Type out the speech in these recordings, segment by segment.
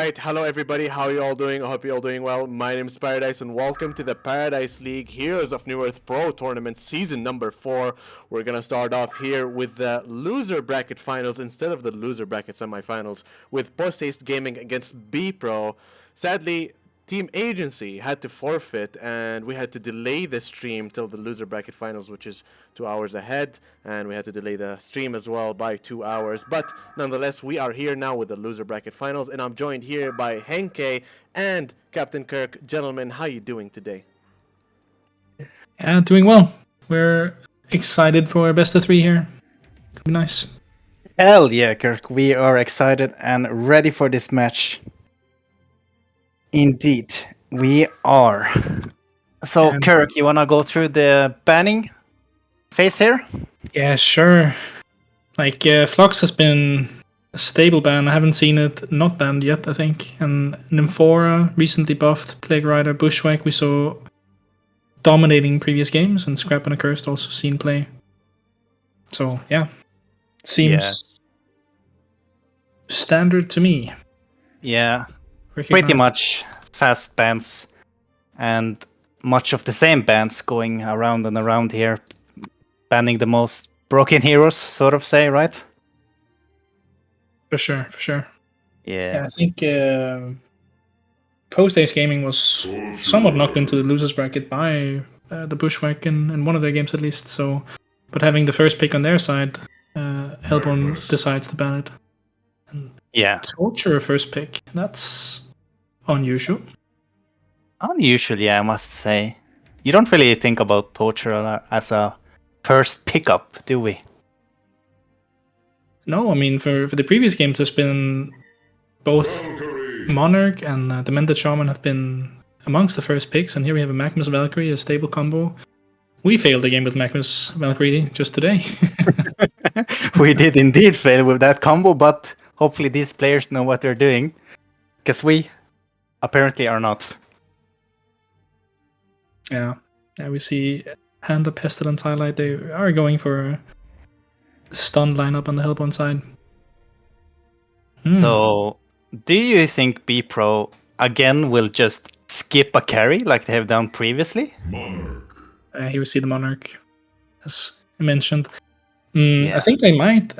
right, hello everybody. How are you all doing? I hope you're all doing well. My name is Paradise, and welcome to the Paradise League Heroes of Newerth Pro Tournament Season number 4. We're gonna start off here with the loser bracket finals instead of the loser bracket semifinals, with Post Haste Gaming against B Pro. Sadly, Team Agency had to forfeit, and we had to delay the stream till the loser bracket finals, which is 2 hours ahead, and we had to delay the stream as well by 2 hours. But nonetheless, we are here now with the loser bracket finals, and I'm joined here by Henke and Captain Kirk. Gentlemen, how you doing today? Yeah, doing well. We're excited for a best of 3 here. It'll be nice. Hell yeah, Kirk. We are excited and ready for this match. Indeed, we are. So, And- Kirk, you want to go through the banning phase here? Yeah, sure. Flux has been a stable ban. I haven't seen it not banned yet, I think. And Nymphora recently buffed. Plague Rider, Bushwhack, we saw dominating previous games, and Scrap and Accursed also seen play. So, yeah. Seems standard to me. Yeah, pretty Recognized. much fast bans and much of the same bans going around and around here, banning the most broken heroes, sort of say, right? For sure. Yeah, Yeah. I think Post Ace Gaming was somewhat knocked into the losers bracket by the Bushwhack in one of their games at least. So, but having the first pick on their side, Hellborn decides to ban it. Yeah. Torture first pick. That's unusual. Unusual, yeah, I must say. You don't really think about Torture as a first pickup, do we? No, I mean for the previous games, there's been both Monarch and Demented Shaman have been amongst the first picks, and here we have a Magnus Valkyrie, a stable combo. We failed the game with Magnus Valkyrie just today. We did indeed fail with that combo, but hopefully these players know what they're doing, because we apparently are not. Yeah, we see Hand of Pestilence highlight. They are going for a stun lineup on the Hellborn side. So, do you think B Pro again will just skip a carry like they have done previously? Here we see the Monarch, as I mentioned. Yeah. I think they might.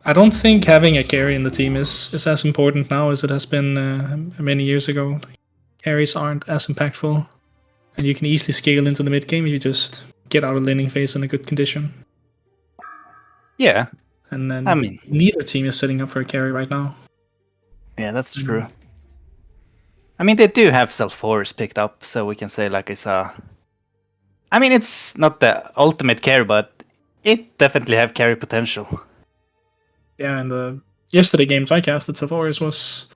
I don't think having a carry in the team is as important now as it has been many years ago. Carries aren't as impactful, and you can easily scale into the mid game if you just get out of laning phase in a good condition. Yeah, And then I mean, neither team is setting up for a carry right now. yeah, that's true. I mean, they do have Self-Forest picked up, so we can say like it's a... I mean, it's not the ultimate carry, but it definitely have carry potential. Yeah, and the yesterday games I casted, Safaris was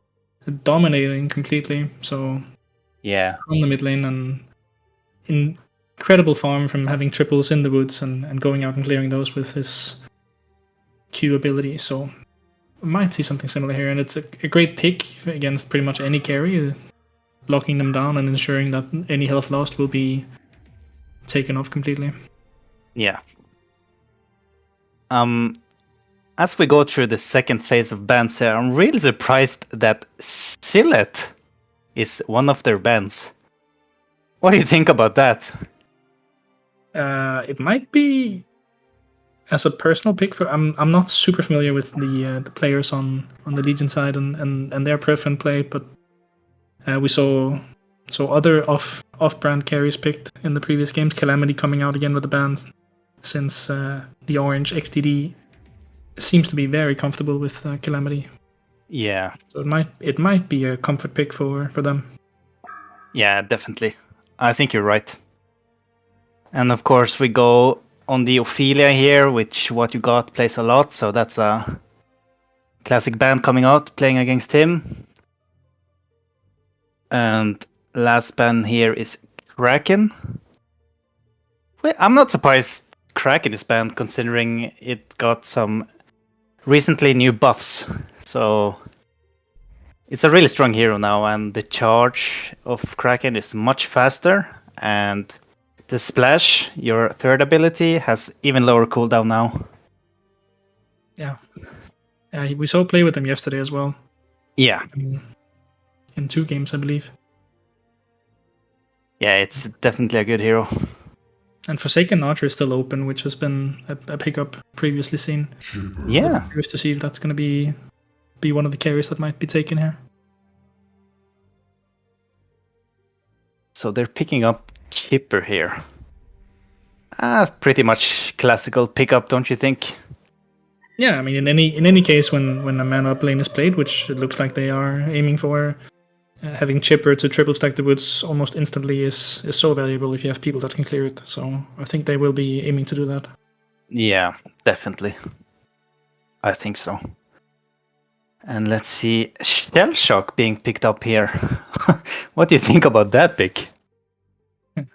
dominating completely. So Yeah, on the mid lane, and incredible farm from having triples in the woods and going out and clearing those with his Q ability. So we might see something similar here, and it's a great pick against pretty much any carry, locking them down and ensuring that any health lost will be taken off completely. yeah. As we go through the second phase of bans here, I'm really surprised that Sillet is one of their bans. What do you think about that? It might be as a personal pick for. I'm not super familiar with the players on the Legion side and their preference play, but we saw other off-brand carries picked in the previous games. Calamity coming out again with the ban since the Orange XTD seems to be very comfortable with Calamity. Yeah, So it might be a comfort pick for them. yeah, definitely. I think you're right. And of course, we go on the Ophelia here, which What You Got plays a lot, so that's a classic band coming out, playing against him. And last band here is Kraken. Well, I'm not surprised Kraken is banned, considering it got some recently new buffs. So it's a really strong hero now, and the charge of Kraken is much faster, and the splash, your third ability, has even lower cooldown now. Yeah, we saw play with them yesterday as well. Yeah. in 2 games, I believe. Yeah, it's definitely a good hero. And Forsaken Archer is still open, which has been a pickup previously seen. Yeah. Curious to see if that's going to be one of the carries that might be taken here. So they're picking up Chipper here. Pretty much classical pickup, don't you think? Yeah, I mean, in any case, when a mana up lane is played, which it looks like they are aiming for, having Chipper to triple stack the woods almost instantly is so valuable if you have people that can clear it. So I think they will be aiming to do that. Yeah, definitely. I think so. And let's see, Shell Shock being picked up here. What do you think about that pick?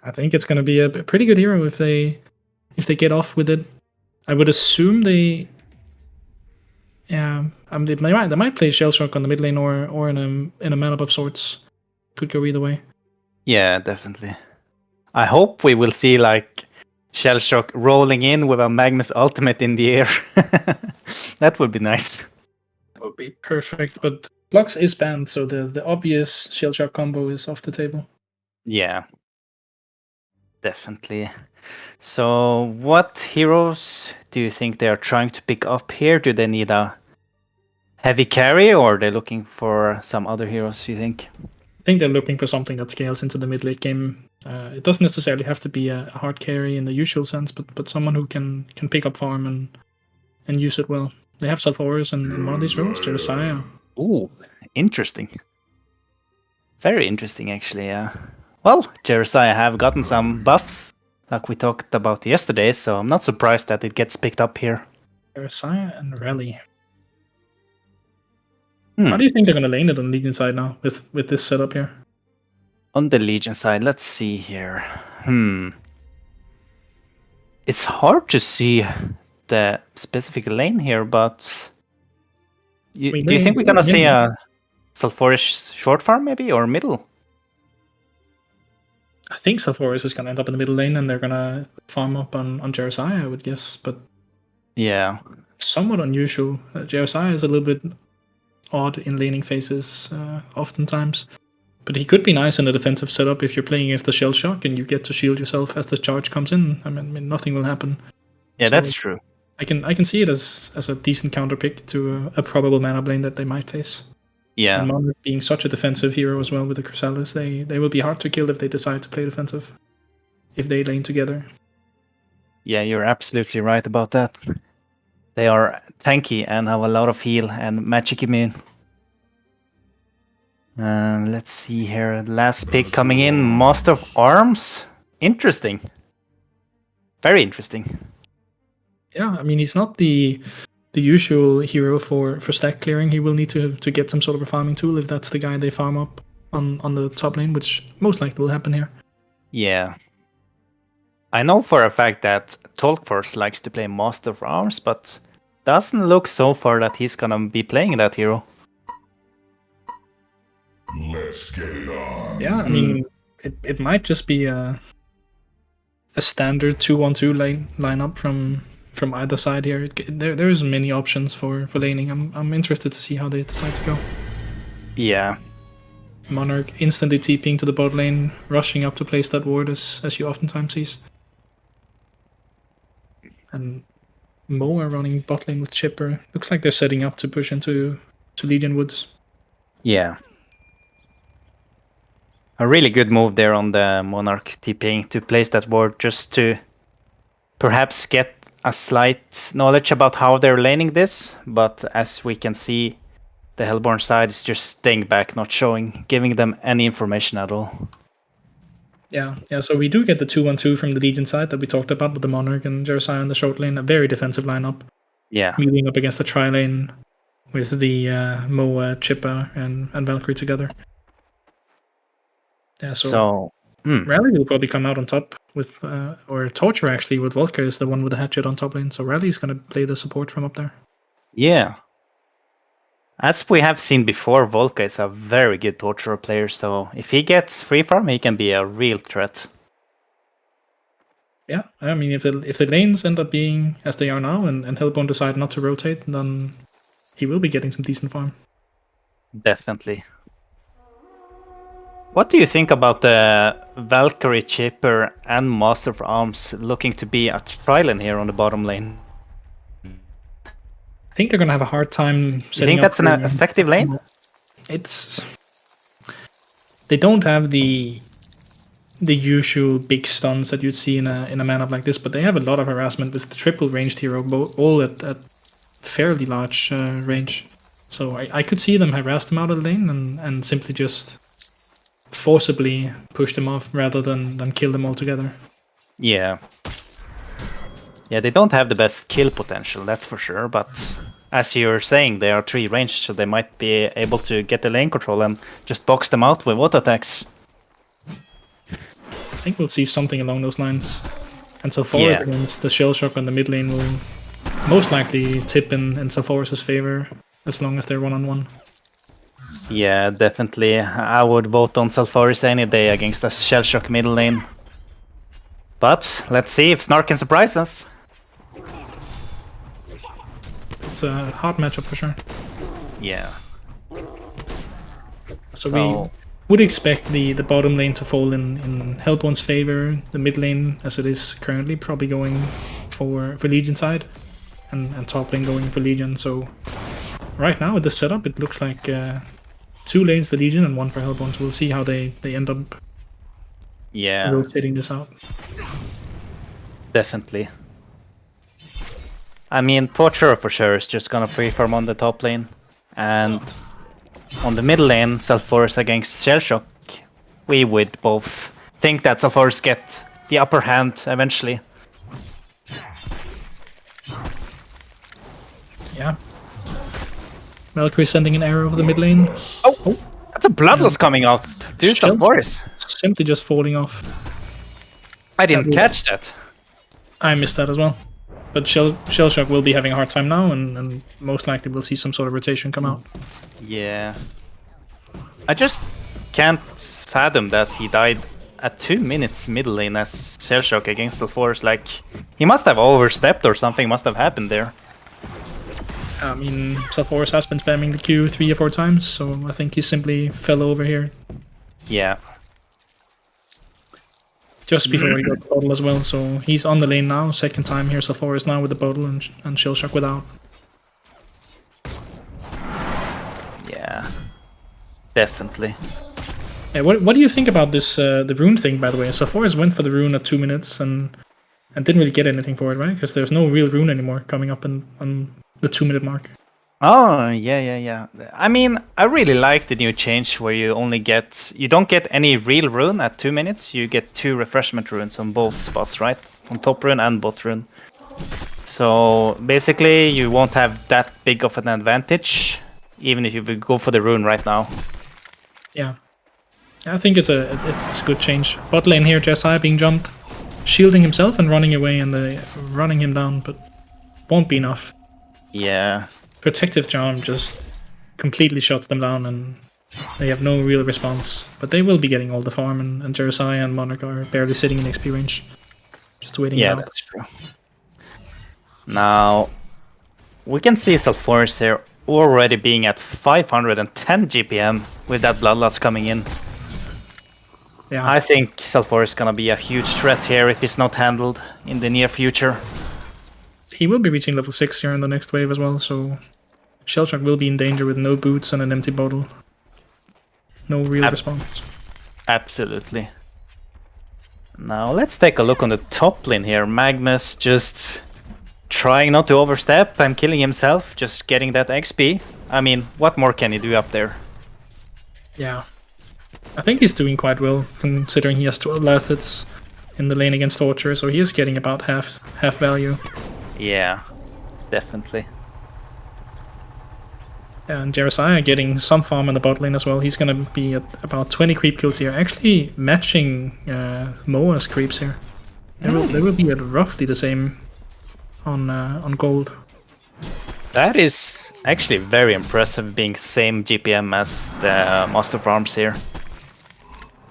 I think it's going to be a pretty good hero if they get off with it. I would assume they. Yeah, they might play Shell Shock on the mid lane or in a mana of sorts. Could go either way. Yeah, definitely. I hope we will see like Shell Shock rolling in with a Magnus ultimate in the air. That would be nice. That would be perfect. But Flux is banned, so the obvious Shell Shock combo is off the table. Yeah, definitely. So, what heroes do you think they are trying to pick up here? Do they need a heavy carry, or are they looking for some other heroes, do you think? I think they're looking for something that scales into the mid late game. It doesn't necessarily have to be a hard carry in the usual sense, but someone who can pick up farm and use it well. They have Sulfuras in one of these roles, Jeremiah. Ooh, interesting. Very interesting, actually, yeah. Well, Jeremiah have gotten some buffs, like we talked about yesterday, so I'm not surprised that it gets picked up here. Jeremiah and Rally. How do you think they're going to lane it on the Legion side now with this setup here? On the Legion side, let's see here. It's hard to see the specific lane here, but do you think we're gonna see a Sulfurish short farm maybe, or middle? I think Sulfuras is going to end up in the middle lane and they're going to farm up on Jeremiah, I would guess, but yeah, it's somewhat unusual. Jeremiah is a little bit odd in laning phases oftentimes. But he could be nice in a defensive setup if you're playing against the Shell Shock and you get to shield yourself as the charge comes in. I mean nothing will happen. Yeah, so that's true. I can see it as a decent counter pick to a probable mana blane that they might face. Yeah. And Monarch being such a defensive hero as well with the Chrysalis, they will be hard to kill if they decide to play defensive. If they lane together. Yeah, you're absolutely right about that. They are tanky and have a lot of heal and magic immune. Let's see here. Last pick coming in, Master of Arms. Interesting. Very interesting. Yeah, I mean he's not the usual hero for stack clearing. He will need to get some sort of a farming tool if that's the guy they farm up on the top lane, which most likely will happen here. Yeah. I know for a fact that Tolkforce likes to play Master of Arms, but doesn't look so far that he's gonna be playing that hero. Let's get it on. Yeah, I mean, it might just be a standard 2-1-2 lineup from either side here. There's many options for laning. I'm interested to see how they decide to go. Yeah. Monarch instantly TPing to the bot lane, rushing up to place that ward as you oftentimes see. And Moa running bot lane with Chipper. Looks like they're setting up to push into Legion Woods. Yeah. A really good move there on the Monarch TPing to place that ward just to perhaps get a slight knowledge about how they're laning this. But as we can see, the Hellborn side is just staying back, not giving them any information at all. Yeah. So we do get the 2-1-2 from the Legion side that we talked about with the Monarch and Jeremiah in the short lane. A very defensive lineup. Yeah. Meeting up against the tri lane with the Moa, Chipper, and Valkyrie together. Yeah, so Rally will probably come out on top with, or Torture actually, with Volker is the one with the hatchet on top lane. So Rally's going to play the support from up there. Yeah. As we have seen before, Volker is a very good Torturer player, so if he gets free farm, he can be a real threat. Yeah, I mean, if the lanes end up being as they are now and Hellborn decide not to rotate, then he will be getting some decent farm. Definitely. What do you think about the Valkyrie Chipper and Master of Arms looking to be at Trilon here on the bottom lane? I think they're going to have a hard time setting up. You think that's an effective lane? They don't have the usual big stuns that you'd see in a man-up like this, but they have a lot of harassment with the triple ranged hero, all at fairly large range. So I could see them harass them out of the lane and simply just forcibly push them off rather than kill them altogether. Yeah. Yeah, they don't have the best kill potential, that's for sure, but as you're saying, they are 3 ranged, so they might be able to get the lane control and just box them out with auto attacks. I think we'll see something along those lines. And Sulfuras against the Shell Shock on the mid lane will most likely tip in Sulfuras' favor as long as they're one-on-one. Yeah, definitely. I would vote on Sulfuras any day against the Shell Shock middle lane. But let's see if Snark can surprise us. It's a hard matchup for sure. Yeah. So we would expect the bottom lane to fall in Hellborn's favor, the mid lane as it is currently probably going for Legion side, and top lane going for Legion. So right now with this setup it looks like 2 lanes for Legion and 1 for Hellborn, so we'll see how they end up rotating this out. Definitely. I mean, Torturer for sure is just gonna free farm on the top lane, and on the middle lane, Sulfuras against Shellshock, we would both think that Sulfuras get the upper hand eventually. Yeah. Valkyrie sending an arrow over the mid lane. Oh! That's a Bloodlust coming out to Sulfuras. Simply just falling off. I didn't catch that. I missed that as well. But Shellshock will be having a hard time now, and most likely we'll see some sort of rotation come out. Yeah. I just can't fathom that he died at 2 minutes middle lane as Shellshock against Sulfuras. Like, he must have overstepped or something must have happened there. I mean, Sulfuras has been spamming the Q 3 or 4 times, so I think he simply fell over here. Yeah. Just before he got the bottle as well, so he's on the lane now. Second time here, Sulfuras now with the bottle and Shellshock without. Yeah, definitely. Yeah, what do you think about this the rune thing, by the way? Sulfuras went for the rune at 2 minutes and didn't really get anything for it, right? Because there's no real rune anymore coming up on the 2 minute mark. Oh, yeah. I mean, I really like the new change where you don't get any real rune at 2 minutes. You get 2 refreshment runes on both spots, right? On top rune and bot rune. So basically, you won't have that big of an advantage, even if you would go for the rune right now. Yeah. I think it's a good change. Bot lane here, Jesai being jumped, shielding himself and running away, and running him down, but won't be enough. Yeah. Protective Charm just completely shuts them down and they have no real response. But they will be getting all the farm, and Jeremiah and Monarch are barely sitting in XP range. Just waiting out. Yeah, that's true. Now, we can see Sulfuras here already being at 510 GPM with that Bloodlust coming in. Yeah. I think Sulfuras is gonna be a huge threat here if it's not handled in the near future. He will be reaching level 6 here in the next wave as well, so Shellshock will be in danger with no boots and an empty bottle. No real response. Absolutely. Now let's take a look on the top lane here. Magnus just trying not to overstep and killing himself, just getting that XP. I mean, what more can he do up there? Yeah. I think he's doing quite well, considering he has 12 last hits in the lane against Torture, so he is getting about half value. Yeah, definitely. And Jeremiah getting some farm in the bot lane as well. He's going to be at about 20 creep kills here, actually matching Moa's creeps here. They will be at roughly the same on gold. That is actually very impressive, being same GPM as the Master of Arms here.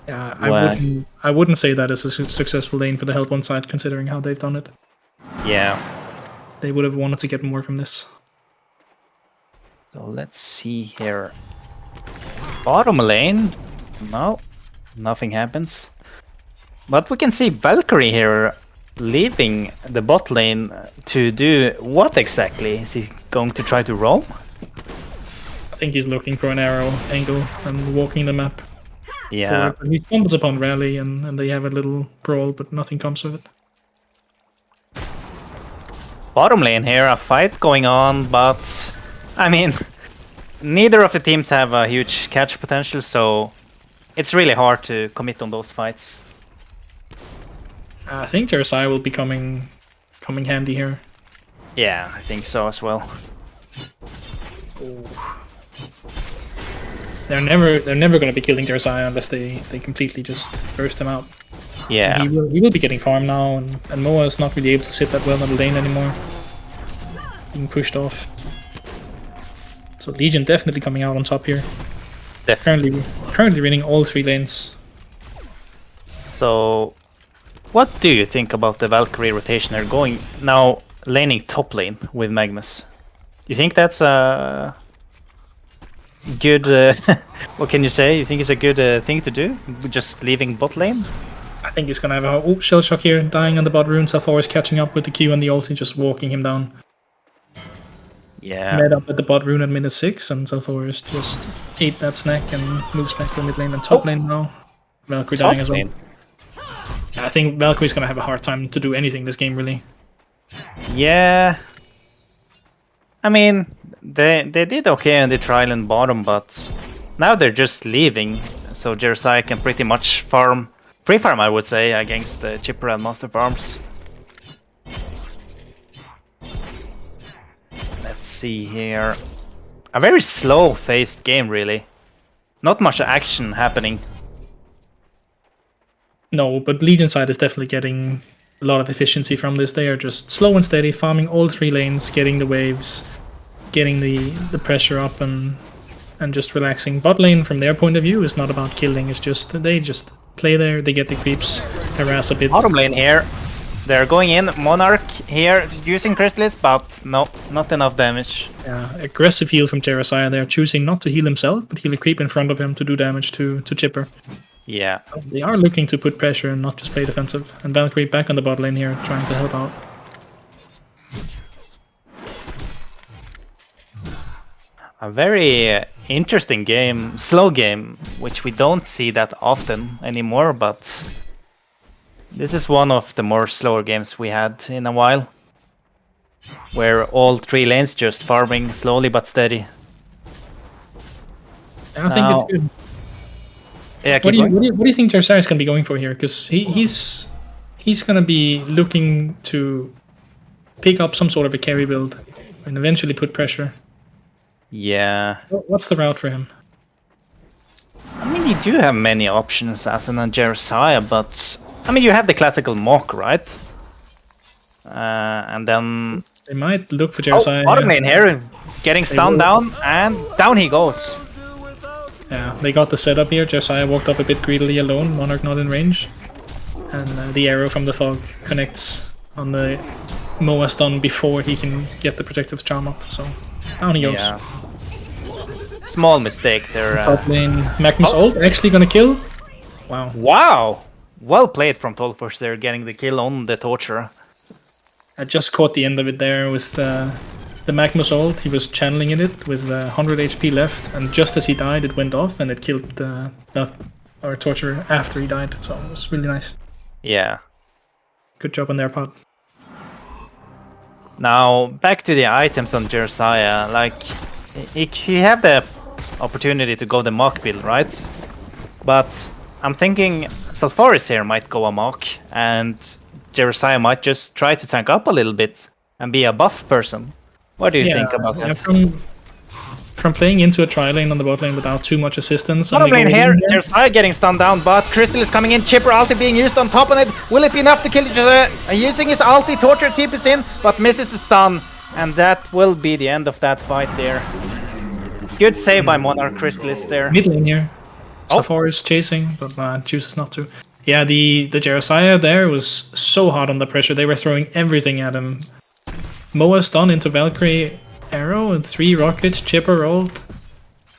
Yeah, I wouldn't say that is a successful lane for the Hellborn side, considering how they've done it. Yeah. They would have wanted to get more from this. So let's see here. Bottom lane. No. Nothing happens. But we can see Valkyrie here leaving the bot lane to do what exactly? Is he going to try to roam? I think he's looking for an arrow angle and walking the map. Yeah. And he stumbles upon Rally and they have a little brawl, but nothing comes of it. Bottom lane here, a fight going on, but I mean, neither of the teams have a huge catch potential, so it's really hard to commit on those fights. I think Jeremiah will be coming handy here. Yeah, I think so as well. They're never going to be killing Jeremiah unless they completely just burst him out. Yeah. He will be getting farmed now, and Moa is not really able to sit that well on the lane anymore. Being pushed off. So Legion definitely coming out on top here. Definitely. Currently winning all 3 lanes. So, what do you think about the Valkyrie rotation? They're going now laning top lane with Magnus. You think that's a good... what can you say? You think it's a good thing to do? Just leaving bot lane? I think he's gonna have a shell shock here, dying on the bot rune. Salfor is catching up with the Q and the ulti, just walking him down. Yeah. Met up at the bot rune at minute 6, and Salfor is just ate that snack and moves back to mid lane and top lane now. Valkyrie dying as well. I think Valkyrie's gonna have a hard time to do anything this game, really. Yeah. I mean, they did okay on the trial and bottom, but now they're just leaving, so Jeremiah can pretty much free farm, I would say, against the Chipper and Master Farms. Let's see here. A very slow-paced game, really. Not much action happening. No, but Legion side is definitely getting a lot of efficiency from this. They are just slow and steady, farming all 3 lanes, getting the waves, getting the pressure up, and just relaxing. Bot lane, from their point of view, is not about killing. It's just they just play there, they get the creeps, harass a bit. Bottom lane here. They're going in. Monarch here using Chrysalis, but no, not enough damage. Yeah, aggressive heal from Jeremiah there, choosing not to heal himself, but heal a creep in front of him to do damage to Chipper. Yeah. They are looking to put pressure and not just play defensive. And Valkyrie back on the bot lane here, trying to help out. A very interesting game, slow game, which we don't see that often anymore, but this is one of the more slower games we had in a while. Where all 3 lanes just farming slowly but steady. I think it's good. Yeah, What do you think Jeremiah is going to be going for here? Because he's going to be looking to pick up some sort of a carry build and eventually put pressure. Yeah. What's the route for him? I mean, you do have many options as an Jeremiah, but I mean, you have the classical mock, right? And then They might look for Jeremiah. Bottom lane here, getting stunned down, and down he goes. Yeah, they got the setup here. Jeremiah walked up a bit greedily alone, Monarch not in range. And the arrow from the fog connects on the Moa stun before he can get the protective charm up. So down he goes. Yeah. Small mistake there. Top lane, Magnus ult actually gonna kill. Wow. Wow! Well played from Tolfors there, getting the kill on the Torturer. I just caught the end of it there with the Magnus ult. He was channeling in it with 100 HP left, and just as he died, it went off and it killed the Torturer after he died. So it was really nice. Yeah. Good job on their part. Now, back to the items on Jeremiah. Like, he had the opportunity to go the mock build, right? But I'm thinking Salfaris here might go a mock, and Jeremiah might just try to tank up a little bit and be a buff person. What do you think about that? From playing into a tri-lane on the bot lane without too much assistance. Bottom lane here, Jeremiah getting stunned down, but Crystal is coming in, Chipper ulti being used on top of it. Will it be enough to kill Jeremiah? Using his ulti, Torture TPs in, but misses the stun. And that will be the end of that fight there. Good save by Monarch Crystallis there. Mid lane here. Safar is chasing, but chooses not to. Yeah, the Jeremiah there was so hot on the pressure. They were throwing everything at him. Moa stun into Valkyrie arrow and 3 rockets, Chipper ult.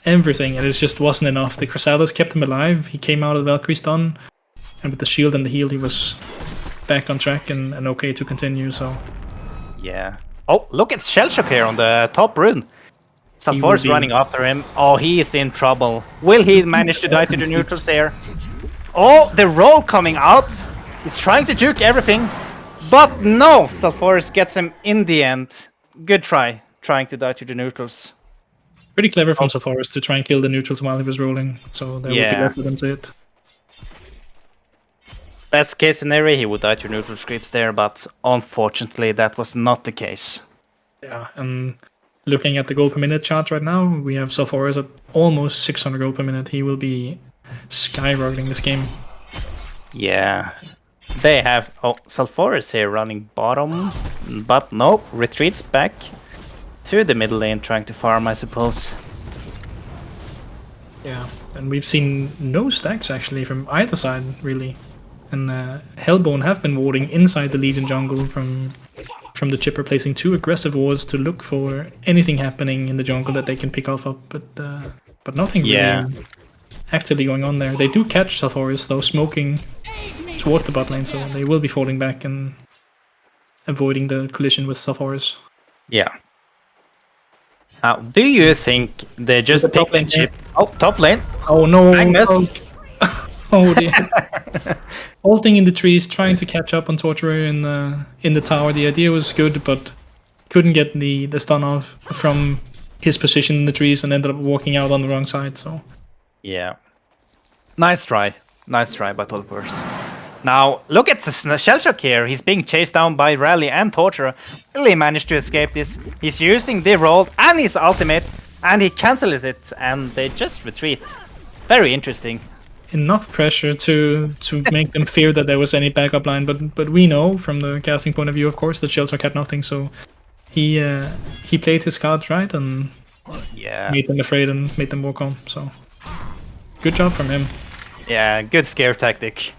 everything, and it just wasn't enough. The Chrysalis kept him alive. He came out of the Valkyrie stun, and with the shield and the heal, he was back on track and okay to continue. So Yeah. Oh, look at Shellshock here on the top rune. Salfor's be- running after him. Oh, he is in trouble. Will he manage to die to the neutrals there? Oh, the roll coming out. He's trying to juke everything. But no, Salfor's gets him in the end. Good try, trying to die to the neutrals. Pretty clever from Sephoris to try and kill the neutrals while he was rolling, so there would be left with him to it. Best case scenario, he would die to neutral scripts there, but unfortunately that was not the case. Yeah, and looking at the gold per minute chart right now, we have Sephoris at almost 600 gold per minute. He will be skyrocketing this game. Yeah. They have... Oh, Salforus here running bottom, but no, retreats back to the middle lane trying to farm, I suppose. Yeah, and we've seen no stacks actually from either side, really. And Hellbone have been warding inside the Legion jungle from the chipper, placing 2 aggressive wards to look for anything happening in the jungle that they can pick off up, but nothing really actively going on there. They do catch Salforus though, smoking towards the bot lane, so they will be falling back and avoiding the collision with Salforus. Yeah. Now, do you think they just top picked the lane chip? Oh, top lane. Oh no! Magnus. Oh dear. Ulting in the trees, trying to catch up on Torturer in the tower. The idea was good, but couldn't get the stun off from his position in the trees and ended up walking out on the wrong side. So Yeah. Nice try by Tolfors. Now, look at the Shellshock here. He's being chased down by Rally and Torturer. Will he manage to escape this? He's using the roll and his ultimate, and he cancels it, and they just retreat. Very interesting. enough pressure to make them fear that there was any backup line, but we know from the casting point of view, of course, that Shellshock had nothing, so he played his cards right and made them afraid and made them walk on. So good job from him. Yeah, good scare tactic.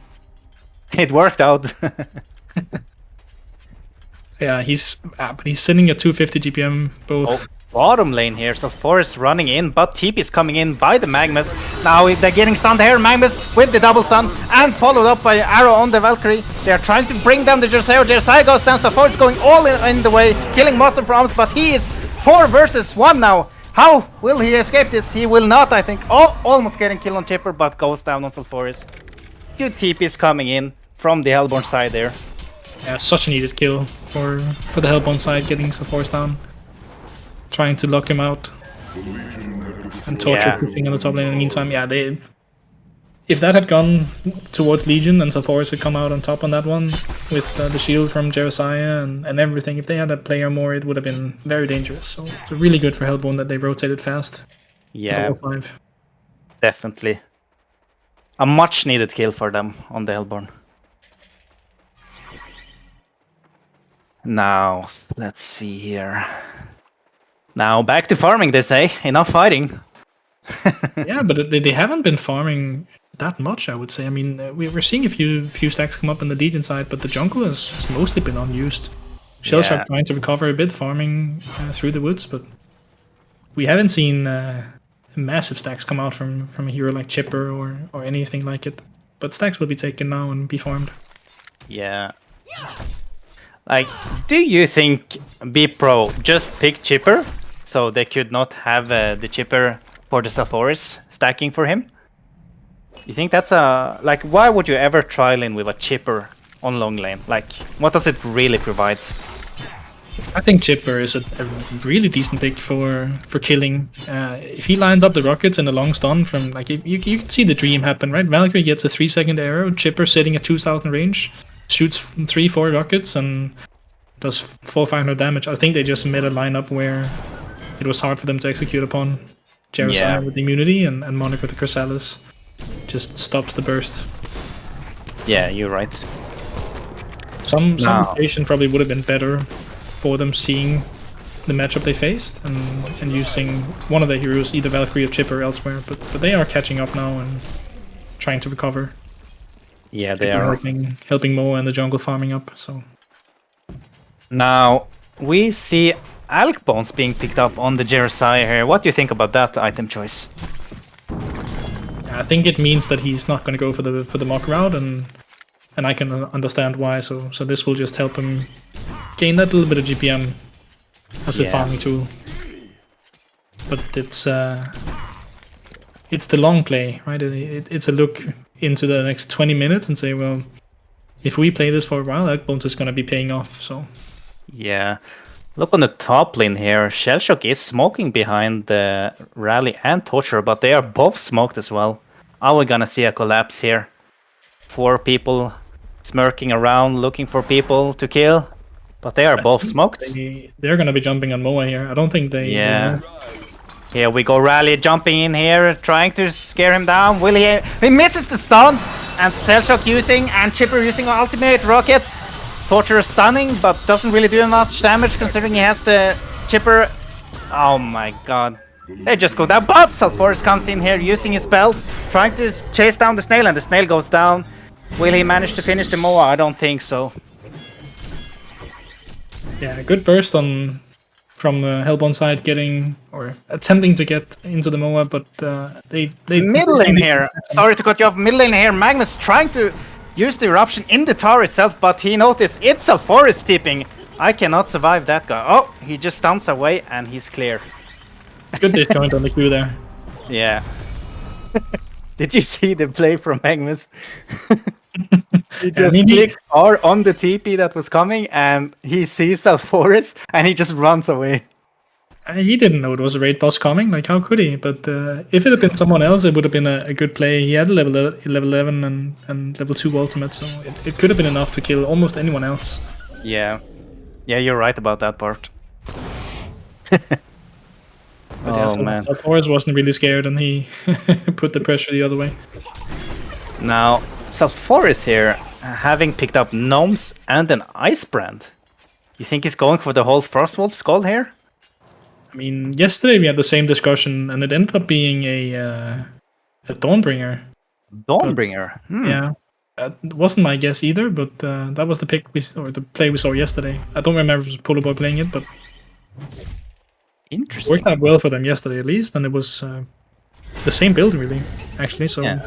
It worked out. Yeah, but he's sitting at 250 GPM both. Bottom lane here, so Forest running in, but TP is coming in by the Magnus. Now they're getting stunned here, Magnus with the double stun, and followed up by Arrow on the Valkyrie. They are trying to bring down the Jerseo. Jerseo goes down, so Forest going all in the way, killing Monster Proms, but he is 4 versus 1 now. How will he escape this? He will not, I think. Oh, almost getting killed on Chipper, but goes down on Sulfuris. Good TPs coming in from the Hellborn side there. Yeah, such a needed kill for the Hellborn side, getting Sulfuris down. Trying to lock him out. And Torture pushing on the top lane in the meantime. Yeah, if that had gone towards Legion and Sulfuris had come out on top on that one with the shield from Jeremiah and everything, if they had a player more, it would have been very dangerous. So it's really good for Hellborn that they rotated fast. Yeah, definitely. A much needed kill for them on the Hellborn. Now, let's see here. Now back to farming, they say. Enough fighting. Yeah, but they haven't been farming that much, I would say. I mean, we're seeing a few stacks come up on the Legion side, but the jungle has mostly been unused. Shellshock trying to recover a bit, farming through the woods, but we haven't seen massive stacks come out from a hero like Chipper or anything like it. But stacks will be taken now and be farmed. Yeah. Like, do you think B-Pro just picked Chipper so they could not have the Chipper for the Sulfuris stacking for him? You think that's a... Like, why would you ever try lane with a Chipper on long lane? Like, what does it really provide? I think Chipper is a really decent pick for killing. If he lines up the rockets in a long stun from... Like, you can see the dream happen, right? Valkyrie gets a 3-second arrow, Chipper sitting at 2,000 range, shoots 3-4 rockets and does 400-500 damage. I think they just made a lineup where it was hard for them to execute upon. Jeremiah with the immunity and Monarch with the Chrysalis just stops the burst. Yeah, you're right. Some rotation probably would have been better for them, seeing the matchup they faced and using one of the heroes, either Valkyrie or Chipper elsewhere. But they are catching up now and trying to recover. Yeah, they are helping Mo and the jungle farming up. So now we see elk bones being picked up on the Jeremiah here. What do you think about that item choice? I think it means that he's not going to go for the mock route, and I can understand why. So this will just help him gain that little bit of GPM as a farming tool. But it's the long play, right? It's a look into the next 20 minutes and say, well, if we play this for a while, Elk Bones is going to be paying off. So yeah. Look on the top lane here. Shellshock is smoking behind the Rally and Torture, but they are both smoked as well. Are we gonna see a collapse here? 4 people smirking around, looking for people to kill, but they are both smoked. They're gonna be jumping on Moa here. I don't think they. Yeah. Here we go, Rally jumping in here, trying to scare him down. Will he? He misses the stun, and Shellshock using and Chipper using ultimate rockets. Torture is stunning, but doesn't really do much damage considering he has the Chipper. Oh my god. They just go down, but Sulfuras comes in here using his spells, trying to chase down the snail, and the snail goes down. Will he manage to finish the Moa? I don't think so. Yeah, good burst from Hellbourne side, getting or attempting to get into the Moa, but they middle lane here. Sorry to cut you off. Middle lane here. Magnus trying to use the eruption in the tower itself, but he noticed it's Sulfuras tipping. I cannot survive that guy. Oh, he just stuns away and he's clear. Good disjoint on the Q there. Yeah. Did you see the play from Magnus? He just clicked R on the TP that was coming and he sees Sulfuras and he just runs away. He didn't know it was a raid boss coming, like how could he? But if it had been someone else, it would have been a good play. He had level 11 and level 2 ultimate, so it could have been enough to kill almost anyone else. Yeah. Yeah, you're right about that part. But yeah, man. Sulfuras wasn't really scared and he put the pressure the other way. Now, Sulfuras here, having picked up Gnomes and an Ice Brand. You think he's going for the whole Frostwolf skull here? I mean, yesterday we had the same discussion, and it ended up being a Dawnbringer. Dawnbringer? Yeah. It wasn't my guess either, but that was the pick or the play we saw yesterday. I don't remember if it was Polo Boy playing it, but interesting. Worked out well for them yesterday at least, and it was the same build really, actually. So yeah.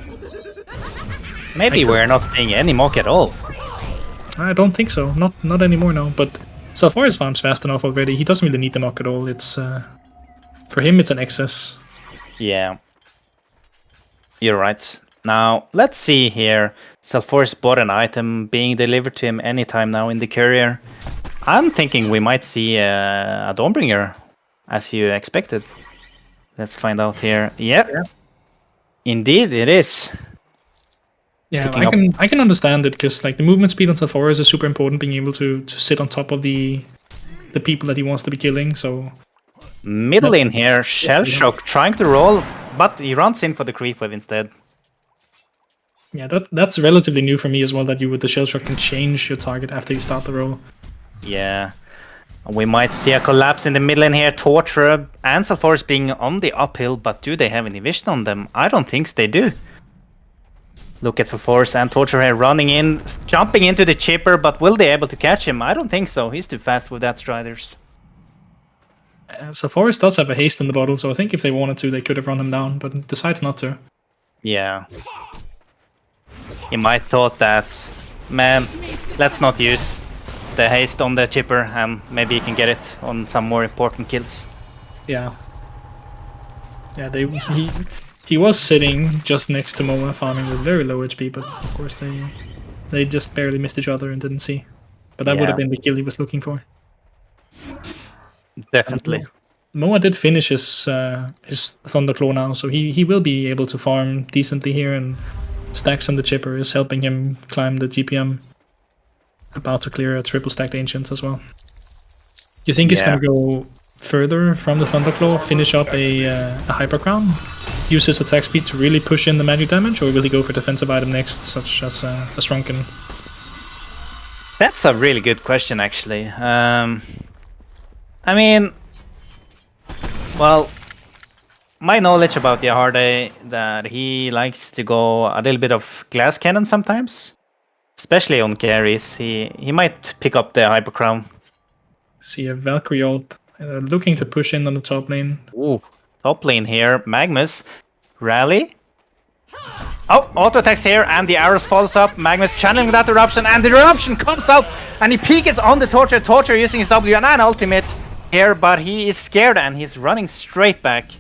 Maybe we're not seeing any mock at all. I don't think so. Not anymore, no. But Sulfuras farms fast enough already. He doesn't really need the mock at all. It's for him, it's an excess. Yeah, you're right. Now let's see here. Sulfuras bought an item being delivered to him anytime now in the courier. I'm thinking we might see a Dawnbringer, as you expected. Let's find out here. Yep. Yeah. Indeed, it is. Yeah, I can understand it because like the movement speed on Sulfuras is super important. Being able to sit on top of the people that he wants to be killing. So middle in here, Shellshock trying to roll, but he runs in for the creep wave instead. Yeah, that's relatively new for me as well. That you with the Shellshock can change your target after you start the roll. Yeah, we might see a collapse in the middle in here. Torture and Sulfuras being on the uphill, but do they have any vision on them? I don't think they do. Look at Sulfuras and Torture here running in, jumping into the Chipper, but will they be able to catch him? I don't think so. He's too fast with that Striders. Sulfuras does have a haste in the bottle, so I think if they wanted to, they could have run him down, but decides not to. Yeah. He might thought that, man, let's not use the haste on the Chipper, and maybe he can get it on some more important kills. Yeah. Yeah, he was sitting just next to Moa farming with very low HP, but of course they just barely missed each other and didn't see. But that would have been the kill he was looking for. Definitely. Moa did finish his Thunderclaw now, so he will be able to farm decently here, and stacks on the Chipper is helping him climb the GPM. About to clear a triple stacked Ancients as well. Do you think he's going to go further from the Thunderclaw, finish up a Hyper Crown, use his attack speed to really push in the magic damage, or will he go for defensive item next, such as a Shrunken? That's a really good question, actually. I mean, well, my knowledge about Yaharde that he likes to go a little bit of glass cannon sometimes, especially on carries. He might pick up the Hyper Crown. See a Valkyrie ult Looking to push in on the top lane. Ooh, top lane here. Magnus, rally. Oh, auto attacks here, and the arrows falls up. Magnus channeling that eruption, and the eruption comes out, and he peeks on the Torture. Torture using his W and an ultimate here, but he is scared, and he's running straight back.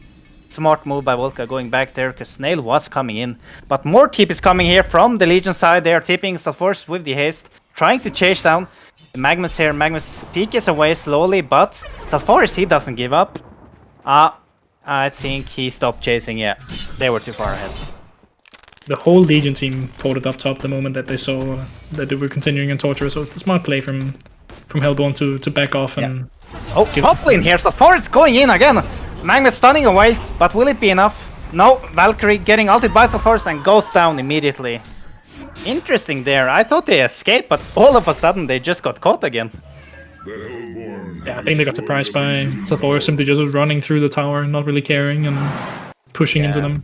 Smart move by Volka going back there, because Snail was coming in. But more TP is coming here from the Legion side. They are tipping Sulforce with the haste, trying to chase down Magnus here. Magnus peeks away slowly, but Sulforce, he doesn't give up. I think he stopped chasing, yeah. They were too far ahead. The whole Legion team ported up top the moment that they saw that they were continuing in Torture, so it's a smart play from Hellborn to back off and... Oh, top lane here, Sulforce going in again! Magnus stunning away, but will it be enough? No, Valkyrie getting ulted by Sulforce and goes down immediately. Interesting there, I thought they escaped, but all of a sudden they just got caught again. Yeah, I think they got surprised by Sulforce simply just running through the tower, not really caring, and pushing into them.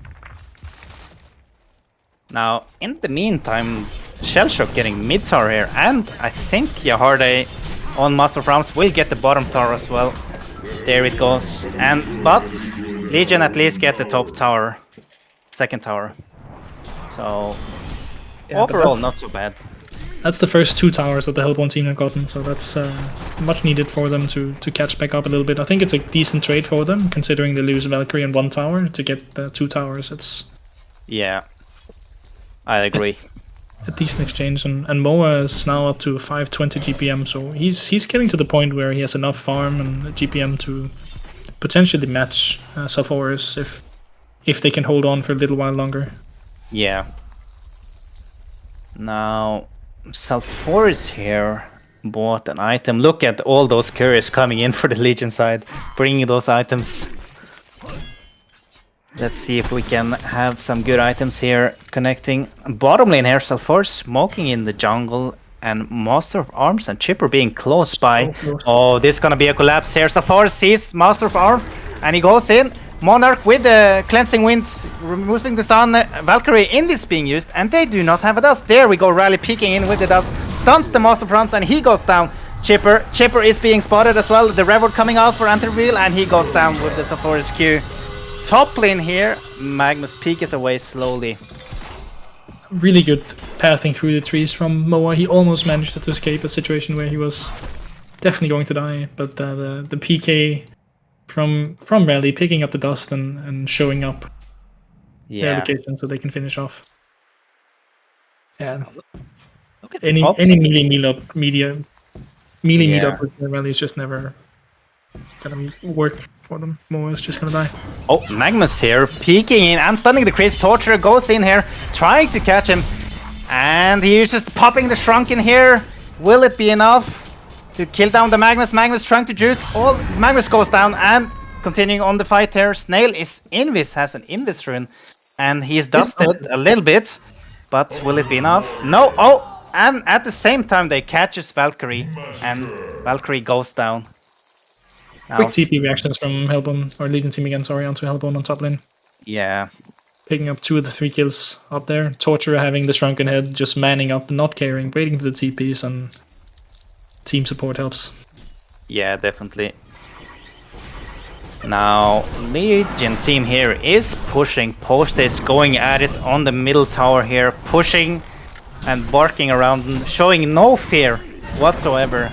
Now, in the meantime, Shellshock getting mid tower here, and I think Yaharde on Master of Arms will get the bottom tower as well. There it goes, but Legion at least get the top tower, second tower. So overall, not so bad. That's the first 2 towers that the Hellborn team have gotten, so that's much needed for them to catch back up a little bit. I think it's a decent trade for them, considering they lose Valkyrie and 1 tower to get the 2 towers. It's I agree. A decent exchange, and Moa is now up to 520 GPM, so he's getting to the point where he has enough farm and GPM to potentially match Sulforce if they can hold on for a little while longer. Yeah. Now, Sulforce here bought an item. Look at all those couriers coming in for the Legion side, bringing those items. Let's see if we can have some good items here connecting. Bottom lane here, Sulforce smoking in the jungle, and Master of Arms and Chipper being close by. Oh, this is gonna be a collapse here. Sulforce sees Master of Arms, and he goes in. Monarch with the Cleansing Winds, removing the stun. Valkyrie in this being used, and they do not have a dust. There we go, Rally peeking in with the dust. Stuns the Master of Arms, and he goes down. Chipper is being spotted as well. The Revolt coming out for anti-reveal, and he goes down with the Sulforce Q. Top lane here, Magnus peeks away slowly. Really good pathing through the trees from Moa. He almost managed to escape a situation where he was definitely going to die, but the PK from Rally picking up the dust and showing up their location so they can finish off. Yeah. Any melee meetup with Rally is just never gonna work for them. Moa is just gonna die. Oh, Magnus here, peeking in and stunning the creeps. Torture goes in here, trying to catch him. And he's just popping the Shrunken here. Will it be enough to kill down the Magnus? Magnus trying to juke. Oh, Magnus goes down, and continuing on the fight here. Snail is has an Invis rune, and he's dusted a little bit. But will it be enough? No. Oh, and at the same time they catches Valkyrie, and Valkyrie goes down. Now, quick TP reactions from Hellborn, or Legion team again, sorry, onto Hellborn on top lane. Yeah. Picking up 2 of the 3 kills up there. Torture having the Shrunken Head, just manning up, not caring, waiting for the TPs, and team support helps. Yeah, definitely. Now, Legion team here is pushing. Post is going at it on the middle tower here, pushing and barking around, showing no fear whatsoever.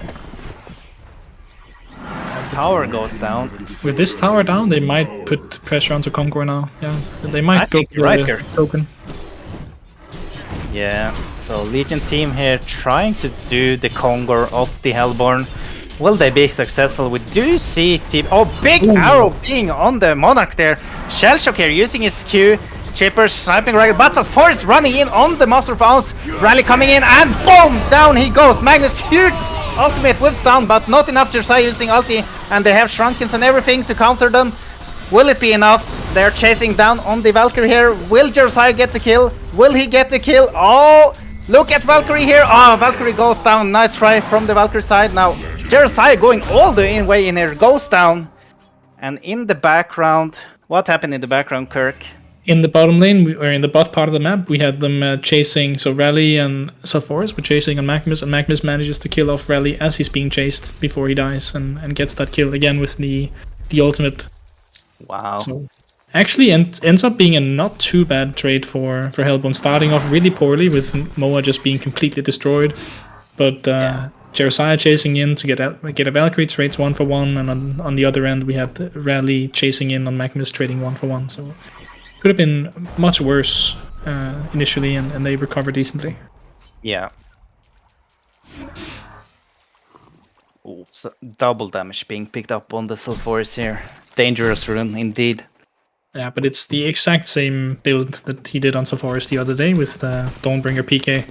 Tower goes down. With this tower down, they might put pressure onto Conqueror now. Yeah, they might go for the token. Yeah, so Legion team here trying to do the Conqueror of the Hellborn. Will they be successful? We do see team. Oh, big arrow being on the Monarch there. Shellshock here using his Q. Chipper sniping right, but Sulforce running in on the Master of Arms. Rally coming in, and boom! Down he goes. Magnus, huge ultimate with stun, but not enough. Jerseys using ulti, and they have Shrunkens and everything to counter them. Will it be enough? They're chasing down on the Valkyrie here. Will Jerseys get the kill? Will he get the kill? Oh, look at Valkyrie here. Oh, Valkyrie goes down. Nice try from the Valkyrie side. Now, Jerseys going all the way in here, goes down. And in the background, what happened in the background, Kirk? In the bottom lane, or in the bot part of the map, we had them chasing. So Rally and Sulfuras were chasing on Magnus, and Magnus manages to kill off Rally as he's being chased before he dies, and gets that kill again with the ultimate. Wow. So actually ends up being a not too bad trade for Hellbone, starting off really poorly with Moa just being completely destroyed, but Jeremiah chasing in to get a Valkyrie, trades 1-for-1, and on the other end we had Rally chasing in on Magnus, trading 1-for-1. So could have been much worse initially, and they recovered decently. Yeah. Ooh, so double damage being picked up on the Sulfuras here. Dangerous rune, indeed. Yeah, but it's the exact same build that he did on Sulfuras the other day with the Dawnbringer PK.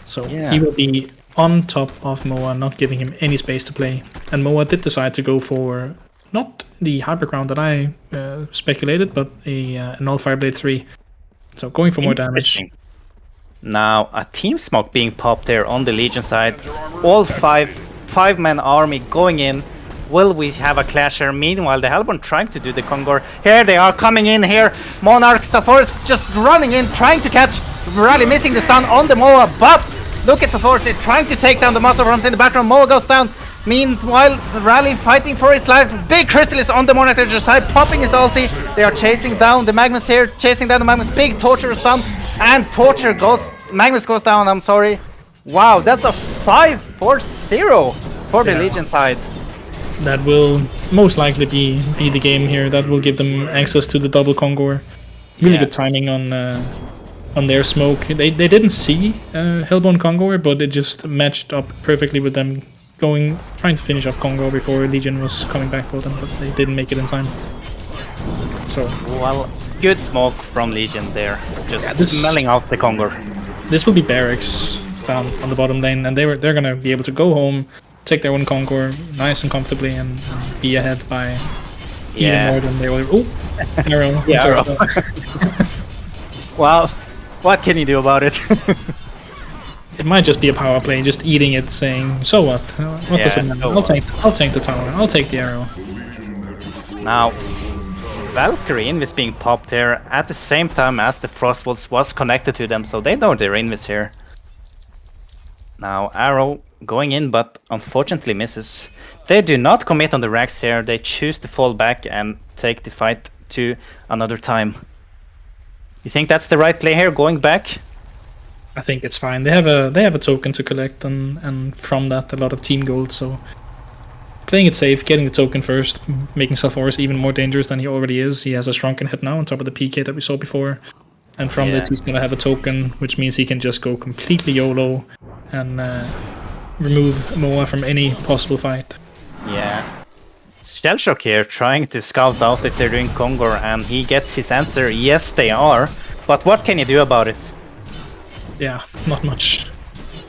So he will be on top of Moa, not giving him any space to play. And Moa did decide to go for not the Hypercrown that I speculated, but a Nullfire Blade 3. So going for more damage. Now, a Team Smoke being popped there on the Legion side. All five-man army going in. Will we have a clash here? Meanwhile, the Hellborn trying to do the Kongor. Here they are coming in here. Monarch, Sulfuras just running in, trying to catch Rally, missing the stun on the Moa. But look at Sulfuras, they're trying to take down the Master of Arms in the background. Moa goes down. Meanwhile, the Rally fighting for his life. Big Crystallis on the Monarch at their side, popping his ulti. They are chasing down the Magnus here, chasing down the Magnus. Big Torture stun, and Torture goes. Magnus goes down, I'm sorry. Wow, that's a 5-4-0 for the Legion side. That will most likely be the game here. That will give them access to the double Kongor. Really good timing on their smoke. They didn't see Hellbone Kongor, but it just matched up perfectly with them trying to finish off Kongor before Legion was coming back for them, but they didn't make it in time. So well, good smoke from Legion there, just smelling out the Kongor. This will be barracks down on the bottom lane, and they're gonna be able to go home, take their own Kongor nice and comfortably, and be ahead by even more than they were. Oh, arrow. Yeah, arrow. Well, what can you do about it? It might just be a power play, just eating it, saying, "So what? What does it matter? I'll take the tower. I'll take the arrow." Now, Valkyrie invis being popped here at the same time as the Frostwolves was connected to them, so they know they're invis here. Now, arrow going in, but unfortunately misses. They do not commit on the racks here. They choose to fall back and take the fight to another time. You think that's the right play here, going back? I think it's fine. They have a token to collect, and from that a lot of team gold. So playing it safe, getting the token first, making Sulfuras even more dangerous than he already is. He has a shrunken head now on top of the PK that we saw before, and from this he's gonna have a token, which means he can just go completely YOLO and remove Moa from any possible fight. Yeah. Shellshock here trying to scout out if they're doing Kongor, and he gets his answer, yes they are. But what can you do about it? Yeah, not much.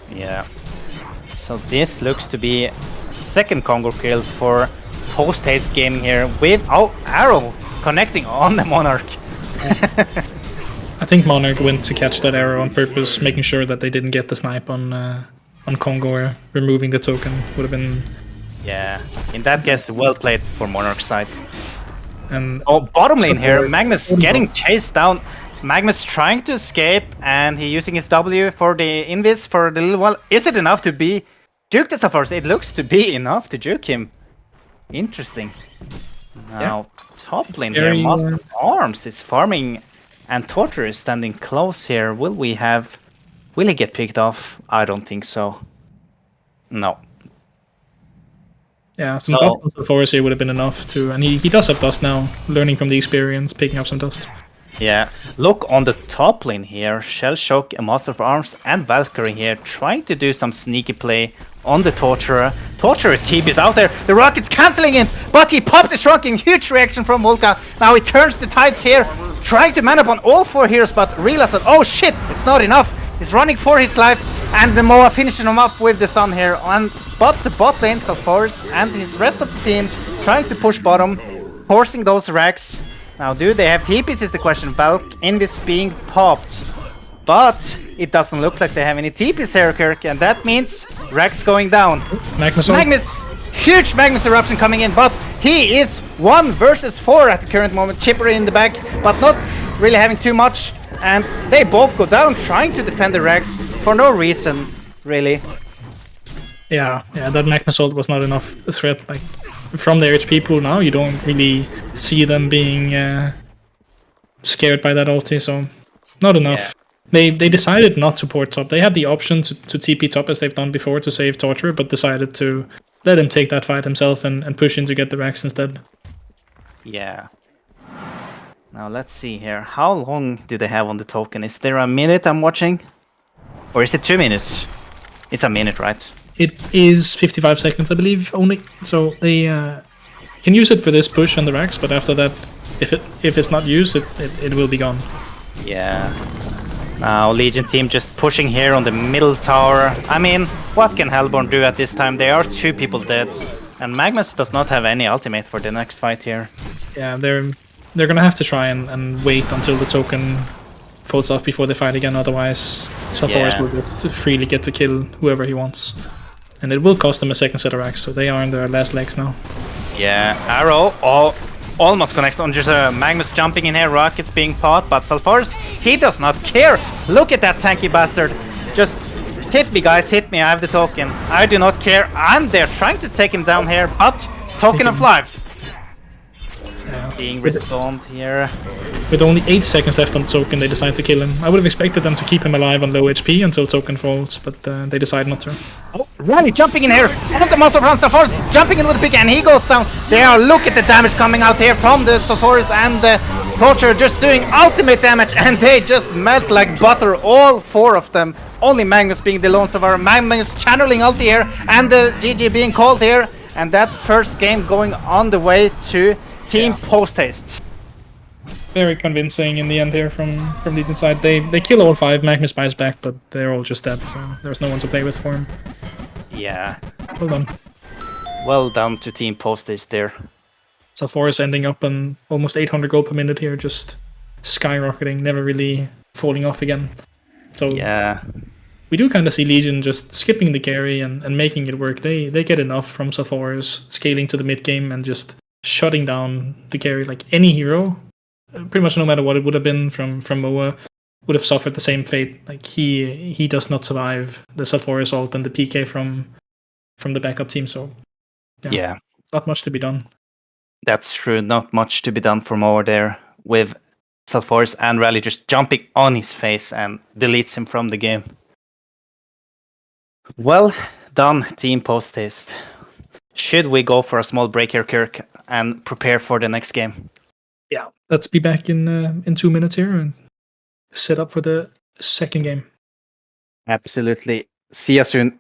Yeah. So this looks to be second Kongor kill for post-haste gaming here with arrow connecting on the Monarch. I think Monarch went to catch that arrow on purpose, making sure that they didn't get the snipe on Kongor. Removing the token would have been... Yeah, in that case, well played for Monarch's side. And bottom lane here, Magnus getting chased down. Magnus trying to escape, and he using his W for the invis for the little while. Is it enough to be juke the Sulfuras? It looks to be enough to juke him. Interesting. Now, top lane here, Master of Arms is farming, and Torture is standing close here. Will he get picked off? I don't think so. No. Yeah, some dust on Sulfuras here would have been enough to, and he does have dust now, learning from the experience, picking up some dust. Yeah, look on the top lane here, Shellshock, a Master of Arms, and Valkyrie here, trying to do some sneaky play on the Torturer. Torturer TP is out there, the Rocket's cancelling it, but he pops the Shrunken, huge reaction from Volka. Now he turns the tides here, trying to man up on all four heroes, but realizes, oh shit, it's not enough. He's running for his life, and the Moa finishing him up with the stun here. But the bot lane, Sulfuras, and his rest of the team trying to push bottom, forcing those racks. Now, do they have TPs is the question. Valk invis being popped. But it doesn't look like they have any TPs here, Kirk, and that means racks going down. Magnus, huge Magnus eruption coming in, but he is 1 versus 4 at the current moment. Chipper in the back, but not really having too much, and they both go down trying to defend the Rex for no reason, really. Yeah, that Magma Assault was not enough threat. Like, from their HP pool now, you don't really see them being scared by that ulti, so not enough. They decided not to port top. They had the option to TP top as they've done before to save Torture, but decided to let him take that fight himself and push in to get the Rex instead. Yeah. Now let's see here. How long do they have on the token? Is there a minute I'm watching? Or is it 2 minutes? It's a minute, right? It is 55 seconds, I believe, only. So they can use it for this push on the Rex, but after that, if it's not used, it will be gone. Yeah. Now Legion team just pushing here on the middle tower. I mean, what can Hellborn do at this time? There are 2 people dead. And Magnus does not have any ultimate for the next fight here. Yeah, they're gonna have to try and wait until the token falls off before they fight again, otherwise Salforus will just freely get to kill whoever he wants. And it will cost them a second set of racks, so they are on their last legs now. Yeah, Arrow almost connects on just Magnus jumping in here, rockets being popped, but Salforus, he does not care. Look at that tanky bastard. Just hit me, guys, hit me, I have the token. I do not care, and they're trying to take him down here, but token of life. Being respawned here. With only 8 seconds left on the token, they decide to kill him. I would have expected them to keep him alive on low HP until token falls, but they decide not to. Oh, Riley jumping in here on the monster from Salforus, jumping in with a big, and he goes down. There, look at the damage coming out here from the Salforus and the Torture just doing ultimate damage, and they just melt like butter, all 4 of them. Only Magnus being the lone survivor. Magnus channeling ulti here, and the GG being called here, and that's first game going on the way to Team Post-Haste. Very convincing in the end here from the inside. They kill all 5, Magnus buys back, but they're all just dead, so there's no one to play with for him. Yeah. Well done. Well done to Team Post-Haste there. Salforus ending up on almost 800 gold per minute here, just skyrocketing, never really falling off again. So yeah, we do kind of see Legion just skipping the carry and making it work. They get enough from Salforus, scaling to the mid game and just shutting down the carry. Like any hero, pretty much no matter what it would have been from MOA, would have suffered the same fate. Like he does not survive the Salforus ult and the PK from the backup team. So yeah, not much to be done. That's true. Not much to be done for MOA there, with Salforus and Rally just jumping on his face and deletes him from the game. Well done, Team Post-Haste. Should we go for a small break here, Kirk, and prepare for the next game? Yeah, let's be back in 2 minutes here and set up for the second game. Absolutely. See you soon.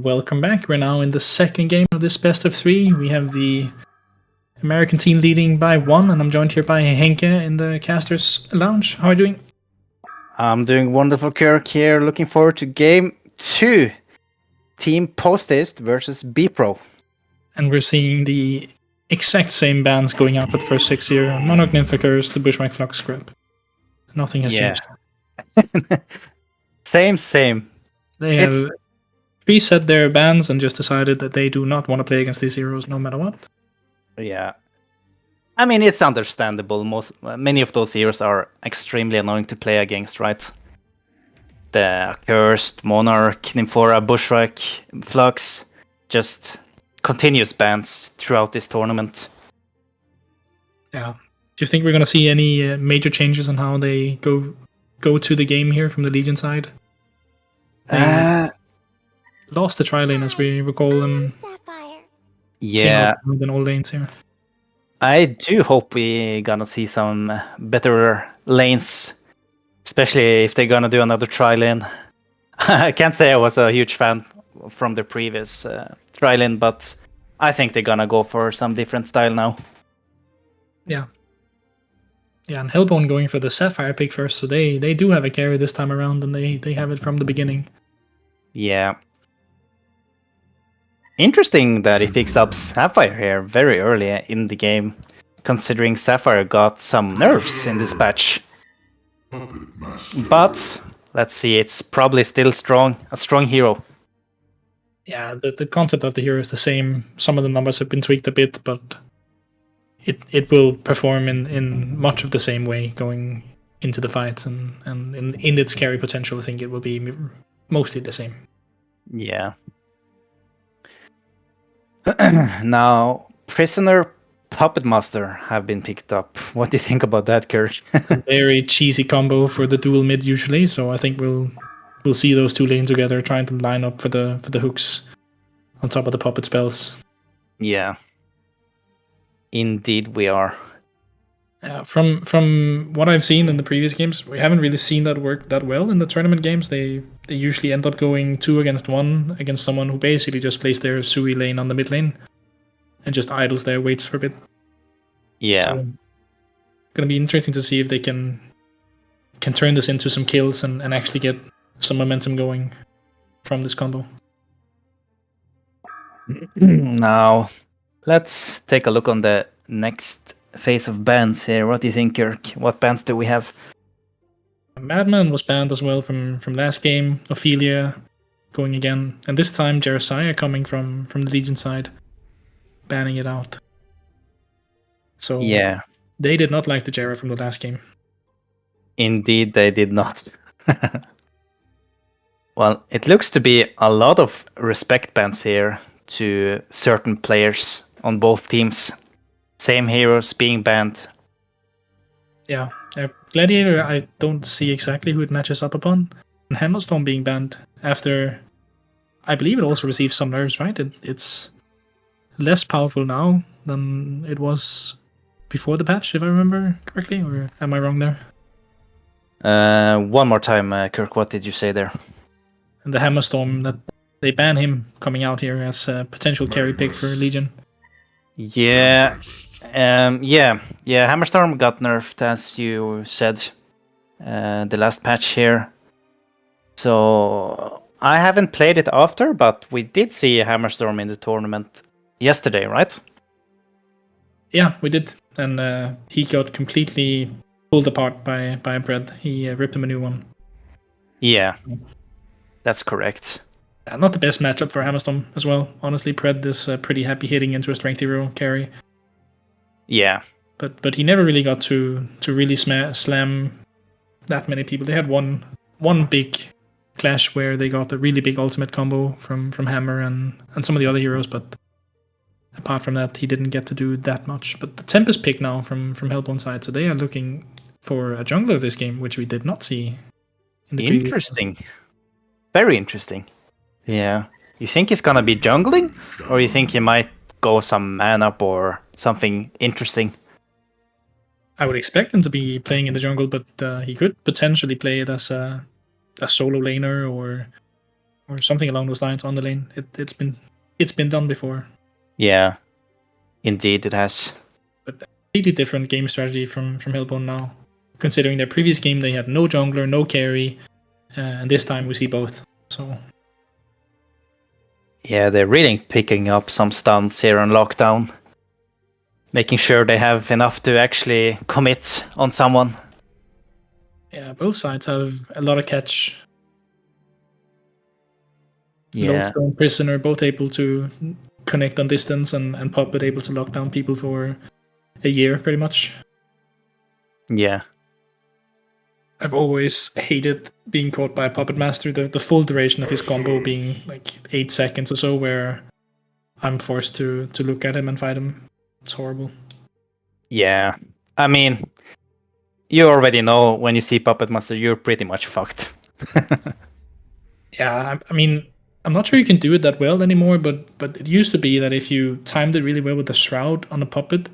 welcome back. We're now in the second game of this best of 3. We have the American team leading by 1, and I'm joined here by Henke in the Casters Lounge. How are you doing? I'm doing wonderful, Kirk, here. Looking forward to game 2. Team Postist versus B-Pro. And we're seeing the exact same bands going out for the first 6 here. Monarch Nymphicurs, the Bushwhack Flux Scrap. Nothing has changed. Same. They have reset their bans and just decided that they do not want to play against these heroes no matter what. Yeah. I mean, it's understandable. Many of those heroes are extremely annoying to play against, right? The Accursed, Monarch, Nymphora, Bushwhack, Flux, just continuous bans throughout this tournament. Yeah. Do you think we're going to see any major changes in how they go to the game here from the Legion side? Lost the tri-lane, as we recall them. Yeah. Than all lanes here. I do hope we're gonna see some better lanes, especially if they're gonna do another tri-lane. I can't say I was a huge fan from the previous tri-lane, but I think they're gonna go for some different style now. Yeah, and Hellbone going for the Sapphire pick first, so they do have a carry this time around, and they have it from the beginning. Yeah. Interesting that he picks up Sapphire here very early in the game, considering Sapphire got some nerfs in this patch. But let's see, it's probably still a strong hero. Yeah, the concept of the hero is the same. Some of the numbers have been tweaked a bit, but it will perform in much of the same way going into the fights, and in its carry potential, I think it will be mostly the same. Yeah. Now, Prisoner, Puppet Master have been picked up. What do you think about that, Kurt? It's a very cheesy combo for the dual mid usually, so I think we'll see those two lanes together trying to line up for the hooks on top of the puppet spells. Yeah. Indeed we are. From what I've seen in the previous games, we haven't really seen that work that well in the tournament games. They usually end up going 2 against 1 against someone who basically just plays their Sui lane on the mid lane and just idles there, waits for a bit. Yeah. So, gonna be interesting to see if they can turn this into some kills and actually get some momentum going from this combo. Now, let's take a look on the next phase of bans here. What do you think, Kirk? What bans do we have? Madman was banned as well from last game. Ophelia going again, and this time Jeremiah coming from the Legion side, banning it out. So yeah, they did not like the Jera from the last game. Indeed, they did not. Well, it looks to be a lot of respect bans here to certain players on both teams. Same heroes being banned. Yeah, Gladiator, I don't see exactly who it matches up upon. And Hammerstorm being banned after, I believe it also received some nerfs, right? It's less powerful now than it was before the patch, if I remember correctly, or am I wrong there? One more time, Kirk, what did you say there? And the Hammerstorm, that they ban him coming out here as a potential carry pick for Legion. Yeah. Hammerstorm got nerfed, as you said, the last patch here. So I haven't played it after, but we did see Hammerstorm in the tournament yesterday, right? Yeah, we did, and he got completely pulled apart by Pred. He ripped him a new one. Yeah, that's correct. Not the best matchup for Hammerstorm as well. Honestly, Pred is pretty happy hitting into a strength hero carry. Yeah, but he never really got to really slam that many people. They had one big clash where they got a really big ultimate combo from Hammer and some of the other heroes, but apart from that, he didn't get to do that much. But the Tempest pick now from Hellbone side, so they are looking for a jungler this game, which we did not see in the interesting. Very interesting. Yeah. You think he's gonna be jungling? Or you think he might go some man up or something interesting? I would expect him to be playing in the jungle, but he could potentially play it as a solo laner or or something along those lines on the lane. It's been done before. Yeah, indeed it has. But completely different game strategy from Hellbone now. Considering their previous game, they had no jungler, no carry, and this time we see both. So Yeah, they're really picking up some stunts here on lockdown, making sure they have enough to actually commit on someone. yeah, both sides have a lot of catch. Yeah, Lodestone, Prisoner, both able to connect on distance, and Puppet able to lock down people for a year, pretty much. yeah, I've always hated being caught by a Puppet Master, the full duration of his combo being like 8 seconds or so, where I'm forced to look at him and fight him. It's horrible. yeah. I mean, you already know when you see Puppet Master, you're pretty much fucked. Yeah, I mean, I'm not sure you can do it that well anymore, but it used to be that if you timed it really well with the Shroud on a Puppet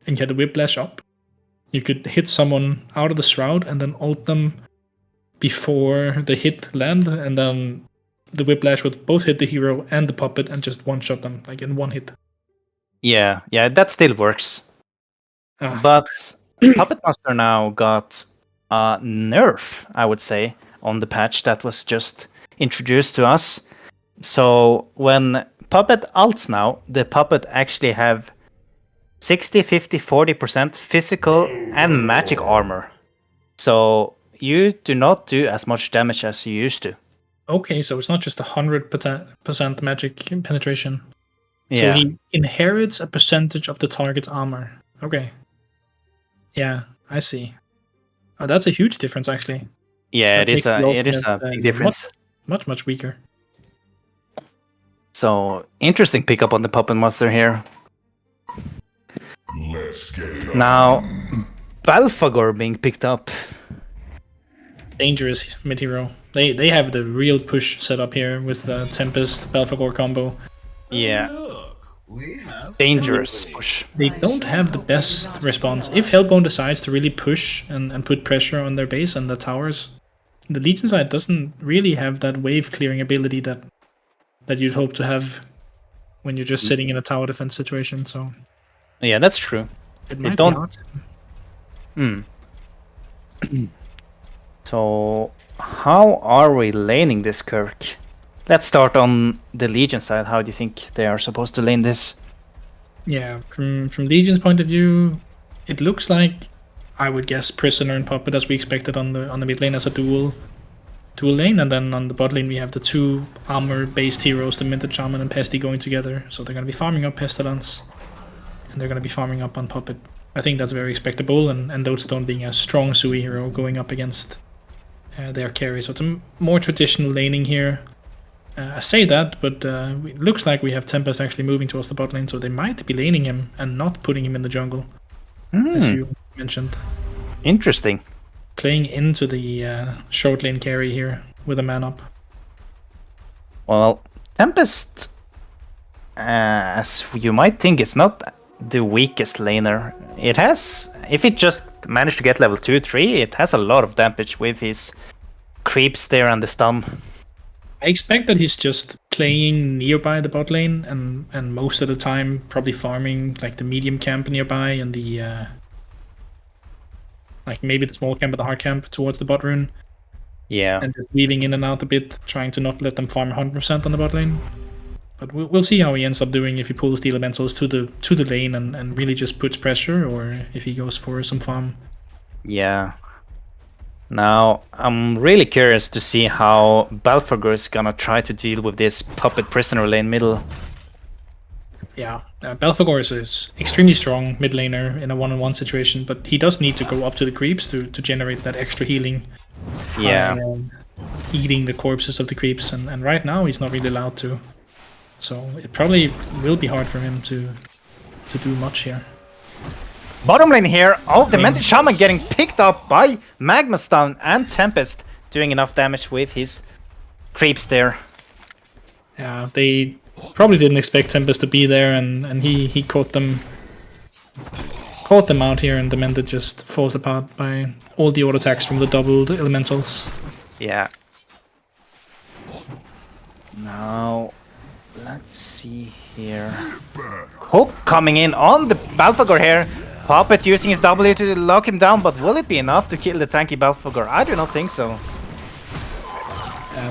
and you had the Whiplash up, you could hit someone out of the Shroud and then ult them before the hit land, and then the Whiplash would both hit the hero and the Puppet and just one-shot them, like in one hit. Yeah, that still works. Ah, But Puppet Master now got a nerf, I would say, on the patch that was just introduced to us. So when Puppet ults now, the Puppet actually have 60, 50, 40% physical and magic armor. So you do not do as much damage as you used to. okay, so it's not just 100% magic penetration. Yeah, So he inherits a percentage of the target's armor. Okay. Yeah, I see. Oh, that's a huge difference, actually. yeah, That it is makes the a ultimate, big difference. Much weaker. So interesting pickup on the Puppet Master here. Let's get it on. Now, Balfagor being picked up. Dangerous mid hero. They have the real push set up here with the Tempest Belfagor combo. Yeah. Dangerous push. They don't have the best response. If Hellbone decides to really push and put pressure on their base and the towers, the Legion side doesn't really have that wave clearing ability that you'd hope to have when you're just sitting in a tower defense situation. So Yeah, that's true. it might don't- be hard. So, how are we laning this, Kirk? Let's start on the Legion side. How do you think they are supposed to lane this? Yeah, from Legion's point of view, it looks like, I would guess, Prisoner and Puppet as we expected on the mid lane as a dual lane, and then on the bot lane we have the two armor-based heroes, the Minted Shaman and Pesty, going together. So they're going to be farming up Pestilence, and they're going to be farming up on Puppet. I think that's very expectable, and Lodestone being a strong Sui hero going up against their carry. So it's a more traditional laning here. I say that, but it looks like we have Tempest actually moving towards the bot lane, so they might be laning him and not putting him in the jungle, as you mentioned. Interesting. Playing into the short lane carry here with a man up. Well, Tempest, as you might think, is not the weakest laner. It has, if it just managed to get level 2, 3, it has a lot of damage with his creeps there and the stun. I expect that he's just playing nearby the bot lane and most of the time probably farming like the medium camp nearby and the like maybe the small camp or the hard camp towards the bot rune, Yeah. and just weaving in and out a bit, trying to not let them farm 100% on the bot lane. But we'll see how he ends up doing, if he pulls the elementals to the lane and really just puts pressure, or if he goes for some farm. Yeah. Now, I'm really curious to see how Balfagor is gonna try to deal with this Puppet Prisoner lane middle. Yeah, Belfagor is extremely strong mid laner in a one-on-one situation, but he does need to go up to the creeps to generate that extra healing. Yeah. Eating the corpses of the creeps, and right now he's not really allowed to. So it probably will be hard for him to do much here. Bottom lane here, the Minted Shaman getting picked up by Magma Stun and Tempest, doing enough damage with his creeps there. Yeah, they probably didn't expect Tempest to be there, and he caught them out here, and the Demented just falls apart by all the auto attacks from the doubled elementals. Yeah. Now, let's see here. Hook coming in on the Balfagor here. Puppet using his W to lock him down, but will it be enough to kill the tanky Balfagor? I do not think so.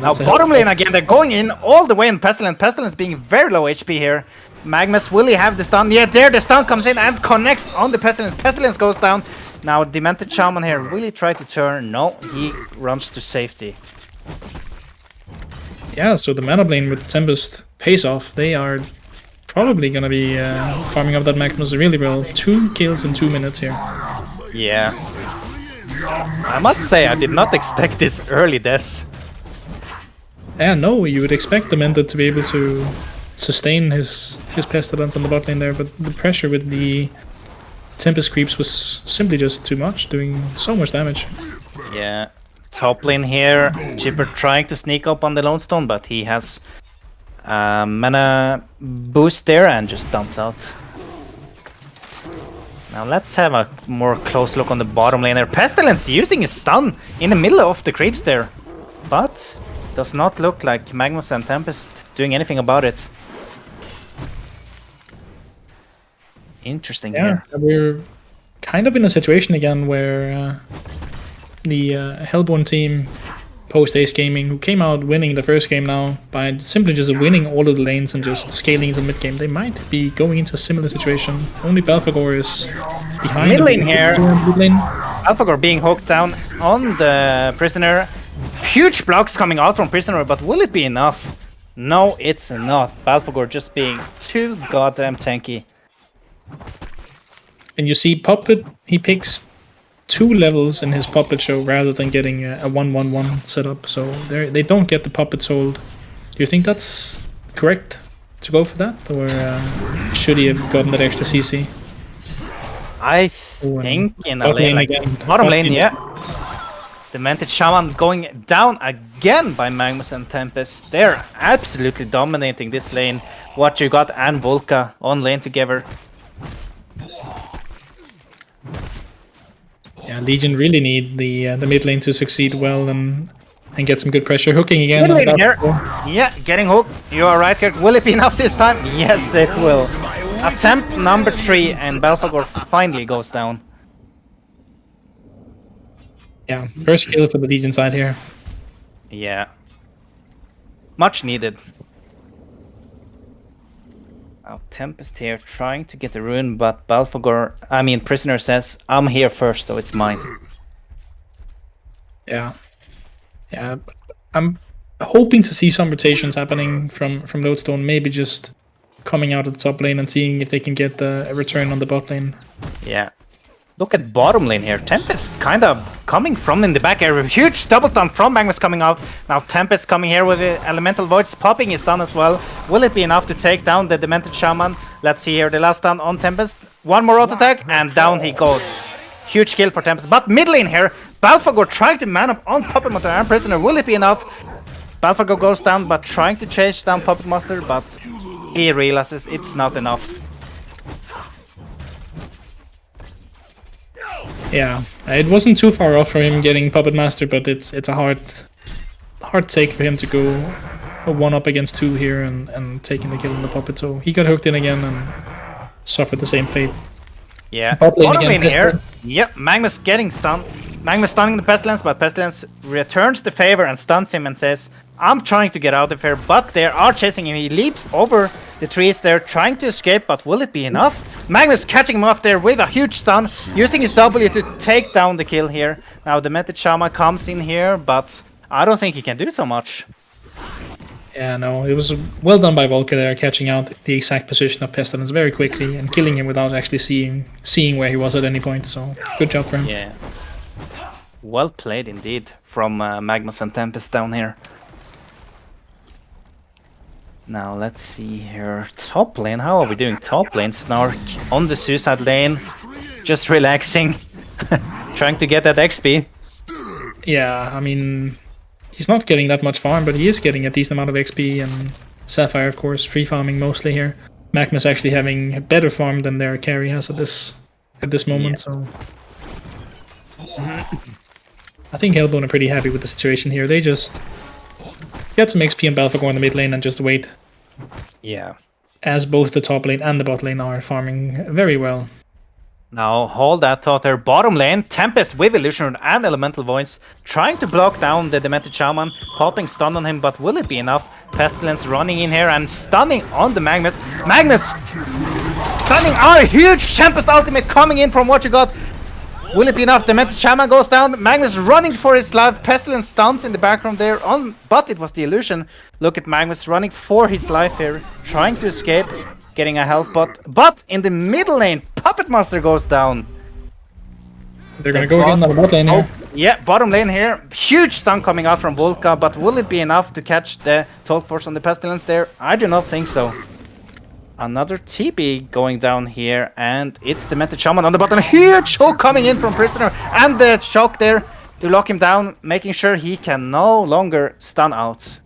Now bottom lane again, they're going in all the way in Pestilence. Pestilence being very low HP here. Magnus, will he have the stun? Yeah, there the stun comes in and connects on the Pestilence. Pestilence goes down. Now Demented Shaman here, will he try to turn? No, he runs to safety. Yeah, so the mana lane with Tempest pays off. They are probably gonna be farming up that Magnus really well. 2 kills in 2 minutes here. Yeah. I must say, I did not expect this early deaths. Yeah, no, you would expect Demented to be able to sustain his Pestilence on the bot lane there, but the pressure with the Tempest creeps was simply just too much, doing so much damage. Yeah. Top lane here, Chipper trying to sneak up on the Lone Stone, but he has mana boost there and just stuns out. Now let's have a more close look on the bottom lane there. Pestilence using his stun in the middle of the creeps there, but does not look like Magnus and Tempest doing anything about it. Interesting here. We're kind of in a situation again where the Hellborn team, post Ace Gaming, who came out winning the first game now by simply just winning all of the lanes and just scaling into mid game, they might be going into a similar situation. Only Balfagor is behind. Mid lane here. Mid lane. Balfagor being hooked down on the Prisoner. Huge blocks coming out from Prisoner, but will it be enough? No, it's not. Balfagor just being too goddamn tanky. And you see Puppet, he picks 2 levels in his Puppet show rather than getting a 1-1-1 setup, so they don't get the Puppet sold. Do you think that's correct to go for that, or should he have gotten that extra CC? I think in a lane like bottom lane, yeah. Demented Shaman going down again by Magnus and Tempest. They're absolutely dominating this lane. What you got and Volca on lane together. Yeah, Legion really need the mid lane to succeed well and get some good pressure. Hooking again. Here. Yeah, getting hooked. You are right, Kirk. Will it be enough this time? Yes, it will. Attempt number 3 and Balfagor finally goes down. Yeah, first kill for the Legion side here. Yeah. Much needed. Now Tempest here trying to get the rune, but Prisoner says, I'm here first, so it's mine. Yeah. Yeah. I'm hoping to see some rotations happening from Lodestone, maybe just coming out of the top lane and seeing if they can get a return on the bot lane. Yeah. Look at bottom lane here. Tempest kind of coming from in the back area. Huge double stun from Magnus coming out. Now Tempest coming here with the Elemental Voids popping his stun as well. Will it be enough to take down the Demented Shaman? Let's see here the last stun on Tempest. One more auto attack and down he goes. Huge kill for Tempest. But mid lane here, Balfagor trying to man up on Puppet Master and Prisoner. Will it be enough? Balfagor goes down but trying to chase down Puppet Master, but he realizes it's not enough. Yeah, it wasn't too far off for him getting Puppet Master, but it's a hard take for him to go a 1-up against 2 here and taking the kill on the Puppet. So he got hooked in again and suffered the same fate. Yeah, bottom lane here. Yep, Magnus getting stunned. Magnus stunning the Pestilence, but Pestilence returns the favor and stuns him and says, I'm trying to get out of here, but they are chasing him. He leaps over the trees there, trying to escape, but will it be enough? Magnus catching him off there with a huge stun, using his W to take down the kill here. Now the Demented Shaman comes in here, but I don't think he can do so much. Yeah, no, it was well done by Volker there, catching out the exact position of Pestilence very quickly and killing him without actually seeing where he was at any point, so good job for him. Yeah. Well played indeed from Magnus and Tempest down here. Now let's see here. Top lane, how are we doing? Top lane, Snark on the suicide lane, just relaxing, trying to get that XP. Yeah, I mean, he's not getting that much farm, but he is getting a decent amount of XP, and Sapphire, of course, free farming mostly here. Magnus actually having a better farm than their carry has at this moment, so I think Hellbone are pretty happy with the situation here. They just get some XP on Belfagor in the mid lane and just wait, Yeah. as both the top lane and the bot lane are farming very well. Now, hold that thought there. Bottom lane, Tempest with Illusion and Elemental Voice, trying to block down the Demented Shaman, popping stun on him, but will it be enough? Pestilence running in here and stunning on the Magnus. Magnus! Stunning! Oh, huge Tempest ultimate coming in from what you got. Will it be enough? Demented Shaman goes down. Magnus running for his life. Pestilence stuns in the background there, but it was the Illusion. Look at Magnus running for his life here, trying to escape. Getting a health bot, but in the middle lane, Puppet Master goes down. They're gonna go again on the bot lane here. Yeah, bottom lane here. Huge stun coming out from Volka, but will it be enough to catch the Talk Force on the Pestilence there? I do not think so. Another TB going down here, and it's the Demented Shaman on the bottom. Huge hook coming in from Prisoner, and the shock there to lock him down, making sure he can no longer stun out.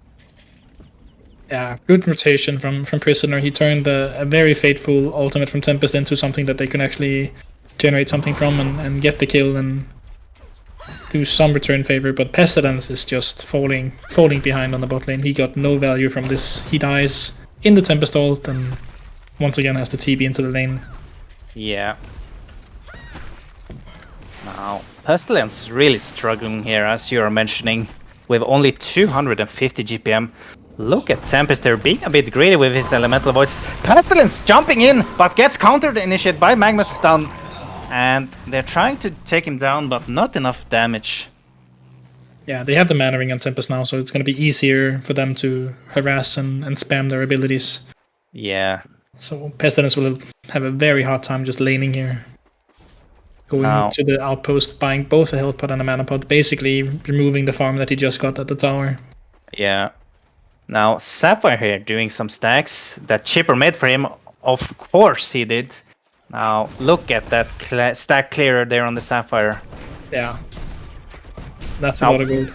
Yeah, good rotation from Prisoner. He turned a very fateful ultimate from Tempest into something that they can actually generate something from and get the kill and do some return favor. But Pestilence is just falling behind on the bot lane. He got no value from this. He dies in the Tempest ult and once again has to TB into the lane. Yeah. Now, Pestilence really struggling here, as you are mentioning, with only 250 GPM. Look at Tempest there, being a bit greedy with his Elemental Voice. Pestilence jumping in, but gets countered initiate by Magnus stun. And they're trying to take him down, but not enough damage. Yeah, they have the mana ring on Tempest now, so it's going to be easier for them to harass and spam their abilities. Yeah. So Pestilence will have a very hard time just laning here. Going to the outpost, buying both a health pot and a mana pot, basically removing the farm that he just got at the tower. Yeah. Now, Sapphire here doing some stacks that Chipper made for him. Of course he did. Now, look at that stack clearer there on the Sapphire. Yeah. That's a lot of gold.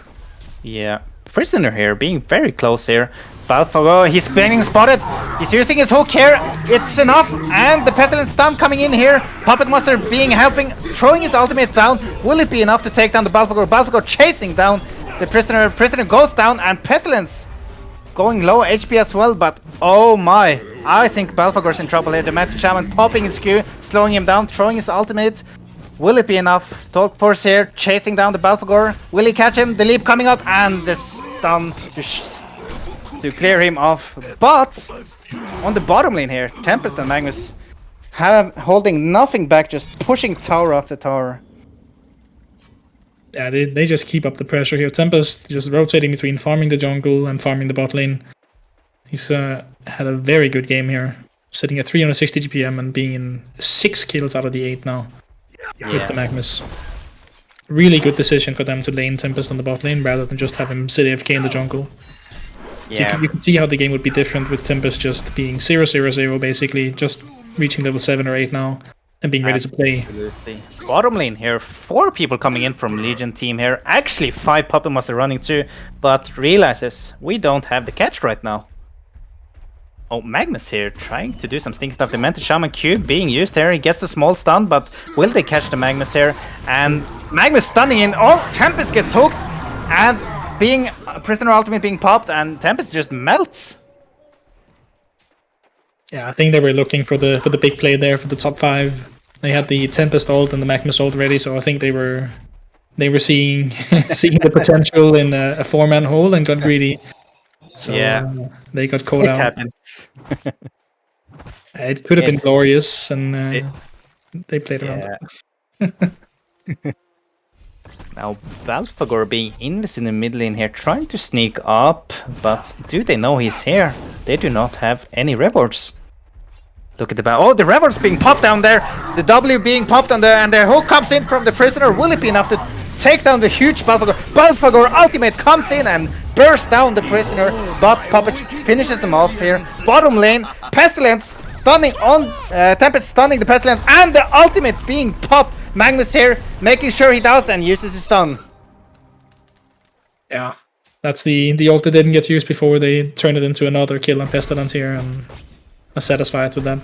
Yeah. Prisoner here being very close here. Balfago, he's being spotted. He's using his hook here. It's enough. And the Pestilence stun coming in here. Puppet Master helping, throwing his ultimate down. Will it be enough to take down the Balfago? Balfago chasing down the Prisoner. Prisoner goes down and Pestilence going low HP as well, but oh my. I think Balfagor's in trouble here. The Demented Shaman popping his Q, slowing him down, throwing his ultimate. Will it be enough? Talk Force here, chasing down the Balfagor. Will he catch him? The leap coming out, and the stun to clear him off. But on the bottom lane here, Tempest and Magnus holding nothing back, just pushing tower after tower. Yeah, they just keep up the pressure here. Tempest just rotating between farming the jungle and farming the bot lane. He's had a very good game here, sitting at 360 GPM and being in 6 kills out of the 8 now with the Magnus. Really good decision for them to lane Tempest on the bot lane rather than just have him sit AFK in the jungle. Yeah. You can see how the game would be different with Tempest just being 0-0-0 basically, just reaching level 7 or 8 now. And being ready to play. Absolutely. Bottom lane here, 4 people coming in from Legion team here. Actually, 5 Puppet Master running too, but realizes we don't have the catch right now. Oh, Magnus here trying to do some stinky stuff. The Demented Shaman Q being used here. He gets the small stun, but will they catch the Magnus here? And Magnus stunning in. Oh, Tempest gets hooked, and being Prisoner ultimate being popped, and Tempest just melts. Yeah, I think they were looking for the big play there for the top 5. They had the Tempest ult and the Magnus ult ready, so I think they were seeing the potential in a 4-man hole and got greedy. So they got caught out. It happens. It could have been glorious, and they played around. Now Balfagor being in the middle lane here, trying to sneak up, but do they know he's here? They do not have any rewards. Look at the rewards being popped down there. The W being popped on and the hook comes in from the Prisoner. Will it be enough to take down the huge Balfagor? Balfagor ultimate comes in and bursts down the Prisoner, but Puppet finishes him off here. Bottom lane, Pestilence stunning on Tempest, stunning the Pestilence, and the ultimate being popped. Magnus here making sure he does and uses his stun. Yeah, that's the ult that didn't get used before. They turned it into another kill on Pestilence here, and are satisfied with that.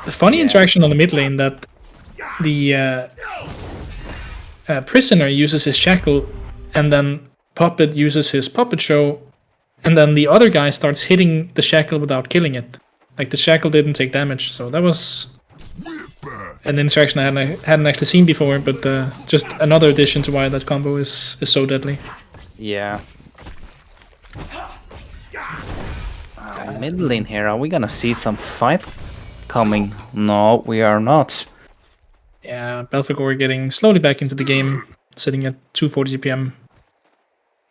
The funny interaction on the mid lane that the Prisoner uses his shackle, and then Puppet uses his puppet show, and then the other guy starts hitting the shackle without killing it. Like the shackle didn't take damage, so that was an interaction I hadn't actually seen before, but just another addition to why that combo is so deadly. Yeah. Mid lane here, are we gonna see some fight coming? No, we are not. Yeah, Belphegor getting slowly back into the game, sitting at 240 GPM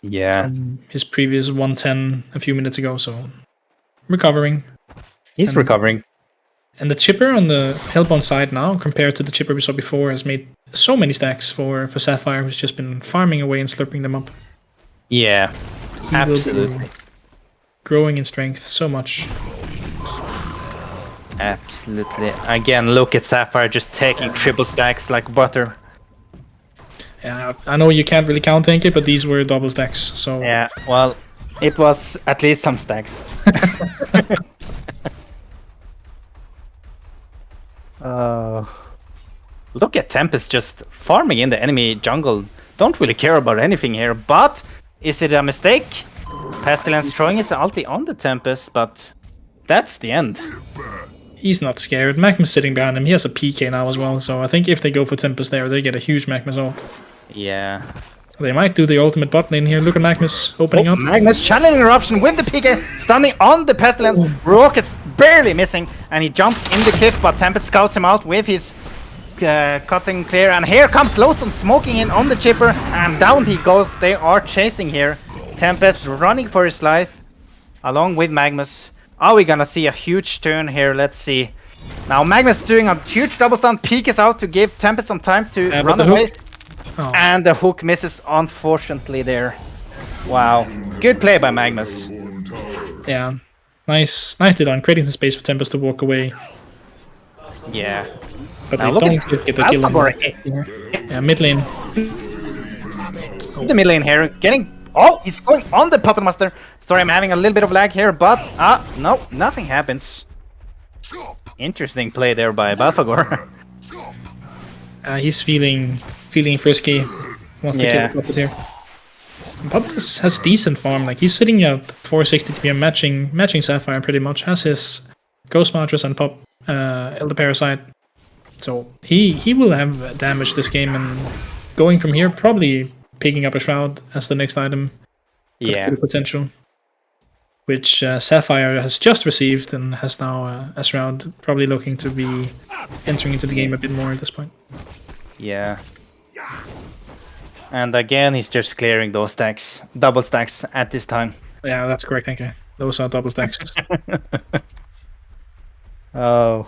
Yeah. from his previous 110 a few minutes ago, so recovering. He's recovering. And the chipper on the Hellbound side now, compared to the chipper we saw before, has made so many stacks for Sapphire, who's just been farming away and slurping them up. Yeah, He absolutely. will be growing in strength so much. Absolutely. Again, look at Sapphire just taking triple stacks like butter. Yeah, I know you can't really count tank it, but these were double stacks, so... Yeah, well, it was at least some stacks. Look at Tempest just farming in the enemy jungle. Don't really care about anything here, but is it a mistake? Pestilence throwing his ulti on the Tempest, but that's the end. He's not scared. Magma's sitting behind him. He has a PK now as well, so I think if they go for Tempest there, they get a huge Magma's ult. Yeah. They might do the ultimate bot lane here. Look at Magnus opening up. Magnus channeling eruption with the PK, standing on the Pestilence. Rocket's barely missing, and he jumps in the cliff, but Tempest scouts him out with his cutting clear. And here comes Lowstone smoking in on the chipper, and down he goes. They are chasing here. Tempest running for his life, along with Magnus. Are we gonna see a huge turn here? Let's see. Now Magnus doing a huge double stun. Peek is out to give Tempest some time to run away. Oh. And the hook misses, unfortunately, there. Wow. Good play by Magnus. Yeah. Nicely done. Creating some space for Tempest to walk away. Yeah. But Now they look don't at get the kill on Alphabor. Yeah, mid lane. The mid lane here, getting... Oh, he's going on the Puppet Master. Sorry, I'm having a little bit of lag here, but... no, nothing happens. Interesting play there by Belphegor. He's feeling frisky. Wants to kill the Puppet here. And Puppet has decent farm. Like, he's sitting at 460 TPM, matching Sapphire pretty much. Has his Ghost Martyrs and Pop Elder Parasite. So he will have damage this game, and going from here, probably picking up a Shroud as the next item. Yeah. Potential. Which Sapphire has just received and has now a Shroud, probably looking to be entering into the game a bit more at this point. Yeah. And again, he's just clearing those stacks. Double stacks at this time. Yeah, that's correct, thank you. Those are double stacks. Oh.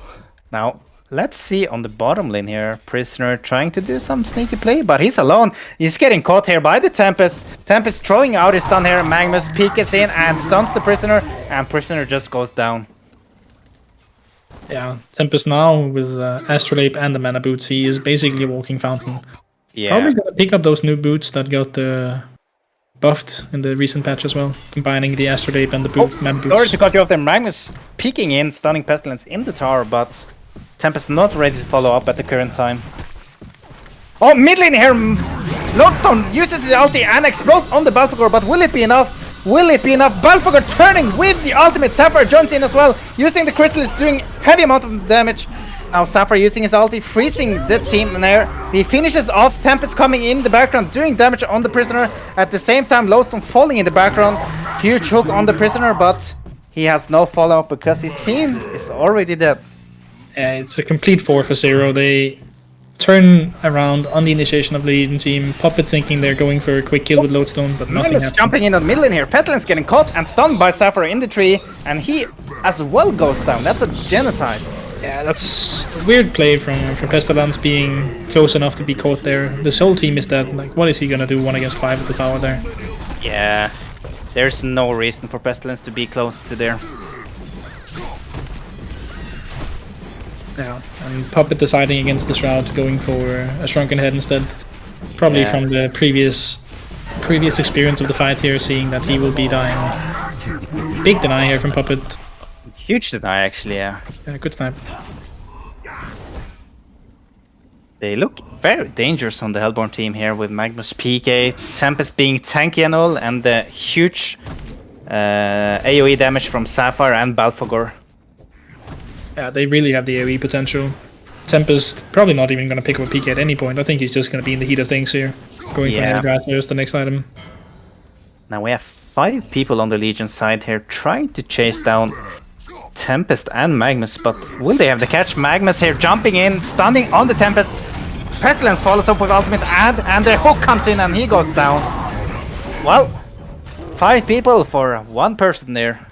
Now, let's see on the bottom lane here. Prisoner trying to do some sneaky play, but he's alone. He's getting caught here by the Tempest. Tempest throwing out his stun here. Magnus peeks in and stuns the Prisoner, and Prisoner just goes down. Yeah, Tempest now with Astrolabe and the Mana Boots, he is basically a walking fountain. Yeah. Probably gonna pick up those new boots that got buffed in the recent patch as well, combining the Astrolabe and the Mana Boots. Sorry to cut you off there. Magnus peeking in, stunning Pestilence in the tower, but Tempest not ready to follow up at the current time. Oh, mid lane here! Lodestone uses his ulti and explodes on the Belphegor, but will it be enough? Will it be enough? Belphegor turning with the ultimate. Sapphire joins in as well, using the crystal, is doing heavy amount of damage. Now Sapphire using his ulti, freezing the team there. He finishes off. Tempest coming in the background, doing damage on the Prisoner. At the same time, Lodestone falling in the background. Huge hook on the Prisoner, but he has no follow-up because his team is already dead. It's a complete 4 for 0. They turn around on the initiation of the leading team. Puppet thinking they're going for a quick kill with Lodestone, but nothing Magnus happens. jumping in the middle in here. Pestilence getting caught and stunned by Sapphire in the tree, and he as well goes down. That's a genocide. Yeah, that's a weird play from Pestilence being close enough to be caught there. This whole team is dead. Like, what is he gonna do 1 against 5 at the tower there? Yeah, there's no reason for Pestilence to be close to there. Yeah, and Puppet deciding against the Shroud, going for a Shrunken Head instead. Probably from the previous experience of the fight here, seeing that he will be dying. Big deny here from Puppet. Huge deny, actually, yeah. Good snipe. They look very dangerous on the Hellborn team here with Magnus PK, Tempest being tanky and all, and the huge AoE damage from Sapphire and Balfagor. Yeah, they really have the AoE potential. Tempest probably not even going to pick up a PK at any point. I think he's just going to be in the heat of things here. Going for the grass as the next item. Now we have 5 people on the Legion side here trying to chase down Tempest and Magnus, but will they have the catch? Magnus here jumping in, stunning on the Tempest. Pestilence follows up with ultimate and the hook comes in and he goes down. Well, 5 people for 1 person there.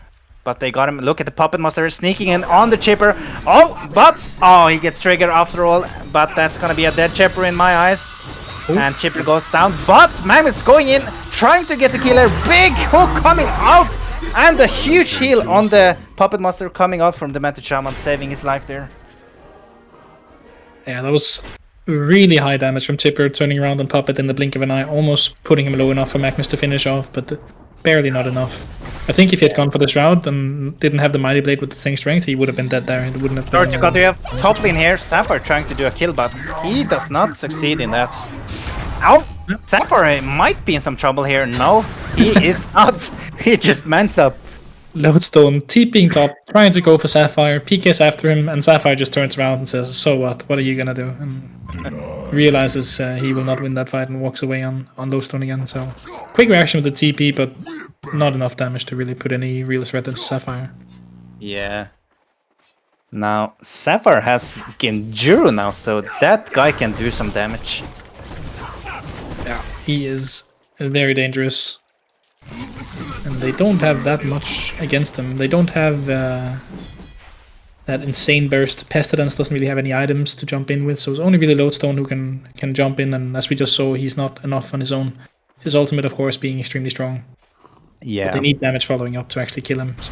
But they got him. Look at the Puppet Master sneaking in on the Chipper. Oh, he gets triggered after all. But that's gonna be a dead Chipper in my eyes. Ooh. And Chipper goes down. But Magnus going in, trying to get the killer. Big hook coming out. And a huge heal on the Puppet Master coming out from the Meta Shaman, saving his life there. Yeah, that was really high damage from Chipper, turning around on Puppet in the blink of an eye, almost putting him low enough for Magnus to finish off, but barely not enough. I think if he had gone for the Shroud and didn't have the Mighty Blade with the same strength, he would have been dead there. It wouldn't have been... You have top lane here, Sapphire trying to do a kill, but he does not succeed in that. Ow! Sapphire might be in some trouble here. No, he is not. He just mans up. Lodestone TPing top, trying to go for Sapphire, PK's after him, and Sapphire just turns around and says, "So what? What are you gonna do?" And realizes he will not win that fight and walks away on Lodestone again. So, quick reaction with the TP, but not enough damage to really put any real threat into Sapphire. Yeah. Now, Sapphire has Genjuro now, so that guy can do some damage. Yeah, he is very dangerous. And they don't have that much against them. They don't have that insane burst. Pestilence doesn't really have any items to jump in with, so it's only really Lodestone who can jump in, and as we just saw, he's not enough on his own. His ultimate, of course, being extremely strong. Yeah. But they need damage following up to actually kill him, so...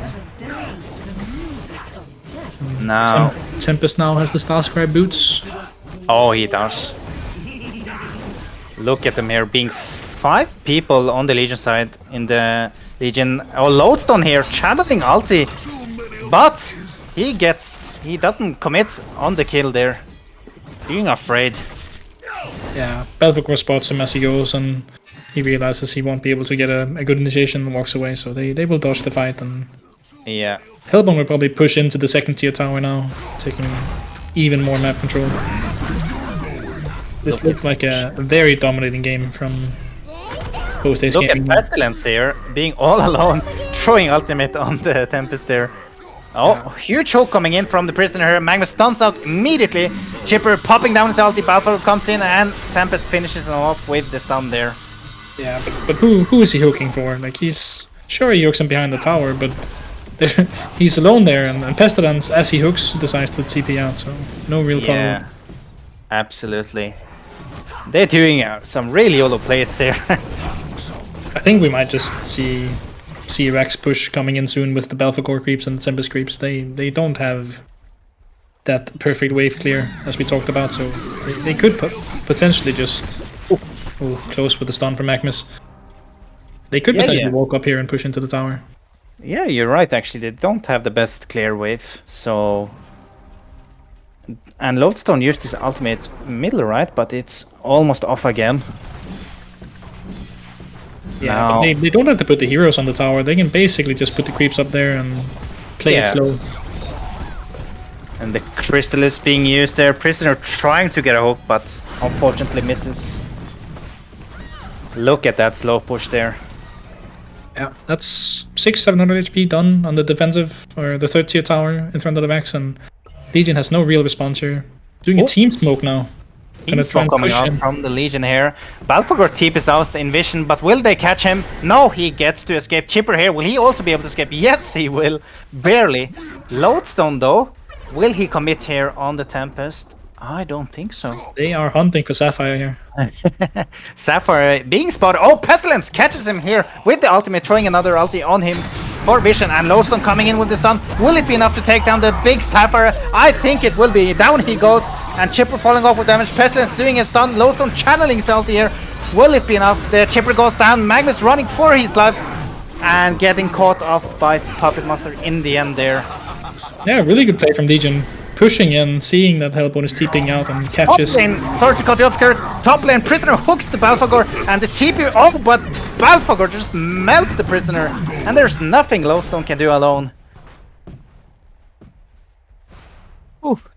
Now... Tempest now has the Starscribe boots. Oh, he does. Look at them here, being 5 people on the Legion side in the Legion. Oh, Lodestone here, channeling ulti. But he doesn't commit on the kill there. Being afraid. Yeah, Belfagor spots him as he goes and he realizes he won't be able to get a good initiation and walks away. So they will dodge the fight and... Yeah. Hellbone will probably push into the 2nd tier tower now, taking even more map control. This looks like a very dominating game from both Ace Look Gaming. at Pestilence here, being all alone, throwing ultimate on the Tempest there. Oh, yeah. Huge hook coming in from the Prisoner here. Magnus stuns out immediately. Chipper popping down his ulti, Balfour comes in, and Tempest finishes him off with the stun there. Yeah, but who is he hooking for? Like, he's... Sure, he hooks him behind the tower, but... he's alone there, and Pestilence, as he hooks, decides to TP out, so no real follow. Yeah, absolutely. They're doing some really YOLO plays here. I think we might just see Rex push coming in soon with the Belfagor creeps and the Tempest creeps. They don't have that perfect wave clear, as we talked about, so they could potentially just... Oh, close with the stun from Magnus. They could potentially walk up here and push into the tower. Yeah, you're right, actually. They don't have the best clear wave, so... And Lodestone used his ultimate middle, right? But it's almost off again. Yeah, but they don't have to put the heroes on the tower. They can basically just put the creeps up there and play it slow. And the crystal is being used there. Prisoner trying to get a hook, but unfortunately misses. Look at that slow push there. Yeah, that's 600-700 HP done on the defensive, or the 3rd tier tower in front of the Vex, and Legion has no real response here. Doing a team smoke now. Team smoke coming out from the Legion here. Balfagor TPs out the Envision, but will they catch him? No, he gets to escape. Chipper here, will he also be able to escape? Yes, he will. Barely. Lodestone though, will he commit here on the Tempest? I don't think so. They are hunting for Sapphire here. Sapphire being spotted. Oh, Pestilence catches him here with the ultimate, throwing another ulti on him for vision, and Lodestone coming in with the stun. Will it be enough to take down the big Sapphire? I think it will be. Down he goes, and Chipper falling off with damage. Pestilence doing a stun. Lodestone channeling his ulti here. Will it be enough? The Chipper goes down. Magnus running for his life and getting caught off by Puppet Master in the end there. Yeah, really good play from Legion. Pushing in, seeing that Hellbone is TPing out and catches. Top lane, sorry to cut you off, Kurt. Top lane, Prisoner hooks the Balfagor and the TP. Oh, but Balfagor just melts the prisoner, and there's nothing Lodestone can do alone.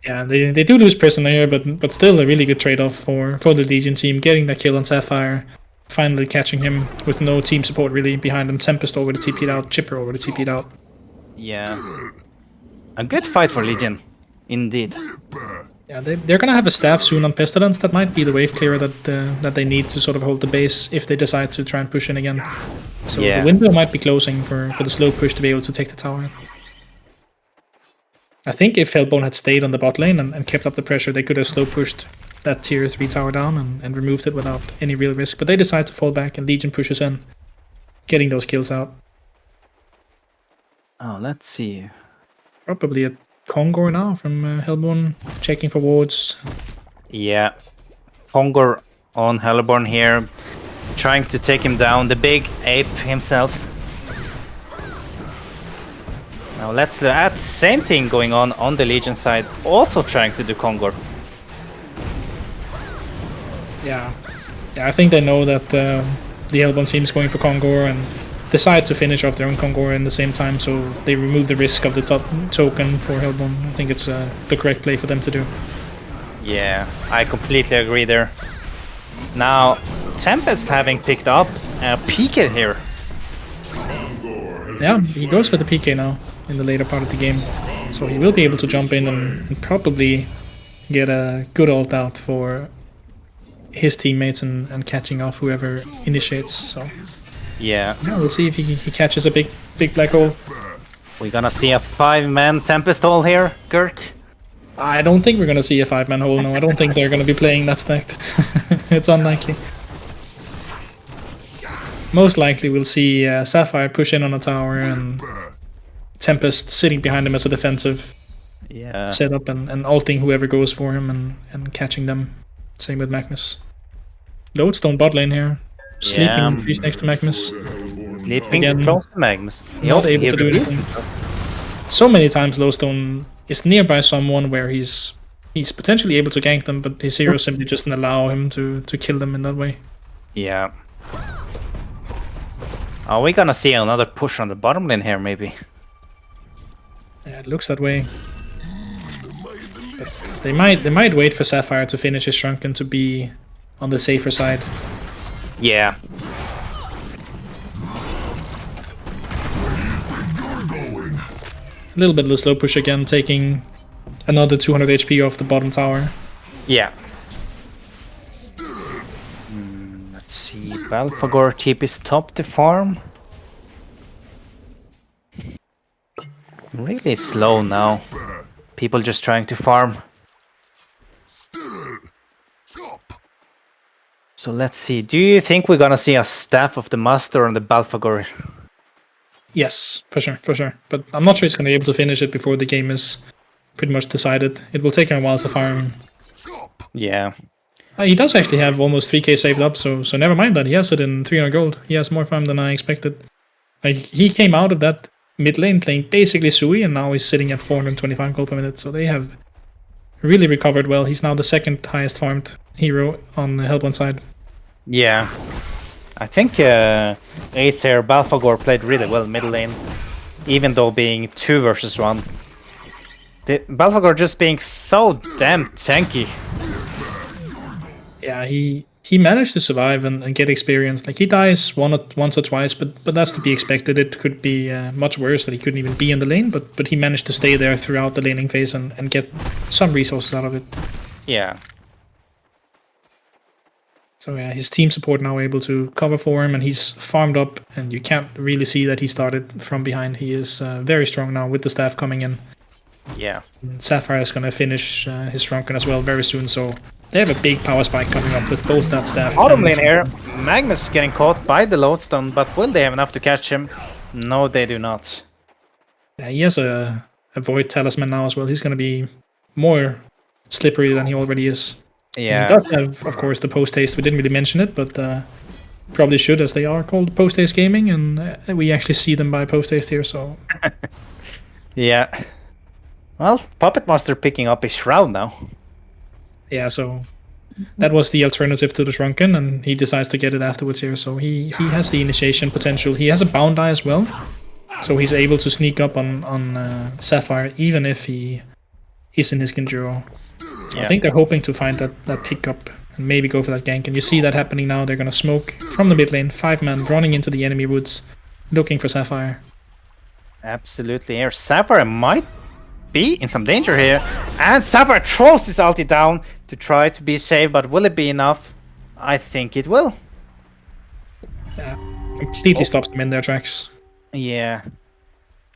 Yeah, they do lose prisoner here, but still a really good trade-off for the Legion team, getting that kill on Sapphire, finally catching him with no team support really behind him. Tempest already TP'd out, Chipper already TP'd out. Yeah. A good fight for Legion, indeed. Yeah, they're gonna have a staff soon on Pestilence. That might be the wave clearer that they need to sort of hold the base if they decide to try and push in again. So Yeah. the window might be closing for the slow push to be able to take the tower. I think if Hellbone had stayed on the bot lane and kept up the pressure, they could have slow pushed that tier 3 tower down and removed it without any real risk. But they decide to fall back and Legion pushes in, getting those kills out. Oh, let's see. Probably a Kongor now from Hellbone, checking for wards. Yeah. Kongor on Hellborn here, trying to take him down, the big ape himself. Now let's look at same thing going on the Legion side, also trying to do Kongor. Yeah, I think they know that the Hellbone team is going for Kongor and decide to finish off their own Kongor in the same time, so they remove the risk of the top token for Hellbone. I think it's the correct play for them to do. Yeah, I completely agree there. Now, Tempest having picked up PK here. Yeah, he goes for the PK now in the later part of the game, so he will be able to jump in and probably get a good ult out for his teammates and catching off whoever initiates. So Yeah, we'll see if he catches a big black hole. we're gonna see a 5-man Tempest hole here, Girk. I don't think we're gonna see a 5-man hole. No, I don't think they're gonna be playing that stacked. It's unlikely. Most likely we'll see Sapphire push in on a tower and Tempest sitting behind him as a defensive setup and ulting whoever goes for him and catching them. Same with Magnus. Lodestone bot lane here. Sleeping in trees next to Magnus. Sleeping Again, close to Magnus. Not able to do anything. So many times Lodestone is nearby someone where he's potentially able to gank them, but his hero simply just doesn't allow him to kill them in that way. Yeah. Are we gonna see another push on the bottom lane here, maybe? Yeah, it looks that way. But they might wait for Sapphire to finish his Shrunken to be on the safer side. Yeah. A little bit of the slow push again, taking another 200 HP off the bottom tower. Yeah. Let's see. Balfagor TP's top to farm. Really slow now. People just trying to farm. So let's see. Do you think we're gonna see a Staff of the Master on the Balfagor? Yes, for sure. But I'm not sure he's going to be able to finish it before the game is pretty much decided. It will take him a while to farm. Yeah. He does actually have almost 3k saved up, so never mind that. He has it in 300 gold. He has more farm than I expected. Like, he came out of that mid lane playing basically Sui, and now he's sitting at 425 gold per minute, so they have really recovered well. He's now the second highest farmed hero on the Hellbone side. Yeah. I think Acer Balfagor played really well mid lane, even though being 2 versus 1. The Balfagor just being so damn tanky. Yeah, he managed to survive and get experience. Like, he dies once or twice, but that's to be expected. It could be much worse that he couldn't even be in the lane, but he managed to stay there throughout the laning phase and get some resources out of it. Yeah. So yeah, his team support now able to cover for him, and he's farmed up, and you can't really see that he started from behind. He is very strong now with the staff coming in. Yeah. And Sapphire is going to finish his Shrunken as well very soon, so they have a big power spike coming up with both that staff. Bottom lane here, Magnus getting caught by the Lodestone, but will they have enough to catch him? No, they do not. Yeah, he has a Void Talisman now as well. He's going to be more slippery than he already is. Yeah. He does have, of course, the post-haste. We didn't really mention it, but probably should, as they are called post-haste gaming, and we actually see them by post-haste here, so... Yeah. Well, Puppet Master picking up his Shroud now. Yeah, so that was the alternative to the Shrunken, and he decides to get it afterwards here. So he has the initiation potential. He has a bound die as well, so he's able to sneak up on Sapphire even if he is in his Genjuro. So I think they're hoping to find that pickup and maybe go for that gank. And you see that happening now. They're gonna smoke from the mid lane, 5-man running into the enemy woods, looking for Sapphire. Absolutely. Here, Sapphire might be in some danger here, and Sapphire throws his ulti down to try to be safe, but will it be enough? I think it will. Yeah, completely stops them in their tracks. Yeah.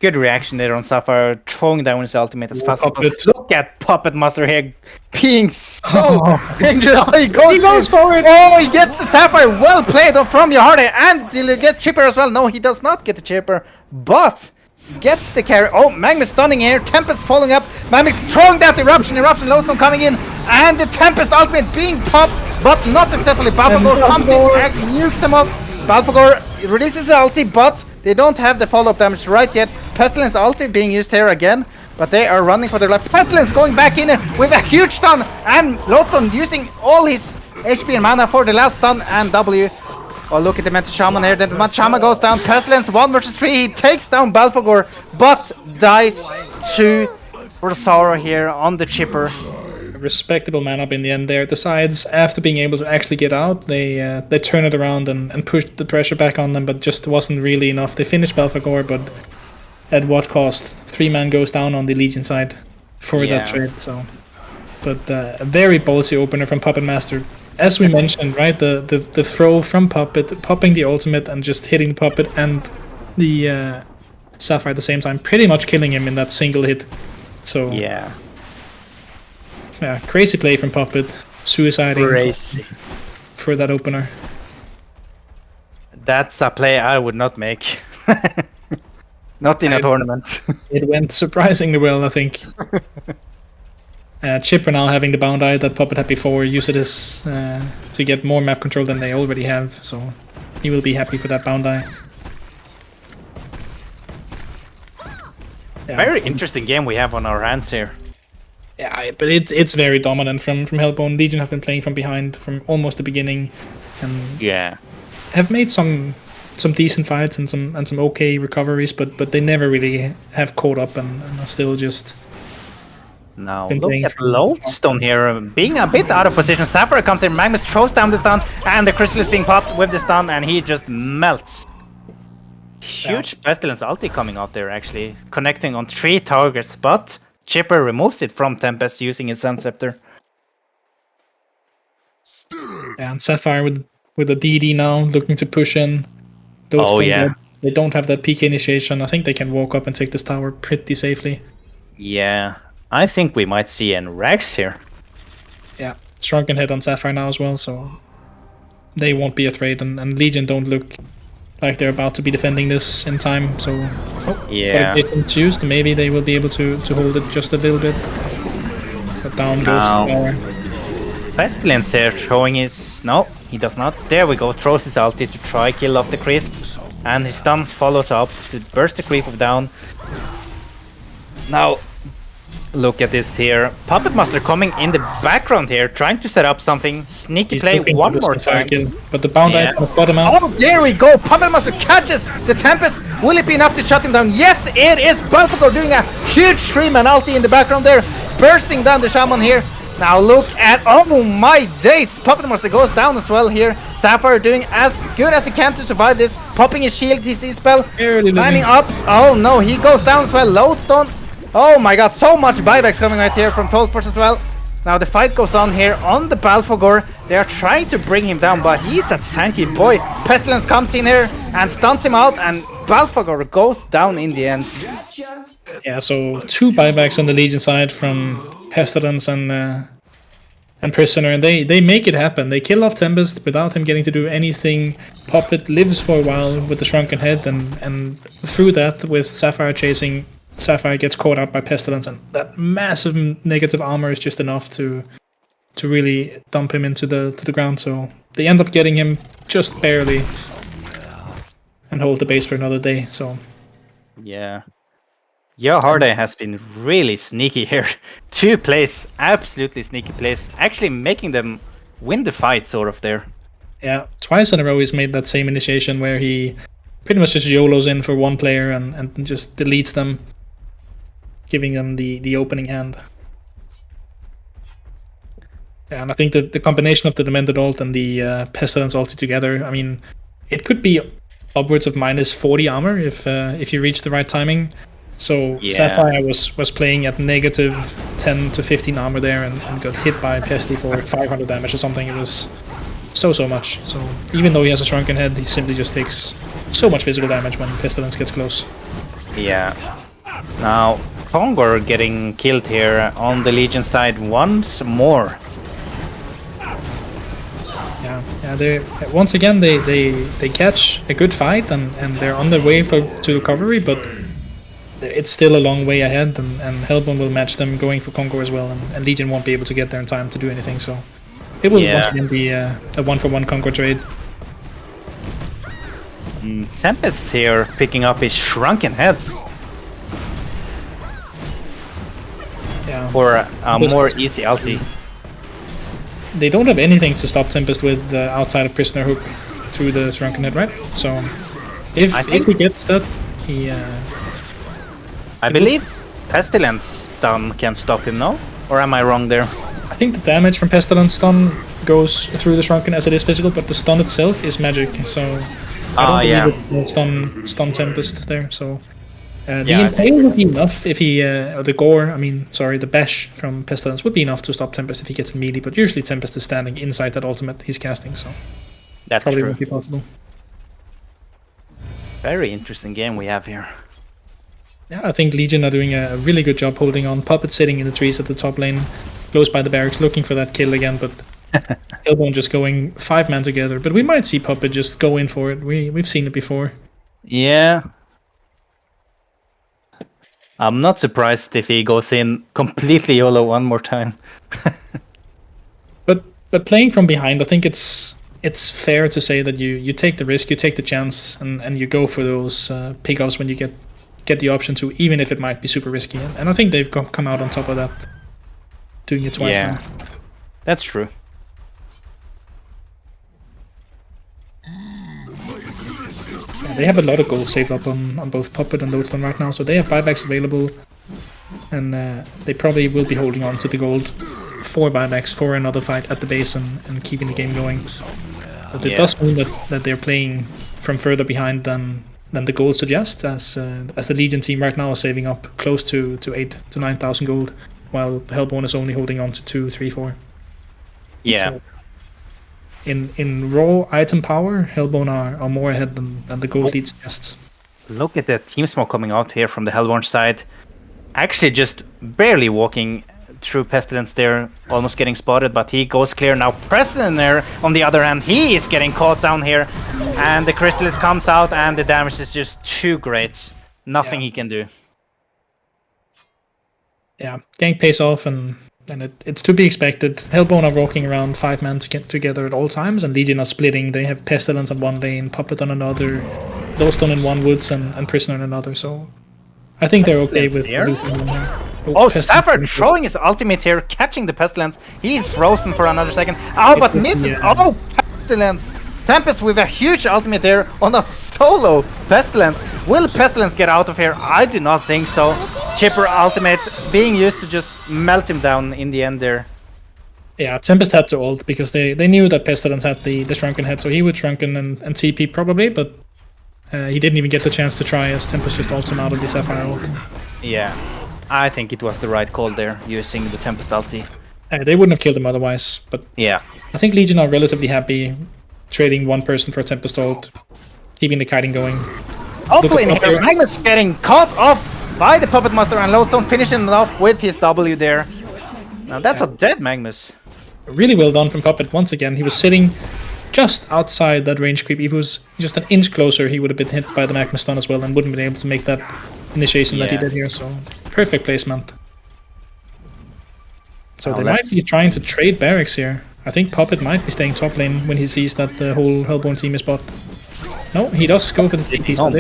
Good reaction there on Sapphire, throwing down his ultimate as fast as Puppet. possible. Look at Puppet Master here, being so injured. Oh, he goes forward! Oh, he gets the Sapphire. Well played from Yoharde, and he gets Chipper as well. No, he does not get the Chipper, but gets the carry. Oh, Magnus stunning here. Tempest following up. Magnus throwing that Eruption. Lowstone coming in, and the Tempest ultimate being popped, but not successfully. Balfagor comes in and nukes them up. Balfagor releases the ulti, but they don't have the follow-up damage right yet. Pestilence ulti being used here again, but they are running for their life. Pestilence going back in there with a huge stun, and Lodestone using all his HP and mana for the last stun and W. Oh, look at the Demented Shaman here. Then the Demented Shaman goes down. Pestilence 1 versus 3. He takes down Balfagor, but dies to Rosara here on the Chipper. A respectable man up in the end there. Decides after being able to actually get out, they turn it around and push the pressure back on them, but just wasn't really enough. They finish Balfagor, but at what cost? 3-man goes down on the Legion side for that trade. So, but a very ballsy opener from Puppet Master. As we mentioned, right, the throw from Puppet, popping the ultimate and just hitting the Puppet and the Sapphire at the same time, pretty much killing him in that single hit. So Yeah, crazy play from Puppet, suiciding crazy. for that opener. That's a play I would not make. Not in a tournament. It went surprisingly well, I think. Chipper now having the bound eye that Puppet had before, use it as to get more map control than they already have, so he will be happy for that bound eye. Yeah. Very interesting game we have on our hands here. Yeah, but it's very dominant from Hellbone. Legion have been playing from behind from almost the beginning, and have made some decent fights and some okay recoveries, but they never really have caught up and are still just. Now look at Lodestone here, being a bit out of position. Sapphire comes in, Magnus throws down the stun, and the Crystal is being popped with the stun, and he just melts. Huge Pestilence ulti coming out there, actually, connecting on 3 targets, but Chipper removes it from Tempest using his Sun Scepter. Yeah, and Sapphire with a DD now, looking to push in. They don't have that PK initiation. I think they can walk up and take this tower pretty safely. Yeah, I think we might see an Rex here. Yeah, Shrunken Head on Sapphire now as well, so they won't be afraid, and Legion don't look like they're about to be defending this in time, so used, maybe they will be able to hold it just a little bit. But down goes the tower. Pestilence here throwing his... No, he does not. There we go, throws his ulti to try kill off the Crisp, and his stuns follows up to burst the creep down. Now, look at this here. Puppet Master coming in the background here, trying to set up something. Sneaky play one more time. Kill, but the bound eye bottom out. Oh, there we go. Puppet Master catches the Tempest. Will it be enough to shut him down? Yes, it is. Balfagor doing a huge 3-man ulti in the background there, bursting down the Shaman here. Now look at, oh my days, Puppet Master goes down as well here. Sapphire doing as good as he can to survive this, popping his shield, TC spell, lining up. Oh no, he goes down as well. Lodestone. Oh my god, so much buybacks coming right here from Tolpors as well. Now the fight goes on here on the Balfagor. They are trying to bring him down, but he's a tanky boy. Pestilence comes in here and stuns him out, and Balfagor goes down in the end. Yeah, so 2 buybacks on the Legion side from Pestilence and Prisoner, and they make it happen. They kill off Tempest without him getting to do anything. Puppet lives for a while with the Shrunken Head, and through that, with Sapphire chasing, Sapphire gets caught out by Pestilence, and that massive negative armor is just enough to really dump him into the ground. So they end up getting him just barely and hold the base for another day. So yeah. Yoharde has been really sneaky here. 2 plays, absolutely sneaky plays, actually making them win the fight, sort of, there. Yeah, twice in a row he's made that same initiation where he pretty much just YOLOs in for one player and just deletes them, giving them the opening hand. Yeah, and I think that the combination of the Demented ult and the Pestilence ulti together, I mean, it could be upwards of minus 40 armor if you reach the right timing. So Sapphire was playing at negative 10 to 15 armor there and got hit by Pesty for 500 damage or something. It was so much. So even though he has a shrunken head, he simply just takes so much physical damage when Pestilence gets close. Yeah. Now, Kongor getting killed here on the Legion side once more. Yeah. They once again they catch a good fight and they're on their way to recovery, but it's still a long way ahead, and Hellbone will match them going for Kongor as well, and Legion won't be able to get there in time to do anything. So it will once again be a 1-for-1 Kongor trade. Tempest here picking up his shrunken head. Yeah. For a more easy ulti. They don't have anything to stop Tempest with outside of Prisoner Hook through the shrunken head, right? So if he gets that, he. I believe Pestilence stun can stop him, no? Or am I wrong there? I think the damage from Pestilence stun goes through the shrunken as it is physical, but the stun itself is magic. So I don't believe it stun Tempest there. So the Impale would be enough if he or the Gore. I mean, sorry, the Bash from Pestilence would be enough to stop Tempest if he gets a melee. But usually Tempest is standing inside that ultimate he's casting, so that's probably true. won't be possible. Very interesting game we have here. Yeah, I think Legion are doing a really good job holding on. Puppet sitting in the trees at the top lane, close by the barracks, looking for that kill again, but Hellbone just going 5-man together. But we might see Puppet just go in for it. We've seen it before. Yeah. I'm not surprised if he goes in completely YOLO one more time. But playing from behind, I think it's fair to say that you take the risk, you take the chance, and you go for those pickoffs when you get the option to, even if it might be super risky. And I think they've come out on top of that, doing it twice now. That's true. Yeah, they have a lot of gold saved up on both Puppet and Lodestone right now, so they have buybacks available, and they probably will be holding on to the gold for buybacks for another fight at the base and keeping the game going. But it does mean that they're playing from further behind than the gold suggests, as the Legion team right now is saving up close to 8,000 to 9,000 gold, while Hellbone is only holding on to 2, 3, 4. Yeah. So in raw item power, Hellbone are more ahead than the gold lead suggests. Look at the team smoke coming out here from the Hellborn side. Actually just barely walking through Pestilence there, almost getting spotted, but he goes clear now. Prisoner, on the other hand, he is getting caught down here, and the Crystallis comes out, and the damage is just too great. Nothing he can do. Yeah, gank pays off, and it's to be expected. Hellbone are walking around 5-man together at all times, and Legion are splitting. They have Pestilence on one lane, Puppet on another, Lodestone in one woods, and Prisoner in another, so I think they're okay with looping them here. Oh, Sapphire throwing his ultimate here, catching the Pestilence. He's frozen for another second. Oh, but misses. Yeah. Oh, Pestilence. Tempest with a huge ultimate there on a solo Pestilence. Will Pestilence get out of here? I do not think so. Chipper ultimate being used to just melt him down in the end there. Yeah, Tempest had to ult because they knew that Pestilence had the shrunken head, so he would shrunken and TP probably, but he didn't even get the chance to try as Tempest just ults him out of the Sapphire ult. Yeah, I think it was the right call there, using the Tempest ulti. They wouldn't have killed him otherwise, but yeah, I think Legion are relatively happy trading one person for a Tempest ult, keeping the kiting going. Opening here, Magnus getting caught off by the Puppet Master, and Lodestone finishing it off with his W there. Now that's a dead Magnus. Really well done from Puppet once again. He was sitting just outside that range creep. If he was just an inch closer, he would have been hit by the Magnus stun as well and wouldn't have been able to make that initiation that he did here, so perfect placement. So they might be trying to trade barracks here. I think Puppet might be staying top lane when he sees that the whole Hellborn team is bot. No, he does go for the TP, so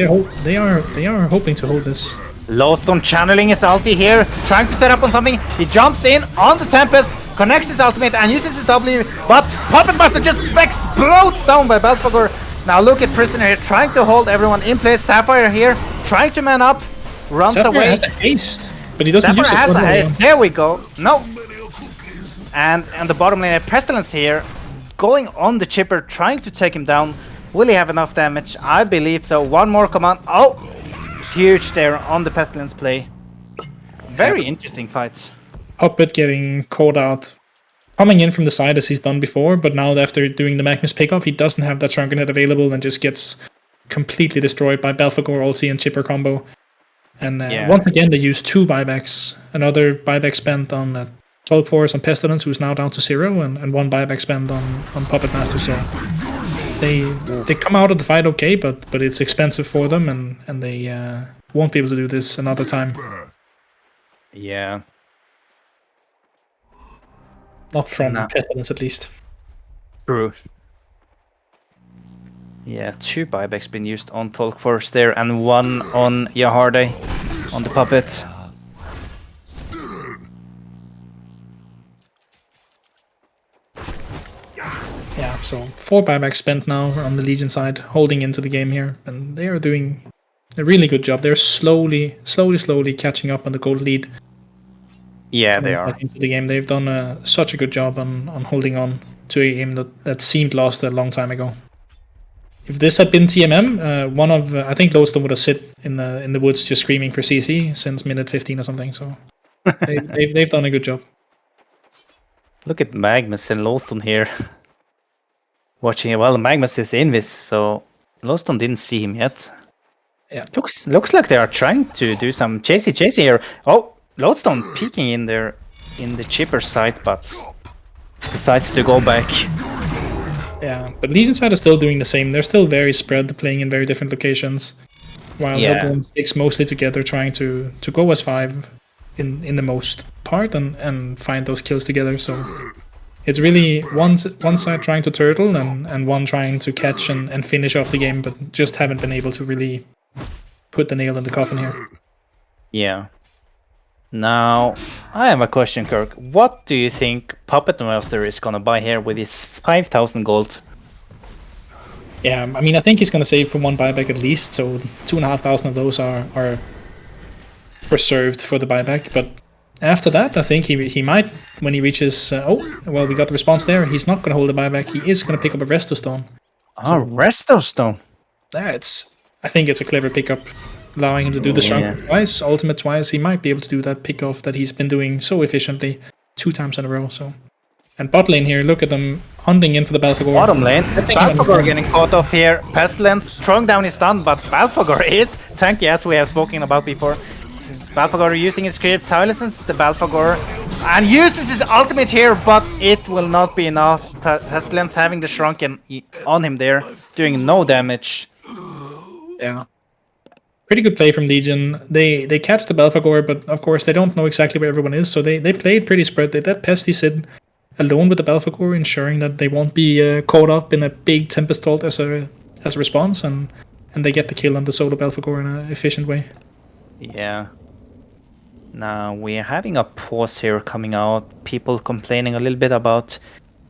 they are hoping to hold this. Lodestone channeling his ulti here, trying to set up on something. He jumps in on the Tempest, connects his ultimate and uses his W, but Puppet Master just explodes down by Belphegor. Now look at Prisoner here, trying to hold everyone in place. Sapphire here, trying to man up, runs Sapphire away. has a haste, but he doesn't Sapphire use it. has a haste. There we go. No. And the bottom lane, Pestilence here, going on the chipper, trying to take him down. Will he have enough damage? I believe so. One more command. Oh, huge there on the Pestilence play. Very interesting fights. Puppet getting caught out, coming in from the side as he's done before, but now after doing the Magnus pickoff, he doesn't have that Shrunken Head available and just gets completely destroyed by Belphegor ulti and chipper combo. And once again, they use 2 buybacks. Another buyback spent on 12 Force on Pestilence, who's now down to 0, and 1 buyback spent on Puppet Master. So they come out of the fight okay, but it's expensive for them, and they won't be able to do this another time. Yeah. Not from Pestilence, at least. True. Yeah, 2 buybacks been used on Talk Force there, and 1 on Yaharde on the Puppet. Yeah, so 4 buybacks spent now on the Legion side, holding into the game here, and they are doing a really good job. They're slowly catching up on the gold lead. Yeah, they are. Into the game, they've done such a good job on holding on to a game that seemed lost a long time ago. If this had been TMM, one of I think Lodestone would have sit in the woods just screaming for CC since minute 15 or something. So they've done a good job. Look at Magnus and Lodestone here. Watching it. Well, Magnus is invis, so Lodestone didn't see him yet. Yeah, Looks like they are trying to do some chasey here. Oh, Lodestone peeking in there in the chipper side, but decides to go back. Yeah, but Legion side is still doing the same. They're still very spread, playing in very different locations, while Hellborn sticks mostly together, trying to go as 5 in the most part and find those kills together. So it's really one side trying to turtle and one trying to catch and finish off the game, but just haven't been able to really put the nail in the coffin here. Yeah. Now, I have a question, Kirk. What do you think Puppet Master is gonna buy here with his 5,000 gold? Yeah, I mean, I think he's gonna save for 1 buyback at least, so 2,500 of those are reserved for the buyback. But after that, I think he might, when he reaches... we got the response there. He's not gonna hold the buyback. He is gonna pick up a Resto Stone. Oh, Resto Stone. I think it's a clever pickup. Allowing him to do the Shrunken twice, ultimate twice. He might be able to do that pick-off that he's been doing so efficiently 2 times in a row. So, and bot lane here, look at them hunting in for the Belphegor. Bottom lane, Belphegor getting caught off here. Pestilence throwing down his stun, but Belphegor is tanky, as we have spoken about before. Belphegor using his creep, silences the Belphegor and uses his ultimate here, but it will not be enough. Pestilence having the Shrunken on him there, doing no damage. Yeah. Pretty good play from Legion. They catch the Belphegor, but of course they don't know exactly where everyone is, so they played pretty spread. They let Pesty sit alone with the Belphegor, ensuring that they won't be caught up in a big Tempest ult as a response, and they get the kill on the solo Belphegor in an efficient way. Yeah. Now we're having a pause here coming out. People complaining a little bit about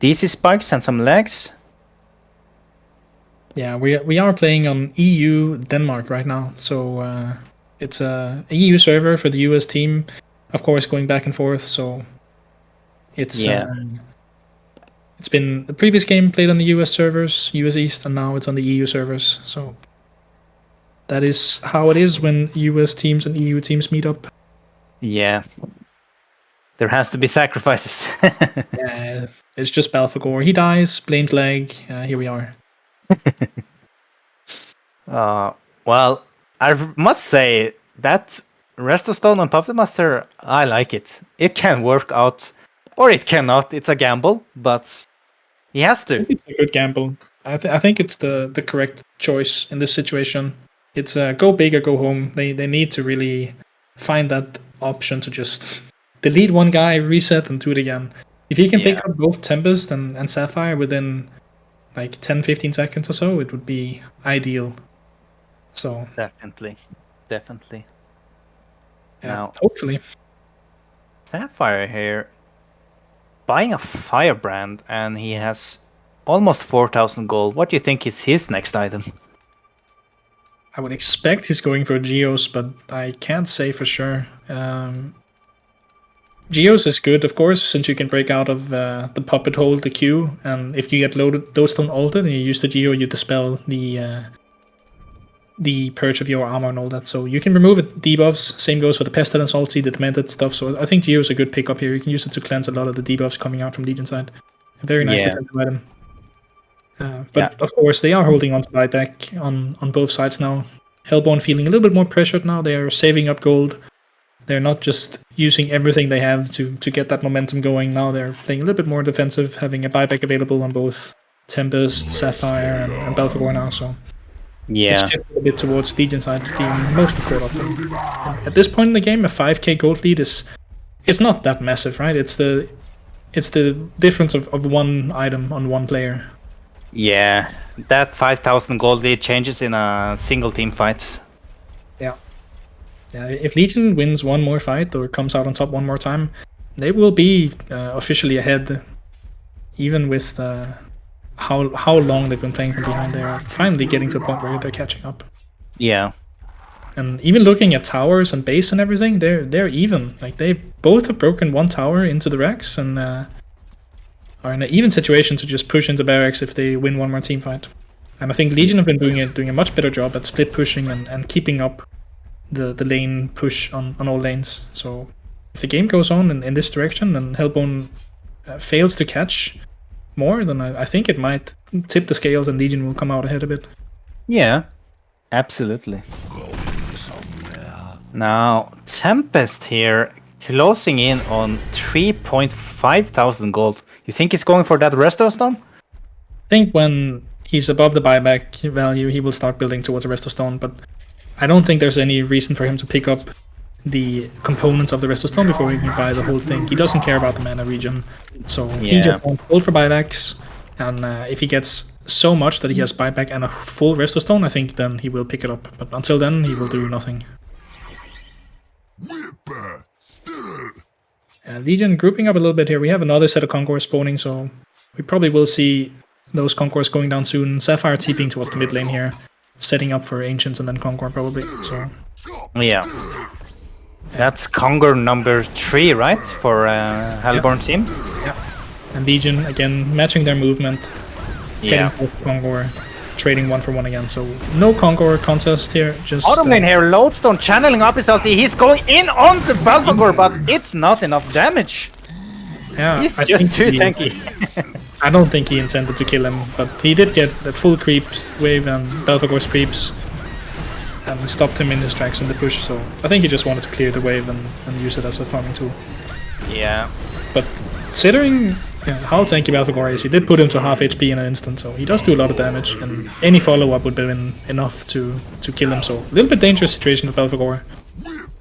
DC spikes and some lags. Yeah, we are playing on EU Denmark right now, so it's a EU server for the US team, of course, going back and forth. So it's it's been the previous game played on the US servers, US East, and now it's on the EU servers. So that is how it is when US teams and EU teams meet up. Yeah, there has to be sacrifices. Yeah, it's just Belphegor. He dies, blames lag. Here we are. Well, I must say that Resto Stone on Puppet Master, I like it. It can work out, or it cannot. It's a gamble, but he has to. It's a good gamble. I think it's the correct choice in this situation. It's go big or go home. They need to really find that option to just delete one guy, reset, and do it again. If he can pick up both Tempest and Sapphire within like 10-15 seconds or so, it would be ideal. So Definitely. Yeah, Now, hopefully. Sapphire here buying a Firebrand, and he has almost 4,000 gold. What do you think is his next item? I would expect he's going for Geos, but I can't say for sure. Geos is good, of course, since you can break out of the puppet hold, the Q, and if you get Lodestone ulted and you use the Geo, you dispel the purge of your armor and all that. So you can remove it, debuffs. Same goes for the Pestilence ulti, the Demented stuff. So I think Geo is a good pickup here. You can use it to cleanse a lot of the debuffs coming out from Legion side. A very nice defensive item. But of course, they are holding on to buyback on both sides now. Hellborn feeling a little bit more pressured now. They are saving up gold. They're not just using everything they have to get that momentum going. Now they're playing a little bit more defensive, having a buyback available on both Tempest, Sapphire, and Belphegor now. So it's shifted a bit towards Legion side being mostly caught up. And at this point in the game, a 5k gold lead it's not that massive, right? It's the difference of one item on one player. Yeah, that 5,000 gold lead changes in a single team fight. Yeah, if Legion wins one more fight or comes out on top one more time, they will be officially ahead, even with how long they've been playing from behind. They are finally getting to a point where they're catching up. Yeah. And even looking at towers and base and everything, they're even. Like, they both have broken one tower into the Rex and are in an even situation to just push into barracks if they win one more team fight. And I think Legion have been doing a much better job at split pushing and keeping up the lane push on all lanes. So if the game goes on in this direction and Hellbone fails to catch more, then I think it might tip the scales and Legion will come out ahead a bit. Yeah, absolutely. Now, Tempest here, closing in on 3,500 gold. You think he's going for that Resto Stone? I think when he's above the buyback value, he will start building towards a Resto Stone, but I don't think there's any reason for him to pick up the components of the Resto Stone before he can buy the whole thing. He doesn't care about the mana regen, so he just wants hold for buybacks, and if he gets so much that he has buyback and a full Resto Stone, I think then he will pick it up, but until then, he will do nothing. Legion grouping up a little bit here. We have another set of Conquerors spawning, so we probably will see those Conquerors going down soon. Sapphire TPing towards the mid lane here, setting up for Ancients and then Conqueror probably. So yeah, that's Conqueror number 3, right, for Hellborn team? Yeah, and Legion again matching their movement, getting towards Conqueror, trading 1 for 1 again. So no Conqueror contest here. Just Autumn lane here, Lodestone channeling up his ulti. He's going in on the Belphegor, but it's not enough damage. Yeah, he's just too tanky. I don't think he intended to kill him, but he did get the full creep wave and Belphegor's creeps and stopped him in his tracks in the push. So I think he just wanted to clear the wave and use it as a farming tool. Yeah, but considering how tanky Belphegor is, he did put him to half HP in an instant, so he does do a lot of damage, and any follow-up would have been enough to kill him. So a little bit dangerous situation for Belphegor.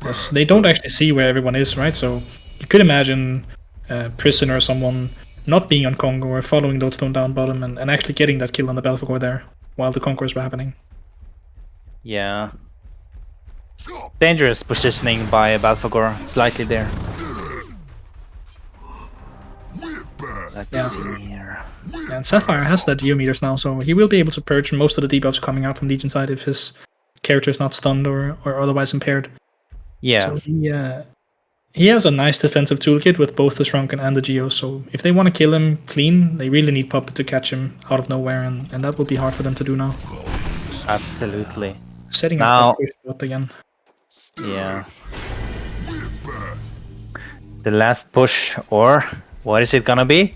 Yes, they don't actually see where everyone is, right? So you could imagine Prisoner or someone not being on Conqueror, following Lodestone down bottom, and actually getting that kill on the Belphegor there while the Conquerors were happening. Yeah. Dangerous positioning by Belphegor, slightly there. Let's see here. And Sapphire has that geometers now, so he will be able to purge most of the debuffs coming out from Legion side if his character is not stunned or otherwise impaired. Yeah. So he has a nice defensive toolkit with both the Shrunken and the Geo, so if they want to kill him clean, they really need Puppet to catch him out of nowhere, and that will be hard for them to do now. Absolutely. Setting up for push bot again. Yeah. The last push, or what is it gonna be?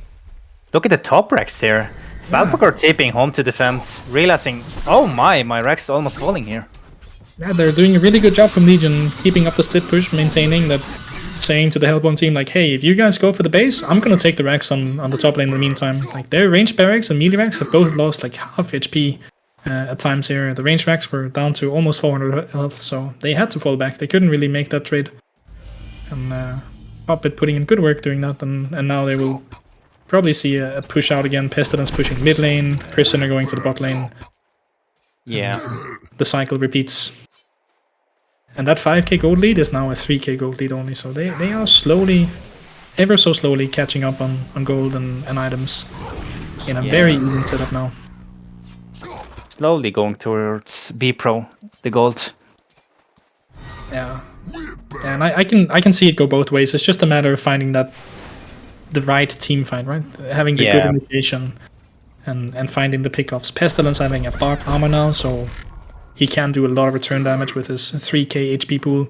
Look at the top Rex here. Belphegor taping home to defense, realizing, oh my Rex is almost falling here. Yeah, they're doing a really good job from Legion, keeping up the split push, maintaining that, saying to the Hellborn team, like, hey, if you guys go for the base, I'm gonna take the Rex on the top lane in the meantime. Like, their ranged barracks and melee Rex have both lost like half HP at times here. The ranged Rex were down to almost 400 health, so they had to fall back. They couldn't really make that trade. And Puppet putting in good work doing that, and now they will probably see a push out again. Pestilence pushing mid lane, Prisoner going for the bot lane. Yeah. The cycle repeats. And that 5k gold lead is now a 3k gold lead only, so they are slowly ever so slowly catching up on gold and items in a very even setup now. Slowly going towards B Pro, the gold. Yeah, and I can see it go both ways. It's just a matter of finding the right team fight, right? Having the good initiation and finding the pickoffs. Pestilence having a barbed armor now, so he can do a lot of return damage with his 3k HP pool.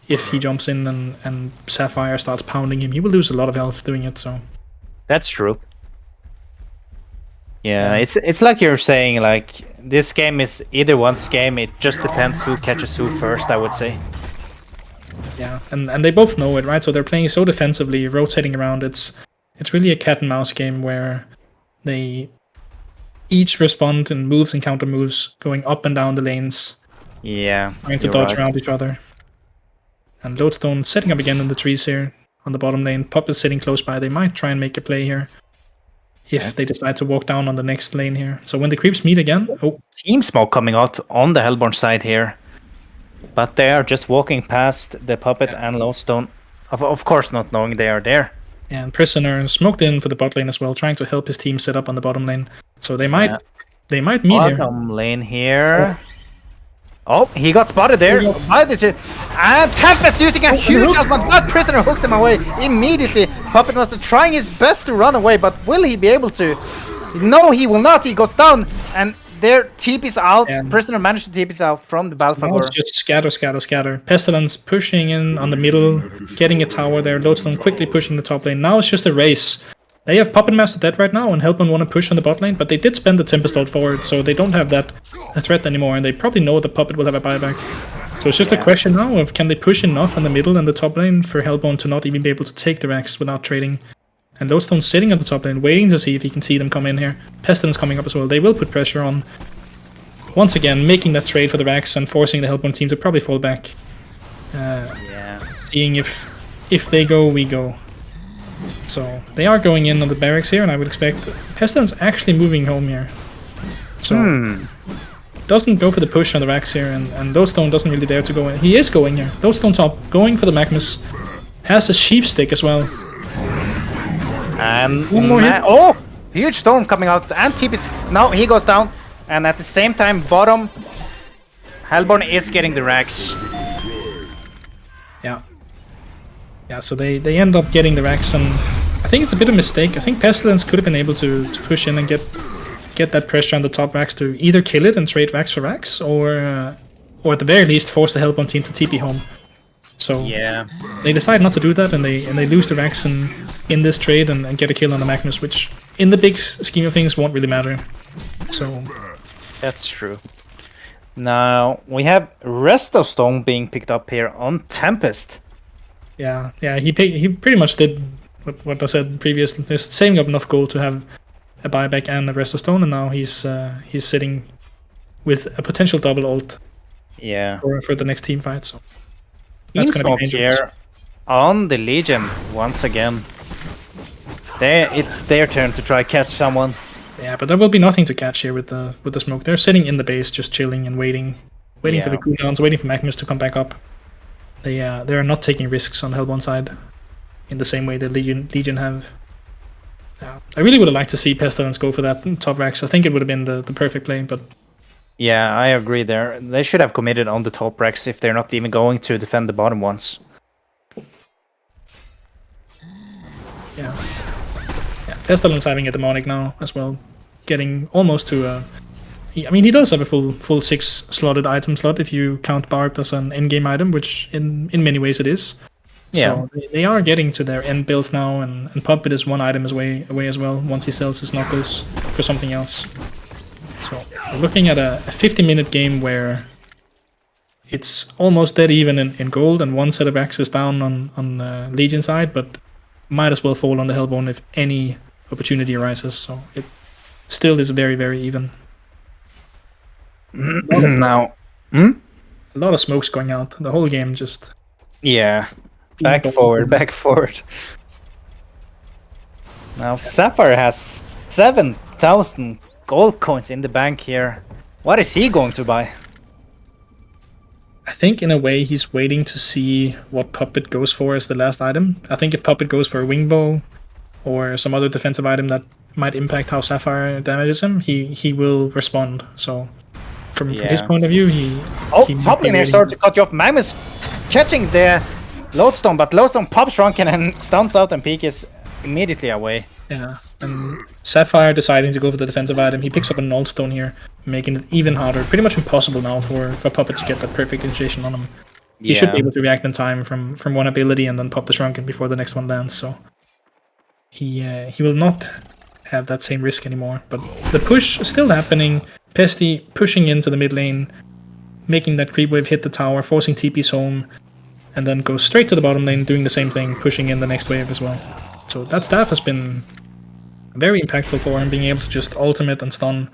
If he jumps in and Sapphire starts pounding him, he will lose a lot of health doing it. So that's true. Yeah, it's like you're saying, like, this game is either one's game. It just depends who catches who first, I would say. Yeah, and they both know it, right? So they're playing so defensively, rotating around. It's really a cat and mouse game where they each respond in moves and counter moves, going up and down the lanes. Yeah, trying to dodge around each other. And Lodestone setting up again in the trees here on the bottom lane. Pup is sitting close by. They might try and make a play here if they decide to walk down on the next lane here. So when the creeps meet again... Oh, Team Smoke coming out on the Hellborn side here. But they are just walking past the Puppet and Lodestone. Of course not knowing they are there. And Prisoner smoked in for the bot lane as well, trying to help his team set up on the bottom lane. So they might meet here. Bottom lane here. Oh, he got spotted there. And Tempest using a huge ultimate, but Prisoner hooks him away immediately. Puppet was trying his best to run away, but will he be able to? No, he will not. He goes down, and their TP's out. Prisoner managed to TP's out from the Balfagor. It's just scatter. Pestilence pushing in on the middle, getting a tower there. Lodestone quickly pushing the top lane. Now it's just a race. They have Puppet Master dead right now, and Hellborn want to push on the bot lane, but they did spend the Tempest ult forward, so they don't have that threat anymore, and they probably know the Puppet will have a buyback. So it's just a question now of can they push enough on the middle and the top lane for Hellborn to not even be able to take the Rax without trading. And Lodestone sitting at the top lane, waiting to see if he can see them come in here. Pestilence coming up as well. They will put pressure on. Once again, making that trade for the Rax and forcing the Hellborn team to probably fall back. Seeing if they go, we go. So they are going in on the barracks here, and I would expect Pestilence actually moving home here. So doesn't go for the push on the Rax here, and Lodestone doesn't really dare to go in. He is going here. Lodestone top, going for the Magnus. Has a sheep stick as well. And one more hit. Oh, huge stone coming out, and TP's no, he goes down, and at the same time, bottom, Hellborn is getting the Rax. Yeah, so they end up getting the Rax, and I think it's a bit of a mistake. I think Pestilence could have been able to push in and get that pressure on the top Rax to either kill it and trade Rax for Rax, or at the very least force the Hellborn team to TP home. So they decide not to do that, and they lose the Rax in this trade and get a kill on the Magnus, which in the big scheme of things won't really matter. So that's true. Now we have Resto Stone being picked up here on Tempest. Yeah, he pretty much did what I said previously. They're saving up enough gold to have a buyback and a Resto Stone, and now he's sitting with a potential double ult. For the next team fight. So that's going to be dangerous. Here on the Legion once again. It's their turn to try catch someone. Yeah, but there will be nothing to catch here with the smoke. They're sitting in the base, just chilling and waiting for the cooldowns, waiting for Magnus to come back up. They are not taking risks on the Hellborn side in the same way that Legion have. I really would have liked to see Pestilence go for that top Rax. I think it would have been the perfect play, but yeah, I agree there. They should have committed on the top Rax if they're not even going to defend the bottom ones. Yeah, Pestilence having a demonic now as well, getting almost to I mean, he does have a full 6 slotted item slot if you count Barbed as an endgame item, which in many ways it is. Yeah. So they are getting to their end builds now, and Puppet is one item away as well once he sells his knuckles for something else. So we're looking at a 50-minute game where it's almost dead even in gold, and one set of axes down on the Legion side, but might as well fall on the Hellborn if any opportunity arises. So it still is very, very even. Now, a lot of smokes going out. The whole game just back forward. Now Sapphire has 7,000 gold coins in the bank here. What is he going to buy? I think in a way he's waiting to see what Puppet goes for as the last item. I think if Puppet goes for a wing bow or some other defensive item that might impact how Sapphire damages him, he will respond. So from his point of view, he top lane here started to cut you off. Magnus catching the Lodestone, but Lodestone pops Shrunken and stuns out, and Peak is immediately away. Yeah, and Sapphire deciding to go for the defensive item. He picks up a Null Stone here, making it even harder. Pretty much impossible now for Puppet to get that perfect initiation on him. He should be able to react in time from one ability and then pop the Shrunken before the next one lands, so he will not have that same risk anymore. But the push is still happening. Pesty pushing into the mid lane, making that creep wave hit the tower, forcing TPs home, and then goes straight to the bottom lane, doing the same thing, pushing in the next wave as well. So that staff has been very impactful for him, being able to just ultimate and stun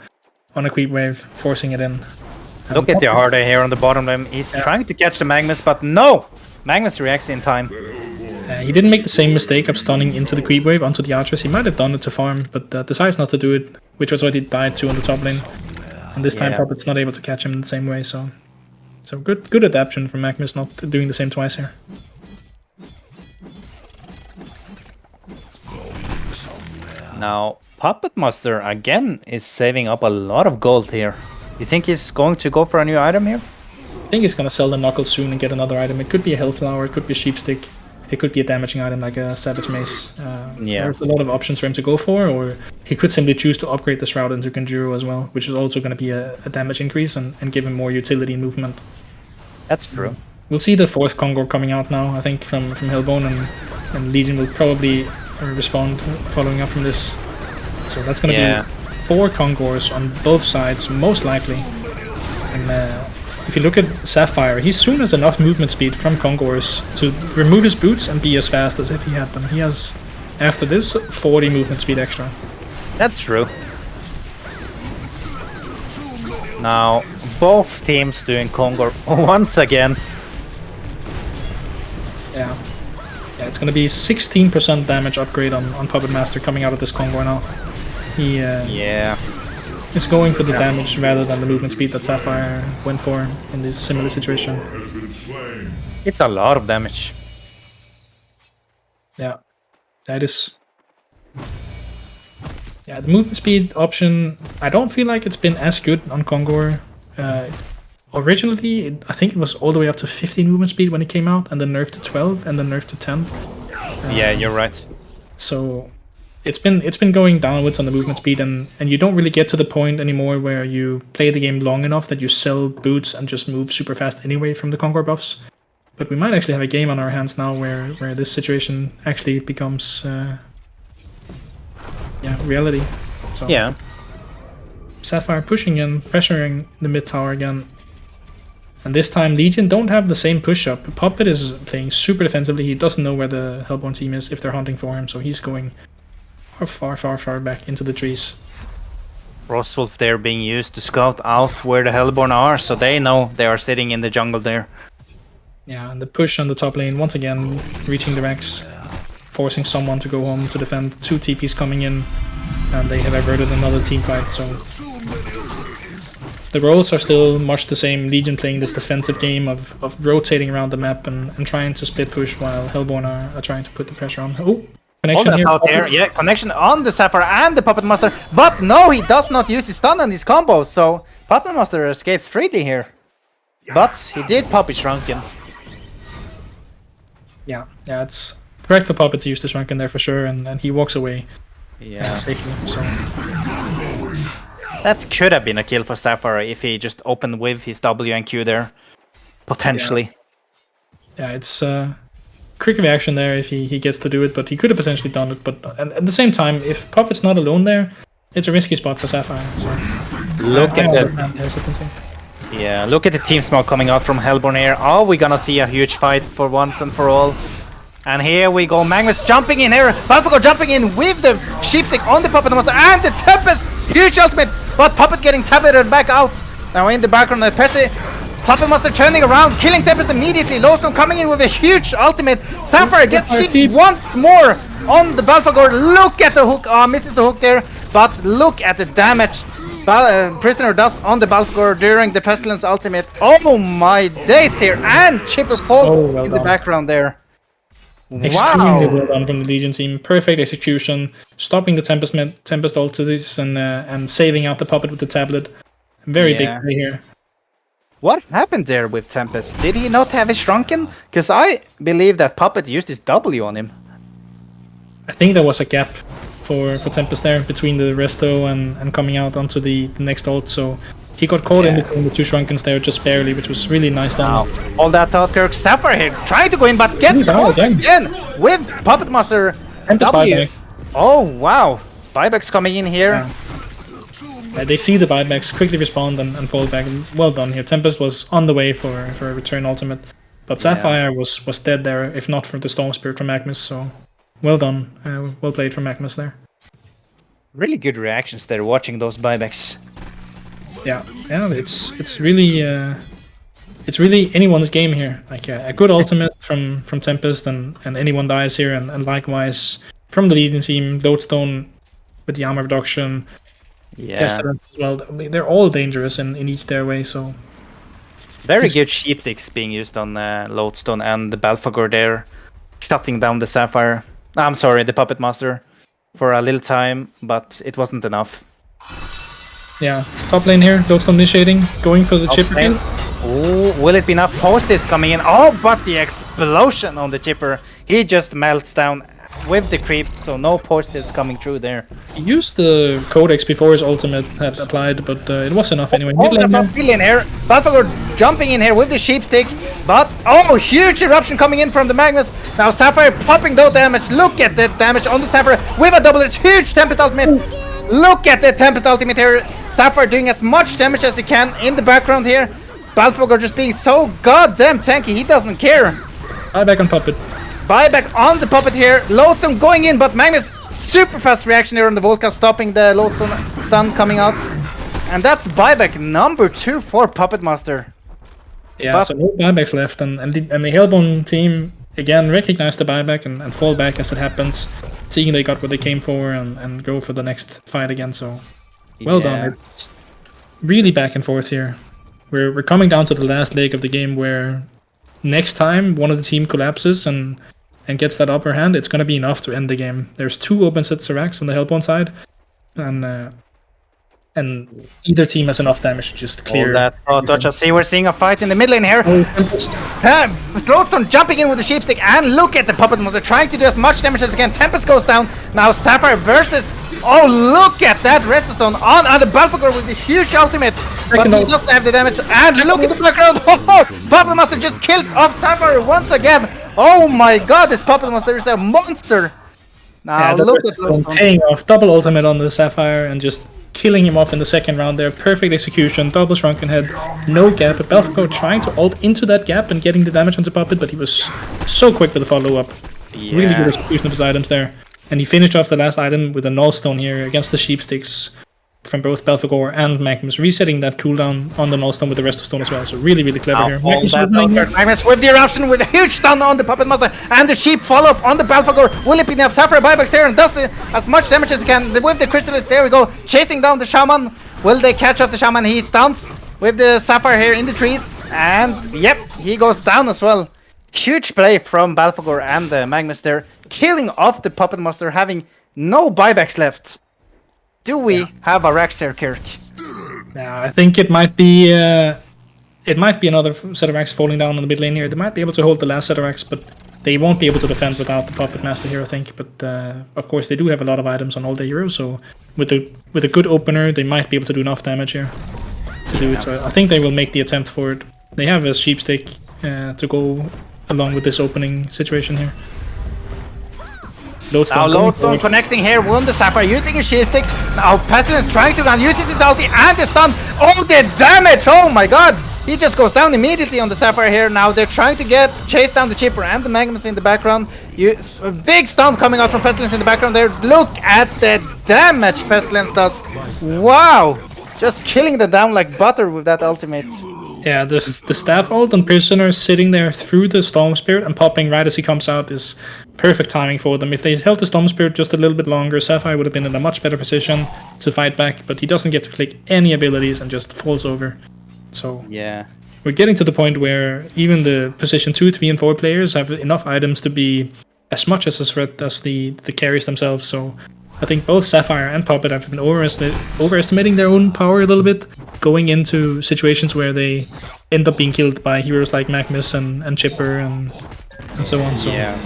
on a creep wave, forcing it in. Look at the Harder here on the bottom lane. He's trying to catch the Magnus, but no! Magnus reacts in time. He didn't make the same mistake of stunning into the creep wave onto the archers. He might have done it to farm, but decides not to do it, which was what he died to on the top lane. And this time Puppet's not able to catch him in the same way, so good adaptation from Magnus, not doing the same twice here. Now, Puppet Master again is saving up a lot of gold here. You think he's going to go for a new item here? I think he's gonna sell the Knuckle soon and get another item. It could be a Health Flower, it could be a Sheep Stick, it could be a damaging item like a Savage Mace. There's a lot of options for him to go for, or he could simply choose to upgrade the Shroud into Conjuro as well, which is also going to be a damage increase and give him more utility and movement. That's true. We'll see the 4th Kongor coming out now, I think, from Hellbone, and Legion will probably respond following up from this. So that's going to be 4 Kongors on both sides, most likely. And if you look at Sapphire, he soon has enough movement speed from Kongors to remove his boots and be as fast as if he had them. He has, after this, 40 movement speed extra. That's true. Now, both teams doing Kongor once again. Yeah, it's going to be 16% damage upgrade on Puppet Master coming out of this Kongor now. He is going for the damage rather than the movement speed that Sapphire went for in this similar situation. It's a lot of damage. Yeah, that is... Yeah, the movement speed option, I don't feel like it's been as good on Kongor. Originally, I think it was all the way up to 15 movement speed when it came out, and then nerfed to 12, and then nerfed to 10. Yeah, you're right. So it's been going downwards on the movement speed, and you don't really get to the point anymore where you play the game long enough that you sell boots and just move super fast anyway from the Kongor buffs. But we might actually have a game on our hands now where this situation actually becomes reality. So, yeah. Sapphire pushing in, pressuring the mid tower again. And this time Legion don't have the same push-up. Puppet is playing super defensively. He doesn't know where the Hellborn team is if they're hunting for him, so he's going far back into the trees. Frostwolf there being used to scout out where the Hellborn are, so they know they are sitting in the jungle there. Yeah, and the push on the top lane, once again, reaching the Rex, forcing someone to go home to defend. 2 TPs coming in, and they have averted another team fight, so... The roles are still much the same. Legion playing this defensive game of rotating around the map and trying to split push while Hellborn are trying to put the pressure on. Oh, connection here. Yeah, connection on the Sapphire and the Puppet Master. But no, he does not use his stun on his combos, so Puppet Master escapes freely here. But he did pop his Shrunken. Yeah, it's correct for Puppet to use the Shrunken there for sure, and he walks away safely. So. That could have been a kill for Sapphire if he just opened with his W and Q there. Potentially. Yeah, it's quick reaction there if he gets to do it, but he could have potentially done it. But at the same time, if Puppet's not alone there, it's a risky spot for Sapphire. So. Look at the team smoke coming out from Hellborn here. Are we gonna see a huge fight for once and for all? And here we go, Magnus jumping in here, Balfagor jumping in with the Sheep Stick on the Puppet Master and the Tempest! Huge ultimate, but Puppet getting tableted back out. Now in the background, the Pesty, Puppet Master turning around, killing Tempest immediately. Lowstone coming in with a huge ultimate. Sapphire gets hit once more on the Balfagor. Look at the hook, misses the hook there, but look at the damage. Prisoner does on the Balfagor during the Pestilence ultimate. Oh my days here! And Chipper falls in the background there. Extremely Wow! well done from the Legion team. Perfect execution, stopping the Tempest ultimates and saving out the puppet with the tablet. Very big play here. What happened there with Tempest? Did he not have his Shrunken? Because I believe that Puppet used his W on him. I think there was a gap for Tempest there between the resto and coming out onto the next ult, so he got caught in between the two Shrunkens there just barely, which was really nice done. All that thought, Kirk Sapphire here trying to go in, but gets caught again with Puppet Master W. Oh wow, buybacks coming in here. They see the buybacks, quickly respond and fall back. Well done here. Tempest was on the way for a return ultimate, but Sapphire was dead there, if not for the Storm Spirit from Magnus, so well done. Well played from Magnus there. Really good reactions there watching those buybacks. Yeah, it's really anyone's game here. Like a good ultimate from Tempest and anyone dies here, and likewise from the Legion team, Lodestone with the armor reduction. Yes, as well. They're all dangerous in each their way. So very good sheepsticks being used on Lodestone and the Balfagor there, shutting down the Sapphire. I'm sorry, the Puppet Master for a little time, but it wasn't enough. Yeah, top lane here, Lodestone initiating, going for the chipper kill. Oh, will it be enough? Post is coming in. Oh, but the explosion on the chipper. He just melts down with the creep, so no post is coming through there. He used the Codex before his ultimate had applied, but it was enough anyway. Billion here. Balfagor jumping in here with the sheep stick, but huge eruption coming in from the Magnus. Now Sapphire popping though damage. Look at the damage on the Sapphire with a double. It's huge Tempest ultimate. Look at the Tempest ultimate here. Sapphire doing as much damage as he can in the background here. Balfagor just being so goddamn tanky. He doesn't care. Buyback on Puppet. Buyback on the Puppet here. Lodestone going in, but Magnus super fast reaction here on the Volca, stopping the Lodestone stun coming out. And that's buyback number 2 for Puppet Master. Yeah, so no buybacks left, and the Hellbone team again recognize the buyback and fall back as it happens, seeing they got what they came for and go for the next fight again. So well done. It's really back and forth here. We're coming down to the last leg of the game where next time one of the team collapses and gets that upper hand, it's going to be enough to end the game. There's 2 open sets of racks on the Hellbone side, and either team has enough damage to just clear. Touch. I see we're seeing a fight in the mid lane here. Lodestone jumping in with the sheepstick, and look at the Puppet Monster trying to do as much damage as he can. Tempest goes down. Now Sapphire versus. Oh, look at that Redstone on the Balfagor with the huge ultimate. But he doesn't have the damage. And look at the background. Puppet Monster just kills off Sapphire once again. Oh my god, this Puppet Monster is a monster. Now look at Lodestone. Paying off double ultimate on the Sapphire and just killing him off in the second round there. Perfect execution, double Shrunken Head, no gap. But Balfagor trying to ult into that gap and getting the damage onto Puppet, but he was so quick with the follow-up. Really good execution of his items there. And he finished off the last item with a Nullstone here against the Sheepsticks from both Balfagor and Magnus, resetting that cooldown on the Nullstone with the rest of Stone as well. So really, really clever here. Magnus with the eruption with a huge stun on the Puppet Master, and the sheep follow up on the Balfagor. Will it be enough? Sapphire buybacks here and does as much damage as he can with the Crystalist. There we go, chasing down the Shaman. Will they catch up the Shaman? He stuns with the Sapphire here in the trees, and yep, he goes down as well. Huge play from Balfagor and Magnus there, killing off the Puppet Master, having no buybacks left. Do we have a Rax here, Kirk? Yeah, I think it might be another set of Rax falling down on the mid lane here. They might be able to hold the last set of Rax, but they won't be able to defend without the Puppet Master here, I think. But of course, they do have a lot of items on all their heroes, so with a good opener, they might be able to do enough damage here to do it. So I think they will make the attempt for it. They have a sheepstick to go along with this opening situation here. Lodestone connecting here, won the Sapphire using a shield stick. Now Pestilence trying to run, uses his ulti and the stun. Oh, the damage! Oh my god! He just goes down immediately on the Sapphire here. Now they're trying to chase down the Chipper and the Magnus in the background. A big stun coming out from Pestilence in the background there. Look at the damage Pestilence does. Wow! Just killing them down like butter with that ultimate. Yeah, the staff ult on Prisoner sitting there through the Storm Spirit and popping right as he comes out is perfect timing for them. If they held the Storm Spirit just a little bit longer, Sapphire would have been in a much better position to fight back, but he doesn't get to click any abilities and just falls over. So Yeah. we're getting to the point where even the position 2, 3, and 4 players have enough items to be as much as a threat as the carries themselves. So I think both Sapphire and Puppet have been overestimating their own power a little bit, going into situations where they end up being killed by heroes like Magnus and Chipper and so on. So Yeah.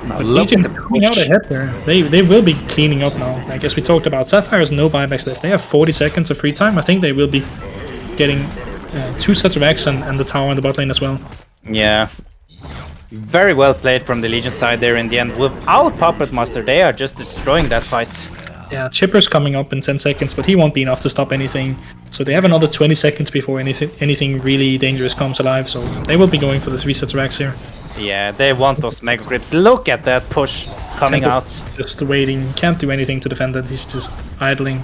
Now but look Legion at the coming out push. ahead there. They will be cleaning up now. I guess we talked about Sapphire has no buybacks left. They have 40 seconds of free time. I think they will be getting 2 sets of X and the tower in the bot lane as well. Yeah. Very well played from the Legion side there in the end. Without Puppet Master, they are just destroying that fight. Yeah, Chipper's coming up in 10 seconds, but he won't be enough to stop anything. So they have another 20 seconds before anything really dangerous comes alive. So they will be going for the 3 sets of X here. Yeah, they want those Mega Grips. Look at that push coming Tempest out. just waiting, can't do anything to defend it. He's just idling.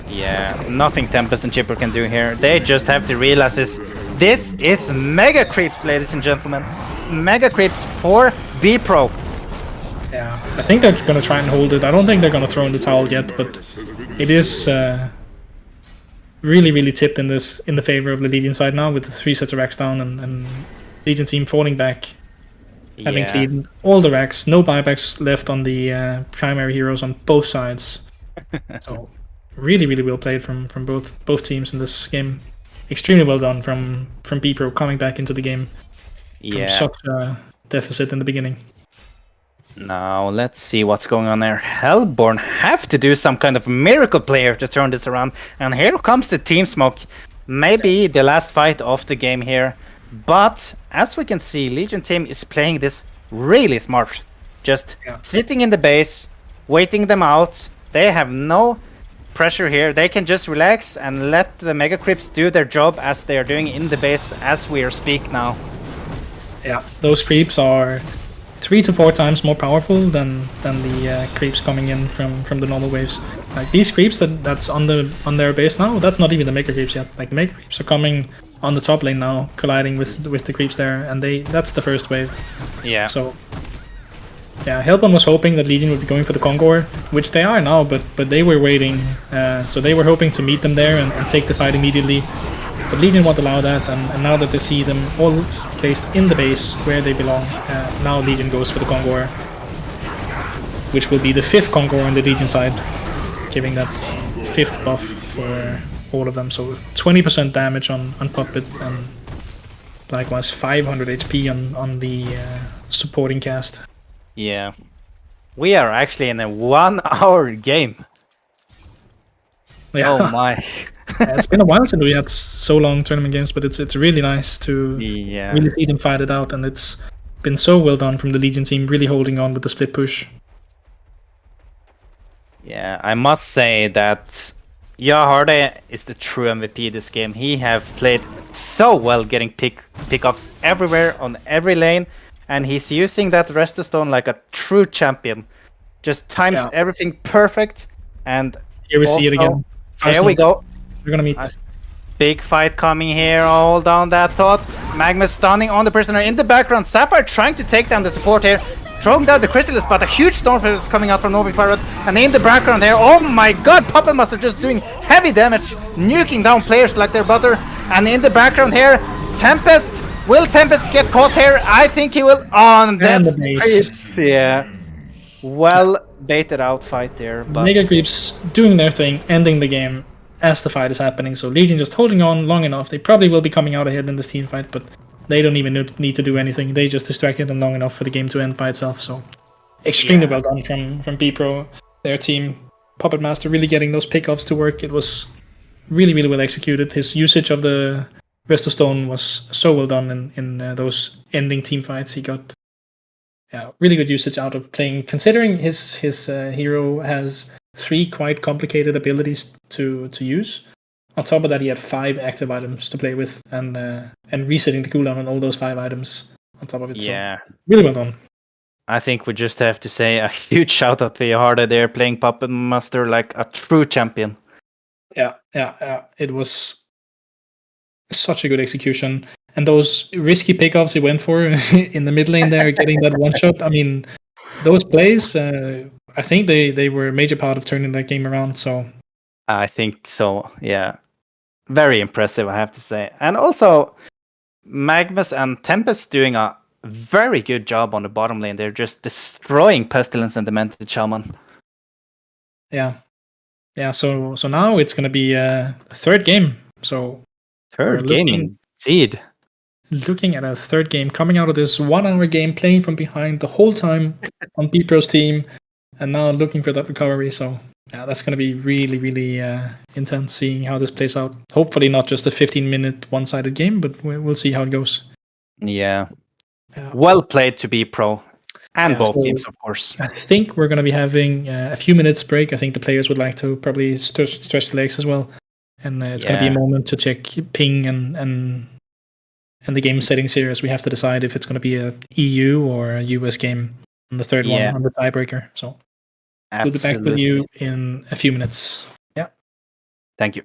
Yeah, nothing Tempest and Chipper can do here. They just have to realize this is Mega Creeps, ladies and gentlemen. Mega Creeps for B-Pro. Yeah, I think they're gonna try and hold it. I don't think they're gonna throw in the towel yet, but it is really tipped in the favor of the Legion side now with the 3 sets of racks down and Legion team falling back, having cleared all the racks, no buybacks left on the primary heroes on both sides. So really well played from both teams in this game. Extremely well done from B-Pro coming back into the game from such a deficit in the beginning. Now let's see what's going on there. Hellborn have to do some kind of miracle player to turn this around. And here comes the team smoke. Maybe the last fight of the game here. But as we can see, Legion team is playing this really smart. Just sitting in the base, waiting them out. They have no pressure here. They can just relax and let the Mega Creeps do their job as they are doing in the base as we are speak now. Yeah, those creeps are 3 to 4 times more powerful than the creeps coming in from the normal waves. Like these creeps that's on their base now, that's not even the Mega Creeps yet. Like the Mega Creeps are coming on the top lane now, colliding with the creeps there, and that's the first wave. Yeah. So yeah, Hellborn was hoping that Legion would be going for the Kongor, which they are now, but they were waiting. So they were hoping to meet them there and take the fight immediately. But Legion won't allow that, and now that they see them all placed in the base where they belong, now Legion goes for the Kongor, which will be the 5th Kongor on the Legion side, giving that 5th buff for all of them. So 20% damage on Puppet, and likewise 500 HP on the supporting cast. Yeah. We are actually in a 1-hour game. Yeah. Oh my. Yeah, it's been a while since we had so long tournament games, but it's really nice to really see them fight it out, and it's been so well done from the Legion team, really holding on with the split push. Yeah, I must say that Hardy is the true MVP this game. He have played so well, getting pickups everywhere on every lane, and he's using that Resto Stone like a true champion. Just times everything perfect, and here we see it again. Here we go. We're gonna meet. Big fight coming here. Hold down that thought. Magnus stunning on the prisoner in the background. Sapphire trying to take down the support here. Throwing down the Crystalist, but a huge storm is coming out from Novi Pirate. And in the background here, oh my god, Puppet Master just doing heavy damage, nuking down players like their butter. And in the background here, Tempest. Will Tempest get caught here? I think he will. On that's creeps. Yeah. Well baited out fight there. But Mega Creeps doing their thing, ending the game as the fight is happening. So Legion just holding on long enough. They probably will be coming out ahead in this team fight, but they don't even need to do anything. They just distracted them long enough for the game to end by itself. So extremely well done from B-Pro, their team. Puppet Master really getting those pickoffs to work. It was really well executed. His usage of the Resto Stone was so well done in those ending team fights. He got really good usage out of playing, considering his hero has 3 quite complicated abilities to use. On top of that, he had 5 active items to play with, and resetting the cooldown on all those 5 items on top of it. Yeah. So, really well done. I think we just have to say a huge shout out to Hardy there, playing Puppet Master like a true champion. Yeah. It was such a good execution. And those risky pickoffs he went for in the mid lane there, getting that one shot. I mean, those plays, I think they were a major part of turning that game around. So I think so. Yeah, very impressive, I have to say. And also, Magnus and Tempest doing a very good job on the bottom lane. They're just destroying Pestilence and Demented Shaman. yeah. So now it's gonna be a third game. So Third we're game indeed. looking at a third game coming out of this 1 hour game, playing from behind the whole time on Bpro's team, and now looking for that recovery. So yeah, that's going to be really, really intense seeing how this plays out. Hopefully not just a 15-minute one-sided game, but we'll see how it goes. Yeah. Well played to be pro. And both so teams, of course. I think we're going to be having a few minutes break. I think the players would like to probably stretch the legs as well. And it's going to be a moment to check ping and the game settings here, as we have to decide if it's going to be a EU or a US game on the third one on the tiebreaker. So we'll be back with you in a few minutes. Yeah. Thank you.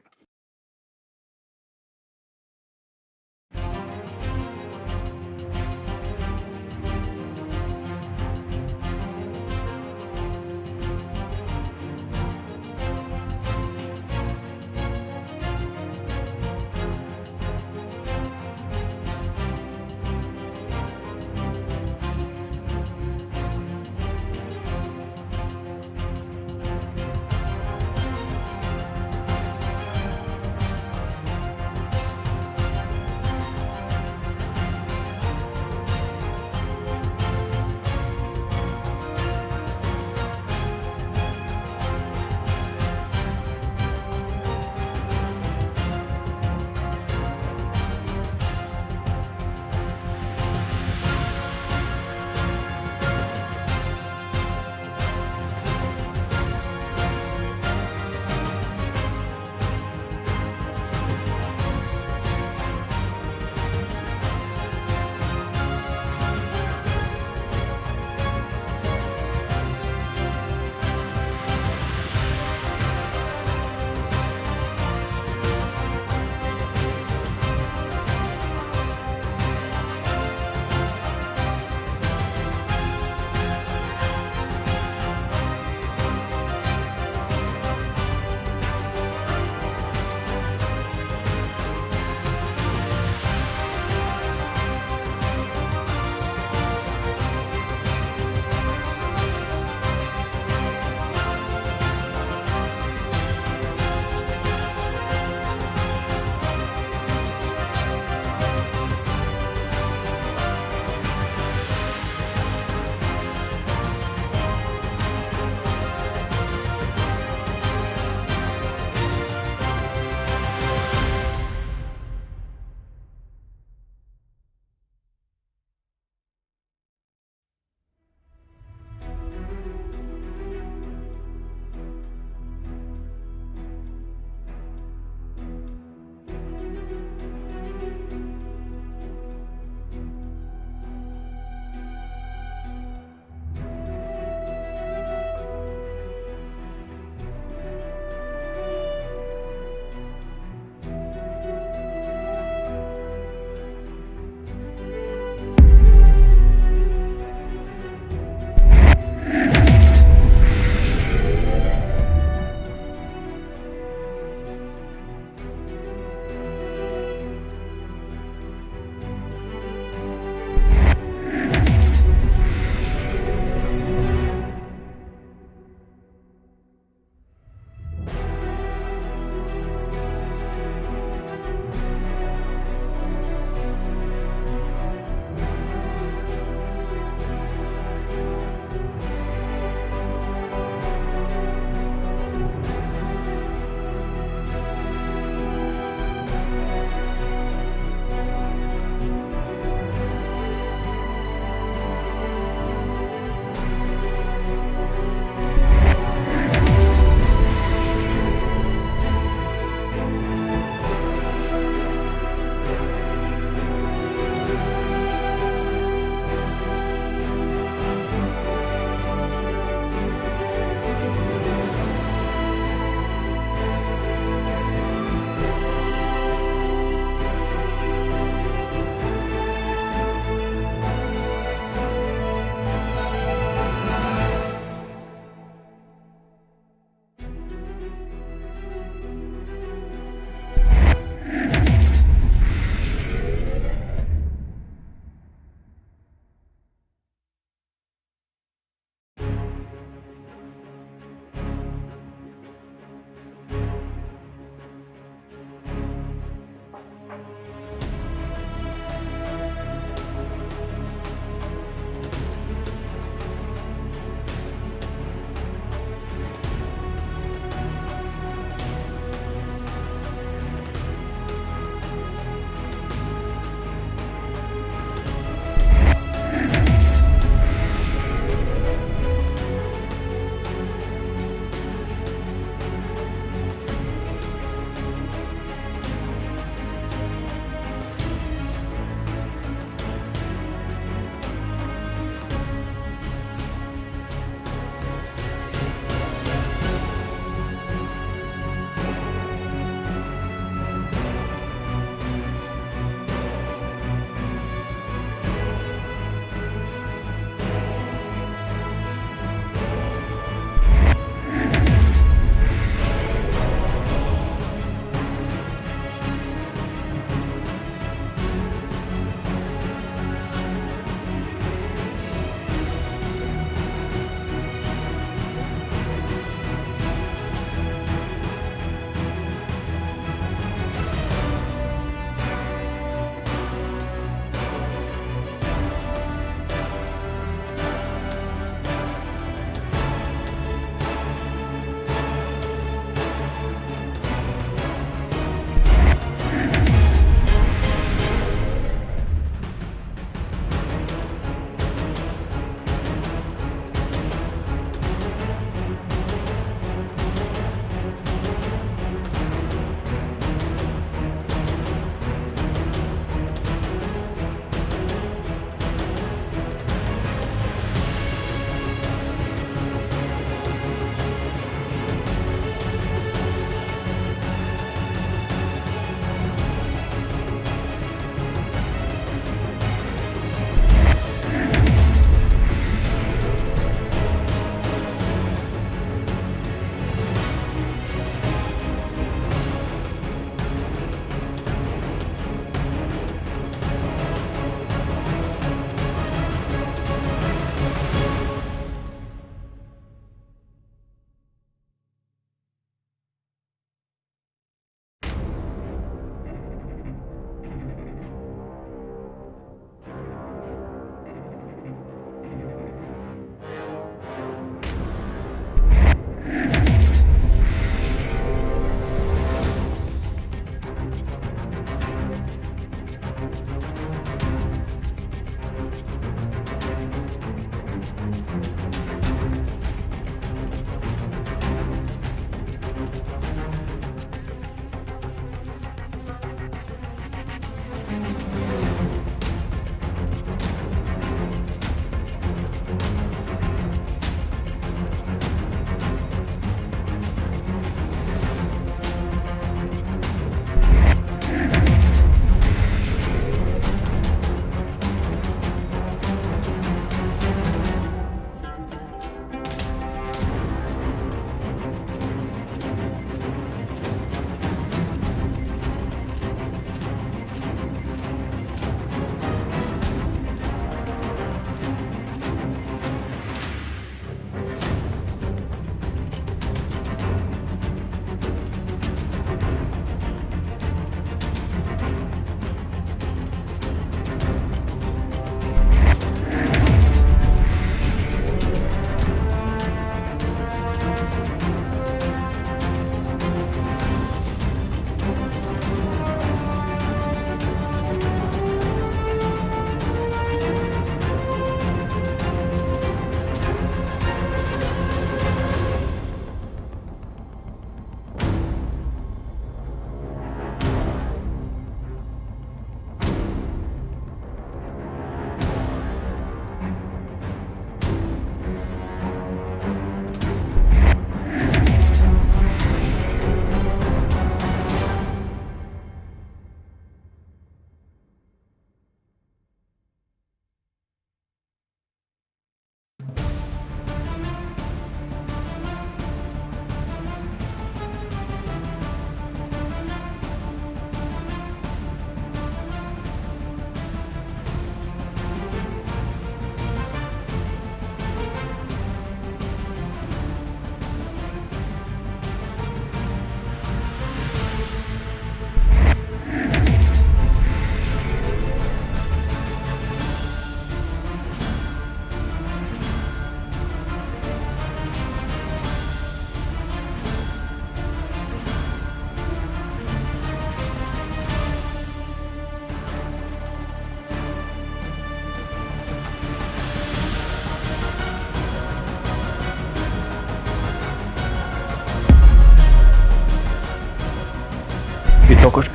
Ute og kort.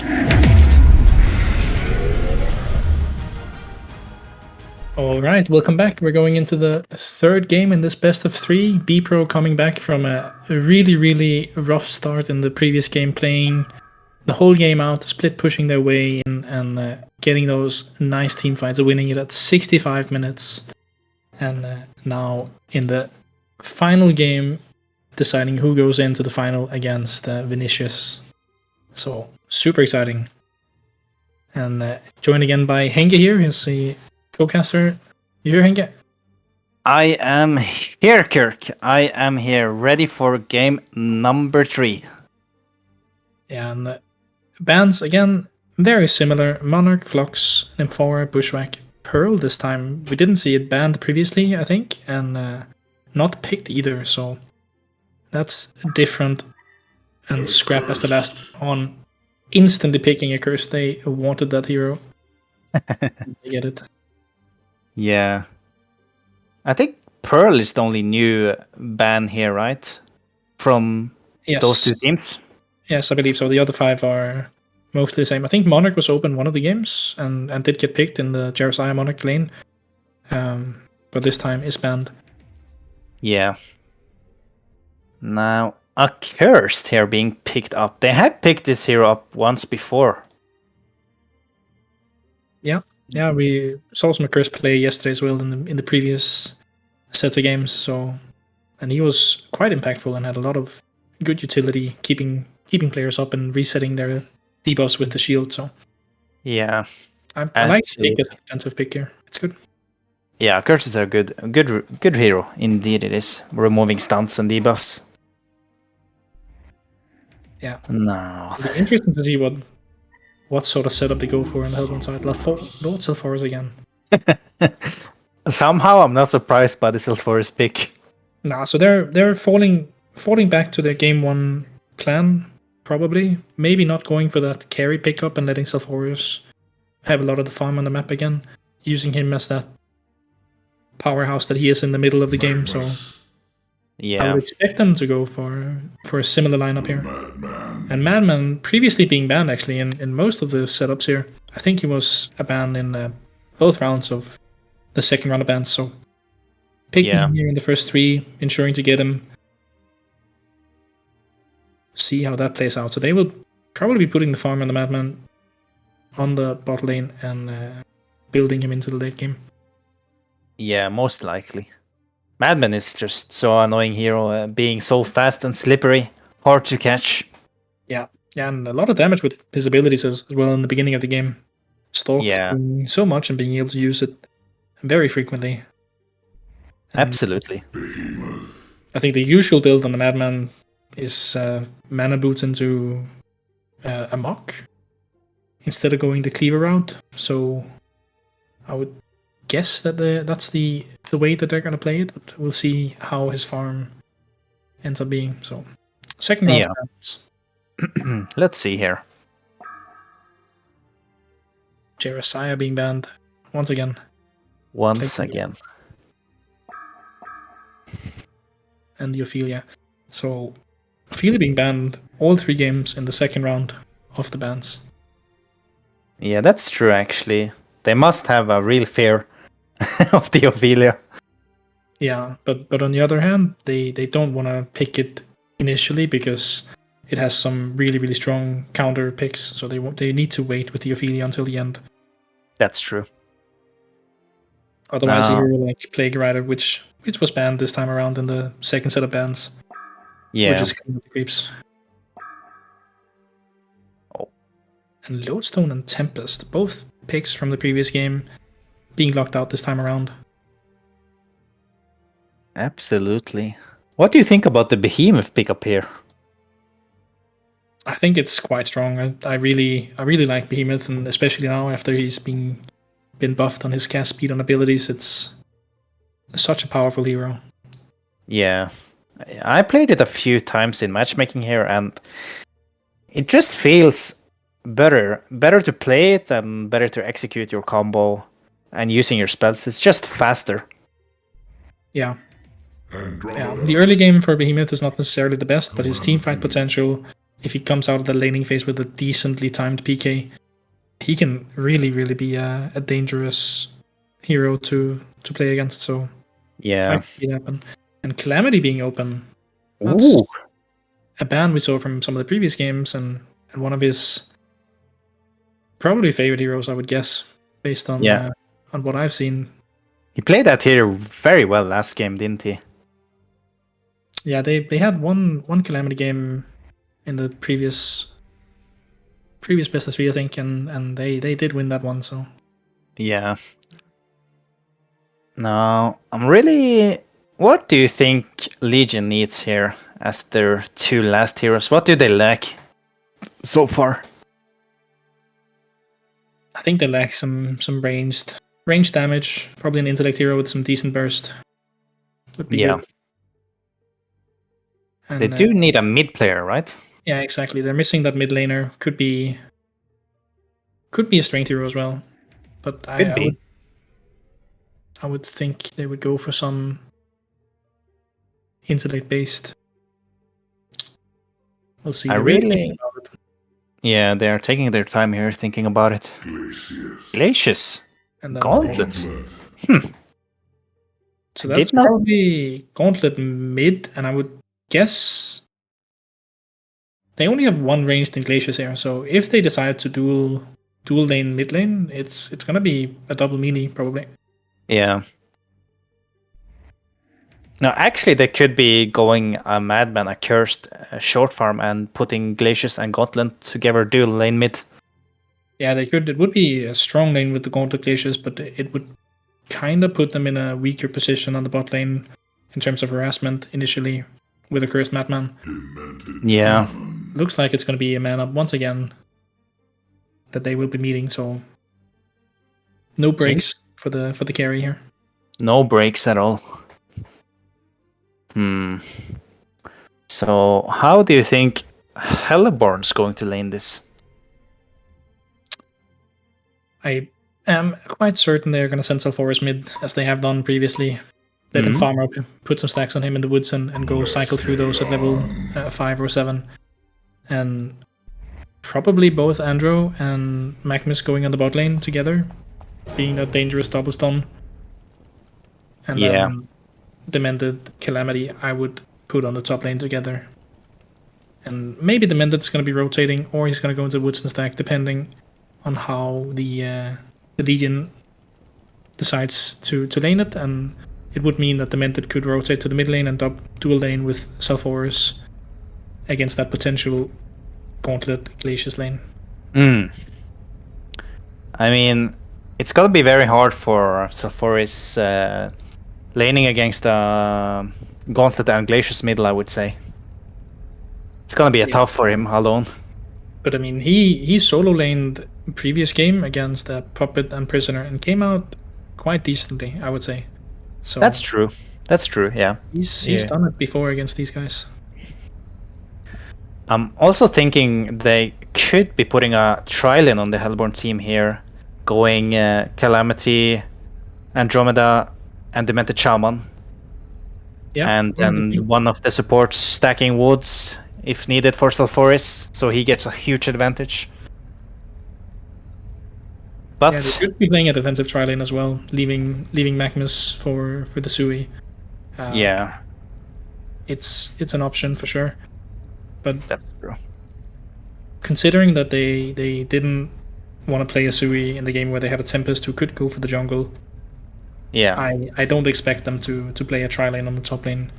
All right, welcome back. We're going into the third game in this best of 3. B-Pro coming back from a really, really rough start in the previous game, playing the whole game out, split pushing their way in, and getting those nice team fights, winning it at 65 minutes. And now in the final game, deciding who goes into the final against Vinicius. So, super exciting. And joined again by Henke here, he's the co-caster. You here, Henke? I am here, Kirk. I am here, ready for game number 3. And bands, again, very similar. Monarch, Flux, Nymphower, Bushwhack, Pearl this time. We didn't see it banned previously, I think, and not picked either, so that's different. And Scrap as the last on, instantly picking a curse. They wanted that hero. They get it. Yeah. I think Pearl is the only new ban here, right? From those 2 teams? Yes, I believe so. The other 5 are mostly the same. I think Monarch was open one of the games and did get picked in the Jeremiah Monarch lane. But this time is banned. Yeah. Now, Accursed here being picked up. They had picked this hero up once before. Yeah, we saw some Accursed play yesterday as well in the previous sets of games. So, and he was quite impactful and had a lot of good utility, keeping players up and resetting their debuffs with the shield. So, Yeah. I like Snake as a defensive pick here. It's good. Yeah, Curses are good hero. Indeed it is. Removing stunts and debuffs. Yeah. No. It'll be interesting to see what sort of setup they go for on the Hellbourne side. Lord Silforus again. Somehow I'm not surprised by the Silforus pick. Nah, so they're falling back to their game 1 plan, probably. Maybe not going for that carry pickup and letting Silforus have a lot of the farm on the map again. Using him as that powerhouse that he is in the middle of the game, so Yeah. I would expect them to go for a similar lineup here. And Madman previously being banned actually in most of the setups here. I think he was a ban in both rounds of the second round of bans, so picking him here in the first 3, ensuring to get him. See how that plays out. So they will probably be putting the farm on the Madman on the bot lane and building him into the late game. Yeah, most likely. Madman is just so annoying hero, being so fast and slippery, hard to catch. Yeah, and a lot of damage with his abilities as well in the beginning of the game. Stalk doing so much and being able to use it very frequently. And Absolutely. I think the usual build on the Madman is mana boots into a mock instead of going the cleaver route. So I would guess that that's the way that they're going to play it, but we'll see how his farm ends up being. So second round. Let's see here. Jeremiah being banned once again. And the Ophelia. So Ophelia being banned all 3 games in the second round of the bans. Yeah, that's true actually. They must have a real fear of the Ophelia. Yeah, but on the other hand, they don't want to pick it initially because it has some really, really strong counter picks. So they need to wait with the Ophelia until the end. That's true. Otherwise, you hear like Plague Rider, which was banned this time around in the second set of bans. Yeah. Which is kind of the creeps. Oh. And Lodestone and Tempest, both picks from the previous game, being locked out this time around. Absolutely. What do you think about the Behemoth pickup here? I think it's quite strong. I really like Behemoth, and especially now after he's been buffed on his cast speed and abilities, it's such a powerful hero. Yeah. I played it a few times in matchmaking here, and it just feels better to play it and better to execute your combo and using your spells. It's just faster. Yeah. The early game for Behemoth is not necessarily the best, but his teamfight potential if he comes out of the laning phase with a decently timed PK, he can really, really be a dangerous hero to play against. So Yeah. I can see it happen. And Calamity being open, that's Ooh. a ban we saw from some of the previous games, and one of his probably favorite heroes, I would guess, based on on what I've seen. He played that hero very well last game, didn't he? Yeah, they had one Calamity game in the previous best of 3, I think, and they did win that one. So Yeah. Now, I'm really... What do you think Legion needs here as their 2 last heroes? What do they lack so far? I think they lack some ranged damage. Probably an intellect hero with some decent burst would be good. And, they do need a mid player, right? Yeah, exactly. They're missing that mid laner. Could be a strength hero as well. But I would think they would go for some intellect based. We'll see. Yeah, they are taking their time here thinking about it. Glacius. And Gauntlet. So that's probably Gauntlet mid, and I would guess they only have one ranged in Glacius here. So if they decide to dual lane mid lane, it's gonna be a double melee probably. Yeah. No, actually, they could be going a Madman, a Cursed, a short farm, and putting Glacius and Gauntlet together, dual lane mid. Yeah, they could. It would be a strong lane with the Gauntlet Glacius, but it would kind of put them in a weaker position on the bot lane in terms of harassment initially with a Cursed Madman. Yeah. Looks like it's going to be a man up once again that they will be meeting, so no breaks for the carry here. No breaks at all. So, how do you think Hellborn's going to lane this? I am quite certain they're going to send Sulfuras mid, as they have done previously. Let him farm up, put some stacks on him in the woods, and go cycle through those at level 5 or 7. And probably both Andro and Magnus going on the bot lane together, being that dangerous double stun. And then Demented Calamity I would put on the top lane together. And maybe Demented's going to be rotating, or he's going to go into the woods and stack, depending on how the Legion decides to lane it. And it would mean that Demented could rotate to the mid lane and dual lane with Sulfuras against that potential Gauntlet Glacius lane. I mean, it's going to be very hard for Sulfuras laning against Gauntlet and Glacius middle, I would say. It's going to be tough for him alone. But I mean, he solo laned previous game against Puppet and Prisoner and came out quite decently, I would say. So that's true. Yeah. He's done it before against these guys. I'm also thinking they could be putting a Trilin on the Hellborn team here, going Calamity, Andromeda, and Demented Shaman. Yeah. And then one of the supports stacking woods if needed for Sulfuras, so he gets a huge advantage. But they could be playing a defensive Trilane as well, leaving Magnus for the Sui. It's an option for sure. But that's true. Considering that they didn't want to play a Sui in the game where they had a Tempest who could go for the jungle, I don't expect them to play a Trilane on the top lane.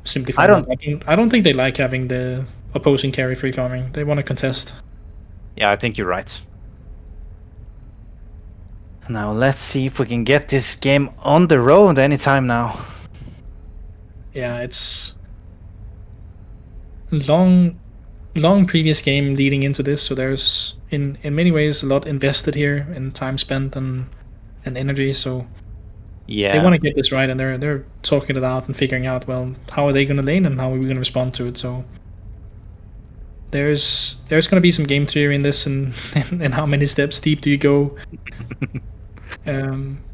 Simply for I don't think they like having the opposing carry free farming. They want to contest. Yeah, I think you're right. Now let's see if we can get this game on the road anytime now. Yeah, it's long previous game leading into this, so there's in many ways a lot invested here in time spent and energy, so they want to get this right, and they're talking it out and figuring out, well, how are they going to lane and how are we going to respond to it. So there's going to be some game theory in this, and how many steps deep do you go.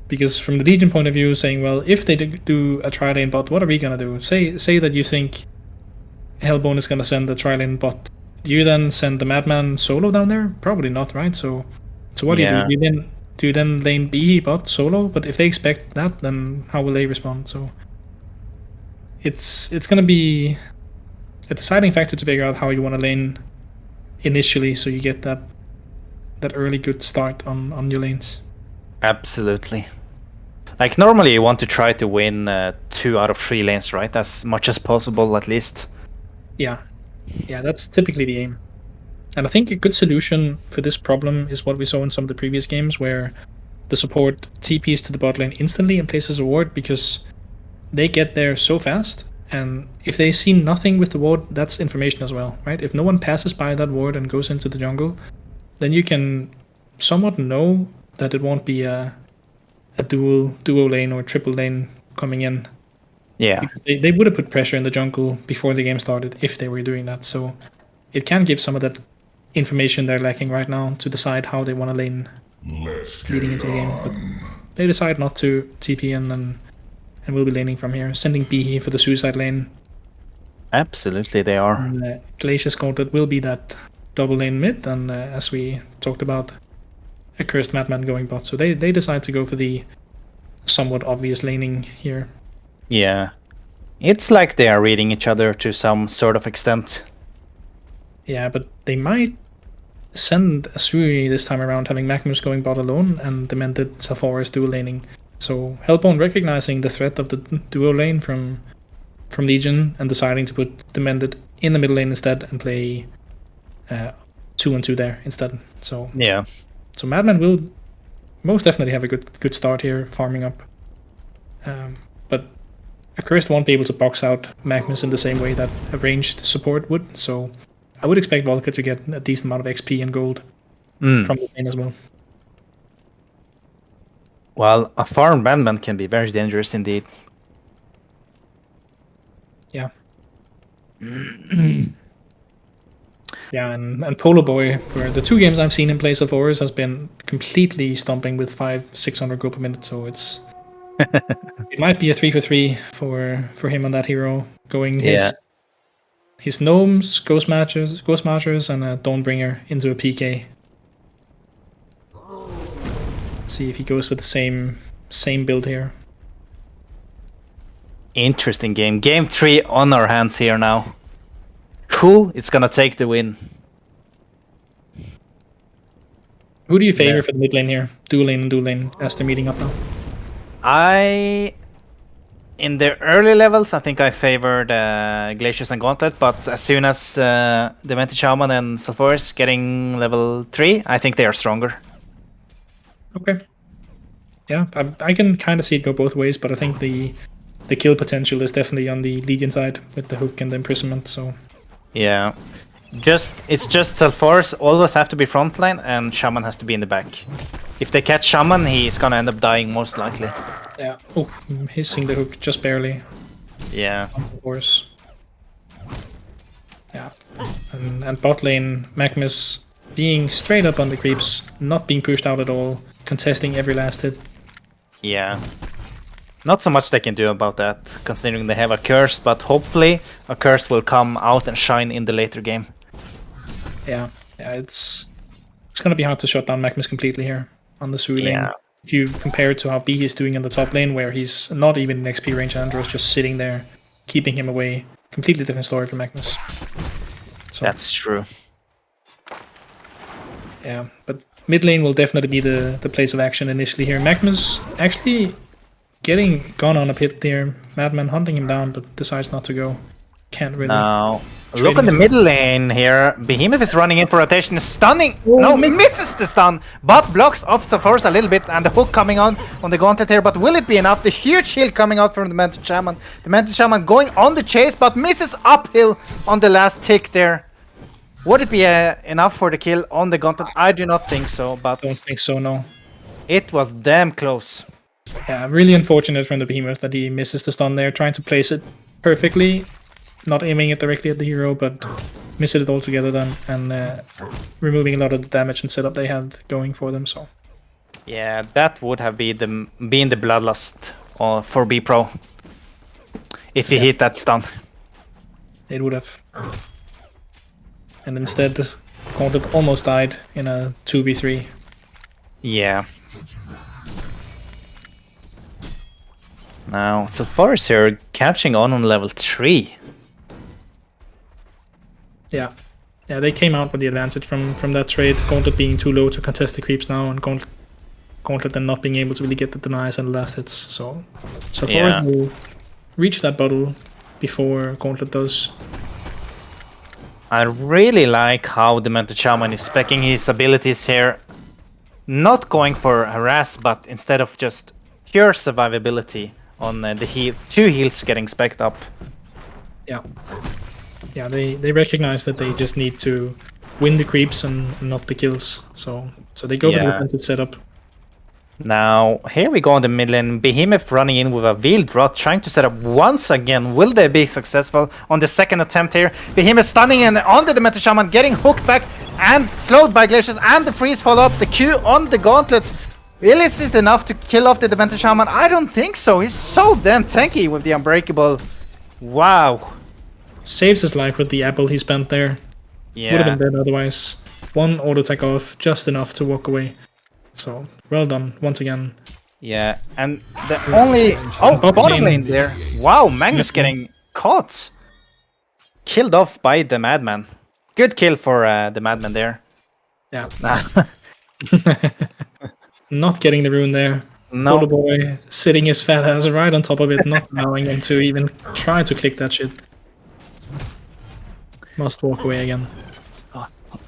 Because from the Legion point of view, saying, well, if they do a tri-lane bot, what are we going to do? Say that you think Hellbone is gonna send the tri-lane bot. Do you then send the Madman solo down there? Probably not, right? So what do you do? Yeah. Do you then lane B bot solo? But if they expect that, then how will they respond? So it's gonna be a deciding factor to figure out how you want to lane initially, so you get that early good start on your lanes. Absolutely. Like normally you want to try to win 2 out of 3 lanes, right? As much as possible, at least. Yeah, that's typically the aim. And I think a good solution for this problem is what we saw in some of the previous games, where the support TPs to the bot lane instantly and places a ward, because they get there so fast, and if they see nothing with the ward, that's information as well, right? If no one passes by that ward and goes into the jungle, then you can somewhat know that it won't be a duo lane or triple lane coming in. Yeah. They would have put pressure in the jungle before the game started if they were doing that. So it can give some of that information they're lacking right now to decide how they want to lane leading into the game. But they decide not to TP in and will be laning from here, sending B for the suicide lane. Absolutely, they are. And, Glacius Gauntlet will be that double lane mid, and as we talked about, a cursed Madman going bot. So they decide to go for the somewhat obvious laning here. Yeah. It's like they are reading each other to some sort of extent. Yeah, but they might send Asuri this time around, having Magnus going bot alone and Demented Sephora's dual laning. So Hellbone recognizing the threat of the duo lane from Legion and deciding to put Demented in the middle lane instead and play 2-on-2 there instead. So Yeah. So Madman will most definitely have a good start here, farming up. But Accursed won't be able to box out Magnus in the same way that a ranged support would. So I would expect Volker to get a decent amount of XP and gold from the lane as well. Well, a farm Madman can be very dangerous indeed. Yeah. Yeah, and Polo Boy, for the 2 games I've seen him play so far, has been completely stomping with 500-600 gold per minute. So it might be a 3-for-3 for him on that hero, going his gnomes, ghost matchers, and a Dawnbringer into a PK. See if he goes with the same build here. Interesting game. Game 3 on our hands here now. Who is gonna take the win? Who do you favor for the mid lane here? Dual lane as they're meeting up now. In the early levels, I think I favored Glacius and Gauntlet, but as soon as Demented Shaman and Sulfuris getting level 3, I think they are stronger. Okay. Yeah, I can kind of see it go both ways, but I think the kill potential is definitely on the Legion side with the hook and the imprisonment. So yeah, it's just Sulfuris always have to be frontline, and Shaman has to be in the back. If they catch Shaman, he's gonna end up dying most likely. Yeah. Oh, hissing the hook just barely. Yeah. Of course. Yeah. And bot lane, Magnus being straight up on the creeps, not being pushed out at all, contesting every last hit. Yeah. Not so much they can do about that, considering they have a curse, but hopefully a curse will come out and shine in the later game. Yeah. It's gonna be hard to shut down Magnus completely here on the Sui lane. If you compare it to how B is doing in the top lane, where he's not even in XP range, Andros just sitting there, keeping him away. Completely different story for Magnus. So, that's true. Yeah, but mid lane will definitely be the place of action initially here. Magnus actually getting gone on a pit there. Madman hunting him down, but decides not to go. Can't really. Now, look at the middle lane here. Behemoth is running in for rotation, stunning. No, misses the stun, but blocks off Sulfuris a little bit, and the hook coming on the Gauntlet here. But will it be enough? The huge shield coming out from the Demented Shaman. The Demented Shaman going on the chase, but misses uphill on the last tick there. Would it be enough for the kill on the Gauntlet? I do not think so, but Don't think so, no. It was damn close. Yeah, really unfortunate from the Behemoth that he misses the stun there, trying to place it perfectly. Not aiming it directly at the hero, but missing it altogether then, and removing a lot of the damage and setup they had going for them. So yeah, that would have been the bloodlust for B Pro if he hit that stun. It would have. And instead, Gauntlet almost died in a 2v3. Yeah. Now, so far as you're catching on level 3. Yeah. Yeah, they came out with the advantage from that trade. Gauntlet being too low to contest the creeps now, and Gauntlet then not being able to really get the denies and the last hits. So far will reach that bottle before Gauntlet does. I really like how the Mentor Shaman is speccing his abilities here. Not going for harass, but instead of just pure survivability on the heal, 2 heals getting specced up. Yeah. Yeah, they recognize that they just need to win the creeps and not the kills. So they go for the defensive setup. Now, here we go on the mid lane. Behemoth running in with a Veiled Rot, trying to set up once again. Will they be successful on the second attempt here? Behemoth stunning and onto the Mentor Shaman, getting hooked back and slowed by Glaciers, and the freeze follow up. The Q on the Gauntlet. Really, is this enough to kill off the Dementor Shaman? I don't think so. He's so damn tanky with the Unbreakable. Wow. Saves his life with the apple he spent there. Yeah. Would have been dead otherwise. One auto attack off, just enough to walk away. So, well done, once again. Yeah, and the only... Oh, bottom lane there. Wow, Magnus getting caught. Killed off by the Madman. Good kill for the Madman there. Yeah. Not getting the rune there. No. Poor boy sitting his fat ass right on top of it, not allowing him to even try to click that shit. Must walk away again.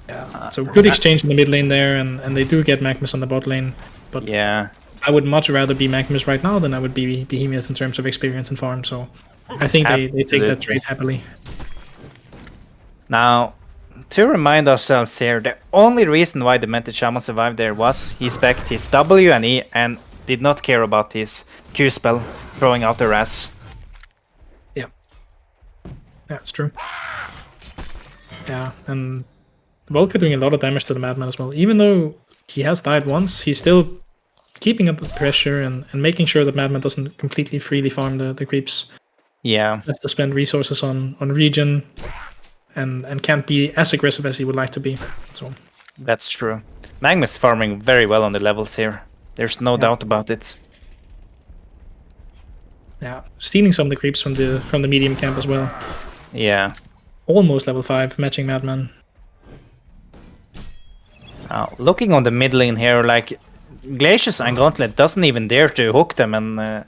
Yeah. So good exchange in the mid lane there, and they do get Magnus on the bot lane. But yeah, I would much rather be Magnus right now than I would be Behemoth in terms of experience and farm. So I think they take that trade happily. Now, to remind ourselves here, the only reason why the Mentor Shaman survived there was he specced his W and E and did not care about his Q spell, throwing out the Raz. Yeah. Yeah, it's true. Yeah, and Volker doing a lot of damage to the Madman as well. Even though he has died once, he's still keeping up the pressure and making sure that Madman doesn't completely freely farm the creeps. Yeah. Has to spend resources on regen and can't be as aggressive as he would like to be. So that's true. Magnus farming very well on the levels here. There's no doubt about it. Yeah, stealing some of the creeps from the medium camp as well. Yeah. Almost level 5, matching Madman. Looking on the mid lane here, like Glacius and Gauntlet doesn't even dare to hook them and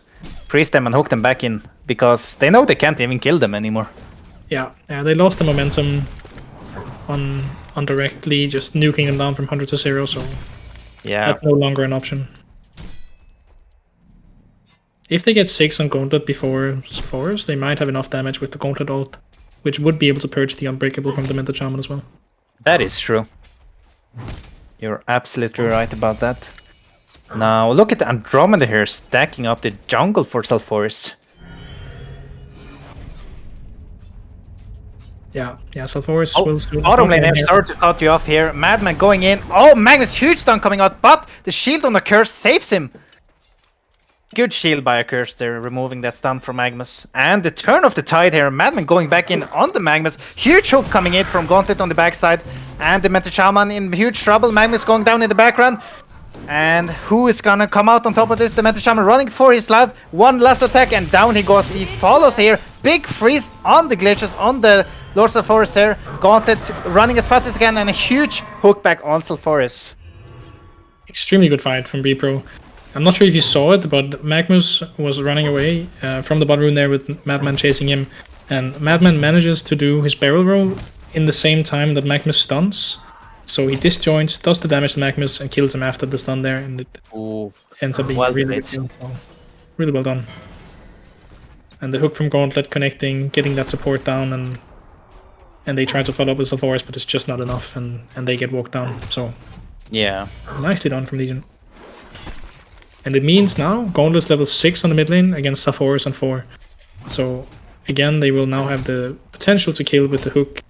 freeze them and hook them back in because they know they can't even kill them anymore. Yeah, they lost the momentum on directly just nuking them down from 100 to 0, so yeah, that's no longer an option. If they get 6 on Gauntlet before Forest, they might have enough damage with the Gauntlet ult, which would be able to purge the Unbreakable from the Mentor Shaman as well. That is true. You're absolutely right about that. Now, look at the Andromeda here stacking up the jungle for Sulfuris. Yeah, Sulfuris will soon... Bottom lane there, sorry to cut you off here. Madman going in. Oh, Magnus, huge stun coming out, but the shield on the curse saves him. Good shield by a curse there, removing that stun from Magnus. And the turn of the tide here, Madman going back in on the Magnus. Huge hook coming in from Gauntlet on the backside. And the Mentor Shaman in huge trouble. Magnus going down in the background. And who is gonna come out on top of this? The Mentor Shaman running for his life. One last attack and down he goes. He follows here. Big freeze on the Glaciers, on the Lords of Forest there. Gauntlet running as fast as he can and a huge hook back on Sulfuris. Extremely good fight from B-Pro. I'm not sure if you saw it, but Magnus was running away from the bot rune there with Madman chasing him. And Madman manages to do his barrel roll in the same time that Magnus stuns. So he disjoints, does the damage to Magnus, and kills him after the stun there. And it ends up being really good kill. So, really well done. And the hook from Gauntlet connecting, getting that support down, and they try to follow up with Sulfuris, but it's just not enough, and they get walked down. So yeah, nicely done from Legion. And it means now Gauntlet's level 6 on the mid lane against Sulfuris on 4. So again, they will now have the potential to kill with the hook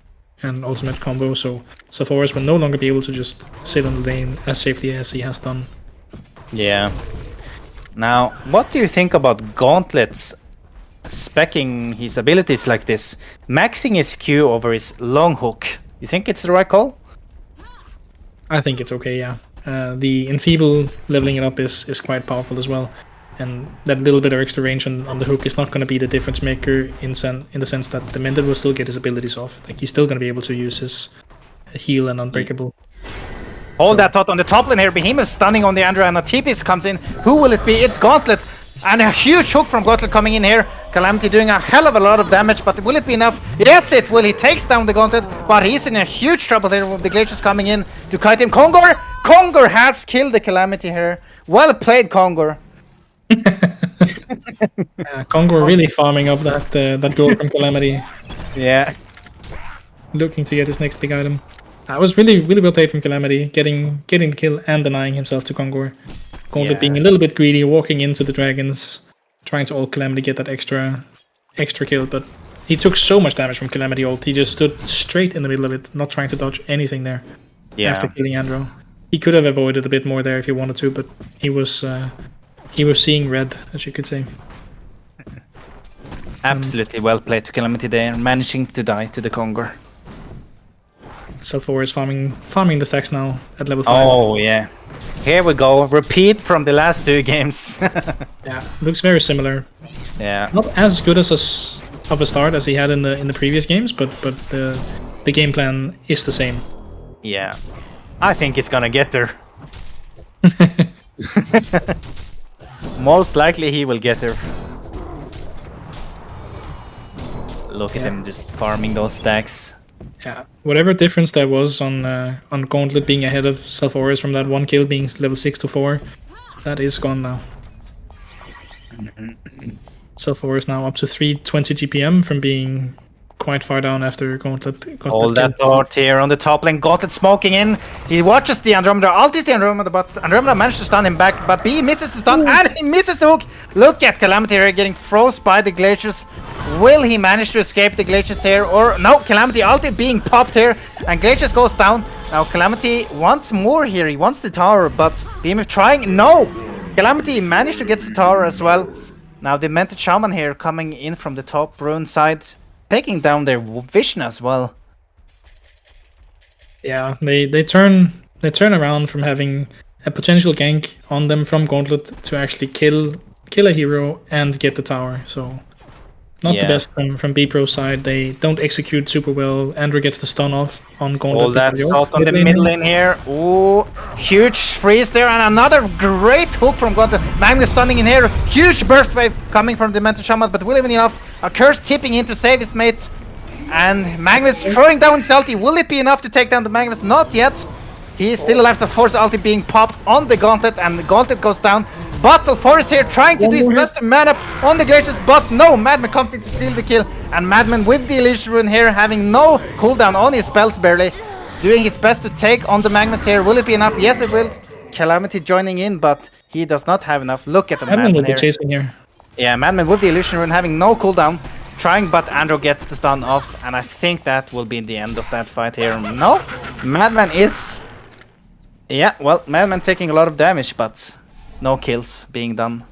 and ultimate combo. So Sulfuris will no longer be able to just sit on the lane as safely as he has done. Yeah. Now, what do you think about Gauntlet's speccing his abilities like this, maxing his Q over his long hook. You think it's the right call? I think it's okay, yeah. The Enfeeble leveling it up is quite powerful as well. And that little bit of extra range on the hook is not going to be the difference maker in the sense that the Mended will still get his abilities off. Like, he's still going to be able to use his heal and unbreakable. Hold that thought on the top lane here. Behemoth stunning on the Andrew, and a TP comes in. Who will it be? It's Gauntlet. And a huge hook from Gauntlet coming in here. Calamity doing a hell of a lot of damage, but will it be enough? Yes, it will. He takes down the Gauntlet, but he's in a huge trouble here with the Glaciers coming in to kite him. Kongor! Kongor has killed the Calamity here. Well played, Kongor. Kongor really farming up that gold from Calamity. Yeah. Looking to get his next big item. That was really well played from Calamity, getting the kill and denying himself to Kongor. Gauntlet being a little bit greedy, walking into the dragons, trying to ult Calamity, get that extra kill, but he took so much damage from Calamity ult, he just stood straight in the middle of it, not trying to dodge anything there. After killing Andro. He could have avoided a bit more there if he wanted to, but he was seeing red, as you could say. Absolutely well played to Calamity there, managing to die to the Kongor. Self4 is farming the stacks now at level 5. Oh yeah. Here we go. Repeat from the last 2 games. Yeah, looks very similar. Yeah. Not as good of a start as he had in the previous games, but the game plan is the same. Yeah. I think he's gonna get there. Most likely he will get there. Look at him just farming those stacks. Yeah, whatever difference there was on Gauntlet being ahead of Self-Auras from that 1 kill being level 6 to 4, that is gone now. Self-Auras now up to 320 GPM from being quite far down after Gauntlet got All that thought here on the top lane. Gauntlet smoking in. He watches the Andromeda. Ultis the Andromeda, but Andromeda managed to stun him back. But B misses the stun and he misses the hook. Look at Calamity here getting froze by the Glaciers. Will he manage to escape the Glaciers here? Or no, Calamity ulti being popped here. And Glaciers goes down. Now Calamity wants more here. He wants the tower, but Behemoth trying. No! Calamity managed to get the tower as well. Now the Demented Shaman here coming in from the top rune side. Taking down their vision as well. Yeah, they turn around from having a potential gank on them from Gauntlet to actually kill a hero and get the tower. So not the best from B-Pro's side. They don't execute super well. Andrew gets the stun off on Gauntlet. All that shot on the middle lane here. Oh, huge freeze there and another great hook from Gauntlet. Magnus stunning in here. Huge burst wave coming from the Demented Shaman, but will it be enough? A curse tipping in to save his mate. And Magnus throwing down his ulti. Will it be enough to take down the Magnus? Not yet. He is still alive. Self4's ulti being popped on the Gauntlet, and the Gauntlet goes down. But Self4 is here trying to do his best to man up on the Glaciers, but no, Madman comes in to steal the kill. And Madman with the Illusion Rune here, having no cooldown on his spells barely, doing his best to take on the Magnus here. Will it be enough? Yes, it will. Calamity joining in, but he does not have enough. Look at the Madman will be here. chasing here. Yeah, Madman with the Illusion Rune having no cooldown. Trying, but Andrew gets the stun off, and I think that will be the end of that fight here. No, Madman is... Yeah, well, Madman taking a lot of damage, but no kills being done.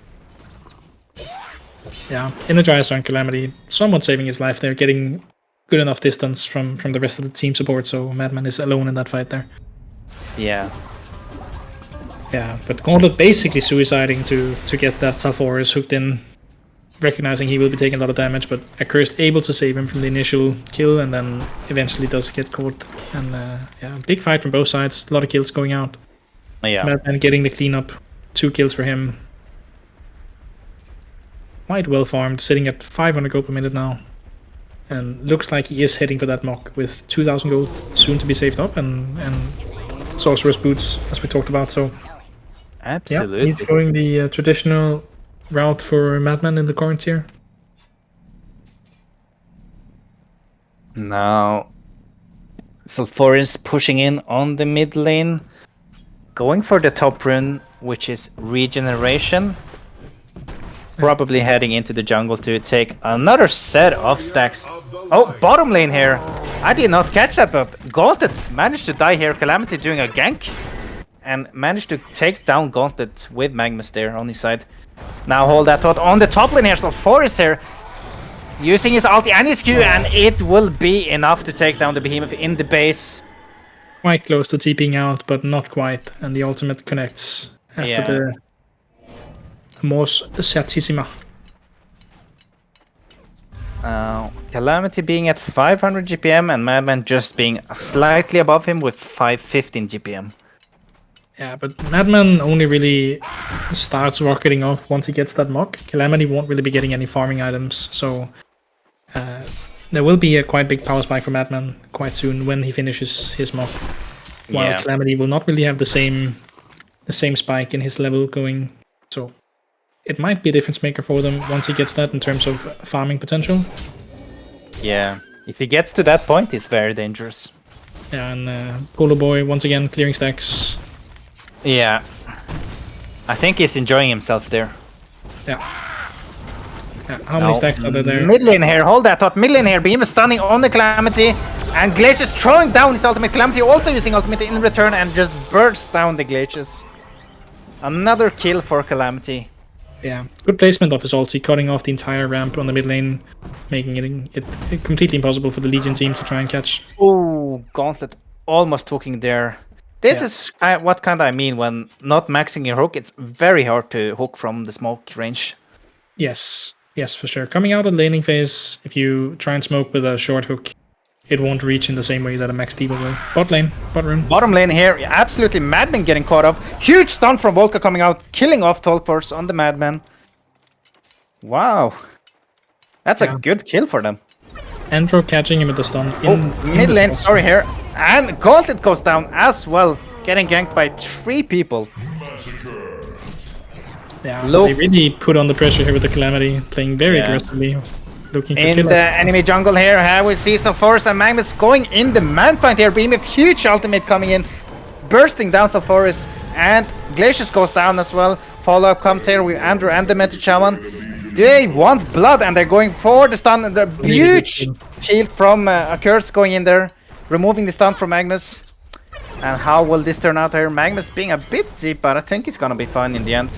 Yeah, Energizer and Calamity somewhat saving his life there, getting good enough distance from the rest of the team support, so Madman is alone in that fight there. Yeah. Yeah, but Gauntlet basically suiciding to get that Self-Auras hooked in, recognizing he will be taking a lot of damage, but Accursed able to save him from the initial kill, and then eventually does get caught. And yeah, big fight from both sides, a lot of kills going out. Yeah. Madman getting the cleanup, 2 kills for him. Quite well farmed, sitting at 500 gold per minute now. And looks like he is heading for that mock with 2000 gold soon to be saved up, and Sorcerer's Boots, as we talked about. So Absolutely. yeah, he's going the traditional route for Madman in the current tier. Now Self4 pushing in on the mid lane, going for the top rune, which is regeneration. Probably heading into the jungle to take another set of stacks. Oh, bottom lane here. I did not catch that, but Gauntlet managed to die here. Calamity doing a gank and managed to take down Gauntlet with Magnus there on his side. Now hold that thought on the top lane here. Self4 here using his ulti and his Q, and it will be enough to take down the behemoth in the base. Quite close to TPing out, but not quite. And the ultimate connects after the Mors Certissima. Calamity being at 500 GPM and Madman just being slightly above him with 515 GPM. Yeah, but Madman only really starts rocketing off once he gets that mock. Calamity won't really be getting any farming items, so there will be a quite big power spike for Madman quite soon when he finishes his mock. While Calamity will not really have the same spike in his level going, so it might be a difference maker for them once he gets that in terms of farming potential. Yeah, if he gets to that point, he's very dangerous. Yeah, and Polo Boy once again clearing stacks. Yeah, I think he's enjoying himself there. Yeah. How many stacks are there? Mid lane here, hold that thought. Mid lane here, Beam is stunning on the Calamity, and Glacius throwing down his ultimate. Calamity also using ultimate in return and just bursts down the Glacius. Another kill for Calamity. Yeah, good placement of his ulti, cutting off the entire ramp on the mid lane, making it completely impossible for the Legion team to try and catch. Oh, Gauntlet almost hooking there. This is what kind I mean when not maxing your hook. It's very hard to hook from the smoke range. Yes, for sure. Coming out of the laning phase, if you try and smoke with a short hook, it won't reach in the same way that a max diva will. Bot lane, bot rune. Bottom lane here, absolutely Madman getting caught off. Huge stun from Volca coming out, killing off Tolkforce on the Madman. Wow. That's a good kill for them. Andro catching him with the stun. Mid lane, sorry here. And Gauntlet goes down as well, getting ganked by 3 people. Yeah, they really put on the pressure here with the Calamity, playing very aggressively, looking for in the enemy jungle here. We see Sulfuras and Magnus going in the man fight here. Behemoth, huge ultimate coming in, bursting down Sulfuras, and Glacius goes down as well. Follow-up comes here with Andrew and the Demented Shaman. They want blood, and they're going for the stun. And the huge shield from a curse going in there, removing the stun from Magnus. And how will this turn out here? Magnus being a bit deep, but I think he's gonna be fine in the end.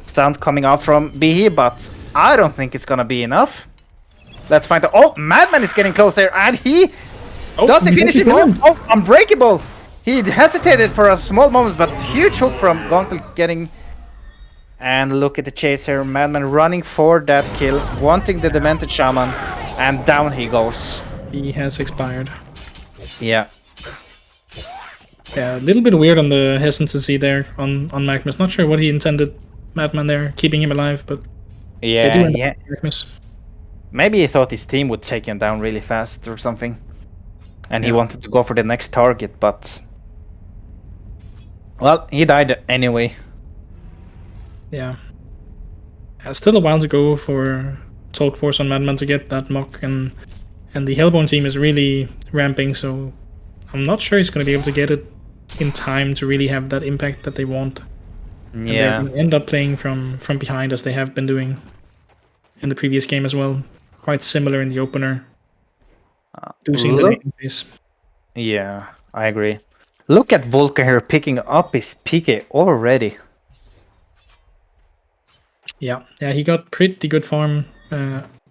Stun coming out from Behe, but I don't think it's gonna be enough. Let's find out. Oh, Madman is getting close here, and he does he finish him off? Oh, unbreakable. He hesitated for a small moment, but huge hook from Gauntlet getting. And look at the chase here. Madman running for that kill, wanting the Demented Shaman, and down he goes. He has expired. Yeah. Yeah, a little bit weird on the hesitancy there on Magnus. Not sure what he intended, Madman there, keeping him alive, but yeah. Magnus. Maybe he thought his team would take him down really fast or something, and he wanted to go for the next target, but well, he died anyway. Yeah. Still a while to go for Tolkforce on Madman to get that mock, and the Hellborn team is really ramping, so I'm not sure he's going to be able to get it in time to really have that impact that they want. Yeah. And they're going to end up playing from behind as they have been doing in the previous game as well. Quite similar in the opener. Losing the laning phase. Yeah, I agree. Look at Volca here picking up his PK already. Yeah, he got pretty good farm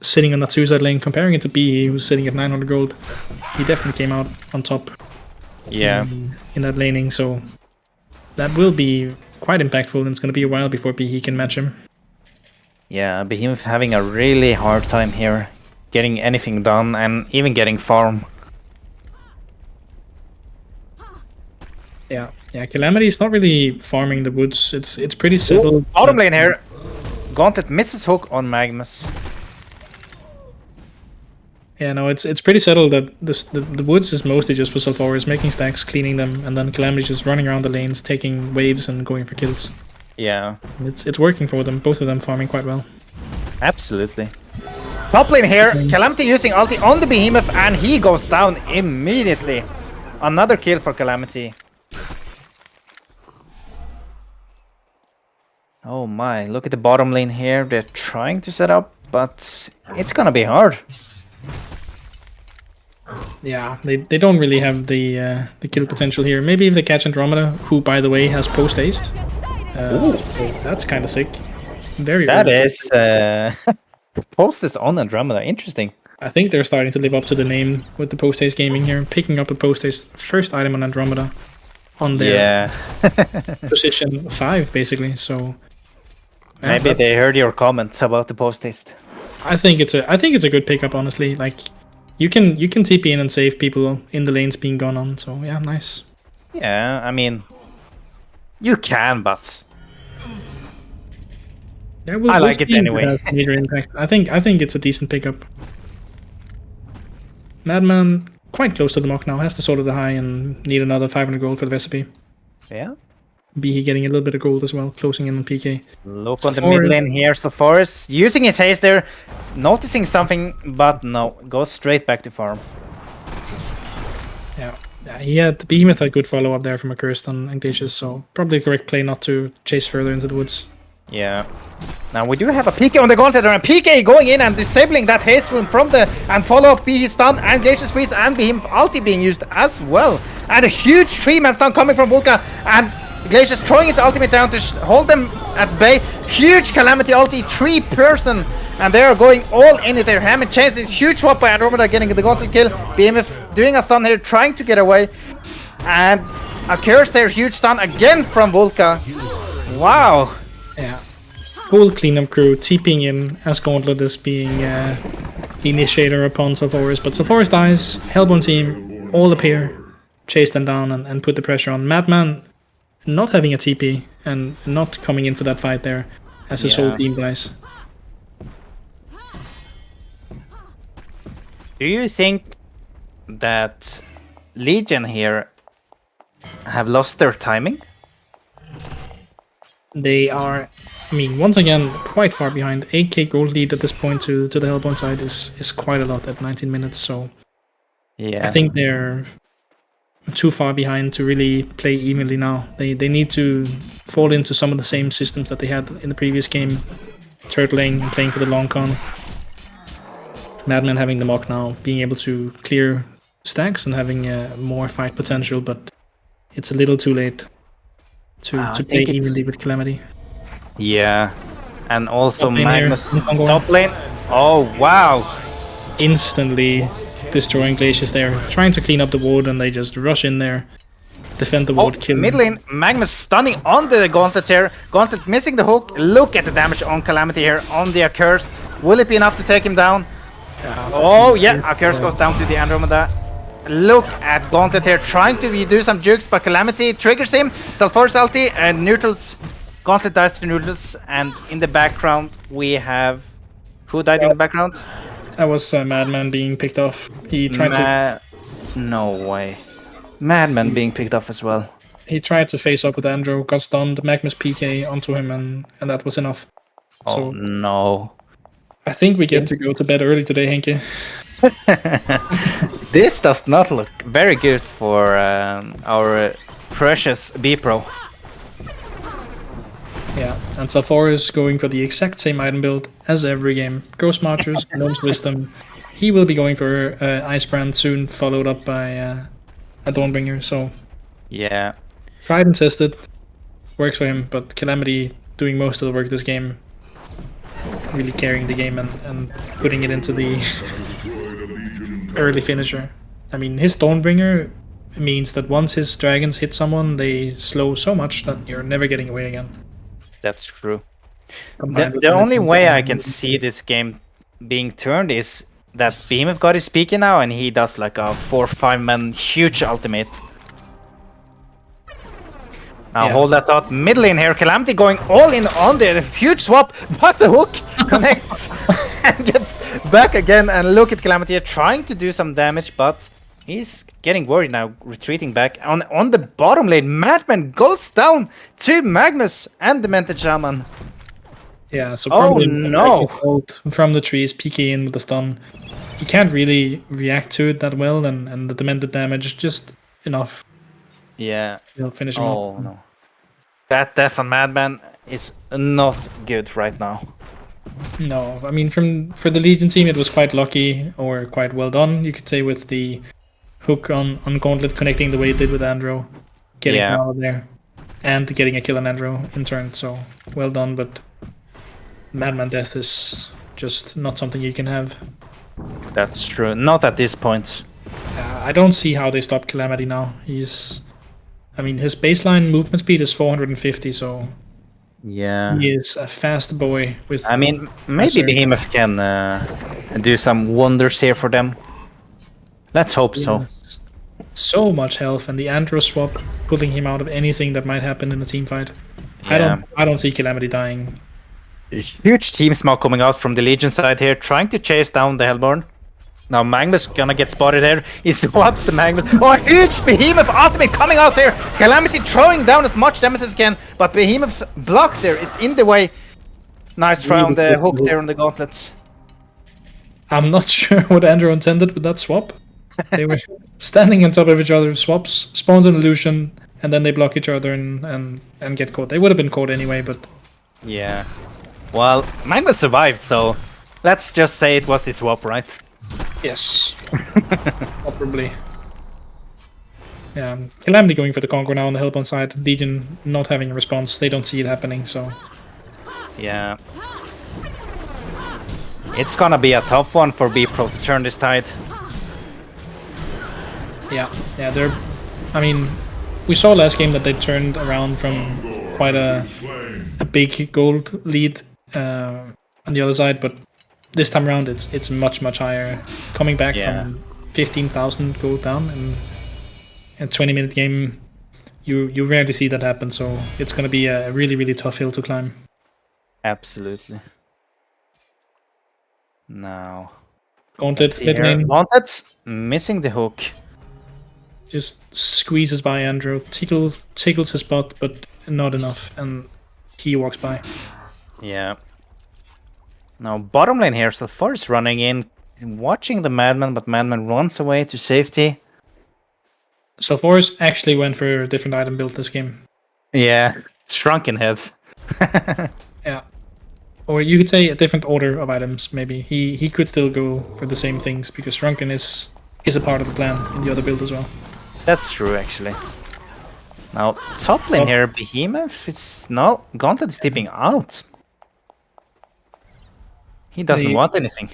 sitting on that suicide lane. Comparing it to B, who's sitting at 900 gold, he definitely came out on top. Yeah. In that laning, so that will be quite impactful, and it's going to be a while before he can match him. Yeah, Behemoth having a really hard time here, getting anything done and even getting farm. Yeah, Calamity is not really farming the woods. It's pretty settled. Bottom lane here. Gauntlet misses hook on Magnus. Yeah, no, it's pretty settled that the woods is mostly just for Sulfuras, making stacks, cleaning them, and then Calamity just running around the lanes, taking waves and going for kills. Yeah. It's working for them, both of them farming quite well. Absolutely. Top lane here, Calamity using ulti on the Behemoth, and he goes down immediately. Another kill for Calamity. Oh my, look at the bottom lane here. They're trying to set up, but it's gonna be hard. Yeah, they don't really have the kill potential here. Maybe if they catch Andromeda, who by the way has post haste. So that's kind of sick. Very. That is Post this on Andromeda. Interesting. I think they're starting to live up to the name with the post-haste gaming here, picking up a post-haste first item on Andromeda on their position 5, basically. So maybe they heard your comments about the post haste. I think it's a good pickup, honestly. Like you can TP in and save people in the lanes being gone on. So yeah, nice. Yeah, I mean, you can, but Yeah, I like it anyway. Major impact. I think it's a decent pickup. Madman quite close to the mock now. Has to sort of the high and need another 500 gold for the recipe. Yeah. He getting a little bit of gold as well, closing in on PK. Look on the mid lane here. Sulfuris using his haste there, noticing something, but no, goes straight back to farm. Yeah, he had Behemoth had good follow up there from Accursed on Ignatius, so probably the correct play not to chase further into the woods. Yeah. Now we do have a PK on the Gauntlet, and PK going in and disabling that haste rune from the and follow up be stun and Glacius freeze and Behemoth ulti being used as well. And a huge 3-man stun coming from Vulka, and Glacius throwing his ultimate down to hold them at bay. Huge Calamity ulti, 3-person, and they are going all in it. They're hammering chains. It's huge swap by Andromeda getting the Gauntlet kill. Behemoth doing a stun here, trying to get away. And Accursed there, huge stun again from Vulka. Wow. Yeah. Full cleanup crew TPing in as Gauntlet is being the initiator upon Sulfuris. But Sulfuris dies, Hellborn team all appear, chase them down and put the pressure on. Madman not having a TP and not coming in for that fight there as his whole team dies. Do you think that Legion here have lost their timing? They are, I mean, once again, quite far behind. 8k gold lead at this point to the Hellborn side is quite a lot at 19 minutes, so yeah, I think they're too far behind to really play evenly now. They need to fall into some of the same systems that they had in the previous game, turtling and playing for the long con. Madman having the mock now, being able to clear stacks and having more fight potential, but it's a little too late to play evenly with Calamity. Yeah, and also Top lane Magnus here, top lane. Oh wow! Instantly destroying Glacius there, trying to clean up the ward, and they just rush in there, defend the ward, kill mid lane, Magnus stunning on the Gauntlet here. Gauntlet missing the hook. Look at the damage on Calamity here on the Accursed. Will it be enough to take him down? Oh yeah, Accursed goes down to the Andromeda. Look at Gauntlet here trying to do some jukes, but Calamity triggers him. Sulfuris ulti and neutrals. Gauntlet dies to neutrals, and in the background we have who died in the background? That was Madman being picked off. He tried to. No way. Madman being picked off as well. He tried to face up with Andro, got stunned, Magnus PK onto him, and that was enough. Oh So no. I think we get to go to bed early today, Henke. This does not look very good for our precious B-Pro. Yeah, and Sulfuris going for the exact same item build as every game. Ghost Marchers, Gnome's Wisdom. He will be going for Ice Brand soon, followed up by a Dawnbringer. So Yeah. tried and tested, works for him. But Calamity doing most of the work this game, really carrying the game and putting it into the early finisher. I mean, his Dawnbringer means that once his dragons hit someone, they slow so much that you're never getting away again. That's true. The only way I can see this game being turned is that Behemoth got his PK now and he does like a 4-5 man huge ultimate. Now hold that thought. Mid lane here, Calamity going all in on the huge swap, but the hook connects and gets back again. And look at Calamity here trying to do some damage, but he's getting worried now, retreating back. On the bottom lane, Madman goes down to Magnus and the Demented Shaman. Yeah, so probably no. From the trees, PK in with the stun. He can't really react to it that well, and the demented damage just enough. Yeah. He'll finish him off. No. That death on Madman is not good right now. No, I mean, for the Legion team, it was quite lucky or quite well done, you could say, with the hook on Gauntlet connecting the way it did with Andro, getting him out of there, and getting a kill on Andro in turn. So well done, but Madman death is just not something you can have. That's true. Not at this point. I don't see how they stop Calamity now. I mean, his baseline movement speed is 450, so Yeah. he is a fast boy with... I mean, maybe Behemoth can do some wonders here for them. Let's hope so. So much health, and the Andro swap pulling him out of anything that might happen in a team fight. Yeah. I don't see Calamity dying. A huge team smoke coming out from the Legion side here, trying to chase down the Hellborn. Now Magnus gonna get spotted here. He swaps the Magnus. Oh, a huge Behemoth ultimate coming out here. Calamity throwing down as much damage as he can, but Behemoth's block there is in the way. Nice try on the hook there on the gauntlets. I'm not sure what Andrew intended with that swap. They were standing on top of each other, swaps, spawns an illusion, and then they block each other and get caught. They would have been caught anyway, but... Yeah. Well, Magnus survived, so let's just say it was his swap, right? Yes. Probably. Yeah, Calamity going for the Conqueror now on the Hellbound side. Legion not having a response. They don't see it happening, so... Yeah. It's gonna be a tough one for B-Pro to turn this tide. Yeah, they're... I mean, we saw last game that they turned around from quite a big gold lead on the other side, but this time around it's much higher. Coming back from 15,000 gold down in a 20-minute game, you rarely see that happen, so it's going to be a really tough hill to climb. Absolutely. Now... Gauntlet mid lane. Gauntlet's missing the hook. Just squeezes by Andrew, tickles his spot, but not enough, and he walks by. Yeah. Now bottom lane here, Sulfur is running in, watching the Madman, but Madman runs away to safety. Sulforce actually went for a different item build this game. Yeah, shrunken head. Yeah. Or you could say a different order of items, maybe. He could still go for the same things, because Shrunken is a part of the plan in the other build as well. That's true, actually. Now, top lane here, Behemoth is... No, Gauntlet is tipping out. He doesn't want anything.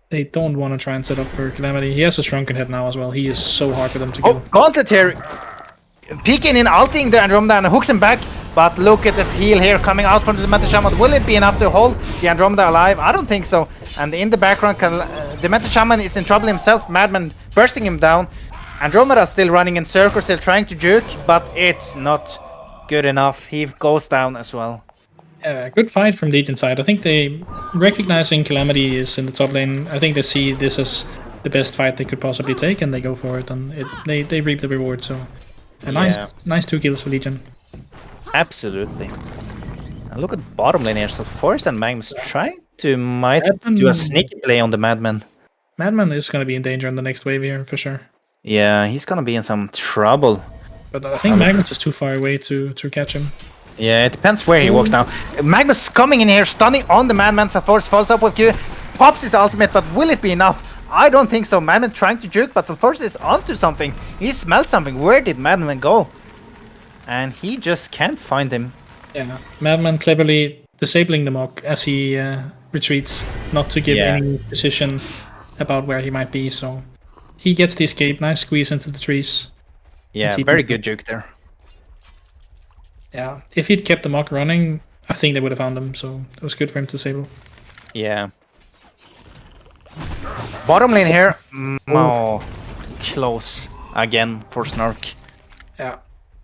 They don't want to try and set up for Calamity. He has a Shrunken head now as well. He is so hard for them to kill. Oh, Gauntlet here! Peeking in, ulting the Andromeda and hooks him back. But look at the heal here coming out from the Demented Shaman. Will it be enough to hold the Andromeda alive? I don't think so. And in the background, the Demented Shaman is in trouble himself. Madman bursting him down. Andromeda still running in circles, still trying to juke, but it's not good enough. He goes down as well. Good fight from Legion side. I think they, recognizing Calamity is in the top lane, I think they see this as the best fight they could possibly take, and they go for it, and they reap the reward. So, nice 2 kills for Legion. Absolutely. And look at bottom lane here. So Force and Magnus trying to do a sneaky play on the Madman. Madman is going to be in danger in the next wave here, for sure. Yeah, he's going to be in some trouble. But I think Magnus is too far away to catch him. Yeah, it depends where he walks now. Magnus coming in here, stunning on the Madman. So Force falls up with Q, pops his ultimate, but will it be enough? I don't think so. Madman trying to juke, but Force is onto something. He smells something. Where did Madman go? And he just can't find him. Yeah, Madman cleverly disabling the mock as he retreats, not to give any position about where he might be, so he gets the escape. Nice squeeze into the trees. Yeah, very good juke there. Yeah, if he'd kept the mock running, I think they would have found him, so it was good for him to disable. Yeah. Bottom lane here. Oh, close again for Snark. Yeah.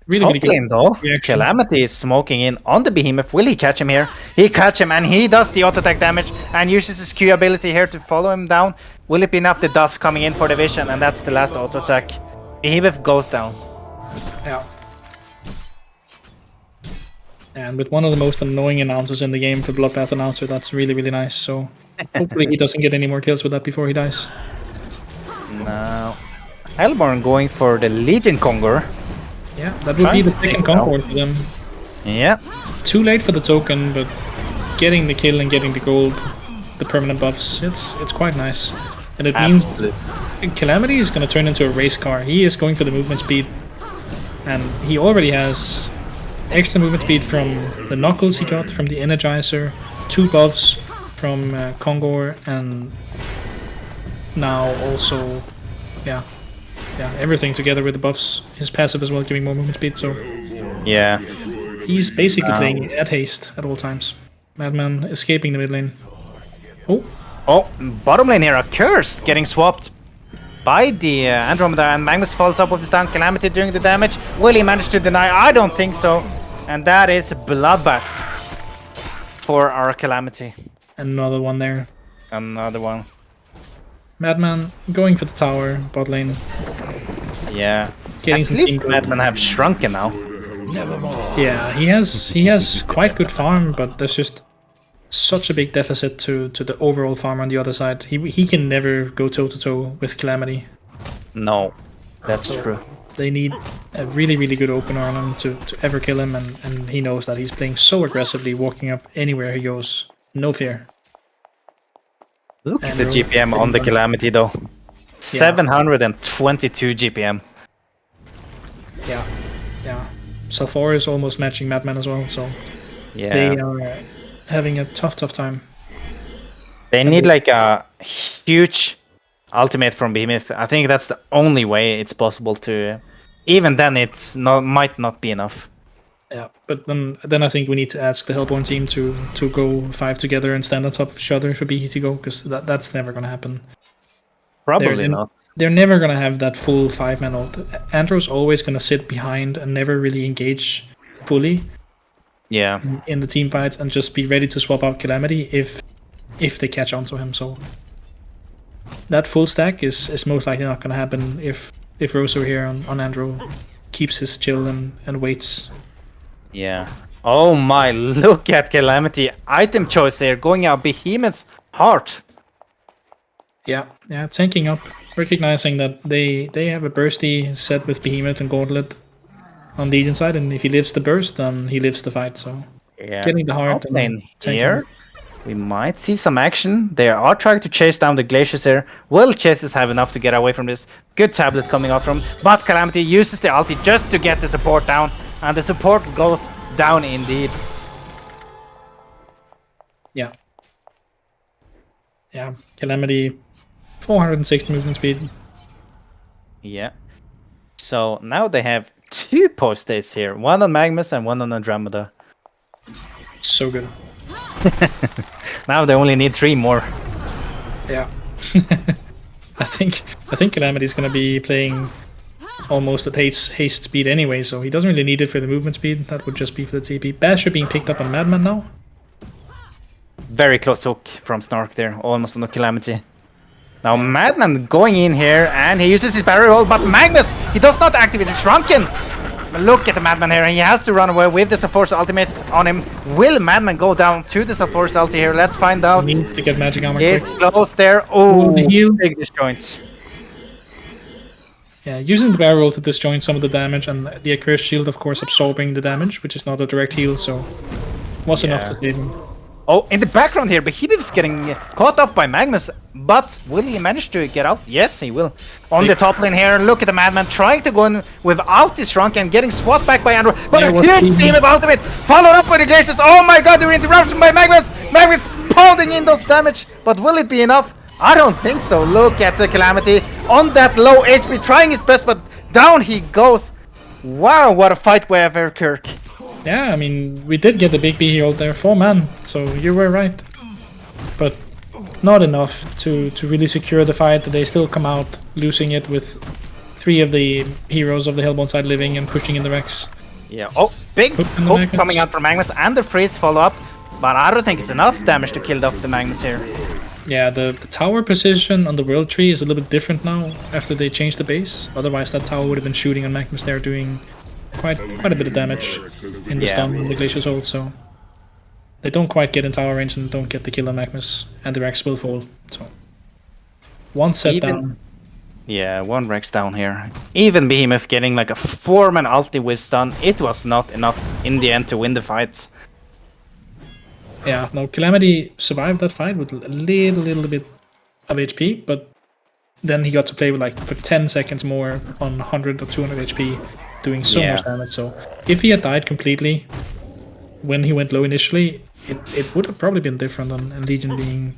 Really top lane though, Calamity is smoking in on the Behemoth. Will he catch him here? He catch him and he does the auto attack damage and uses his Q ability here to follow him down. Will it be enough? The dust coming in for the vision, and that's the last auto attack. Behemoth goes down. Yeah. And with one of the most annoying announcers in the game for Bloodbath announcer, that's really nice. So hopefully he doesn't get any more kills with that before he dies. Now, Hellborn going for the Legion Conqueror. Yeah, that would be the second Concord for them. Yeah. Too late for the token, but getting the kill and getting the gold, the permanent buffs, it's quite nice. And it means Calamity is going to turn into a race car. He is going for the movement speed. And he already has extra movement speed from the Knuckles he got from the Energizer, 2 buffs, from Kongor, and now also, yeah, everything together with the buffs. His passive as well, giving more movement speed. So Yeah. he's basically playing at haste at all times. Madman escaping the mid lane. Oh, bottom lane here, a curse getting swapped by the Andromeda, and Magnus follows up with the stun. Calamity doing the damage. Will he manage to deny? I don't think so. And that is a bloodbath for our Calamity. Another one there. Another one. Madman going for the tower, bot lane. Yeah. Getting At some least team gold. Madman have shrunken now. Yeah, he has quite good farm, but there's just such a big deficit to the overall farm on the other side. He can never go toe to toe with Calamity. No, that's true. They need a really, really good opener on him to ever kill him, and he knows that he's playing so aggressively, walking up anywhere he goes. No fear. Look at the GPM on the Calamity though. 722 GPM. Yeah. So far is almost matching Madman as well, so Yeah. they are having a tough time. They need like a huge ultimate from Behemoth. I think that's the only way it's possible to. Even then, might not be enough. Yeah, but then I think we need to ask the Hellborn team to go 5 together and stand on top of each other for BE to go, because that's never gonna happen. Probably not. They're never gonna have that full 5-man ult. Andrew's always gonna sit behind and never really engage fully Yeah. in the team fights and just be ready to swap out Calamity if they catch onto him. So that full stack is most likely not gonna happen if Rosso here on Andrew keeps his chill and waits. Yeah. Oh my! Look at Calamity item choice here, going out Behemoth's heart. Yeah, tanking up, recognizing that they have a bursty set with Behemoth and Gauntlet on the Legion side, and if he lives the burst, then he lives the fight. So Yeah. getting the heart Top and lane tanking. here. We might see some action. They are trying to chase down the glaciers here. Will Chases have enough to get away from this? Good tablet coming out from, but Calamity uses the ulti just to get the support down, and the support goes down indeed. Yeah, Calamity, 460 movement speed. Yeah. So now they have 2 post-dates here. One on Magnus and one on Andromeda. So good. Now they only need 3 more. Yeah. I think Calamity's gonna be playing almost at haste speed anyway, so he doesn't really need it for the movement speed. That would just be for the TP. Basher being picked up on Madman now. Very close hook from Snark there, almost on the Calamity. Now Madman going in here, and he uses his barrier roll, but Magnus, he does not activate his Shrunken. But look at the Madman here, he has to run away with the Force ultimate on him. Will Madman go down to the Force ulti here? Let's find out. Needs to get magic armor. It's close there. Oh, the heal. big disjoint. Yeah, using the barrel roll to disjoint some of the damage, and the Accursed Shield, of course, absorbing the damage, which is not a direct heal, so was enough to save him. Oh, in the background here, Behemoth is getting caught off by Magnus, but will he manage to get out? Yes, he will. On the top lane here, look at the Madman trying to go in without his Shrunk and getting swapped back by Andrew. But a huge team of ultimate, followed up by the Glaciers. Oh my god, the interruption by Magnus! Magnus pounding in those damage, but will it be enough? I don't think so. Look at the Calamity on that low HP, trying his best, but down he goes. Wow, what a fight by Everkirk. Yeah, I mean, we did get the big B ult there, 4-man, so you were right. But not enough to really secure the fight. They still come out losing it with 3 of the heroes of the Hellborn side living and pushing in the Rex. Yeah, oh, big hook coming out from Magnus, and the freeze follow up, but I don't think it's enough damage to kill off the Magnus here. Yeah, the tower position on the World Tree is a little bit different now after they changed the base. Otherwise, that tower would have been shooting on Magnus there, doing quite a bit of damage in the stun and the Glacier's ult, so they don't quite get in tower range and don't get the kill on Magnus, and the Rex will fall. So one set down. Yeah, 1 Rex down here. Even Behemoth getting like a 4-man ulti with stun, it was not enough in the end to win the fight. Yeah, no, Calamity survived that fight with a little bit of HP, but then he got to play with like for 10 seconds more on 100 or 200 HP, doing so much damage. So if he had died completely when he went low initially, it would have probably been different and Legion being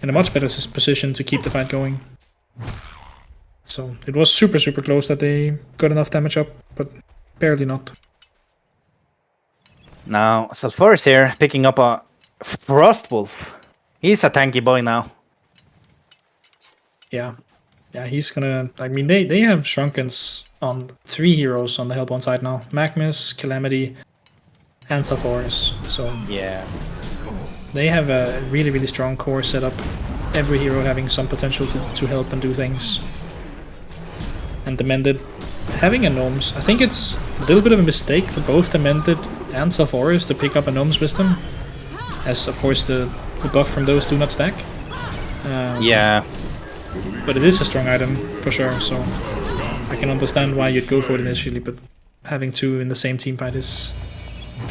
in a much better position to keep the fight going. So it was super close that they got enough damage up, but barely not. Now Sulfuris here picking up a Frostwolf. He's a tanky boy now. Yeah, he's gonna. I mean, they have Shrunkens on 3 heroes on the Hellborn side now: Magnus, Calamity, and Sulfuris. So yeah, they have a really strong core setup. Every hero having some potential to help and do things. And Demented having a Gnomes. I think it's a little bit of a mistake for both Demented and Sulfuris to pick up a Gnome's Wisdom, as of course the buff from those do not stack. yeah. But it is a strong item for sure, so I can understand why you'd go for it initially, but having 2 in the same team fight is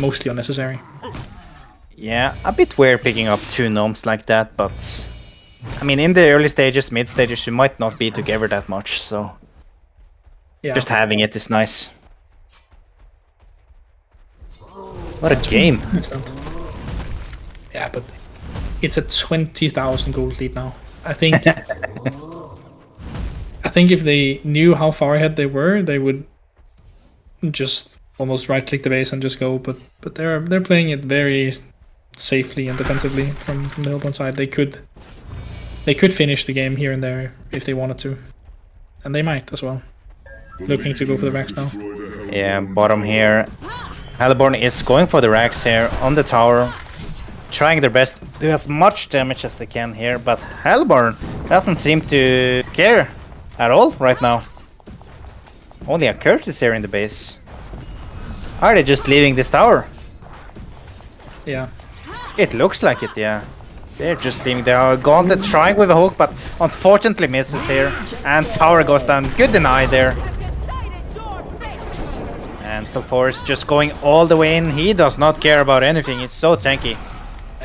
mostly unnecessary. Yeah, a bit weird picking up 2 gnomes like that, but I mean, in the early stages, mid stages, you might not be together that much, so Yeah. just having it is nice. What a game! Excellent. Yeah, but it's a 20,000 gold lead now. I think. I think if they knew how far ahead they were, they would just almost right-click the base and just go. But they're playing it very safely and defensively from the Hellborn side. They could finish the game here and there if they wanted to, and they might as well. Looking to go for the racks now. Yeah, bottom here. Hellborn is going for the racks here on the tower, trying their best to do as much damage as they can here, but Hellborn doesn't seem to care at all right now. Only a curse is here in the base. Are they just leaving this tower? Yeah. It looks like it, yeah. They're just leaving their gauntlet, trying with a hook, but unfortunately misses here. And tower goes down. Good deny there. And Sulfuris just going all the way in. He does not care about anything. He's so tanky.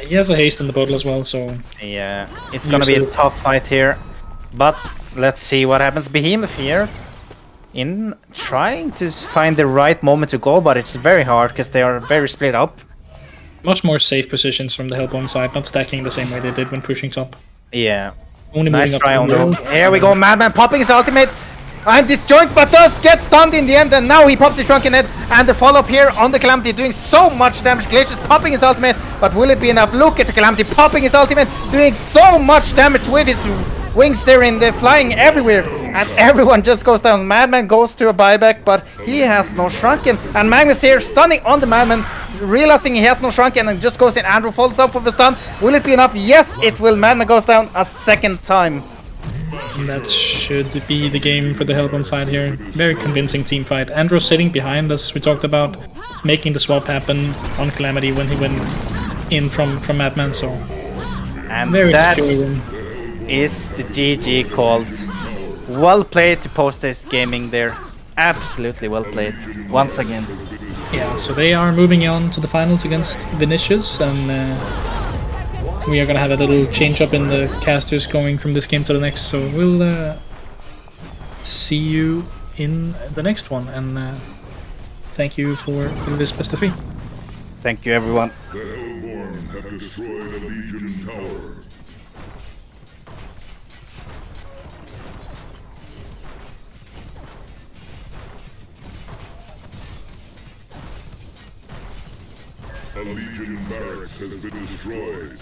He has a haste in the bottle as well, so... Yeah, it's gonna be a tough fight here. But let's see what happens. Behemoth here in trying to find the right moment to go, but it's very hard because they are very split up. Much more safe positions from the Hellborn side, not stacking the same way they did when pushing top. Yeah. Only Nice moving try up on the low. hook. Here we go, Madman popping his ultimate. And disjoint, but does get stunned in the end, and now he pops his shrunken head, and the follow-up here on the Calamity doing so much damage. Glacius popping his ultimate, but will it be enough? Look at the Calamity popping his ultimate, doing so much damage with his wings there in the flying everywhere, and everyone just goes down. Madman goes to a buyback, but he has no shrunken, and Magnus here stunning on the Madman, realizing he has no shrunken, and just goes in. Andrew follows up with a stun. Will it be enough? Yes, it will. Madman goes down a second time. And that should be the game for the Hellborn side here. Very convincing team fight. Andrew sitting behind, as we talked about, making the swap happen on Calamity when he went in from Madman, so... And very that secure win. is the GG called. Well played to Post-Haste Gaming there. Absolutely well played. Once again. Yeah, so they are moving on to the finals against Vinicius, and we are gonna have a little change up in the casters going from this game to the next, so we'll see you in the next one, and thank you for this best of 3. Thank you, everyone. The Hellborn have destroyed a Legion tower. A Legion barracks has been destroyed.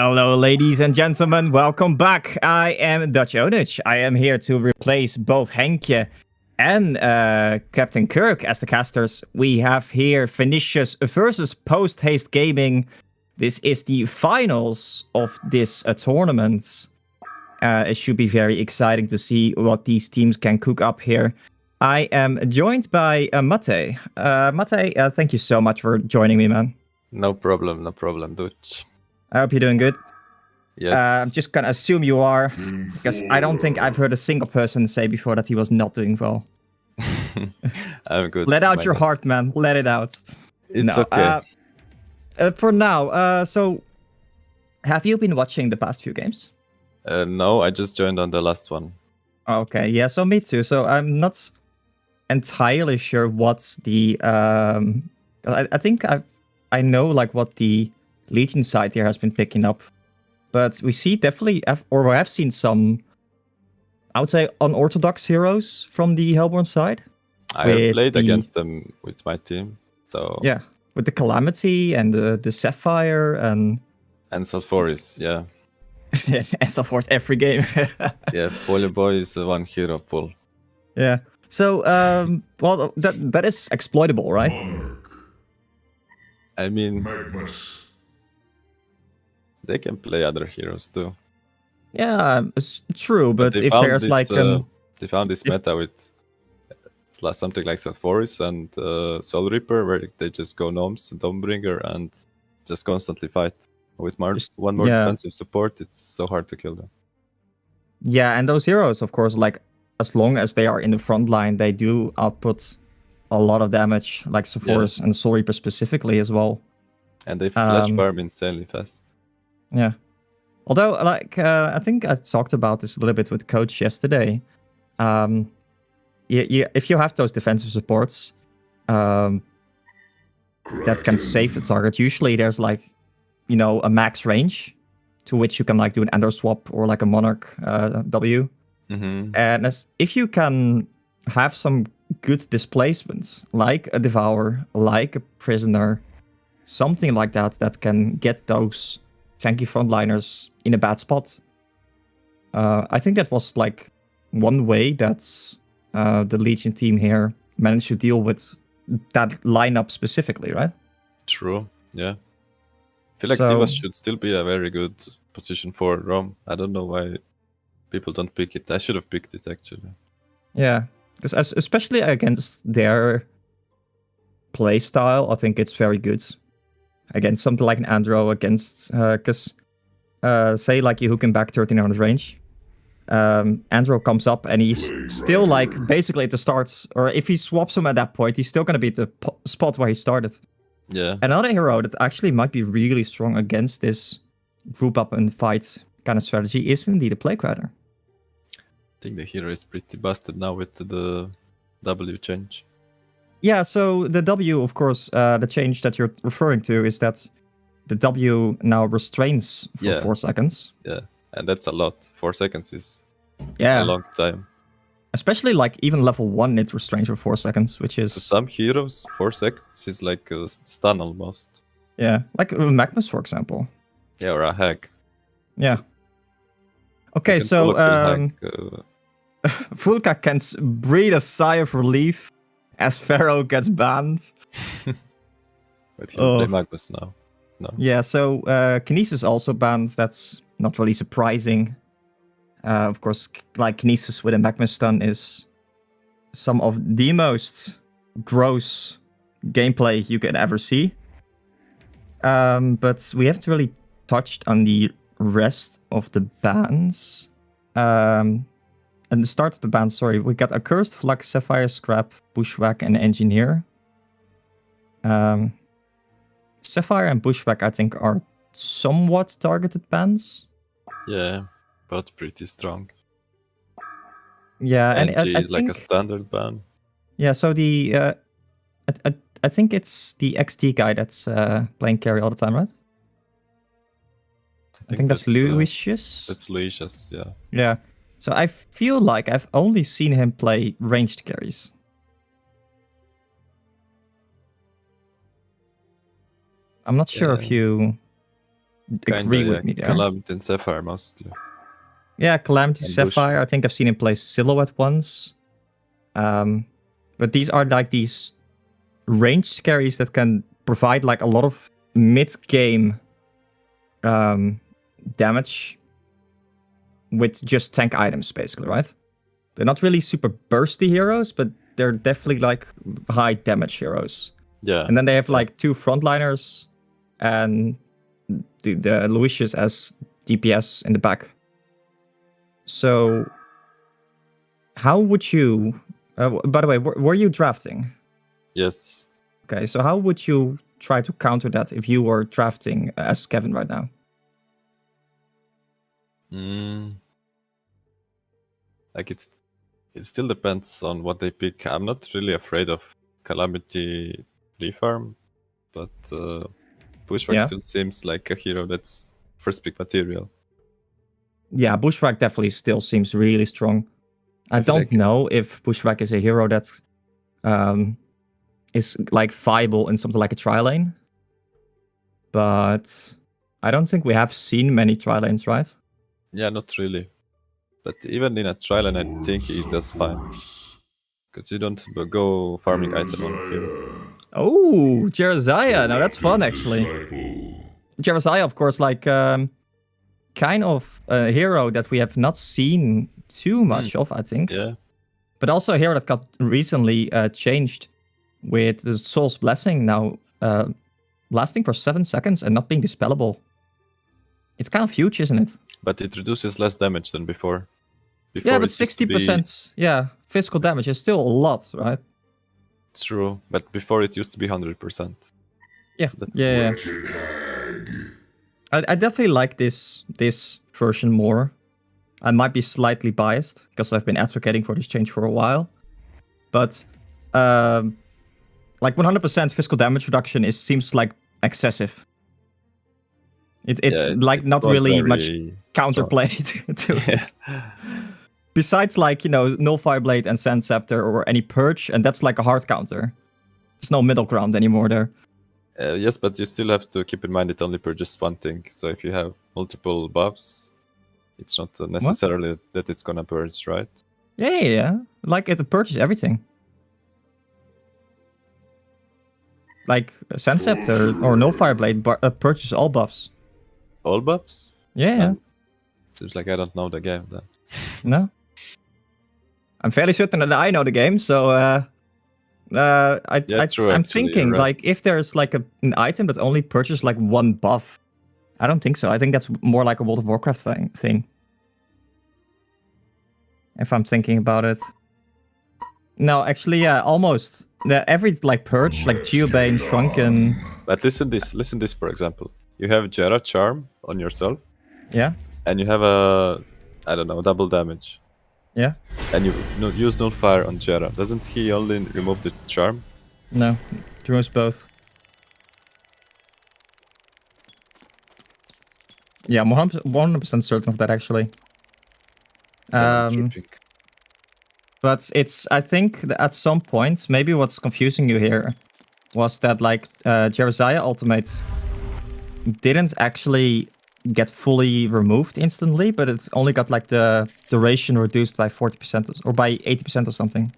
Hello, ladies and gentlemen. Welcome back. I am Dutch Onich. I am here to replace both Henke and Captain Kirk as the casters. We have here Vinicius versus Post Haste Gaming. This is the finals of this tournament. It should be very exciting to see what these teams can cook up here. I am joined by Mate. Mate, thank you so much for joining me, man. No problem, Dutch. I hope you're doing good. Yes. I'm just gonna assume you are, because I don't think I've heard a single person say before that he was not doing well. I'm good. Let out your heart, man. Let it out. It's okay. For now, so have you been watching the past few games? No, I just joined on the last one. Okay, yeah, so me too. So I'm not entirely sure what's the I think I know like what the Legion side here has been picking up, but we see definitely we have seen some, I would say, unorthodox heroes from the Hellborn side. I have played against them with my team, so yeah, with the Calamity and the Sapphire and Sulfuris, yeah. and so forth every game. Yeah, Poly Boy is one hero pull. Yeah. So, well, that is exploitable, right? I mean, Magnus. they can play other heroes too. Yeah, it's true. But if there's this, like they found this meta with something like Sulfuris and Soul Reaper, where they just go Gnomes and Dawnbringer and just constantly fight. With one more defensive support, it's so hard to kill them. Yeah, and those heroes, of course, like as long as they are in the front line, they do output a lot of damage, like Sulfuris and Soul Reaper specifically as well. And they flash farm insanely fast. Yeah. Although, like, I think I talked about this a little bit with Coach yesterday. If you have those defensive supports that can save the target, usually there's like, a max range to which you can like do an Ender swap or like a Monarch W. Mm-hmm. And if you can have some good displacement, like a Devour, like a Prisoner, something like that can get those tanky frontliners in a bad spot. I think that was like one way that the Legion team here managed to deal with that lineup specifically, right? True, yeah. I feel like Divas should still be a very good position for Rome. I don't know why people don't pick it. I should have picked it, actually. Yeah, because especially against their play style, I think it's very good. Against something like an Andro, against... Because, say, like, you hook him back 1300 range. Andro comes up, and he's still, like, basically at the start. Or if he swaps him at that point, he's still going to be at the spot where he started. Yeah. Another hero that actually might be really strong against this group up and fight kind of strategy is indeed a Plague Rider. I think the hero is pretty busted now with the W change. Yeah, so the W, of course, the change that you're referring to is that the W now restrains for 4 seconds. Yeah, and that's a lot. 4 seconds is a long time. Especially like even level 1 it restrains for 4 seconds, which is... To some heroes, 4 seconds is like a stun almost. Yeah, like Magnus, for example. Yeah, or a hack. Yeah. Okay, so Vulka can breathe a sigh of relief as Pharaoh gets banned. But he'll play Magnus now. No. Yeah, so Kinesis also banned. That's not really surprising. Of course, like Kinesis with a Magnus stun is some of the most gross gameplay you can ever see. But we haven't really touched on the rest of the bans. And the start of the ban, sorry, we got Accursed, Flux, Sapphire, Scrap, Bushwhack, and Engineer. Sapphire and Bushwhack, I think, are somewhat targeted bans. Yeah, but pretty strong. Yeah, and NG I is like think, a standard ban. Yeah, so the I think it's the XT guy that's playing carry all the time, right? I think that's Lucius. That's Lucius, yeah. Yeah. So I feel like I've only seen him play ranged carries. I'm not sure if you agree Kinda, with me there. Calamity and Sapphire mostly. Yeah, Calamity, And Sapphire. I think I've seen him play Silhouette once. But these are like these range carries that can provide like a lot of mid-game damage with just tank items, basically, right? They're not really super bursty heroes, but they're definitely like high damage heroes. Yeah. And then they have like 2 frontliners and the Lucius as DPS in the back. So, how would you... by the way, were you drafting? Yes. Okay, so how would you try to counter that if you were drafting as Kevin right now? Like it still depends on what they pick. I'm not really afraid of Calamity Flea Farm, but Bushwhack still seems like a hero that's first pick material. Yeah, Bushwhack definitely still seems really strong. I don't know if Bushwhack is a hero that's is like viable in something like a tri-lane, but I don't think we have seen many tri-lanes, right? Yeah, not really. But even in a tri-lane, I think he does fine. Because you don't go farming item on hero. Oh, Jereziah. Now that's fun, actually. Jereziah, of course, like kind of a hero that we have not seen too much of, I think. Yeah. But also a hero that got recently changed with the Soul's Blessing now lasting for 7 seconds and not being dispellable. It's kind of huge, isn't it? But it reduces less damage than before. Yeah, but 60%, physical damage is still a lot, right? True, but before it used to be 100%. Yeah, yeah. I definitely like this version more. I might be slightly biased because I've been advocating for this change for a while, but like 100% physical damage reduction seems like excessive. It's like not really much counterplay to it. Besides, like, you know, no Fireblade and Sand Scepter or any Purge, and that's like a hard counter. There's no middle ground anymore there. Yes, but you still have to keep in mind it only purges one thing. So if you have multiple buffs, it's not necessarily that it's gonna purge, right? Yeah. Like, it purges everything. Like, Sand Scepter or no Fireblade purges all buffs. All buffs? Yeah. Seems like I don't know the game then. No? I'm fairly certain that I know the game, so I'm thinking, right. like, if there's like an item that only purchases like one buff, I don't think so. I think that's more like a World of Warcraft thing. If I'm thinking about it. No, actually, yeah, almost. Every like purge, like Geobane, Shrunken. But listen this for example. You have Jera Charm on yourself. Yeah. And you have a, I don't know, double damage. Yeah. And you use Nullfire on Jera. Doesn't he only remove the charm? No, he removes both. Yeah, I'm 100% certain of that, actually. But I think that at some point, maybe what's confusing you here was that, like, Jereziah Ultimate didn't actually get fully removed instantly, but it's only got like the duration reduced by 40% or by 80% or something.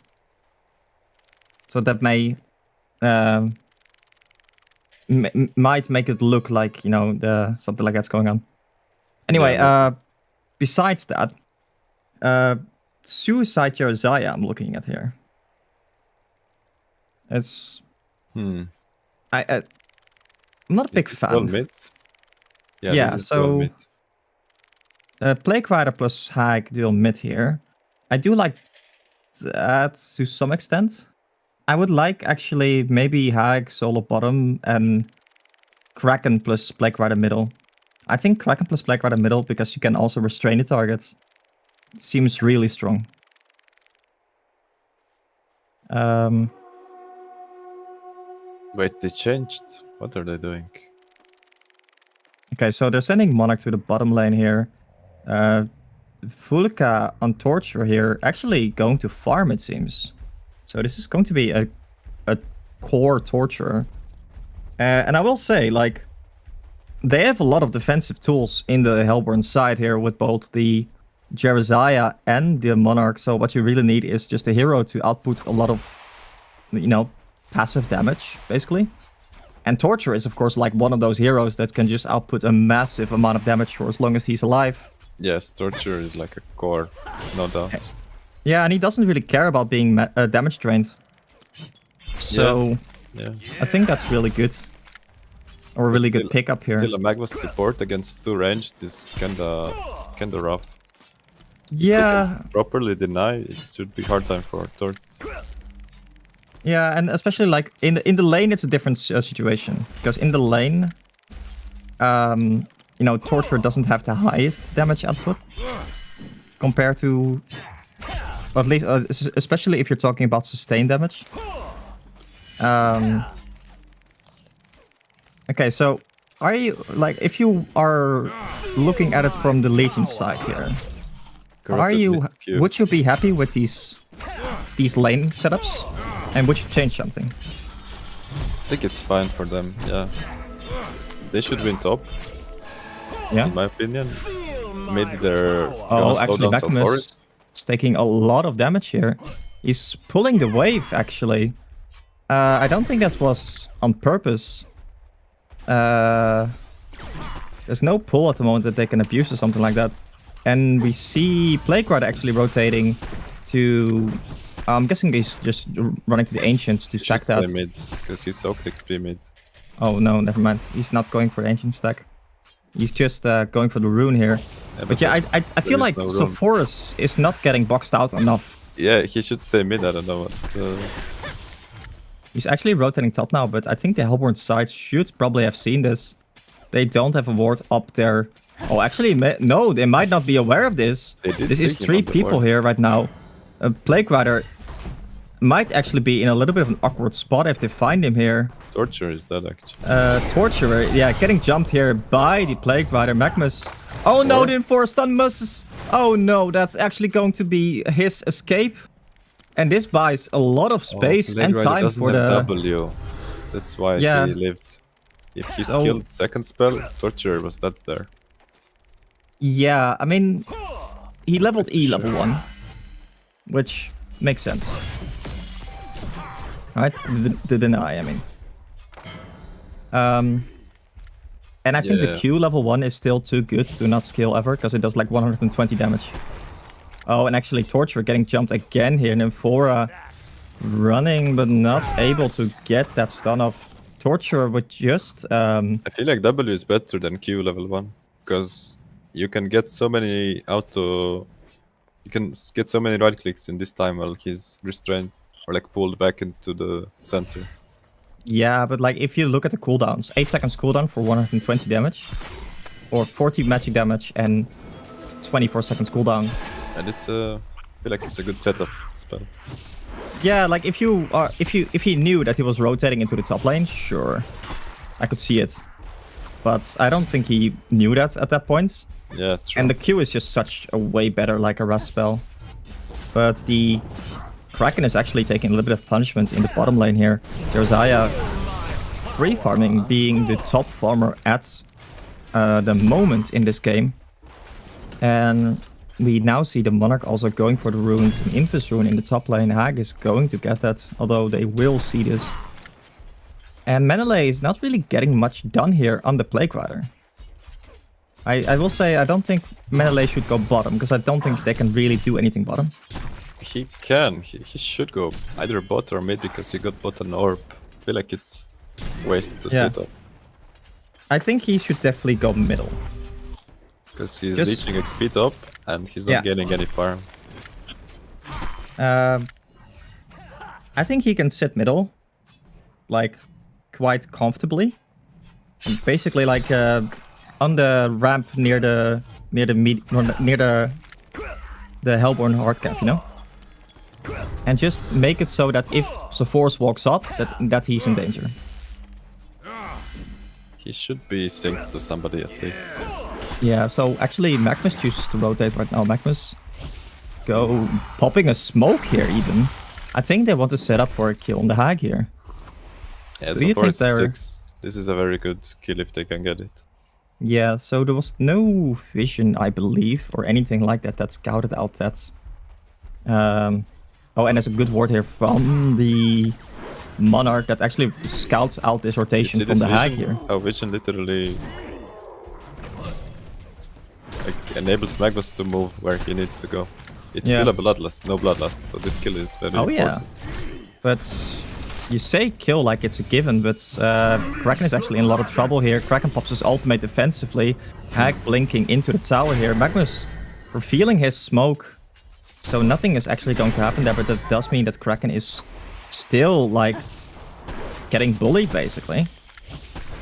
So that may might make it look like, you know, something like that's going on. Anyway, besides that, Suicide Jereziah I'm looking at here. It's I'm not a big fan. Mid? Yeah, so Plague Rider plus Hag dual mid here. I do like that to some extent. I would like actually maybe Hag solo bottom and Kraken plus Plague Rider middle. I think Kraken plus Plague Rider middle because you can also restrain the target. Seems really strong. Wait, they changed. What are they doing? Okay, so they're sending Monarch to the bottom lane here. Vulca on Torture here, actually going to farm, it seems. So this is going to be a core Torture. And I will say, like, they have a lot of defensive tools in the Hellborn side here with both the Jereziah and the Monarch. So what you really need is just a hero to output a lot of, passive damage, basically. And Torture is, of course, like one of those heroes that can just output a massive amount of damage for as long as he's alive. Yes, Torture is like a core, no doubt. Yeah, and he doesn't really care about being damage drained. So, yeah. I think that's really good. Or a really good pickup here. Still a Magma's support against 2 ranged is kinda rough. Yeah. If they can properly deny, it should be hard time for Tort. Yeah, and especially like in the lane, it's a different situation, because in the lane, Torture doesn't have the highest damage output compared to, or at least, especially if you're talking about sustained damage. Okay, so are you like, if you are looking at it from the Legion side here, would you be happy with these lane setups? And would you change something? I think it's fine for them, yeah. They should win top, in my opinion. Maybe they're actually Maximus is taking a lot of damage here. He's pulling the wave, actually. I don't think that was on purpose. There's no pull at the moment that they can abuse or something like that. And we see Plague Rider actually rotating to... I'm guessing he's just running to the Ancients to stack that. Mid, because he soaked XP mid. Oh no, never mind. He's not going for the Ancient stack. He's just going for the rune here. Yeah, but yeah, I feel like Sophorus is not getting boxed out enough. Yeah, he should stay mid, I don't know what... He's actually rotating top now, but I think the Hellborn side should probably have seen this. They don't have a ward up there. Oh, actually, no, they might not be aware of this. This is 3 people here right now. Plague Rider might actually be in a little bit of an awkward spot if they find him here. Torture is that actually. Torture, yeah, getting jumped here by the Plague Rider. Magnus. Oh no, the Enforced Stun misses. Oh no, that's actually going to be his escape. And this buys a lot of space and time for the... W. That's why he lived. If he killed second spell, Torture was dead there. Yeah, I mean, he leveled E level 1. Which makes sense. Right? The deny, I mean. And I think the Q level 1 is still too good to not skill ever, because it does like 120 damage. Oh, and actually Torture getting jumped again here. Nymphora running, but not able to get that stun off. Torture with just... I feel like W is better than Q level 1, because you can get so many You can get so many right clicks in this time while he's restrained or like pulled back into the center. Yeah, but like if you look at the cooldowns, 8 seconds cooldown for 120 damage, or 40 magic damage and 24 seconds cooldown. And I feel like it's a good setup spell. Yeah, like if he knew that he was rotating into the top lane, sure, I could see it. But I don't think he knew that at that point. Yeah, true. And the Q is just such a way better like a rest spell. But the Kraken is actually taking a little bit of punishment in the bottom lane here. Josiah free farming, being the top farmer at the moment in this game. And we now see the Monarch also going for the runes. An Infus rune in the top lane. Hag is going to get that, although they will see this. And Menelay is not really getting much done here on the Plague Rider. I will say I don't think Menelay should go bottom, because I don't think they can really do anything bottom. He can. He should go either bot or mid, because he got bot and orb. I feel like it's waste to stay top. I think he should definitely go middle. Because he's reaching XP top and he's not getting any farm. I think he can sit middle, like quite comfortably. And basically, like on the ramp near the Hellborn hardcap, you know. And just make it so that if Sophorus walks up, that he's in danger. He should be synced to somebody at least. Yeah, so actually Magnus chooses to rotate right now. Magnus go popping a smoke here even. I think they want to set up for a kill on the Hag here. Yeah, so for 6, this is a very good kill if they can get it. Yeah, so there was no vision, I believe, or anything like that that scouted out that. Oh, and there's a good word here from the Monarch that actually scouts out this rotation from the Hag here. How vision literally enables Magnus to move where he needs to go. It's still a bloodlust, no bloodlust, so this kill is very important. Yeah, but you say kill like it's a given, but Kraken is actually in a lot of trouble here. Kraken pops his ultimate defensively, Hag blinking into the tower here. Magnus revealing his smoke, so nothing is actually going to happen there, but that does mean that Kraken is still like getting bullied basically.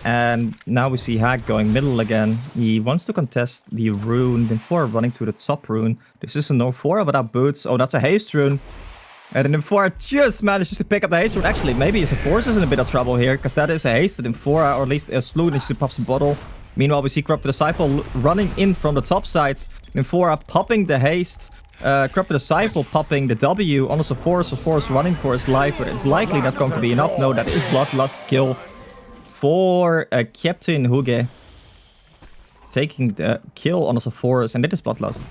And now we see Hag going middle again. He wants to contest the rune. Nymphora running to the top rune. This is a Nymphora without boots. Oh, that's a haste rune. And the Nymphora just manages to pick up the haste rune. Actually, maybe his force is in a bit of trouble here, because that is a haste Nymphora, or at least a Sloon needs to pop some bottle. Meanwhile, we see Corrupted Disciple running in from the top side. Nymphora popping the haste. Corrupted Disciple popping the W on Force running for his life, but it's likely not going to be enough. No, that is Bloodlust kill for Captain Huge. Taking the kill on Forest, and it is Bloodlust.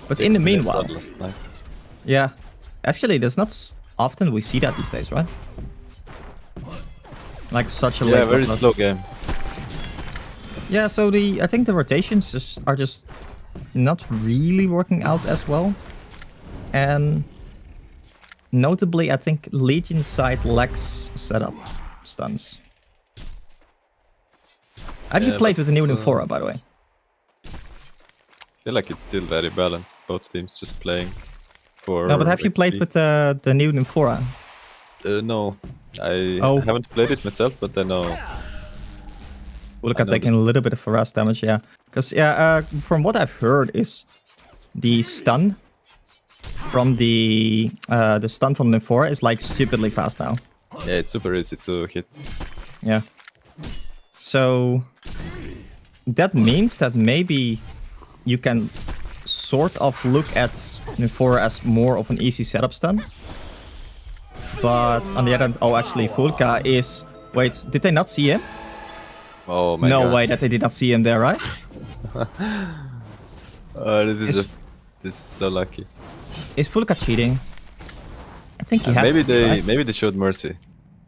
But in the meanwhile... Bloodlust, nice. Yeah. Actually, there's not often we see that these days, right? Like such a late very Bloodlust. slow game. Yeah, so I think the rotations are just not really working out as well. And notably, I think Legion side lacks setup stuns. Have you played with the new Nymphora, by the way? I feel like it's still very balanced. Both teams just playing for. No, but have you played with the new Nymphora? No, I Oh. haven't played it myself, but I know. Look, I'm taking a little bit of harass damage, yeah. Because, from what I've heard is the stun from the stun from Nymphora is like stupidly fast now. Yeah, it's super easy to hit. Yeah. So that means that maybe you can sort of look at Nymphora as more of an easy setup stun. But on the other hand, oh, actually, Vulka is... Wait, did they not see him? Oh my god. No way that they did not see him there, right? This is so lucky. Is Vulka cheating? I think he has maybe to, they right? maybe they showed mercy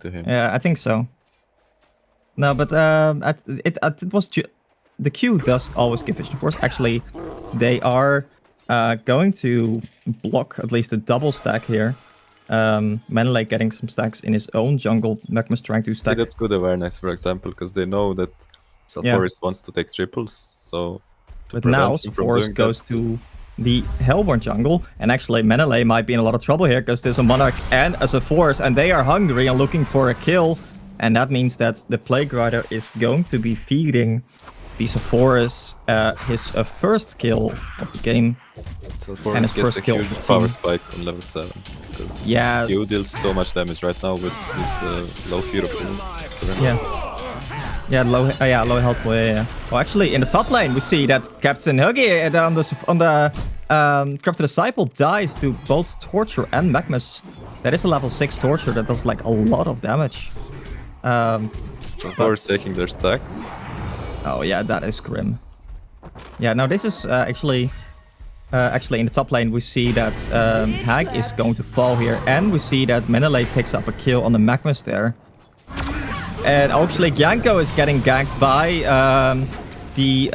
to him. Yeah, I think so. No, but it was the Q does always give Vision Force. Actually, they are going to block at least a double stack here. Meneley getting some stacks in his own jungle. Magnus trying to stack. See, that's good awareness, for example, because they know that Salforest wants to take triples. So, but now Salforest goes to the Hellborn jungle, and actually Meneley might be in a lot of trouble here because there's a Monarch and a Salforest, and they are hungry and looking for a kill. And that means that the Plague Rider is going to be feeding the Salforest his first kill of the game. Salforest and his gets first a kill huge of the power team. spike on level 7. Because Yeah. Q deals so much damage right now with his low hero pool. Yeah. Yeah, low health pool, yeah. Well, actually, in the top lane, we see that Captain Huggy on the Corrupted Disciple dies to both Torture and Magnus. That is a level 6 Torture that does like a lot of damage. Salforest taking their stacks. Oh yeah, that is grim. Yeah, now this is actually in the top lane we see that Hag is going to fall here, and we see that Meneley picks up a kill on the Magnus there. And actually Janko is getting ganked by the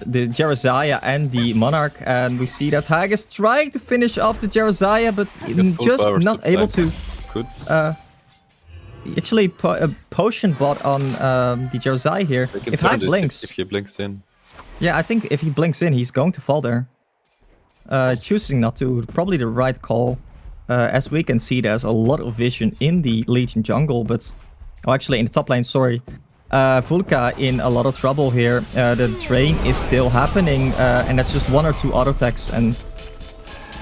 Jereziah and the Monarch, and we see that Hag is trying to finish off the Jereziah, but just not able to. Could. Actually, potion bot on the Jereziah here. If Hag blinks, if he blinks in. Yeah, I think if he blinks in, he's going to fall there. Choosing not to, probably the right call. As we can see, there's a lot of vision in the Legion jungle, but... Oh, actually, in the top lane, sorry. Vulka in a lot of trouble here. The drain is still happening, and that's just 1 or 2 auto attacks, and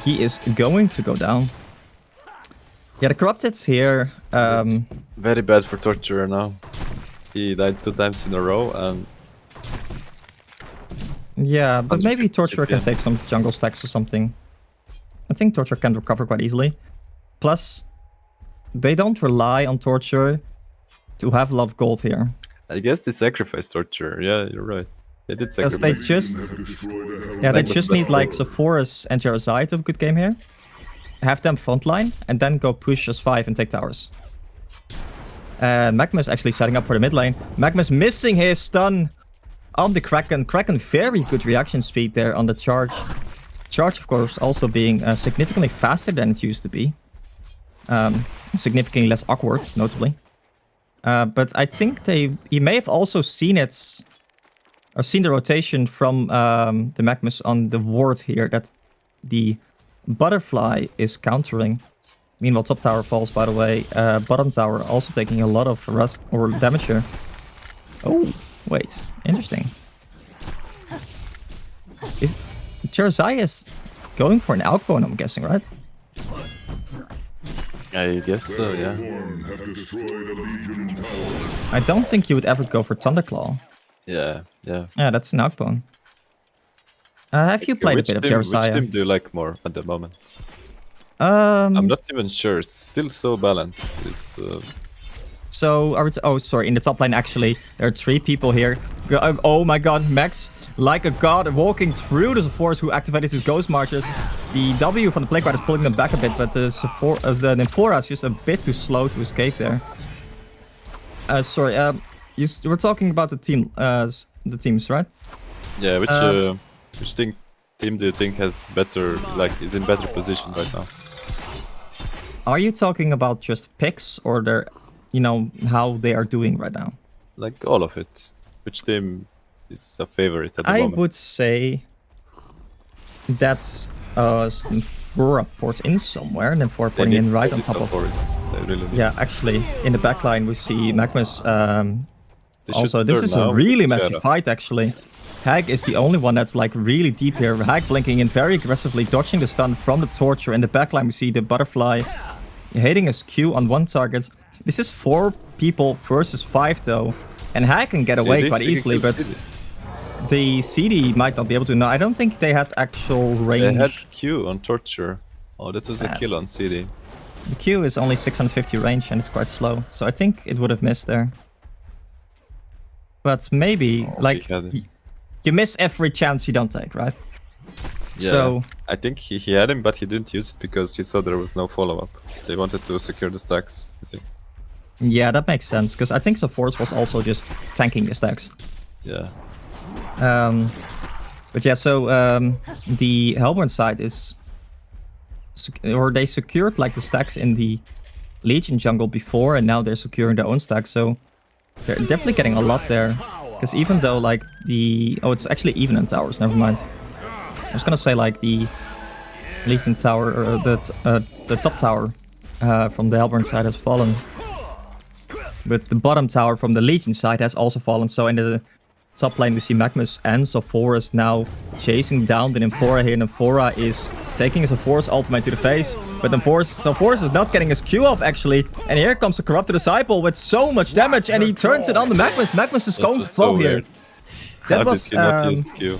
he is going to go down. Yeah, the Corrupted's here. Very bad for Torturer now. He died 2 times in a row, and... Yeah, but maybe 150 Torturer can GPM. take some jungle stacks or something. I think Torturer can recover quite easily. Plus, they don't rely on Torturer to have a lot of gold here. I guess they sacrificed Torture. Yeah, you're right. They did Because they sacrifice. just... Yeah, they just need like Sephoris and Jarzai to have a good game here. Have them frontline, and then go push us 5 and take towers. And Magma's actually setting up for the mid lane. Magma's missing his stun on the Kraken. Kraken, very good reaction speed there on the charge. Charge, of course, also being significantly faster than it used to be. Significantly less awkward, notably. But I think he may have also seen it, or seen the rotation from the Magmas on the ward here, that the butterfly is countering. Meanwhile, top tower falls, by the way. Bottom tower also taking a lot of rust or damage here. Oh, wait. Interesting. Is Jarzai is going for an outbone, I'm guessing, right? I guess so, yeah. I don't think you would ever go for Thunderclaw. Yeah. Yeah, that's an outbone. Have you played a bit of Jarzai? Which team do you like more at the moment? I'm not even sure. It's still so balanced. It's So, oh, sorry, in the top lane, actually, there are 3 people here. Oh my god, Max, like a god, walking through the forest, who activated his Ghost Marches. The W from the Plague Rider is pulling them back a bit, but the Nymphora is just a bit too slow to escape there. Sorry, you were talking about the teams, right? Yeah, which team do you think has better, is in better position right now? Are you talking about just picks, or their, how they are doing right now? Like all of it. Which team is a favorite at the moment? I would say that's Nymphora ports in somewhere, and Nymphora porting in right on top of... Yeah, actually, in the backline we see Magmas. Also, this is a really messy fight, actually. Hag is the only one that's like really deep here. Hag blinking in very aggressively, dodging the stun from the Torture. In the backline we see the Butterfly hitting his Q on one target. This is 4 people versus 5 though. And Hag can get away quite easily, but the CD might not be able to. No, I don't think they had actual range. They had Q on Torture. Oh, that was a kill on CD. The Q is only 650 range and it's quite slow. So I think it would have missed there. But maybe, you miss every chance you don't take, right? Yeah, so I think he had him, but he didn't use it because he saw there was no follow-up. They wanted to secure the stacks, I think. Yeah, that makes sense, because I think Sephoris was also just tanking the stacks. Yeah. But yeah, so the Hellborn side is... Or they secured like the stacks in the Legion jungle before, and now they're securing their own stacks, so they're definitely getting a lot there. Because even though like the... Oh, it's actually even in towers, never mind. I was gonna say like the Legion tower, or the top tower from the Hellborn side has fallen. But the bottom tower from the Legion side has also fallen. So in the top lane we see Magmas and Sephoris now chasing down the Nymphora here. Nymphora is taking his Sephoris ultimate to the face. But Sephoris is not getting his Q off actually. And here comes the Corrupted Disciple with so much damage. And he turns it on the Magmas. Magmas is going to flow here. That was... Did he not use Q?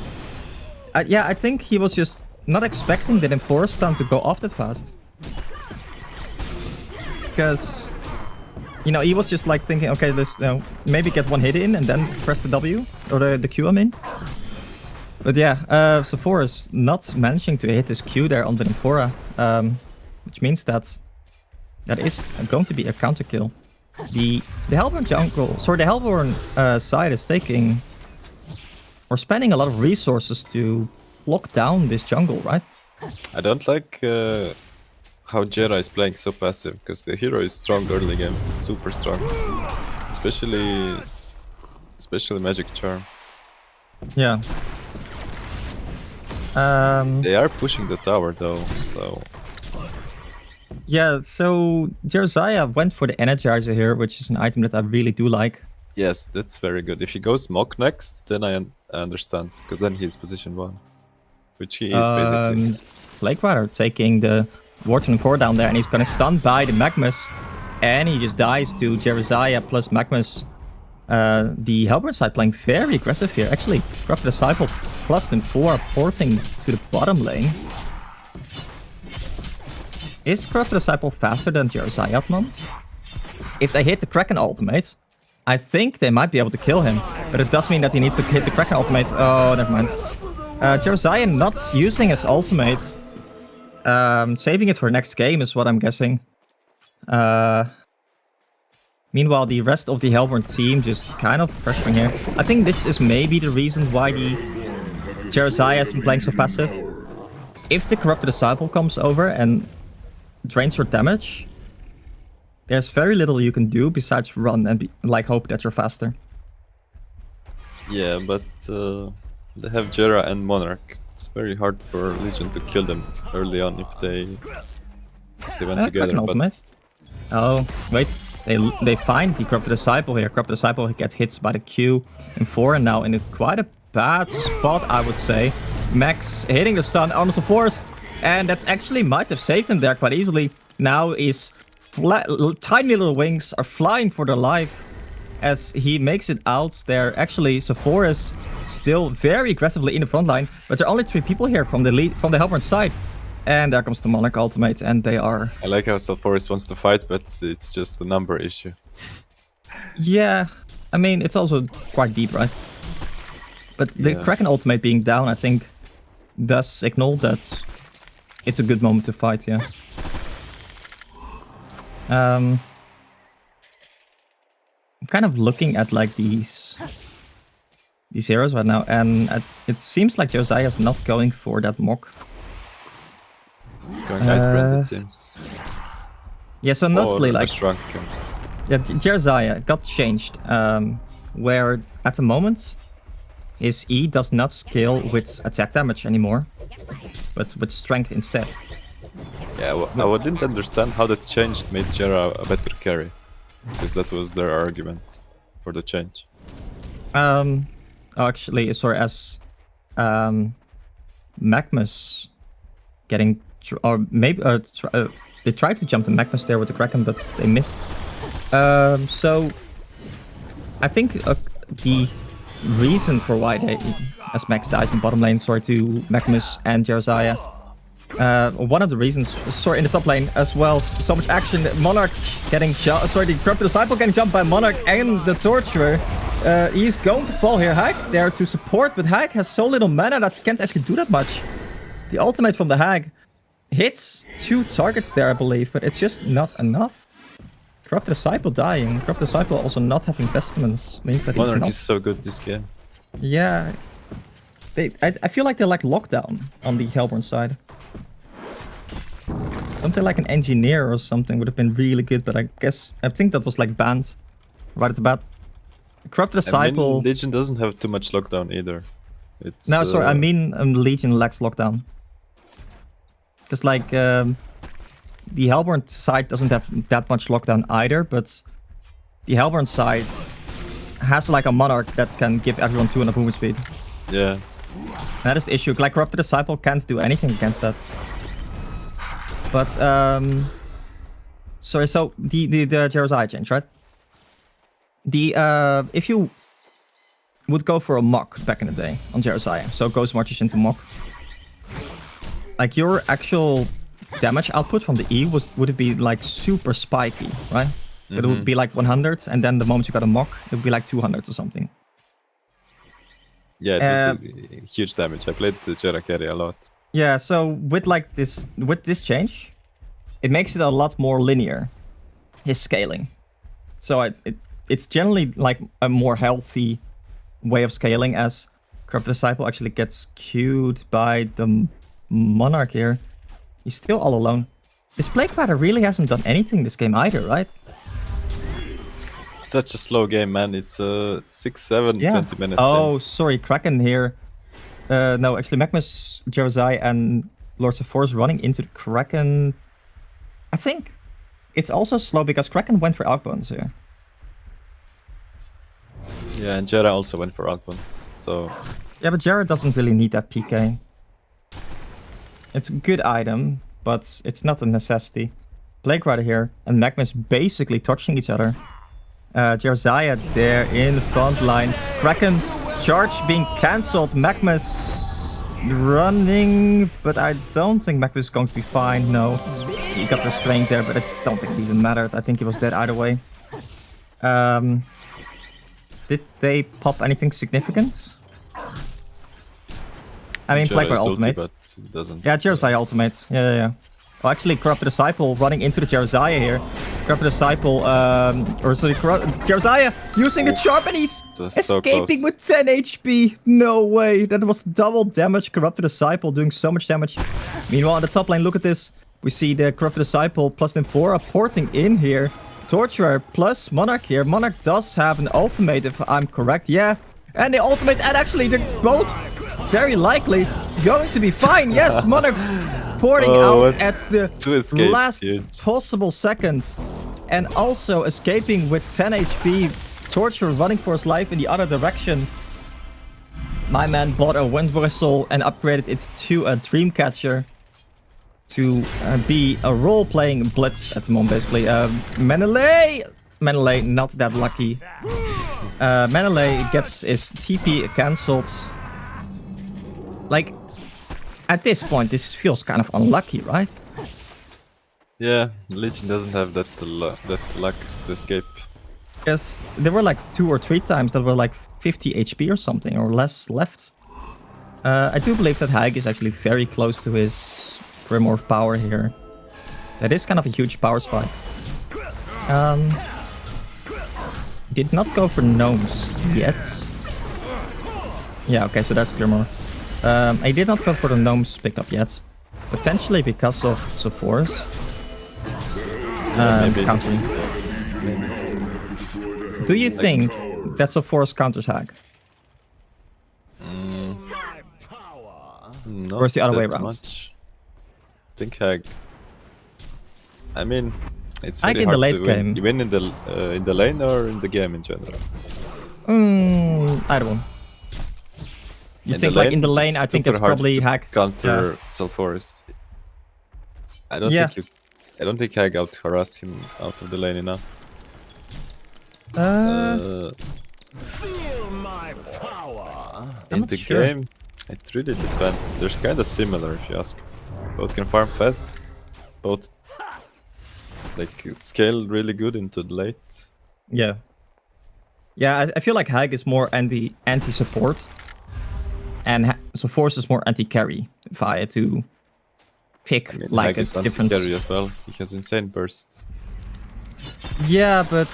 Yeah, I think he was just not expecting the Nymphora stun to go off that fast. Because... he was just like thinking, okay, let's maybe get one hit in and then press the W, or the Q, I mean. But yeah, Sephoris not managing to hit his Q there on the Nymphora, which means that is going to be a counter kill. The Hellborn jungle, sorry, the Hellborn side is taking, or spending a lot of resources to lock down this jungle, right? I don't like how Jera is playing so passive, because the hero is strong early game, super strong, especially Magic Charm. Yeah. They are pushing the tower though, so... Yeah, so Jarzai went for the Energizer here, which is an item that I really do like. Yes, that's very good. If he goes Mok next, then I understand, because then he's position 1. Which he is basically. Plague Rider taking the Warden 4 down there, and he's gonna stun by the Magmas. And he just dies to Jarzai plus Magmas. The Hellborn side playing very aggressive here. Actually, Corrupted Disciple plus Nymphora porting to the bottom lane. Is Corrupted Disciple faster than Jarzai at the moment? If they hit the Kraken ultimate, I think they might be able to kill him, but it does mean that he needs to hit the Kraken ultimate. Oh, never mind. Josiah not using his ultimate. Saving it for next game is what I'm guessing. Meanwhile, the rest of the Hellborn team just kind of pressuring here. I think this is maybe the reason why the Josiah has been playing so passive. If the Corrupted Disciple comes over and drains your damage, there's very little you can do besides run and hope that you're faster. Yeah, but they have Jera and Monarch. It's very hard for Legion to kill them early on if they went together. But... Oh, wait. They find the Corrupted Disciple here. Corrupted Disciple gets hit by the Q in 4 and now in quite a bad spot, I would say. Max hitting the stun on the force, and that's actually might have saved him there quite easily. Now his tiny little wings are flying for their life as he makes it out there. Actually, Sephoris still very aggressively in the front line, but there are only 3 people here from the Hellborn side. And there comes the Monarch ultimate, and they are... I like how Sephoris wants to fight, but it's just a number issue. Yeah, I mean, it's also quite deep, right? But the Kraken ultimate being down, I think, does signal that it's a good moment to fight, yeah. I'm kind of looking at like these heroes right now, and it seems like Josiah is not going for that mock. It's going Icebrand, it seems. Yeah, so notably like... Shrunk. Yeah, Josiah got changed, where at the moment his E does not scale with attack damage anymore, but with strength instead. Yeah, well, I didn't understand how that change made Jera a better carry, because that was their argument for the change. Oh, actually, sorry, as Magmus getting, or maybe they tried to jump the Magmus there with the Kraken, but they missed. So I think the reason for why they, as Max dies in bottom lane, sorry to Magmus and Josiah. One of the reasons, sorry, in the top lane as well, so much action. Monarch getting the Corrupted Disciple getting jumped by Monarch and the Torturer. He's going to fall here. Hag there to support, but Hag has so little mana that he can't actually do that much. The ultimate from the Hag hits 2 targets there, I believe, but it's just not enough. Corrupted Disciple dying. Corrupted Disciple also not having vestments means that Monarch he's not... is so good this game. Yeah. I feel like they're like lockdown on the Hellborn side. Something like an engineer or something would have been really good, but I think that was like banned right at the bat. Corrupted Disciple... I mean, Legion doesn't have too much lockdown either. It's, no, sorry, I mean Legion lacks lockdown. Because like the Hellborn side doesn't have that much lockdown either, but the Hellborn side has like a Monarch that can give everyone 200 movement speed. Yeah. That is the issue. Like Corrupted Disciple can't do anything against that. But sorry, so the Josiah change, right? The if you would go for a mock back in the day on Josiah, so Ghost Marches into mock, like your actual damage output from the E would it be like super spiky, right? Mm-hmm. It would be like 100, and then the moment you got a mock, it would be like 200 or something. Yeah, this is huge damage. I played the Jera carry a lot. Yeah, so with like this change, it makes it a lot more linear, his scaling. So it's generally like a more healthy way of scaling, as Corrupted Disciple actually gets queued by the Monarch here. He's still all alone. This Plague Rider really hasn't done anything this game either, right? It's such a slow game, man. It's 6, 7, yeah. 20 minutes. Oh, sorry, Kraken here. No, actually, Magmus, Josiah, and Lords of Force running into the Kraken. I think it's also slow because Kraken went for Outbones here. Yeah, and Jera also went for Outbones, so... Yeah, but Jera doesn't really need that PK. It's a good item, but it's not a necessity. Plague Rider here, and Magmus basically touching each other. Josiah there in the front line. Kraken charge being cancelled. Magmus running, but I don't think Magmus is going to be fine. No, he got restrained there, but I don't think it even mattered. I think he was dead either way. Did they pop anything significant? I mean, Jera Plague is ulti, ultimate. but it doesn't. Yeah, Jeremiah ultimate. Yeah. Oh, actually, Corrupted Disciple running into the Jeremiah here. Corrupted Disciple, Jeremiah using the Sharp, and he's So escaping close. with 10 HP. No way. That was double damage. Corrupted Disciple doing so much damage. Meanwhile, on the top lane, look at this. We see the Corrupted Disciple plus Nymphora porting in here. Torturer plus Monarch here. Monarch does have an ultimate, if I'm correct. Yeah. And the ultimate, and actually, they're both very likely going to be fine. Yes, Monarch porting out at the last possible second. And also escaping with 10 HP. Torturer running for his life in the other direction. My man bought a wind whistle and upgraded it to a Dreamcatcher to be a role-playing blitz at the moment, basically. Menelay not that lucky. Menelay gets his TP cancelled. Like, at this point, this feels kind of unlucky, right? Yeah, Legion doesn't have that luck to escape. Because there were like 2 or 3 times that were like 50 HP or something, or less left. I do believe that Haig is actually very close to his Grimoire of Power here. That is kind of a huge power spike. Did not go for gnomes yet. Yeah, okay, so that's Grimoire. I did not go for the gnomes pickup yet. Potentially because of Sephora's. Countering. Do you think that Sephora's counters Hag? Or is the other way around? Much. I think Hag. I mean, it's Hag very in hard the late to game. win. You win in the lane or in the game in general. Either one. You In think the like lane, in the lane? I think super it's hard probably to Hag. counter Sulfuris. I don't think Hag out harass him out of the lane enough. In the game, it really depends. They're kind of similar if you ask. Both can farm fast. Both like scale really good into the late. Yeah. Yeah, I feel like Hag is more anti-support. And so Force is more anti-carry, if I had to pick like Hag is a difference. anti-carry as well. He has insane burst. Yeah, but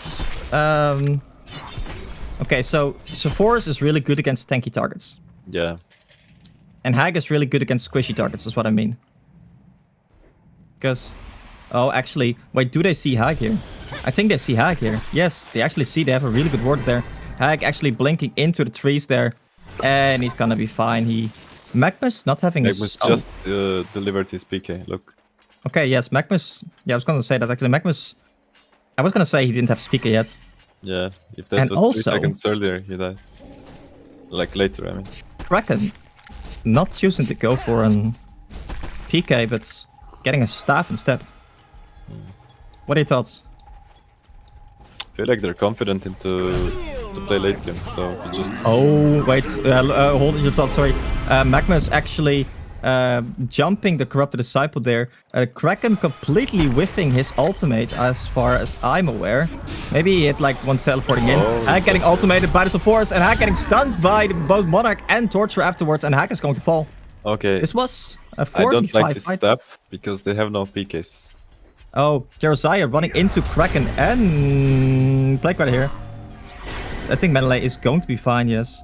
okay, so Force is really good against tanky targets. Yeah. And Hag is really good against squishy targets, is what I mean. Because actually, wait, do they see Hag here? I think they see Hag here. Yes, they actually see they have a really good ward there. Hag actually blinking into the trees there. And he's gonna be fine. Magmus not having Magmus just delivered his PK, look. Okay, yes, Magmus. Yeah, I was gonna say that actually. Magmus. I was gonna say he didn't have speaker yet. Yeah, if that was 3 seconds earlier, he dies. Like later, I mean. Kraken not choosing to go for an PK, but getting a staff instead. What are your thoughts? I feel like they're confident to play late game, so you just... Oh, wait, hold your thoughts, sorry. Magmus actually jumping the Corrupted Disciple there. Kraken completely whiffing his ultimate, as far as I'm aware. Maybe he hit like one teleporting in. Hag getting ultimated by the Sulfuris, and Hag getting stunned by both Monarch and Torture afterwards, and Hag is going to fall. Okay. This was a 45 I don't like this fight. step, because they have no PKs. Oh, Jeremiah running into Kraken and Plague right here. I think Menelay is going to be fine, yes.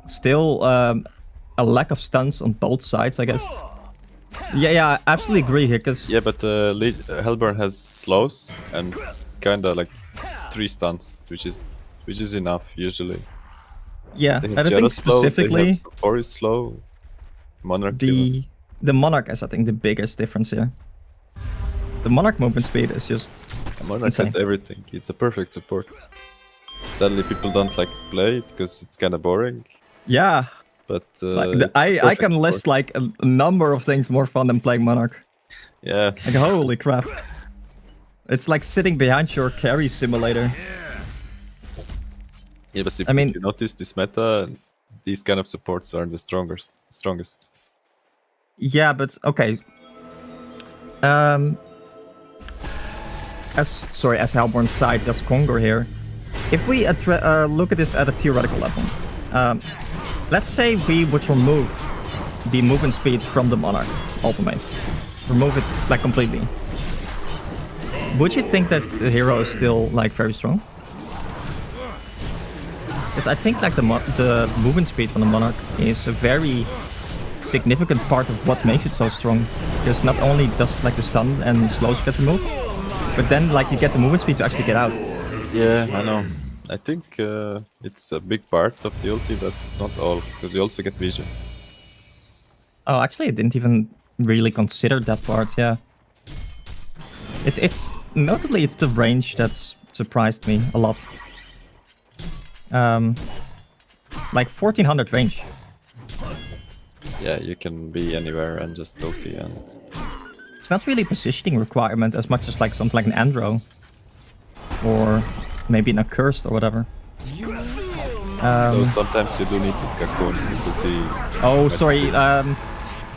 Still a lack of stuns on both sides, I guess. Yeah, I absolutely agree here, because... Yeah, but Hellburn has slows and kinda like 3 stuns, which is enough, usually. Yeah, and I think specifically... Or is slow. Monarch the Monarch is, I think, the biggest difference here. The Monarch movement speed is just Monarch insane. has everything. It's a perfect support. Sadly, people don't like to play it because it's kind of boring. Yeah, but I can list like a number of things more fun than playing Monarch. Yeah. Like holy crap! It's like sitting behind your carry simulator. Yeah, but if you notice this meta, these kind of supports are the strongest. Yeah, but okay. As Hellborn's side does Conquer here. if we look at this at a theoretical level, let's say we would remove the movement speed from the Monarch ultimate, remove it like completely. Would you think that the hero is still like very strong? Because I think like the movement speed from the Monarch is a very significant part of what makes it so strong. Because not only does like the stun and slows get removed, but then like you get the movement speed to actually get out. Yeah, I know. I think it's a big part of the ulti, but it's not all, because you also get vision. Oh, actually, I didn't even really consider that part. Yeah, it's notably it's the range that's surprised me a lot. Like 1400 range. Yeah, you can be anywhere and just ulti, and It's not really a positioning requirement as much as like something like an Andro. Or maybe an Accursed or whatever. so sometimes you do need to cocoon this ulti. Oh, sorry.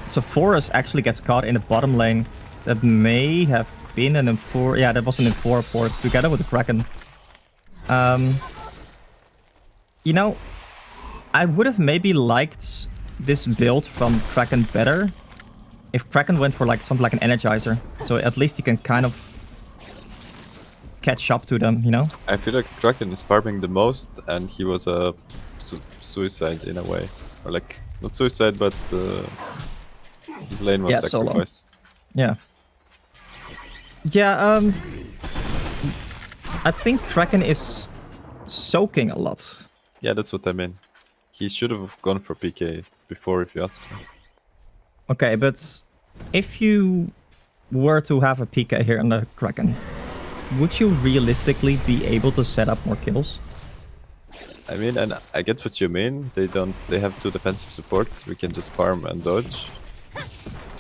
So Forest actually gets caught in the bottom lane. That may have been an M4. Yeah, that was an M4 port together with the Kraken. You know, I would have maybe liked this build from Kraken better if Kraken went for like something like an Energizer. So at least he can kind of catch up to them, you know? I feel like Kraken is farming the most, and he was a suicide in a way. Or like, not suicide, but his lane was sacrificed. Solo. Yeah. Yeah, I think Kraken is soaking a lot. Yeah, that's what I mean. He should have gone for PK before, if you ask me. Okay, but if you were to have a PK here on the Kraken, would you realistically be able to set up more kills? I mean, and I get what you mean. They have 2 defensive supports. We can just farm and dodge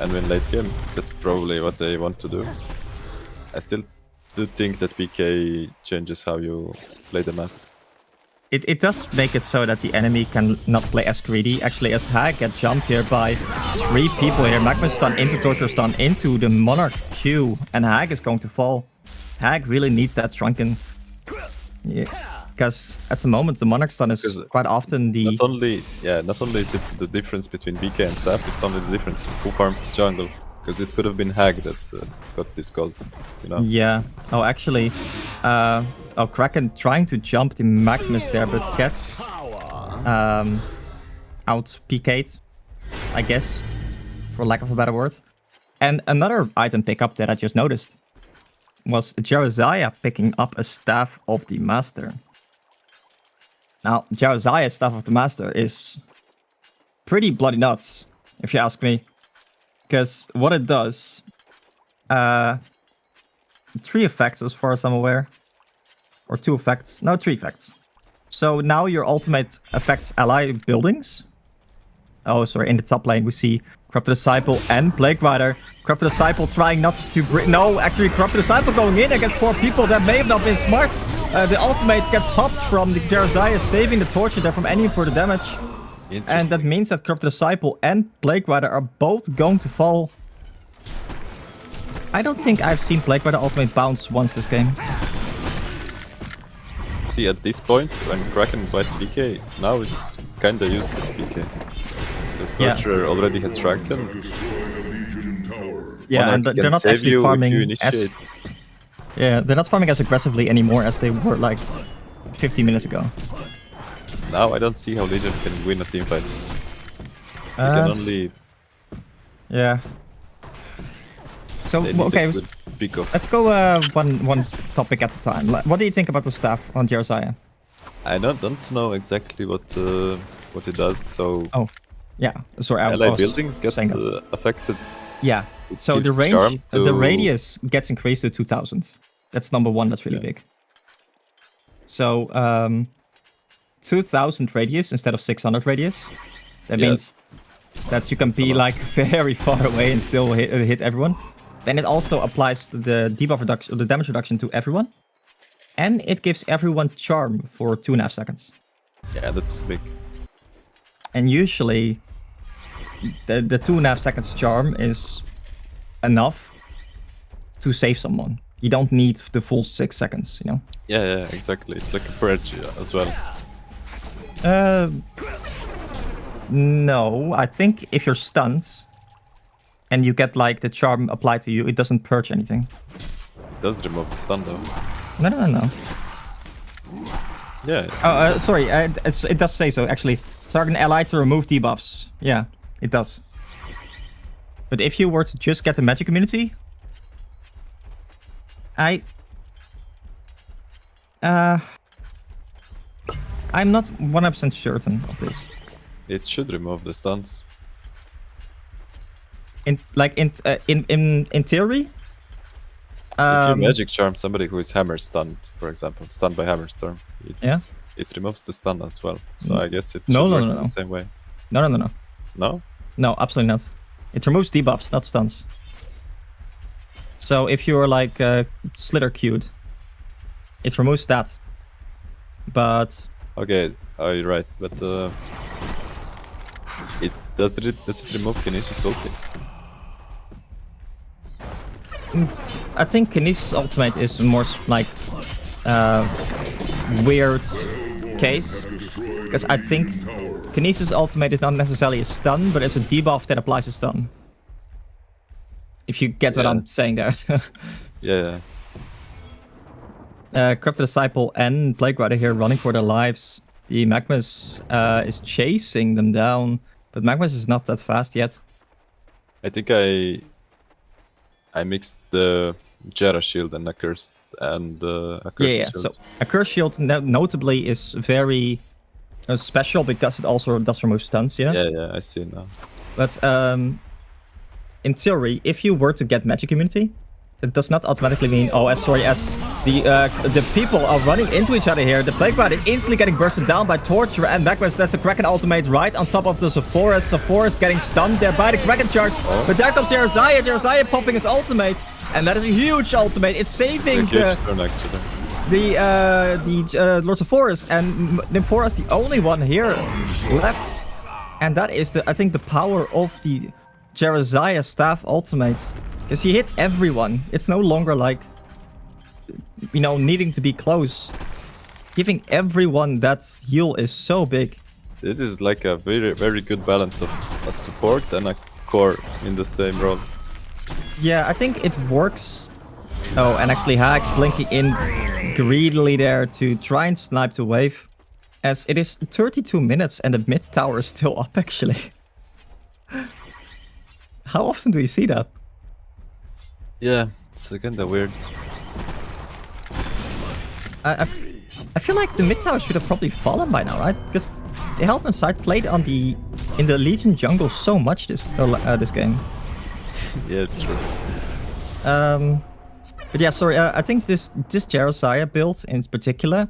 and win late game. That's probably what they want to do. I still do think that PK changes how you play the map. It does make it so that the enemy can not play as greedy. Actually, as Hag get jumped here by 3 people here. Magma stun into Torture stun into the Monarch Q, and Hag is going to fall. Hag really needs that Shrunken. Yeah, because at the moment the Monarch stun is quite often the... Not only is it the difference between BK and Staff, it's only the difference who farms the jungle. Because it could have been Hag that got this gold, you know? Yeah. Oh, actually, Kraken trying to jump the Magnus there, but gets out PK'd, I guess, for lack of a better word. And another item pickup that I just noticed was Jaraziah picking up a Staff of the Master. Now, Jaraziah's Staff of the Master is pretty bloody nuts, if you ask me. Because what it does, 3 effects as far as I'm aware. Or 2 effects. No, 3 effects. So now your ultimate affects ally buildings. Oh, sorry, in the top lane we see Corrupted Disciple and Plague Rider. Corrupted Disciple trying not to bring... No, actually Corrupted Disciple going in against 4 people. That may have not been smart. The ultimate gets popped from the Jaraziah, saving the Torture there from any further damage. And that means that Corrupted Disciple and Plague Rider are both going to fall. I don't think I've seen Plague Rider ultimate bounce once this game. See, at this point, when Kraken buys PK, now it's kinda useless PK. The Torturer already has Kraken. Yeah, and they're not actually farming as... Yeah, they're not farming as aggressively anymore as they were like 15 minutes ago. Now I don't see how Legion can win a teamfight. They can only... Yeah. So, okay, let's go one topic at a time. What do you think about the Staff on Jaraziah? I don't know exactly what it does, so... Oh, yeah, sorry, I ally was buildings get affected. Yeah, so the range, the radius gets increased to 2000. That's number 1, that's really big. So, 2000 radius instead of 600 radius. That means that you can be like very far away and still hit everyone. Then it also applies the debuff reduction, the damage reduction to everyone. And it gives everyone charm for 2.5 seconds. Yeah, that's big. And usually the 2.5 seconds charm is enough to save someone. You don't need the full 6 seconds, you know? Yeah, exactly. It's like a bridge as well. No, I think if you're stunned and you get like the charm applied to you, it doesn't purge anything. It does remove the stun though. No. Yeah. Sorry, it does say so actually. Target an ally to remove debuffs. Yeah, it does. But if you were to just get the magic immunity, I'm not 100% certain of this. It should remove the stuns. In theory. If you magic charm somebody who is hammer stunned, for example, stunned by hammer storm, it removes the stun as well. So I guess it should work the same way. No. No? No, absolutely not. It removes debuffs, not stuns. So if you're like Slither queued, it removes that. But okay, you're right. But does it remove Kinesis ulti? I think Kinesis ultimate is more like weird case, because I think Kinesis ultimate is not necessarily a stun, but it's a debuff that applies a stun. If you get what I'm saying there. Yeah. Corrupted Disciple and Plague Rider here running for their lives. The Magmus is chasing them down, but Magmus is not that fast yet. I think I mixed the Jera shield and a cursed shield. So a cursed shield notably is very special because it also does remove stuns. Yeah, I see now. But in theory, if you were to get magic immunity, that does not automatically mean as the people are running into each other here. The Plague Rider is instantly getting bursted down by Torture, and Magmas does the Kraken ultimate right on top of the Sephora. Sephora is getting stunned there by the Kraken charge. But there comes Jerizaiah. Jerizaiah popping his ultimate, and that is a huge ultimate. It's saving the Lord of Forest, and Nymphora is the only one here left. And that is I think the power of the Jerizaiah staff ultimates. Because he hit everyone. It's no longer like, needing to be close. Giving everyone that heal is so big. This is like a very, very good balance of a support and a core in the same role. Yeah, I think it works. Oh, and actually Hag blinking in greedily there to try and snipe the wave. As it is 32 minutes and the mid tower is still up actually. How often do you see that? Yeah, it's kinda weird. I feel like the mid tower should have probably fallen by now, right? Because the Helpman side played in the Legion jungle so much this game. Yeah, true. But yeah, sorry. I think this Jerizaiah build in particular,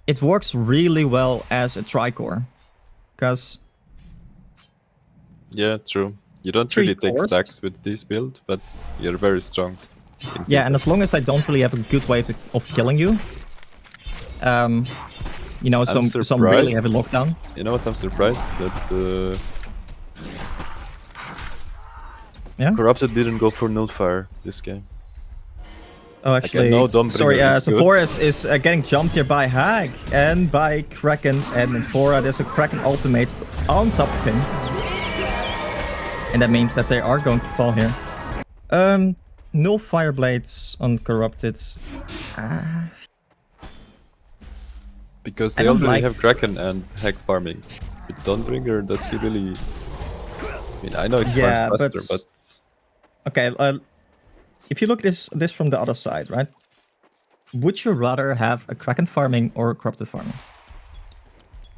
it works really well as a tricore, because yeah, true. You don't really take stacks with this build, but you're very strong. Yeah, and as long as they don't really have a good way of killing you, some really heavy lockdown. You know what? I'm surprised that Corrupted didn't go for Nullfire this game. Oh, actually, sorry. Sephora is getting jumped here by Hag and by Kraken, and Nymphora. There's a Kraken ultimate on top of him. And that means that they are going to fall here. No Fireblades on Corrupted. Because they already have Kraken and Hag farming. With Dawnbringer, does he really... I mean, I know he farms faster, but... Okay, if you look at this from the other side, right? Would you rather have a Kraken farming or a Corrupted farming?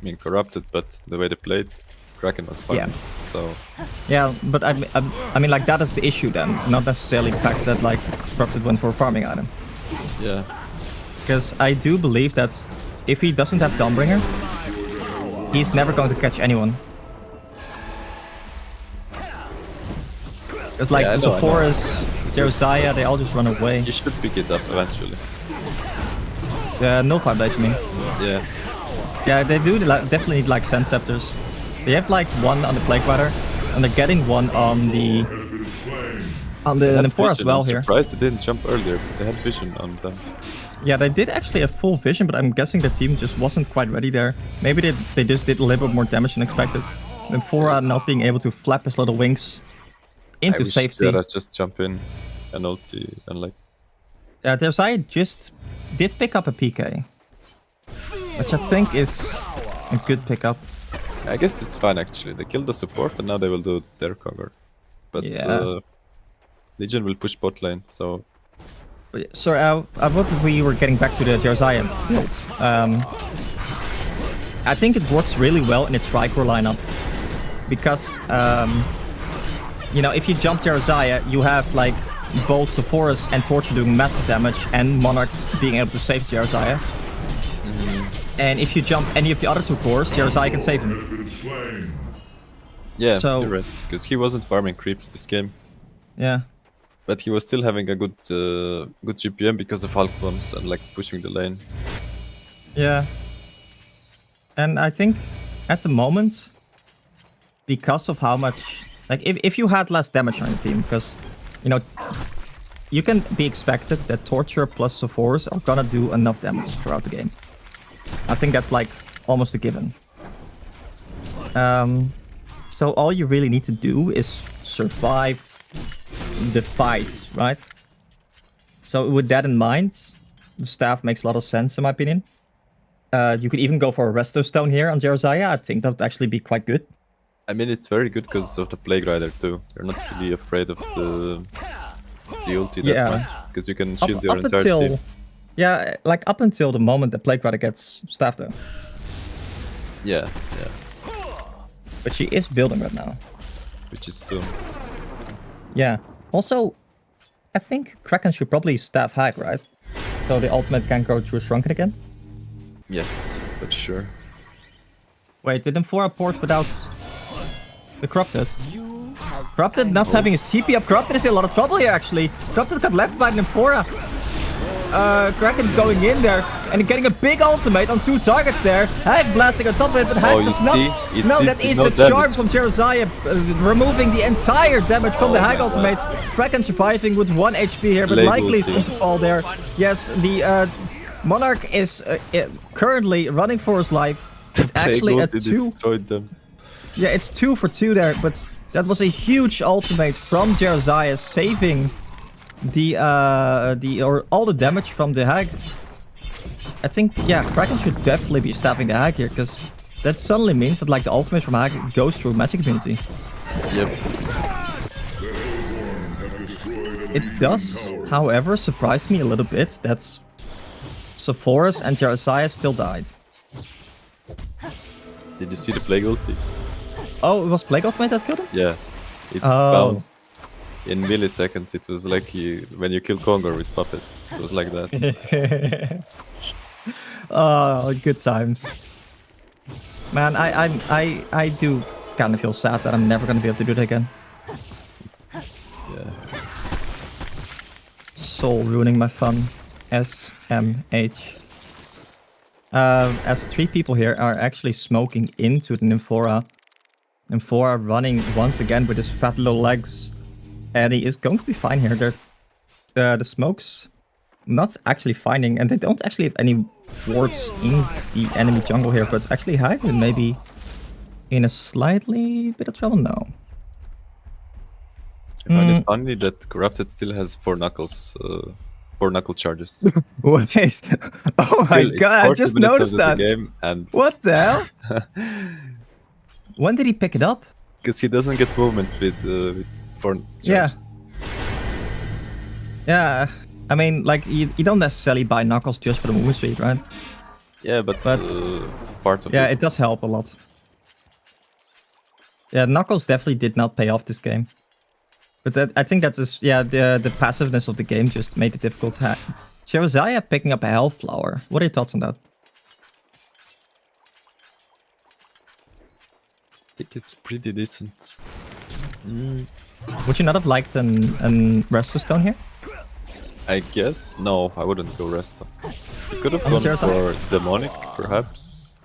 I mean, Corrupted, but the way they played, Kraken was farming. So... Yeah, but I mean, like, that is the issue then. Not necessarily the fact that, like, Corrupted went for a farming item. Yeah. Because I do believe that if he doesn't have Dawnbringer, he's never going to catch anyone. Because, like, Sephora's, Jerizaiah, they all just run away. You should pick it up eventually. No Fireblades, you mean? Yeah. Yeah, they do definitely need, like, Sand Scepters. They have, like, one on the Plague Rider, and they're getting one on the on the Nymphora as Vision. well I'm here. surprised they didn't jump earlier. They had vision on them. Yeah, they did actually have full vision, but I'm guessing the team just wasn't quite ready there. Maybe they just did a little bit more damage than expected. Nymphora not being able to flap his little wings into safety. I just jump in and ulti and like. Yeah, Josiah just did pick up a PK, which I think is a good pickup. I guess it's fine actually. They killed the support and now they will do their cover. But Yeah. Legion will push bot lane, so. So what we were getting back to the Josiah build. I think it works really well in a Tricor lineup because you know, if you jump Josiah, you have like both Sepphoris and Torture doing massive damage, and Monarch being able to save Josiah. And if you jump any of the other two cores, Josiah can save him. Yeah, So- you're right. Because he wasn't farming creeps this game, Yeah. but he was still having a good GPM because of Hulk bombs and like pushing the lane. Yeah. And I think at the moment, because of how much, like if you had less damage on your team, because, you know, you can be expected that Torture plus Sepphoris are gonna do enough damage throughout the game. I think that's like almost a given. So all you really need to do is survive the fight, right? So with that in mind, the staff makes a lot of sense in my opinion. You could even go for a Resto Stone here on Josiah. I think that would actually be quite good. I mean, it's very good because of the Plague Rider too. You're not really afraid of the ulti that much because you can shield your entire team. Yeah, like up until the moment the Plague Rider gets staff though. Yeah. But she is building right now. Which is soon. Yeah. Also, I think Kraken should probably staff hack, right? So the ultimate can go through Shrunken again. Yes, but sure. Wait, did Nymphora port without the Corrupted? Corrupted not having his TP up. Corrupted is in a lot of trouble here, actually. Corrupted got left by Nymphora. Kraken going in there and getting a big ultimate on two targets there. Hag blasting on top of it, but Hag does not. No, that is the charm from Josiah, removing the entire damage from the Hag ultimate. Kraken surviving with 1 HP here, but likely is going to fall there. Yes, the Monarch is currently running for his life. It's actually a 2. Destroyed them. Yeah, it's 2 for 2 there, but that was a huge ultimate from Josiah, saving all the damage from the Hag. I think, yeah, Kraken should definitely be staffing the Hag here, because that suddenly means that like the ultimate from Hag goes through Magic Community. Yep. It does, however, surprise me a little bit that Sepphoris and Josiah still died. Did you see the Plague ulti? Oh, it was Plague Ultimate that killed him? Yeah. It bounced in milliseconds. It was like when you kill Kongor with puppets. It was like that. Oh, good times. Man, I do kind of feel sad that I'm never going to be able to do that again. Yeah. Soul ruining my fun. SMH. As 3 people here are actually smoking into the Nymphora. Nymphora running once again with his fat little legs. And he is going to be fine here. The smokes not actually finding, and they don't actually have any wards in the enemy jungle here, but it's actually Hag maybe in a slightly bit of trouble now. I find it funny that Corrupted still has 4 knuckles, 4 knuckle charges. Wait. Oh my god, I just noticed that. Game and what the hell? When did he pick it up? Because he doesn't get movement speed with 4 charges. Yeah. Yeah. I mean, like, you don't necessarily buy knuckles just for the movement speed, right? Yeah, but part of it. Yeah, it does help a lot. Yeah, knuckles definitely did not pay off this game. But I think that's just, yeah, the passiveness of the game just made it difficult to hack. Josiah picking up a Hellflower. What are your thoughts on that? I think it's pretty decent. Would you not have liked an Resto Stone here? I guess. No, I wouldn't go Resto. You could have gone for Demonic, perhaps.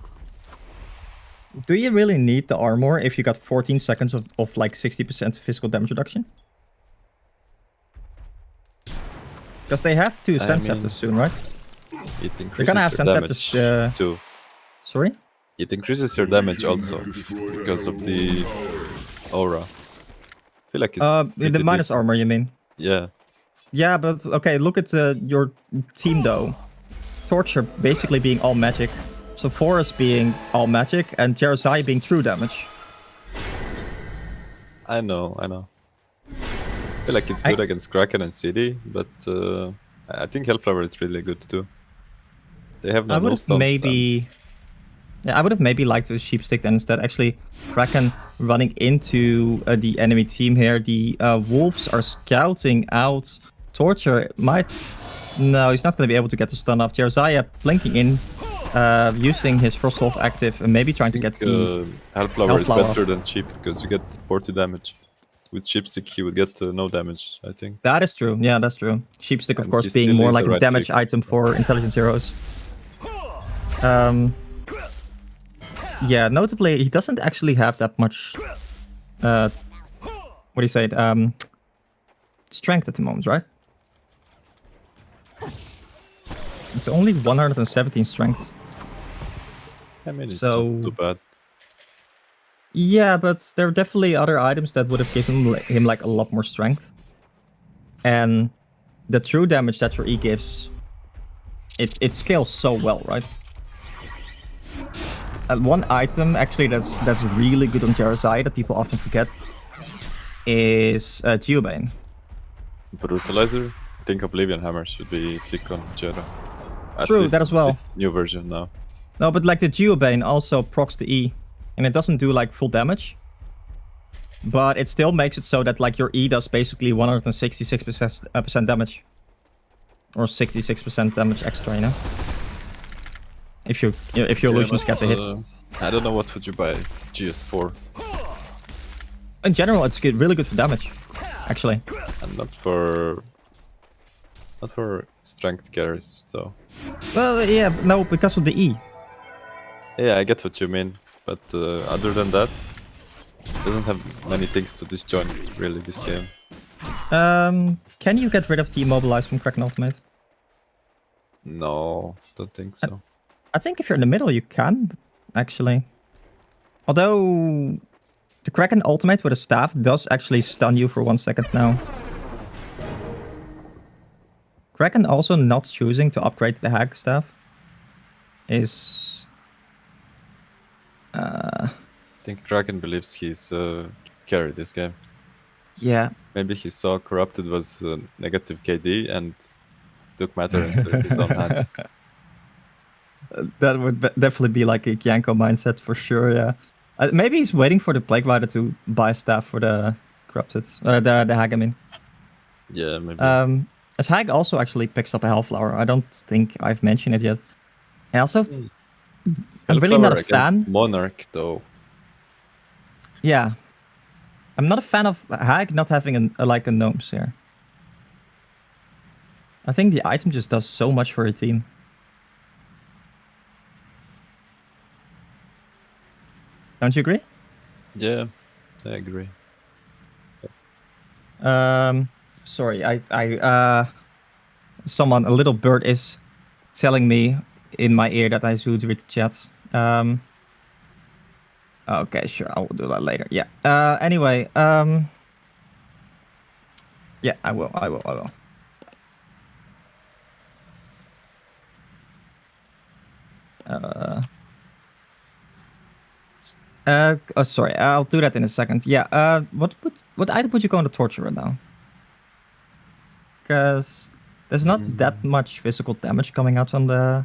Do you really need the armor if you got 14 seconds of like 60% physical damage reduction? Because they have two I Sand mean- Scepters soon, right? It They're increases gonna have your Sand damage Scepters. too. Sorry? It increases your damage also because of the aura. I feel like it's The pretty minus decent. armor, you mean? Yeah. Yeah, but okay, look at your team though. Torture basically being all magic. So Forest being all magic and Jerazai being true damage. I know. I feel like it's good against Kraken and CD, but I think Hellflower is really good too. They have I no would have stones. maybe... Yeah, I would have maybe liked to sheep stick then instead. Actually, Kraken running into the enemy team here. The Wolves are scouting out Torture. Might... No, he's not going to be able to get the stun off. Jerazai blinking in, using his Frostwolf active and maybe trying to get the... Hellflower is Hellflower. better than Sheep because you get 40 damage. With Sheepstick, he would get no damage, I think. That is true. Yeah, that's true. Sheepstick, of And course, he being still more is like a a right damage click, item so- for intelligence heroes. Yeah, notably, he doesn't actually have that much... what do you say? Strength at the moment, right? It's only 117 strength. I mean, it's So- not too bad. Yeah, but there are definitely other items that would have given him like a lot more strength. And the true damage that your E gives, it scales so well, right? And one item actually that's really good on Jerazai that people often forget is Geobane. Brutalizer? I think Oblivion Hammer should be sick on Jera. At True, least that as well. This new version now. No, but like the Geobane also procs the E, and it doesn't do like full damage. But it still makes it so that like your E does basically 166% damage. Or 66% damage extra, you know? If your illusions but, get the hit. I don't know what would you buy GS4 In general, it's good, really good for damage, actually. and not for strength carries though. Well, yeah, no, because of the E. Yeah, I get what you mean, but other than that, it doesn't have many things to disjoint really this game. Can you get rid of the immobilize from Kraken Ultimate? No, don't think so. I think if you're in the middle, you can, actually. Although, the Kraken Ultimate with a staff does actually stun you for 1 second now. Kraken also not choosing to upgrade the Hag staff is... I think Kraken believes he's carried this game. yeah. Maybe he saw Corrupted was negative KD and took matter into his own hands. That would definitely be like a Yanko mindset for sure, yeah. Maybe he's waiting for the Plague Rider to buy staff for the Corrupted. The Hag, I mean. Yeah, maybe. As Hag also actually picks up a Hellflower. I don't think I've mentioned it yet. And also, I'm really not a Hellflower fan. against Monarch though. Yeah. I'm not a fan of Hag not having a gnomes here. I think the item just does so much for a team. Don't you agree? Yeah, I agree. Sorry, someone, a little bird is telling me in my ear that I should read the chat. Okay, sure, I will do that later. Yeah. Anyway, yeah, I will. Oh, sorry, I'll do that in a second. Yeah. What item would you go on the torture right now? Because there's not that much physical damage coming out from the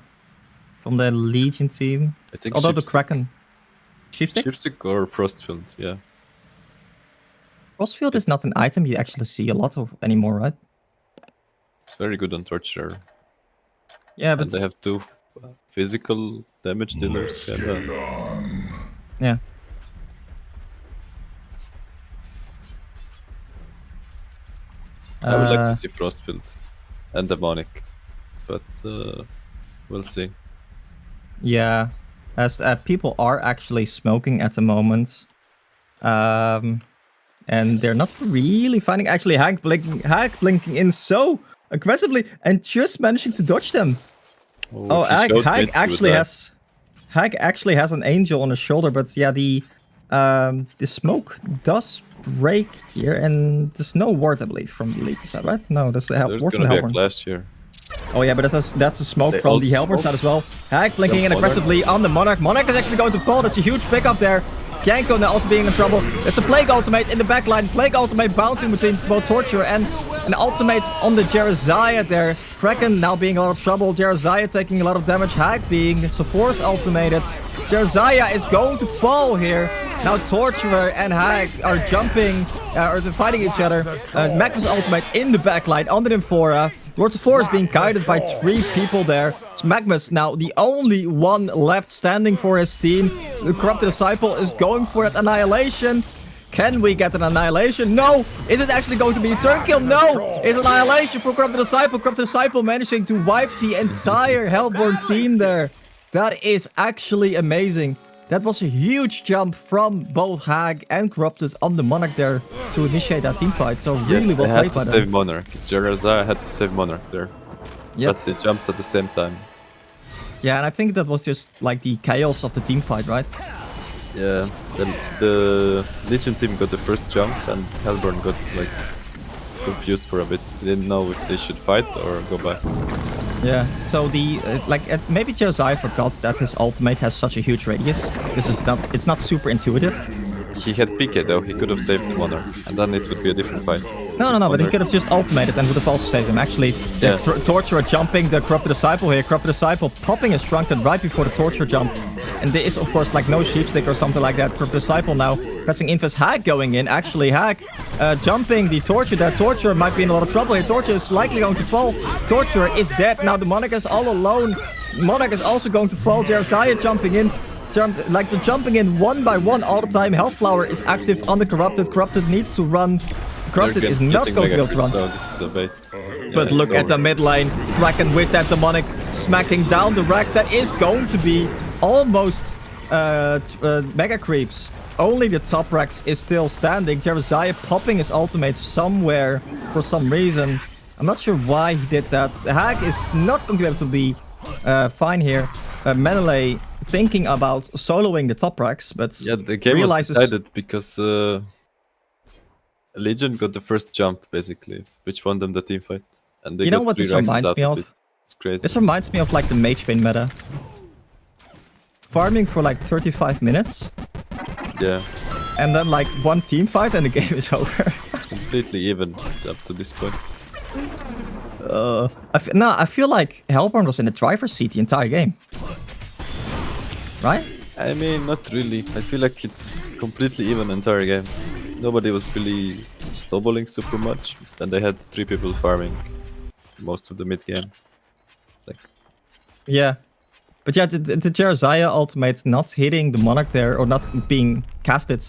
Legion team. I think Although the Sheepstick. Kraken, Sheepstick. Sheepstick or Frostfield, yeah. Frostfield is not an item you actually see a lot of anymore, right? It's very good on Torture. Yeah, but And they have two physical damage dealers. yeah. I would like to see Frostfield and Demonic, but we'll see. Yeah, as people are actually smoking at the moment, and they're not really finding actually Hag blinking in so aggressively and just managing to dodge them. Oh, Hag actually has an angel on his shoulder, but yeah, the smoke does break here, and there's no ward, I believe, from the elite side, right? No, there's There's ward from gonna the be a Hellborn. clash here. Oh yeah, but that's a smoke They from the also Hellborn smoke. side as well. Hag blinking in Monarch. aggressively on the Monarch. Monarch is actually going to fall. That's a huge pickup there. Janko now also being in trouble. It's a Plague Ultimate in the backline. Plague Ultimate bouncing between both Torture and an ultimate on the Jereziah there. Kraken now being in a lot of trouble. Jereziah taking a lot of damage. Hag being Force ultimated. Jereziah is going to fall here. Now Torturer and Hag are jumping, or they're fighting each other. Magnus ultimate in the backline under Nymphora. Lord of War is being guided by 3 people there. It's Magnus now the only one left standing for his team. The Corrupted Disciple is going for that annihilation. Can we get an annihilation? No! Is it actually going to be a turn kill? No! It's annihilation for Corrupted Disciple. Corrupted Disciple managing to wipe the entire Hellborn team there. That is actually amazing. That was a huge jump from both Hag and Corrupted on the Monarch there to initiate that team fight. So really well played by them. They had to save Monarch. Jereziah had to save Monarch there. Yep. But they jumped at the same time. Yeah, and I think that was just like the chaos of the team fight, right? Yeah, the Legion team got the first jump and Hellborn got like confused for a bit. They didn't know if they should fight or go back. Yeah, so the maybe Jereziah forgot that his ultimate has such a huge radius. This is it's not super intuitive. He had PK though, he could have saved the Monarch, and then it would be a different fight. No, but he could have just ultimated and would have also saved him. Actually, Yeah. the Torturer jumping the Corrupted Disciple here. Corrupted Disciple popping his Shrunken right before the Torturer jump. And there is, of course, like no sheepstick or something like that. Corrupted Disciple now pressing Infest. Hag going in. Actually, Hag jumping the Torturer there. Torturer might be in a lot of trouble here. Torturer is likely going to fall. Torturer is dead. Now the Monarch is all alone. Monarch is also going to fall. Jereziah jumping in. They're jumping in one by one all the time. Hellflower is active on the Corrupted. Corrupted needs to run. Corrupted is not going to be able to run. So this is a bait. But look at the mid lane. Kraken with that demonic smacking down the rack. That is going to be almost mega creeps. Only the top racks is still standing. Jereziah popping his ultimate somewhere for some reason. I'm not sure why he did that. The Hag is not going to be able to be fine here. Menelay thinking about soloing the top racks, but Yeah, the game was decided because Legion got the first jump, basically, which won them the team fight. And they You know got what 3 this Rexes reminds out me of of? it. It's crazy. this reminds me of like the Mage Bane meta. Farming for like 35 minutes, Yeah, and then like one team fight and the game is over. it's completely even up to this point. I feel like Hellborn was in the driver's seat the entire game. Right? I mean, not really. I feel like it's completely even the entire game. Nobody was really snowballing super much, and they had 3 people farming most of the mid game. Like, Yeah. But yeah, the Jereziah ultimate not hitting the Monarch there, or not being casted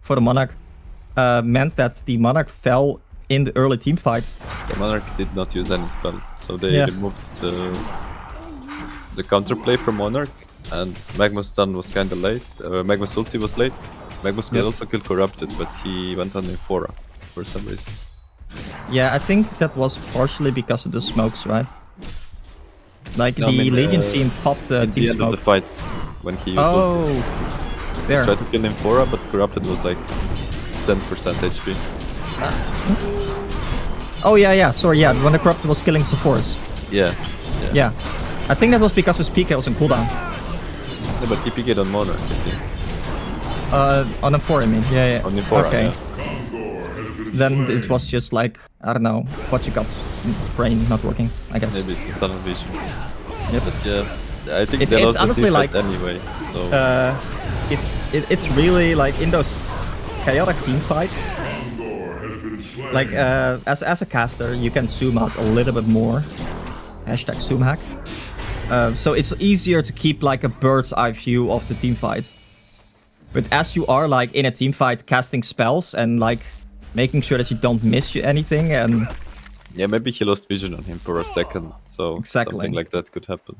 for the Monarch, meant that the Monarch fell in the early team fight. the Monarch did not use any spell, so they Yeah. removed the counterplay from Monarch, and Magma's stun was kinda late. Magma's ulti was late. Magma's could also kill Corrupted, but he went on Nymphora for some reason. Yeah, I think that was partially because of the smokes, right? Like No, the I mean, Legion team popped At the team end smoke. of the fight, when he used Oh, there. tried to kill Nymphora, but Corrupted was like 10% HP. Oh yeah. Sorry, yeah. When the Corrupted was killing Sephoris. Yeah. Yeah. I think that was because his PK was in cooldown. Yeah, but he picked it on Monarch, I think. On a 4, I mean. Yeah. On Nymphora, Okay. yeah. Then it was just like, I don't know, what you got, brain not working, I guess. Maybe it was tunnel vision. Yep. But yeah, I think It's they lost the honestly team like- fight anyway, so... It's really like in those chaotic team fights. Like as a caster, you can zoom out a little bit more. Hashtag zoom hack. So it's easier to keep like a bird's eye view of the team fight. But as you are like in a team fight casting spells and like making sure that you don't miss anything, and Yeah, maybe he lost vision on him for a second, so Exactly. something like that could happen.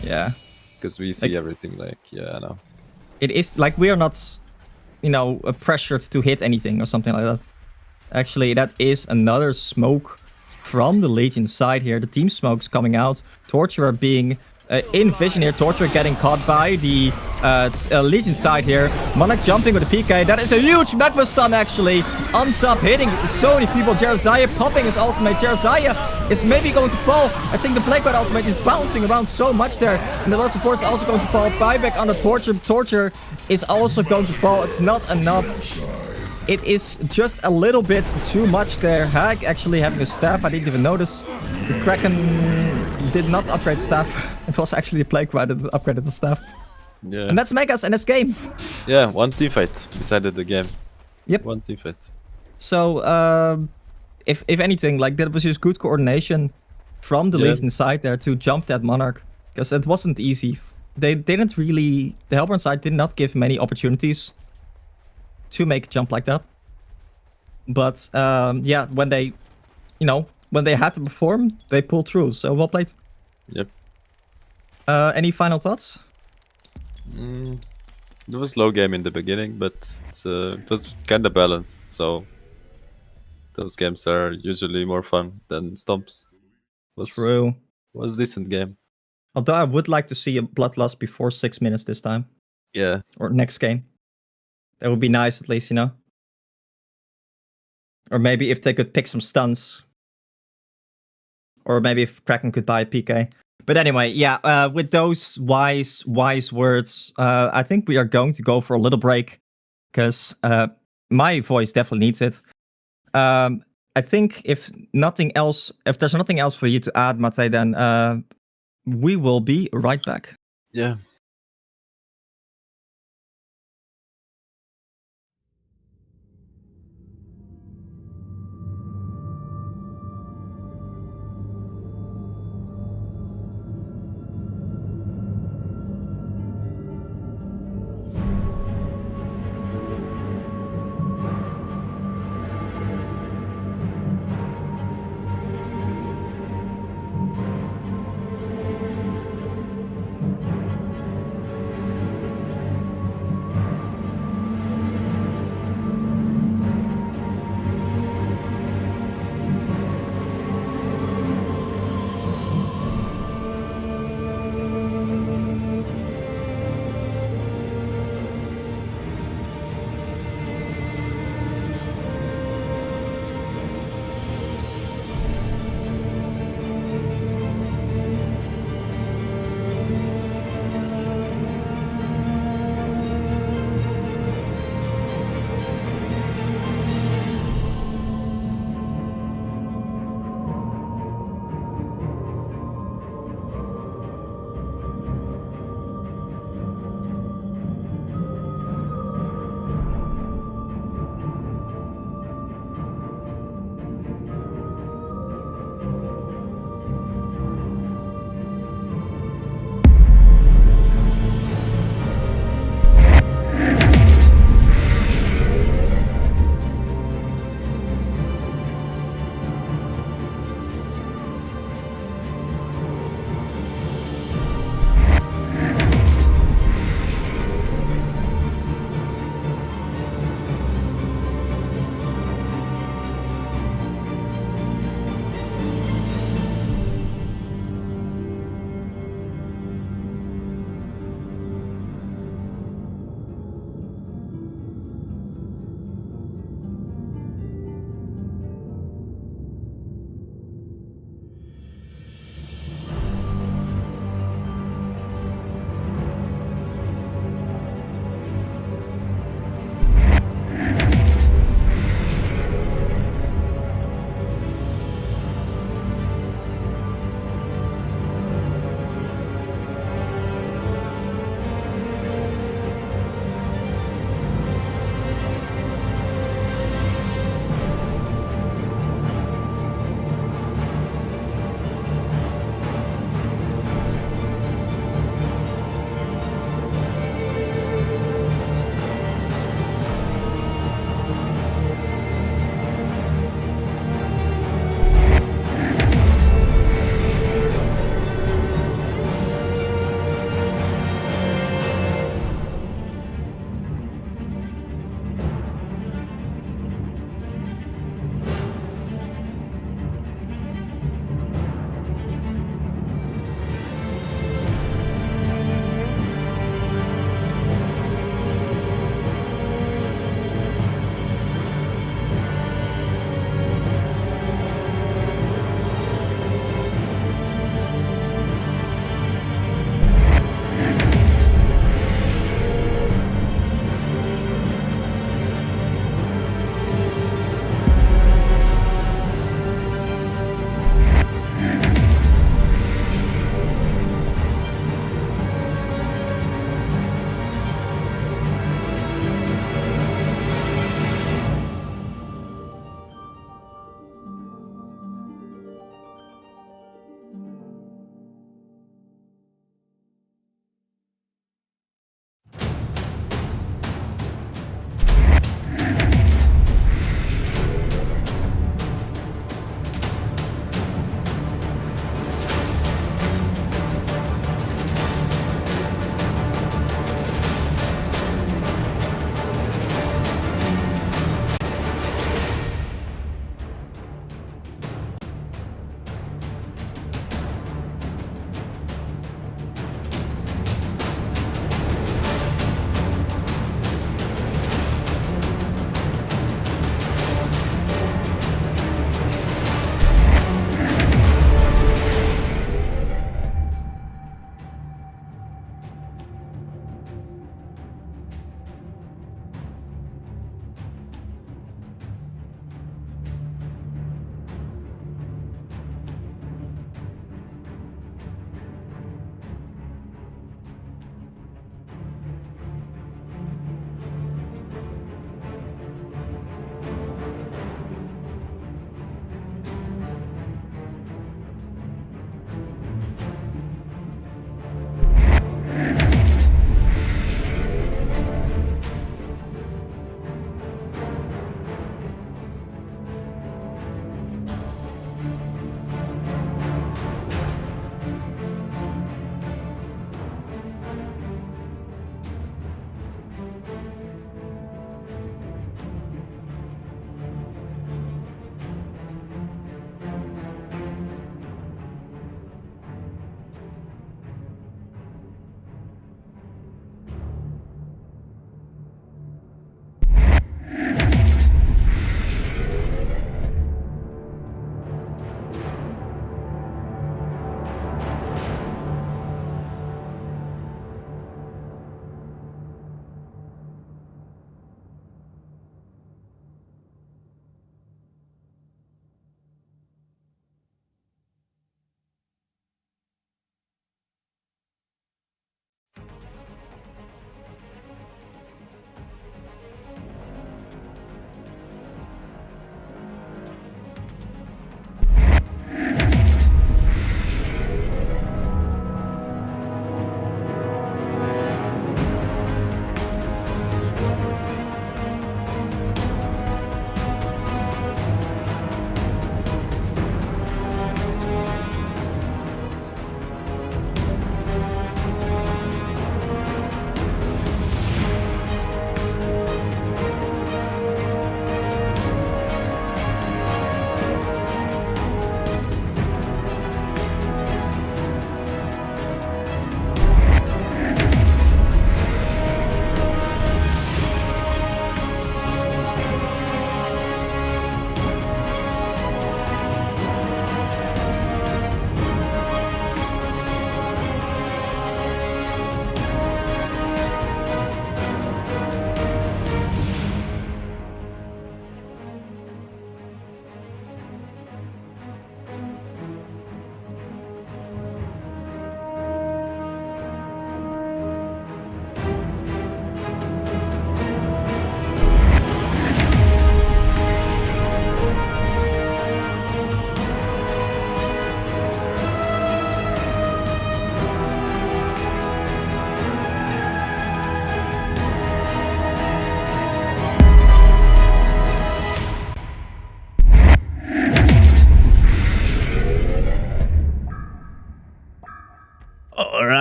yeah. Because we see Like- everything like, yeah, I know. It is like we are not, pressured to hit anything or something like that. Actually, that is another smoke from the Legion side here. The team smokes coming out. Torturer being in vision here. Torturer getting caught by the Legion side here. Monarch jumping with a PK. That is a huge magma stun actually. On top, hitting so many people. Jeremiah popping his ultimate. Jeremiah is maybe going to fall. I think the Black White ultimate is bouncing around so much there. And the Lords of Force is also going to fall. Buyback on the Torture. Torture is also going to fall. It's not enough. It is just a little bit too much there. Hag actually having a staff. I didn't even notice. The Kraken did not upgrade staff. It was actually a Plague White that upgraded the staff. Yeah. And that's Megas in this game. Yeah, one teamfight decided the game. Yep. One teamfight. So, if anything, like that was just good coordination from the Legion side there to jump that Monarch. Because it wasn't easy. They didn't really... The Hellborn side did not give many opportunities to make a jump like that. But, yeah, when they... You know, when they had to perform, they pulled through. So, well played. Yep. Any final thoughts? It was low game in the beginning, but it was kind of balanced. So those games are usually more fun than Stomps. True. Was a decent game. Although I would like to see a bloodlust before 6 minutes this time. Yeah. Or next game. That would be nice at least, you know? Or maybe if they could pick some stuns. Or maybe if Kraken could buy a PK. But anyway, yeah, with those wise words, I think we are going to go for a little break. Because my voice definitely needs it. I think if there's nothing else for you to add, Mate, then we will be right back. Yeah.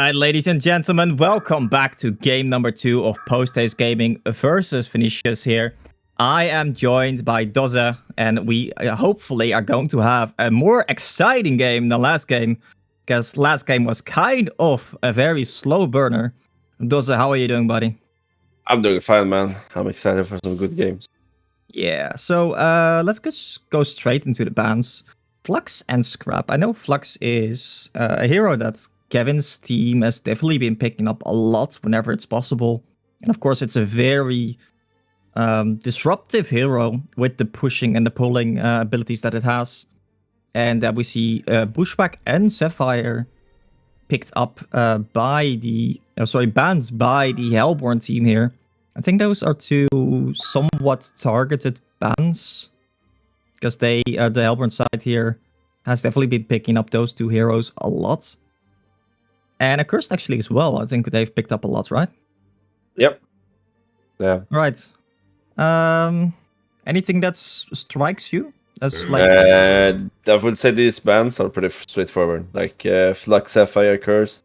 right, ladies and gentlemen, welcome back to game number 2 of Post-Haste Gaming versus Vinicius here. I am joined by Doze, and we hopefully are going to have a more exciting game than last game, because last game was kind of a very slow burner. Doze, how are you doing, buddy? I'm doing fine, man. I'm excited for some good games. Yeah, so let's just go straight into the bans. Flux and Scrap. I know Flux is a hero that Kevin's team has definitely been picking up a lot whenever it's possible. And of course, it's a very disruptive hero with the pushing and the pulling abilities that it has. And we see Bushwhack and Sapphire picked up by the... bans by the Hellborn team here. I think those are two somewhat targeted bans. Because the Hellborn side here has definitely been picking up those two heroes a lot. And Accursed actually as well. I think they've picked up a lot, right? Yep. Yeah. Right. Anything that strikes you? As like I would say these bans are pretty straightforward. Like Flux, Sapphire, Cursed.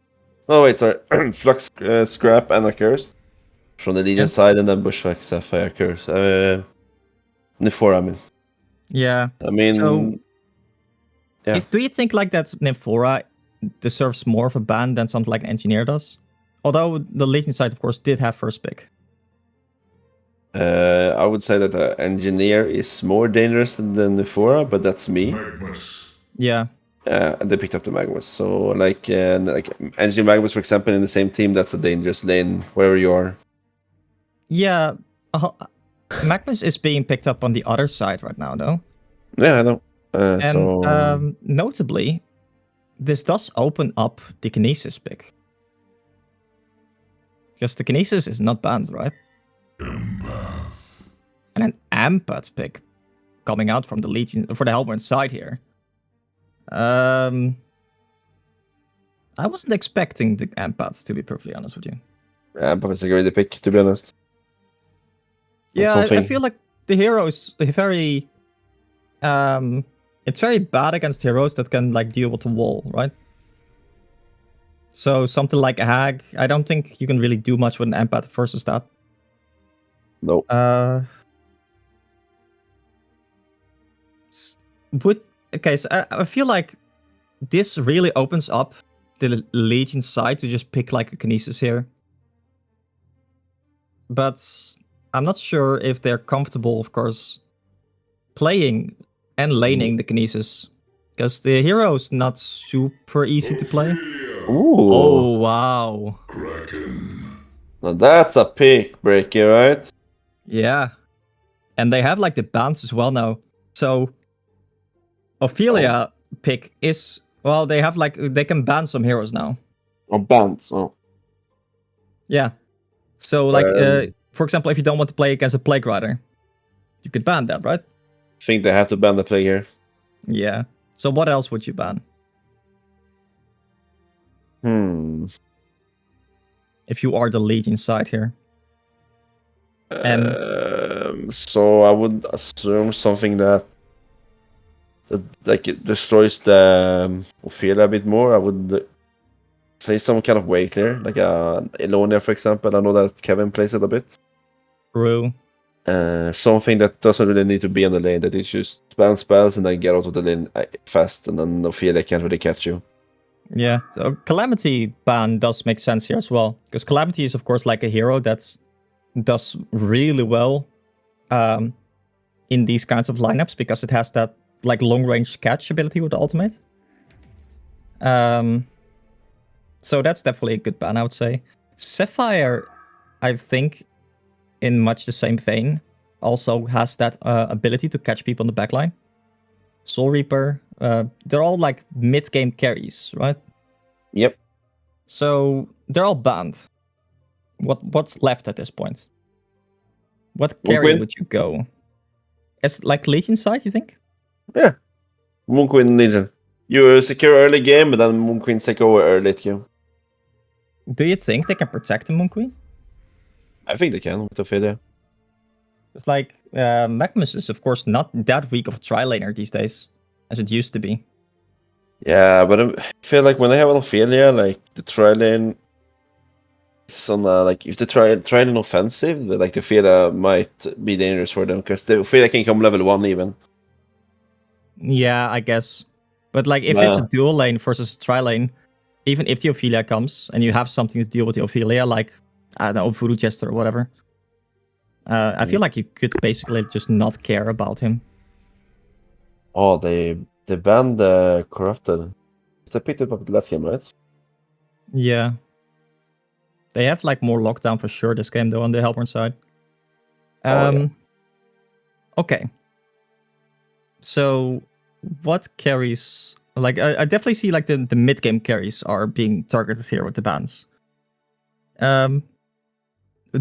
Oh wait, sorry. Flux, Scrap, and Accursed from the Legion side, and then Bushwhack, Sapphire, Cursed. Nephora, I mean. Yeah. I mean. So, yeah. Do you think like that Nephora deserves more of a ban than something like an Engineer does? Although the Legion side, of course, did have first pick. I would say that the Engineer is more dangerous than the Nephora, but that's me. Magmas. Yeah. And they picked up the Magmas. So like Engineer Magmas, for example, in the same team, that's a dangerous lane wherever you are. Yeah. Magmas is being picked up on the other side right now, though. Yeah, I know. And notably, this does open up the Kinesis pick. Because the Kinesis is not banned, right? Empath. And an Empath pick coming out from the Legion for the Hellborn side here. I wasn't expecting the Empaths, to be perfectly honest with you. Yeah, but it's a great pick, to be honest. Yeah, I feel like the hero is very... it's very bad against heroes that can like deal with the wall, right? So something like a Hag, I don't think you can really do much with an Empath versus that. No. Okay, so I feel like this really opens up the Legion side to just pick like a Kinesis here. But I'm not sure if they're comfortable, of course, playing and laning the Kinesis. Because the hero is not super easy to play. Ooh. Oh, wow. Kraken. Now that's a pick breaker, right? Yeah. And they have like the bans as well now. So Ophelia pick is... Well, they have like... They can ban some heroes now. Or bans. Oh. Yeah. So like, for example, if you don't want to play against a Plague Rider, you could ban that, right? I think they have to ban the plague here. Yeah. So what else would you ban? If you are the Legion side here. So I would assume something that like it destroys the Ophelia a bit more. I would say some kind of way clear, like Elonia, for example. I know that Kevin plays it a bit. True. Something that doesn't really need to be on the lane, that is just spam spells and then get out of the lane fast, and then Ophelia can't really catch you. Yeah, so Calamity ban does make sense here as well, because Calamity is of course like a hero that does really well in these kinds of lineups, because it has that like long range catch ability with the ultimate. So that's definitely a good ban, I would say. Sapphire, I think, in much the same vein, also has that ability to catch people in the backline. Soul Reaper, they're all like mid-game carries, right? Yep. So they're all banned. What's left at this point? What carry would you go? It's like Legion side, you think? Yeah. Moon Queen Legion. You secure early game, but then Moon Queen take over early late game. Do you think they can protect the Moon Queen? I think they can with Ophelia. It's like Magmus is of course not that weak of a tri-laner these days, as it used to be. Yeah, but I feel like when they have an Ophelia, like the tri lane, it's on like if the tri lane offensive, like the Ophelia might be dangerous for them because the Ophelia can come level 1 even. Yeah, I guess. But like if it's a dual lane versus a tri lane, even if the Ophelia comes and you have something to deal with the Ophelia, like I don't know, Voodoo Chester or whatever, I feel like you could basically just not care about him. Oh, they banned the corrupted. They picked it up last game, right? Yeah. They have like more lockdown for sure this game though on the Hellborn side. Yeah. Okay. So what carries like I definitely see like the mid game carries are being targeted here with the bans.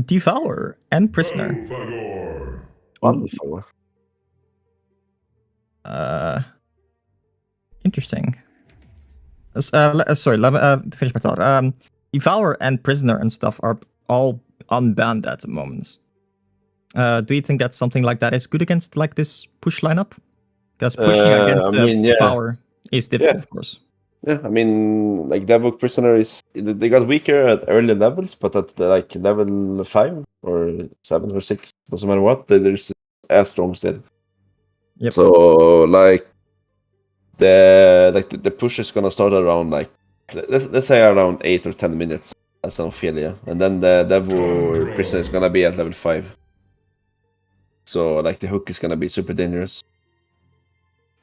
Devour and Prisoner. Wonderful. Interesting. Sorry, let me to finish my thought. Devour and Prisoner and stuff are all unbanned at the moment. Do you think that something like that is good against like this push lineup? Because pushing against Devour is difficult, of course. Yeah, I mean, like Devil Prisoner they got weaker at early levels, but at like level 5 or 7 or 6, doesn't matter what, they're as strong still. Yep. So like the push is gonna start around like let's say around 8 or 10 minutes as an Ophelia, and then the Devil Prisoner is gonna be at level 5. So like the hook is gonna be super dangerous.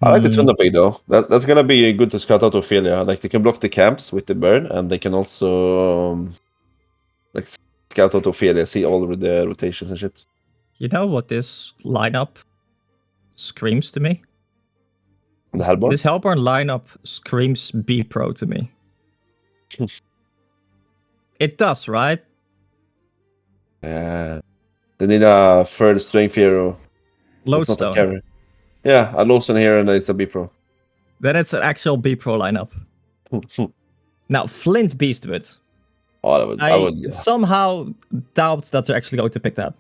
I like the Tundra pick though. That's gonna be good to scout out Ophelia. Like they can block the camps with the burn, and they can also like scout out Ophelia, see all of the rotations and shit. You know what this lineup screams to me? The Hellborn? This Hellborn lineup screams B Pro to me. It does, right? They need a third strength hero. Lodestone. Yeah, a Lodestone here and it's a B Pro. Then it's an actual B Pro lineup. Now, Flint Beastwood. Oh, I would somehow doubt that they're actually going to pick that.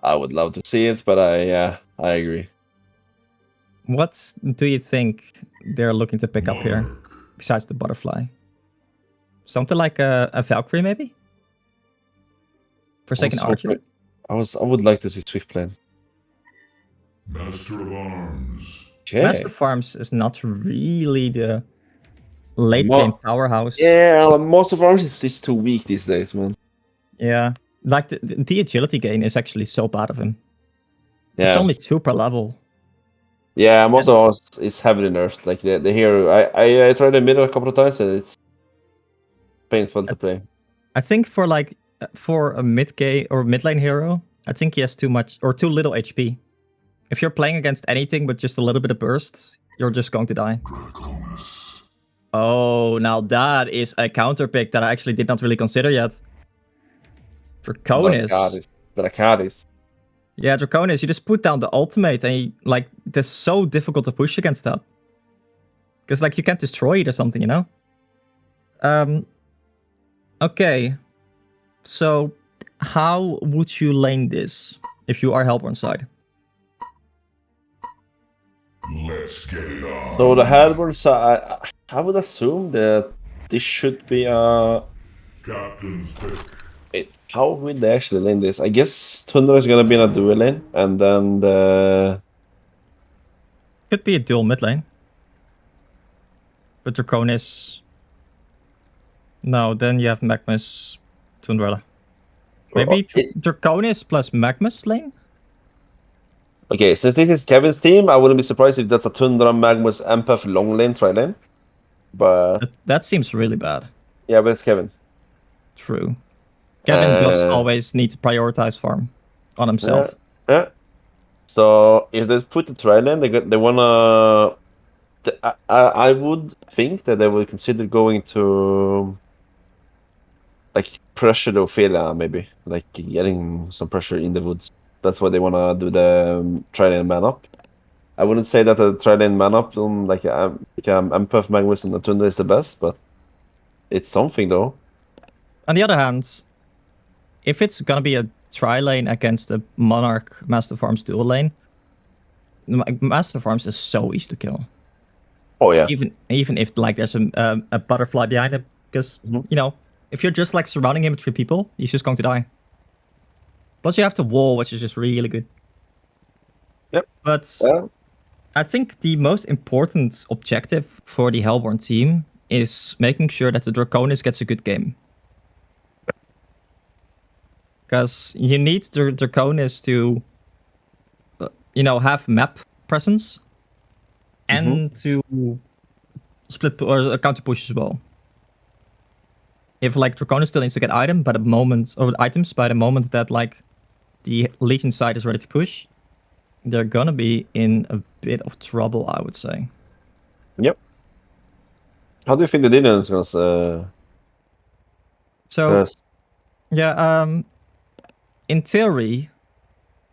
I would love to see it, but I agree. What do you think they're looking to pick up here, besides the butterfly? Something like a Valkyrie, maybe? For second archer? I would like to see Swift playing. Master of Arms. Okay. Master of Arms is not really the late game powerhouse. Yeah, Master of Arms is too weak these days, man. Yeah, like the agility gain is actually so bad of him. Yeah. It's only 2 per level. Yeah, Master of Arms is heavily nerfed. Like the hero, I tried the middle a couple of times and it's painful to play. I think for a mid game or mid lane hero, I think he has too much or too little HP. If you're playing against anything with just a little bit of burst, you're just going to die. Oh, now that is a counter pick that I actually did not really consider yet. Draconis. Draconis. Yeah, Draconis, you just put down the ultimate and it's so difficult to push against that. Because you can't destroy it or something, you know? Okay. So, how would you lane this if you are Hellborn side? Let's get it on. So the Hellborn side, I would assume that this should be a Captain's pick. How would they actually lane this? I guess Tundra is gonna be in a dual lane, and then the Could be a dual mid lane. But Draconis. No, then you have Magmus, Tundra. Maybe Draconis plus Magmus lane? Okay, since this is Kevin's team, I wouldn't be surprised if that's a Tundra, Magmus, Empath, long lane, tri lane. But that seems really bad. Yeah, but it's Kevin. True. Kevin does always need to prioritize farm on himself. Yeah. So if they put the tri lane, they wanna. I would think that they would consider going to pressure the Ophelia, maybe getting some pressure in the woods. That's why they wanna do the tri lane man up. I wouldn't say that the tri lane man up on Empath, Magnus, and the Tundra is the best, but it's something though. On the other hand, if it's gonna be a tri lane against a Monarch Master of Arms dual lane, Master of Arms is so easy to kill. Oh yeah. Even if like there's a butterfly behind him, because you know, if you're just like surrounding him with 3 people, he's just going to die. Plus you have the wall, which is just really good. Yep. But Yeah. I think the most important objective for the Hellborn team is making sure that the Draconis gets a good game. Because you need the Draconis to, you know, have map presence and to split or counter push as well. If like Draconis still needs to get items by the moment that like the Legion side is ready to push, they're gonna be in a bit of trouble, I would say. Yep. How do you think the Lilians was? So, yeah, in theory,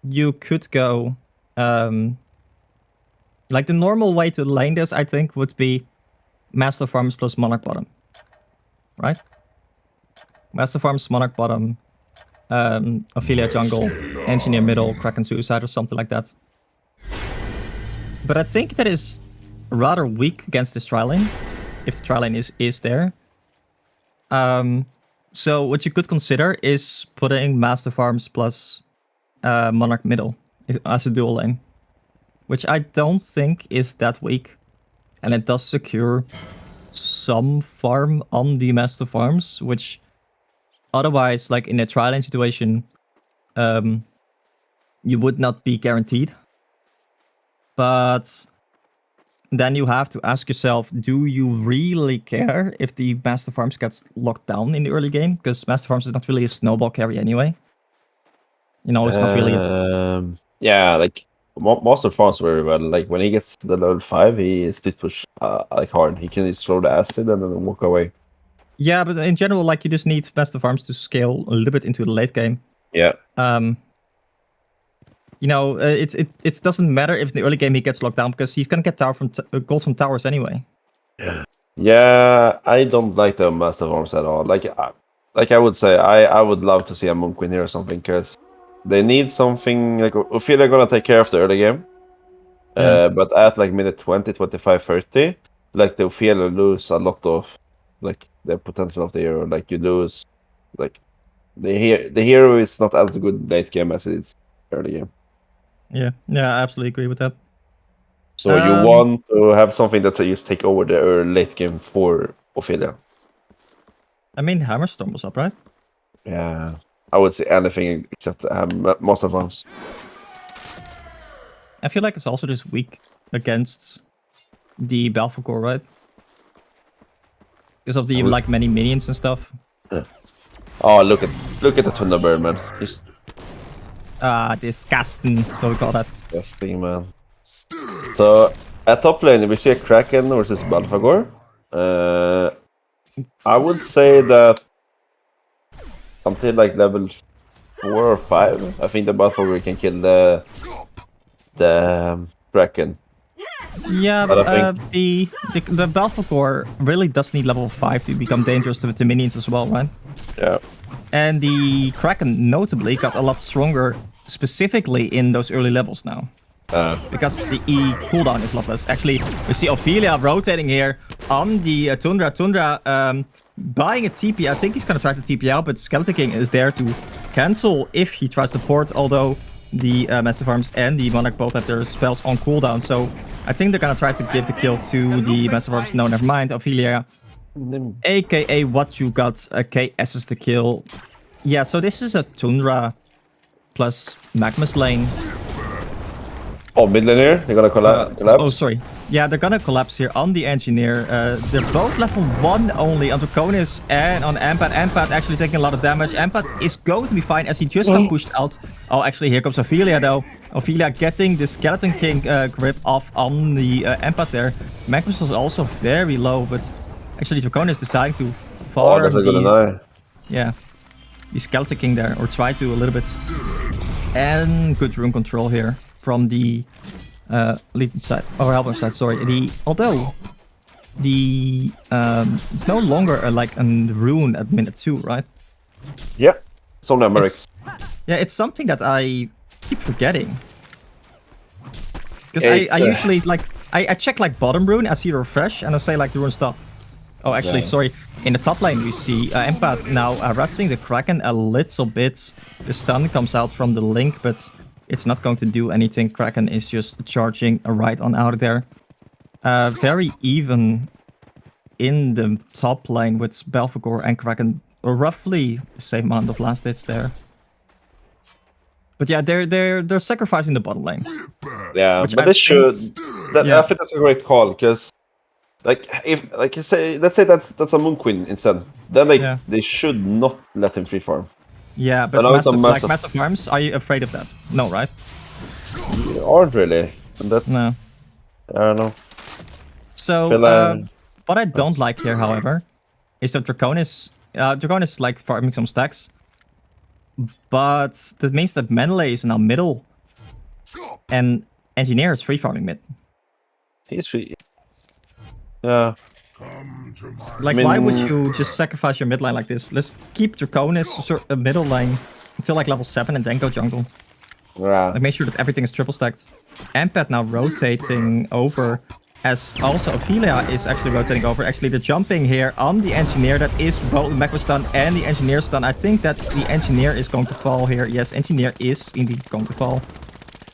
you could go, like the normal way to lane this, I think, would be Master Farms plus Monarch bottom, right? Master Farms, Monarch bottom, Ophelia jungle, Engineer middle, Kraken suicide or something like that. But I think that is rather weak against this tri-lane, if the tri-lane is there. So what you could consider is putting Master Farms plus Monarch middle as a dual lane, which I don't think is that weak, and it does secure some farm on the Master Farms, which otherwise, like in a tri-lane situation, you would not be guaranteed. But then you have to ask yourself, do you really care if the Master Farms gets locked down in the early game? Because Master Farms is not really a snowball carry anyway. You know, it's not really... Yeah, like, Master Farms very well. Like, when he gets to the level 5, he split push like hard. He can just throw the acid and then walk away. Yeah, but in general, like, you just need Master Farms to scale a little bit into the late game. Yeah. You know, it doesn't matter if in the early game he gets locked down, because he's gonna get gold from towers anyway. Yeah, I don't like the Master Farms at all. Like I would say, I would love to see a Monk win here or something, because they need something. Like, Ophelia gonna take care of the early game. Yeah. But at like minute 20, 25, 30, like the Ophelia lose a lot of like the potential of the hero. Like, you lose, like, the hero is not as good late game as it is early game. Yeah, I absolutely agree with that. So you want to have something that just take over the late game for Ophelia. I mean, Hammerstorm was up, right? Yeah, I would say anything except Master Farms. I feel like it's also just weak against the Balfour, right? Because of the like many minions and stuff. Yeah. Oh, look at the Thunderbird, man. He's disgusting. So we call that. disgusting, man. So at top lane we see a Kraken versus Balfagor. I would say that until like level 4 or 5, I think the Balfagor can kill the Kraken. Yeah, but the Balfour really does need level 5 to become dangerous with the minions as well, right? Yeah. And the Kraken notably got a lot stronger, specifically in those early levels now. Because the E cooldown is a lot less. Actually, we see Ophelia rotating here on the Tundra. Tundra buying a TP. I think he's gonna try to TP out, but Skeleton King is there to cancel if he tries to port, although the Master Farms and the Monarch both have their spells on cooldown. So I think they're gonna try to give the kill to the Master Farms. No, never mind. Ophelia, aka what you got, KS's the kill. Yeah, so this is a Tundra plus Magmus lane. Oh, mid lane here? They're gonna collapse? Oh, sorry. Yeah, they're gonna collapse here on the Engineer. They're both level 1 only on Draconis and on Empat. Empat actually taking a lot of damage. Empat is going to be fine as he just got pushed out. Oh, actually, here comes Ophelia, though. Ophelia getting the Skeleton King grip off on the Empat there. Magnus was also very low, but actually Draconis deciding to farm the Skeleton King there, or try to a little bit. And good rune control here from the Legion side, or Hellborn side, sorry. Although the it's no longer like a rune at minute 2, right? Yeah, it's on Americs. Yeah, it's something that I keep forgetting. Because I usually like I check like bottom rune, I see refresh, and I say like the rune stop. Oh, actually, sorry. In the top lane, we see Empath now arresting the Kraken a little bit. The stun comes out from the link, but it's not going to do anything. Kraken is just charging right on out of there. Very even in the top lane with Belphegor and Kraken. Roughly the same amount of last hits there. But yeah, they're sacrificing the bottom lane. Yeah, but they should. I think that's a great call because, like, if you say, let's say that's a Moon Queen instead, then they should not let him free farm. Yeah, but massive farms. Are you afraid of that? No, right? You aren't really. No. I don't know. So what I don't like here, however, is that Draconis is like farming some stacks. But that means that Menelay is now middle. And Engineer is free farming mid. He's free. Yeah. Like, why would you just sacrifice your mid lane like this? Let's keep Draconis middle lane until like level 7 and then go jungle. Yeah. Like, make sure that everything is triple stacked. Ampad now rotating over, as also Ophelia is actually rotating over. Actually, the jumping here on the Engineer, that is both the Macro stun and the Engineer stun. I think that the Engineer is going to fall here. Yes, Engineer is indeed going to fall.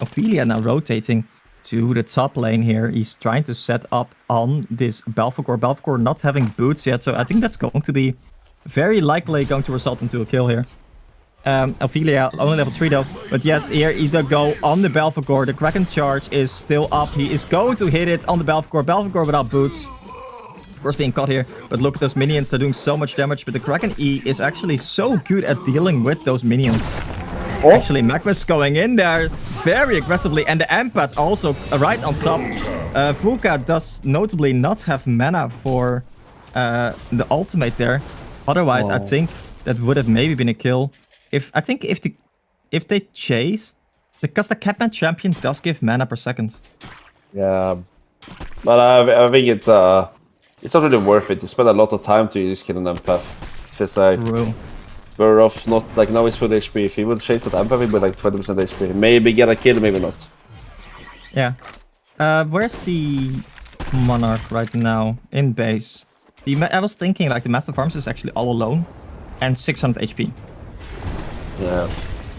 Ophelia now rotating to the top lane here. He's trying to set up on this Belphegor. Belphegor not having boots yet, so I think that's going to be very likely going to result into a kill here. Ophelia only level 3 though. But yes, here is the go on the Belphegor. The Kraken charge is still up. He is going to hit it on the Belphegor. Belphegor without boots. Of course being caught here. But look at those minions. They're doing so much damage. But the Kraken E is actually so good at dealing with those minions. Oh. Actually, Magmus going in there very aggressively. And the Ampad also right on top. Vulka does notably not have mana for the ultimate there. Otherwise, I think that would have maybe been a kill. If they chase, because the Catman champion does give mana per second. Yeah, but I think it's not really worth it. You spend a lot of time to just kill an empath. It's like very rough. Not like now he's full HP. If he would chase that empath, he'd be like 20% HP. Maybe get a kill, maybe not. Yeah. Where's the Monarch right now in base? I was thinking like the Master Farms is actually all alone and 600 HP. Yeah.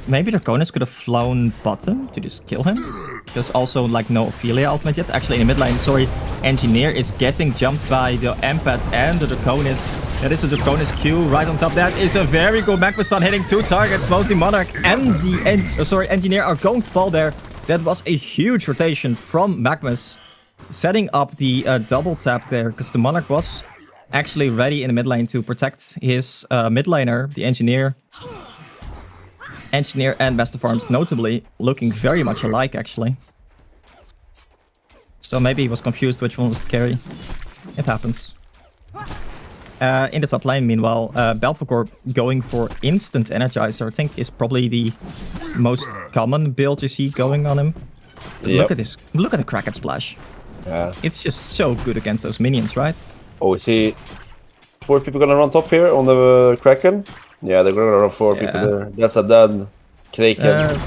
Maybe Draconis could have flown bottom to just kill him. There's also like no Ophelia ultimate yet. Actually in the mid lane, sorry, Engineer is getting jumped by the Empath and the Draconis. That is a Draconis Q right on top. That is a very good Magma stun hitting 2 targets. Both the Monarch and the Engineer are going to fall there. That was a huge rotation from Magmus. Setting up the double tap there because the Monarch was actually ready in the mid lane to protect his mid laner, the Engineer. Engineer and Master Farms notably looking very much alike, actually. So maybe he was confused which one was the carry. It happens. In the top lane, meanwhile, Belphegor going for instant Energizer, I think is probably the most common build you see going on him. Yep. Look at this. Look at the Kraken Splash. Yeah. It's just so good against those minions, right? Oh, is he 4 people gonna run top here on the Kraken? Yeah, they're gonna run 4 people there. That's a dead Kraken.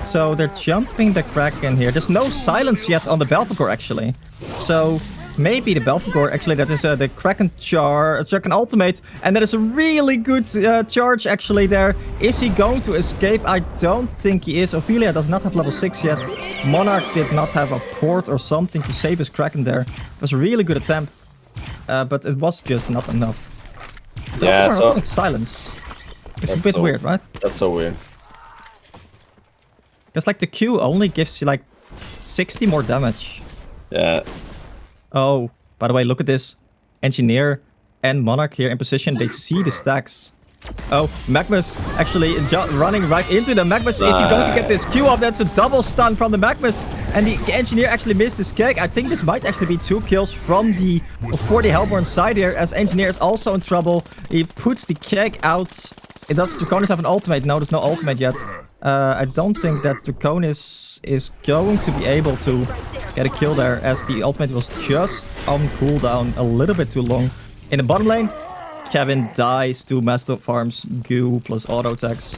So they're jumping the Kraken here. There's no silence yet on the Belphegor, actually. So maybe the Belphegor, actually, that is the Kraken Kraken ultimate. And that is a really good charge, actually, there. Is he going to escape? I don't think he is. Ophelia does not have level 6 yet. Monarch did not have a port or something to save his Kraken there. It was a really good attempt. But it was just not enough. Yeah, so silence. It's a bit weird, right? That's so weird. Because like the Q only gives you like 60 more damage. Yeah. Oh, by the way, look at this. Engineer and Monarch here in position. They see the stacks. Oh, Magmus actually running right into them. Magmus, is he going to get this Q off? That's a double stun from the Magmus. And the Engineer actually missed this cake. I think this might actually be 2 kills from the 40 Hellborn side here, as Engineer is also in trouble. He puts the cake out. Does Draconis have an ultimate? No, there's no ultimate yet. I don't think that Draconis is going to be able to get a kill there, as the ultimate was just on cooldown a little bit too long. In the bottom lane, Kevin dies to Master Farms Goo plus auto attacks.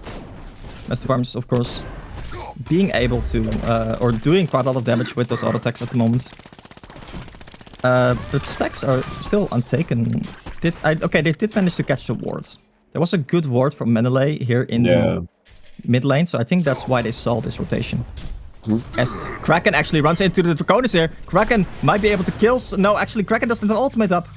Master Farms, of course, being able to, or doing quite a lot of damage with those auto attacks at the moment. But stacks are still untaken. Okay, they did manage to catch the wards. There was a good ward from Menelay here in the mid lane, so I think that's why they saw this rotation. As Kraken actually runs into the Draconis here. Kraken might be able to kill. No, actually, Kraken doesn't have ultimate up.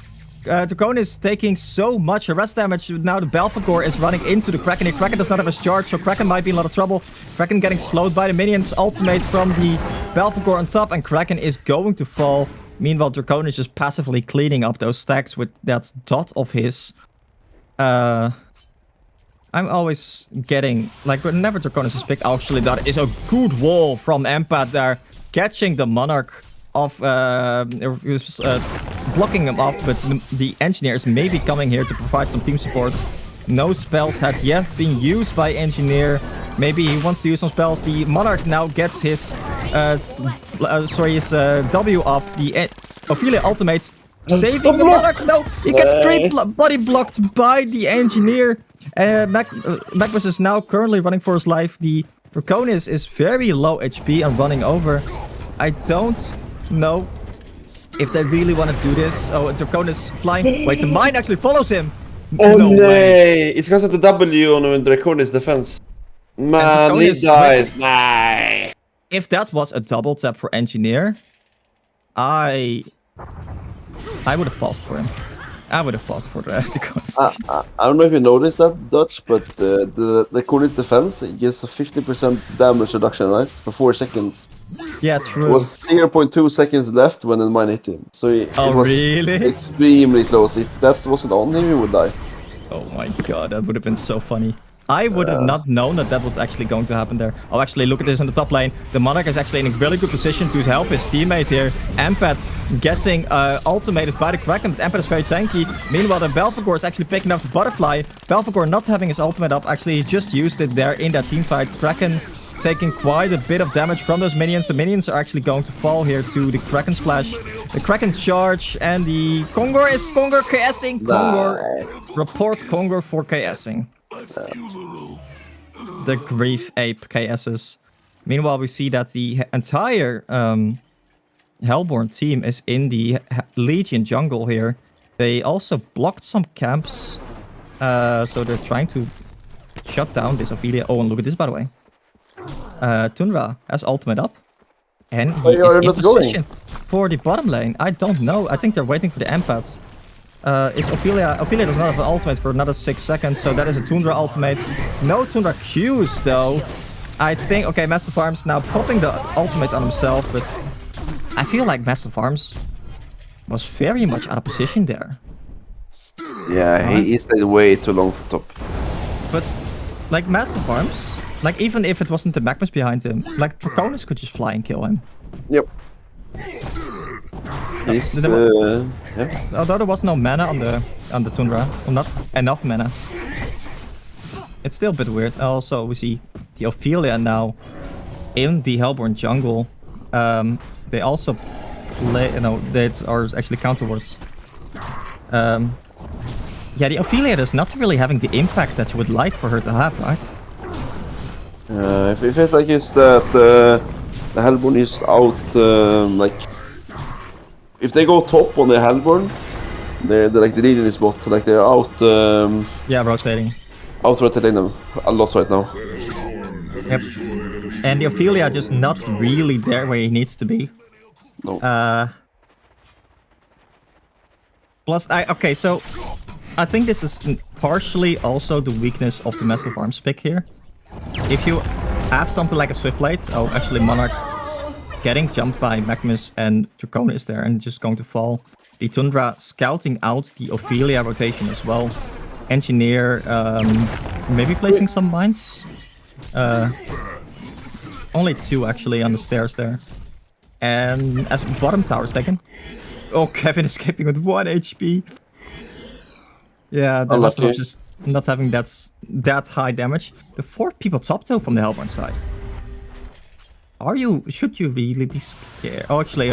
Draconis taking so much arrest damage. Now the Belphegor is running into the Kraken here. Kraken does not have his charge, so Kraken might be in a lot of trouble. Kraken getting slowed by the minions. Ultimate from the Belphegor on top, and Kraken is going to fall. Meanwhile, Draconis just passively cleaning up those stacks with that dot of his. I'm always getting, like, whenever Draconis is picked, actually, that is a good wall from Empath there. Catching the Monarch off, blocking him off, but the Engineer is maybe coming here to provide some team support. No spells had yet been used by Engineer. Maybe he wants to use some spells. The Monarch now gets his, W off the Ophelia ultimate. Saving the Monarch. No, he gets straight body blocked by the Engineer. Magnus is now currently running for his life. The Draconis is very low HP and running over. I don't know if they really want to do this. Oh, Draconis flying. Wait, the mine actually follows him. Oh no way. It's because of the W on Draconis defense. Man, he dies. Nah. If that was a double tap for Engineer, I would have paused for him. I would have paused for the Draconis. I don't know if you noticed that, Dutch, but the Draconis defense gets a 50% damage reduction, right? For 4 seconds. Yeah, true. It was 0.2 seconds left when the mine hit him. So it was really? Extremely close. If that wasn't on him, he would die. Oh my god, that would have been so funny. I would have not known that that was actually going to happen there. Oh, actually, look at this on the top lane. The Monarch is actually in a really good position to help his teammate here. Empath getting ultimated by the Kraken, but Empath is very tanky. Meanwhile, the Belphegor is actually picking up the Butterfly. Belphegor not having his ultimate up. Actually, he just used it there in that team fight. Kraken taking quite a bit of damage from those minions. The minions are actually going to fall here to the Kraken splash. The Kraken charge, and the Kongor is Kongor KSing. Kongor. Report Kongor for KSing. The Grief Ape KSs. Meanwhile, we see that the entire Hellborn team is in the Legion jungle here. They also blocked some camps. So they're trying to shut down this Ophelia. Oh, and look at this, by the way. Tundra has ultimate up. And he is in position for the bottom lane. I don't know. I think they're waiting for the empaths. Is Ophelia does not have an ultimate for another 6 seconds, so that is a Tundra ultimate. No Tundra Qs though. I think, okay, Massive Arms now popping the ultimate on himself, but I feel like Massive Arms was very much out of position there. Yeah, he stayed way too long for top. But, like, Massive Arms, like, even if it wasn't the Magnus behind him, like, Draconis could just fly and kill him. Yep. Yeah. Although there was no mana on the Tundra, or not enough mana. It's still a bit weird. Also, we see the Ophelia now in the Hellborn jungle. They also play, they are actually counter wards. Yeah, the Ophelia is not really having the impact that you would like for her to have, right? If it's like it's that the Hellborn is out, like if they go top on the Hellborn, they're like the Legion is bot, like they're out. Yeah, rotating. Out rotating them a lot right now. Yep. And the Ophelia just not really there where he needs to be. No. Plus, okay, so I think this is partially also the weakness of the Massive Arms pick here. If you have something like a Swiftblade, oh, actually Monarch getting jumped by Magnus and Draconis is there and just going to fall. The Tundra scouting out the Ophelia rotation as well. Engineer maybe placing some mines. Only 2 actually on the stairs there. And as bottom tower is taken. Oh, Kevin escaping with 1 HP. Yeah, the rest of just not having that high damage. The 4 people top though from the Hellborn side. Should you really be scared? Oh, actually,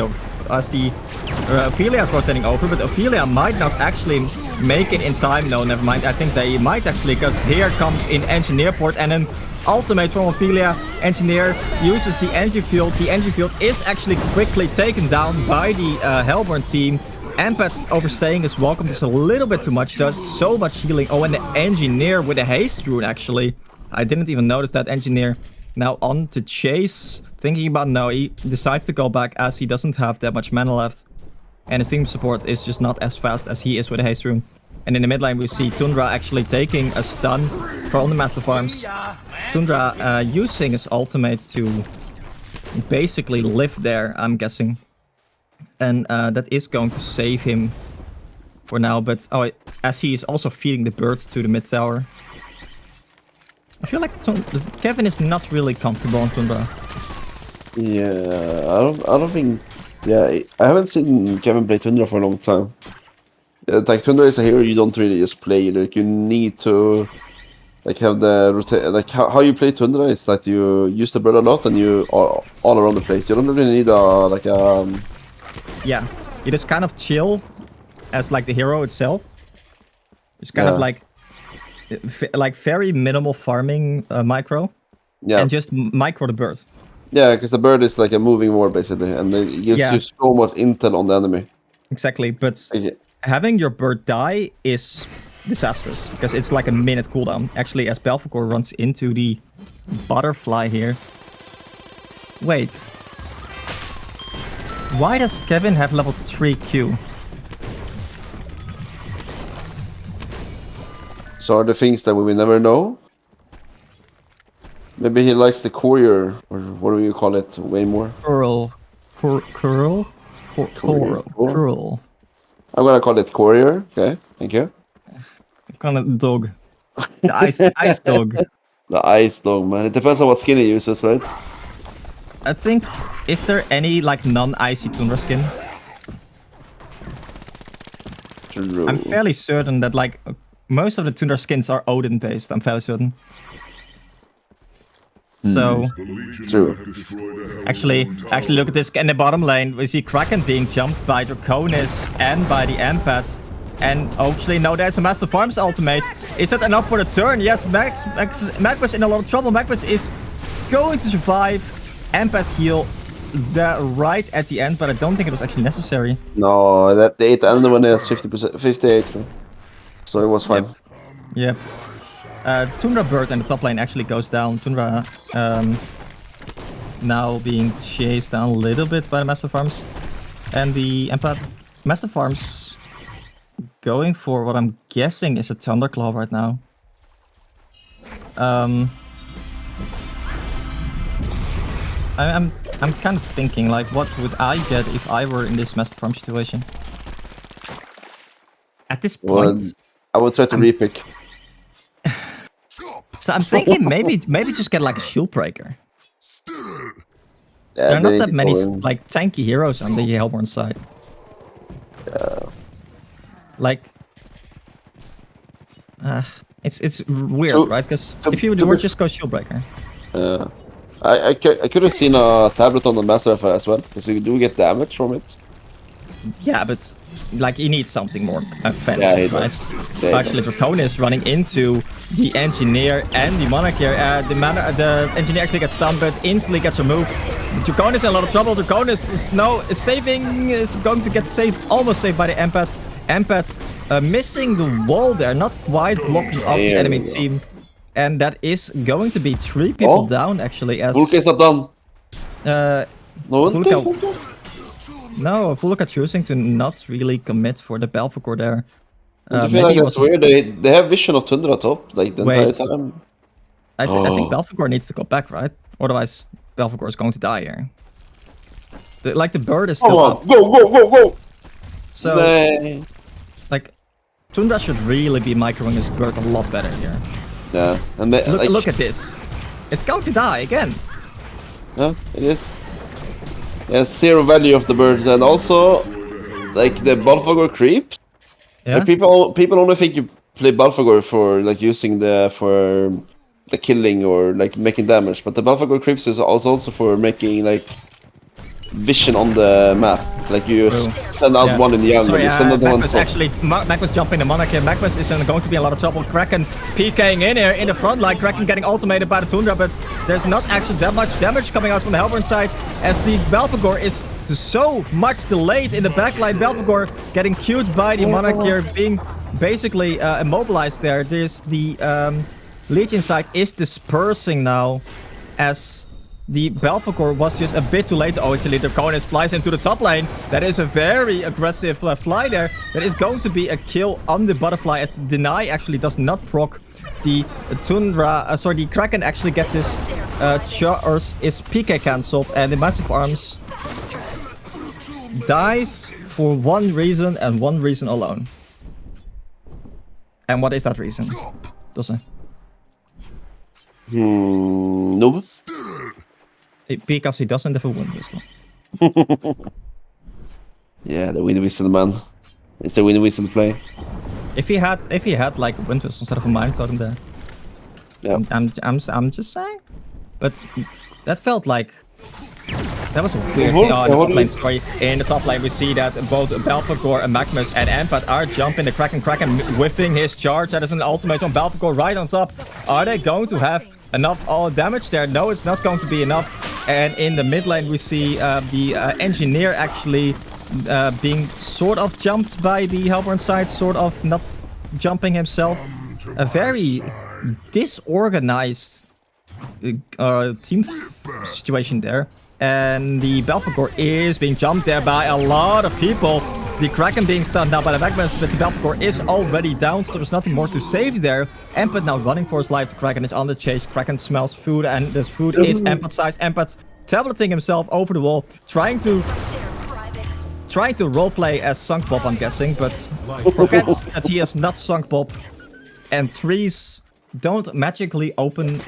as the Ophelia is rotating over, but Ophelia might not actually make it in time. No, never mind. I think they might actually, because here comes in Engineer port and an ultimate from Ophelia. Engineer uses the energy field. The energy field is actually quickly taken down by the Hellborn team. Ampet's overstaying is welcome. Just a little bit too much. Does so much healing. Oh, and the Engineer with a haste rune, actually. I didn't even notice that Engineer. Now on to Chase. Thinking about no, he decides to go back as he doesn't have that much mana left. And his team support is just not as fast as he is with a haste rune. And in the mid lane we see Tundra actually taking a stun from the Master Farms. Tundra using his ultimate to basically live there, I'm guessing. And that is going to save him for now. But as he is also feeding the birds to the mid tower. I feel like Kevin is not really comfortable on Tundra. Yeah, I don't think. Yeah, I haven't seen Kevin play Tundra for a long time. Like Tundra is a hero you don't really just play. Like you need to, like have the like how you play Tundra is that you use the bird a lot and you are all around the place. You don't really need Yeah, you just kind of chill as like the hero itself. It's kind of like very minimal farming micro. Yeah. And just micro the bird. Yeah, because the bird is like a moving war basically, and it gives you so much intel on the enemy. Exactly, but having your bird die is disastrous because it's like a minute cooldown. Actually, as Belphegor runs into the butterfly here. Wait. Why does Kevin have level 3 Q? So are the things that we will never know? Maybe he likes the courier, or what do you call it, way more? Curl. Curl? Curl. I'm gonna call it courier, okay, thank you. Kind of dog. The ice dog. The ice dog, man. It depends on what skin he uses, right? I think, is there any like non-icy Tundra skin? True. I'm fairly certain that like most of the Tundra skins are Odin based, I'm fairly certain. So, true. actually look at this in the bottom lane. We see Kraken being jumped by Draconis and by the Empath. And actually, no, there's a Master Farms ultimate. Is that enough for the turn? Yes, Magpus in a lot of trouble. Magpus is going to survive. Empath heal right at the end, but I don't think it was actually necessary. No, the 8th and one has 50%, 58. So it was fine. Yep. Tundra Bird in the top lane actually goes down. Tundra now being chased down a little bit by the Master Farms. And the Empath Master Farms going for what I'm guessing is a Thunderclaw right now. I'm kind of thinking like, what would I get if I were in this Master Farm situation? At this point, I would try to repick. So I'm thinking maybe just get like a shield breaker. Yeah, there are not that many like tanky heroes on the Hellborn side. Yeah. Like, it's weird, right? Because if you would just go shield breaker. I could have seen a tablet on the Master FI as well, because you do get damage from it. Yeah, but like you need something more offensive, right? Yeah, actually, Draconis is running into the Engineer and the Monarch here. The Engineer actually gets stunned, but instantly gets removed. Draconis is in a lot of trouble. Draconis is going to get saved, almost saved by the Empath. Empath missing the wall there, not quite blocking off the enemy team. And that is going to be 3 people down, actually. As Vulka is not done. No, Vulka choosing to not really commit for the Belphegor there. I feel like that's weird. They have vision of Tundra top like the entire time. I think Belphegor needs to go back, right? Otherwise, Belphegor is going to die here. The bird is still up. Go! So, like, Tundra should really be microing his bird a lot better here. Yeah, and look at this. It's going to die again. Yeah, it is. Yeah, 0 value of the bird, and also, like the Belphegor creep. Yeah. Like, people only think you play Belphegor for like using for the killing or like making damage, but the Belphegor creeps is also for making like vision on the map. Like you send out one in the jungle. Sorry, you send out Magnus one actually, Magnus jumping the Monarch here. Magnus is going to be in a lot of trouble. Kraken PKing in here in the front line. Kraken getting ultimated by the Tundra, but there's not actually that much damage coming out from the Hellborn side as the Belphegor is so much delayed in the backline. Belphegor getting queued by the Monarch here, being basically immobilized there. There's the Legion side is dispersing now as the Belphegor was just a bit too late. Oh, actually, the Conan flies into the top lane. That is a very aggressive fly there. That is going to be a kill on the Butterfly as the Deny actually does not proc. The Tundra, the Kraken actually gets his his PK cancelled, and the Massive Arms dies for one reason and one reason alone. And what is that reason? Doesn't. No. Because he doesn't have a wind whistle. Yeah, the wind whistle, man. It's a wind whistle play. If he had like a wind whistle instead of a mind totem there. Yeah. I'm just saying. But that felt like that was a weird in the top lane story. In the top lane, we see that both Belphegor and Magnus and Empat are jumping the Kraken. Kraken whiffing his charge. That is an ultimate on Belphegor right on top. Are they going to have enough damage there? No, it's not going to be enough. And in the mid lane, we see the engineer actually being sort of jumped by the Hellborn side, sort of not jumping himself. A very disorganized team situation there. And the Belphegor is being jumped there by a lot of people. The Kraken being stunned now by the Magnus, but the Belphegor is already down, so there's nothing more to save there. Empat now running for his life. The Kraken is on the chase. Kraken smells food, and this food is Empat's size. Empat tableting himself over the wall, trying to roleplay as Sunk Bob, I'm guessing, but forgets that he is not Sunk Bob. And trees don't magically open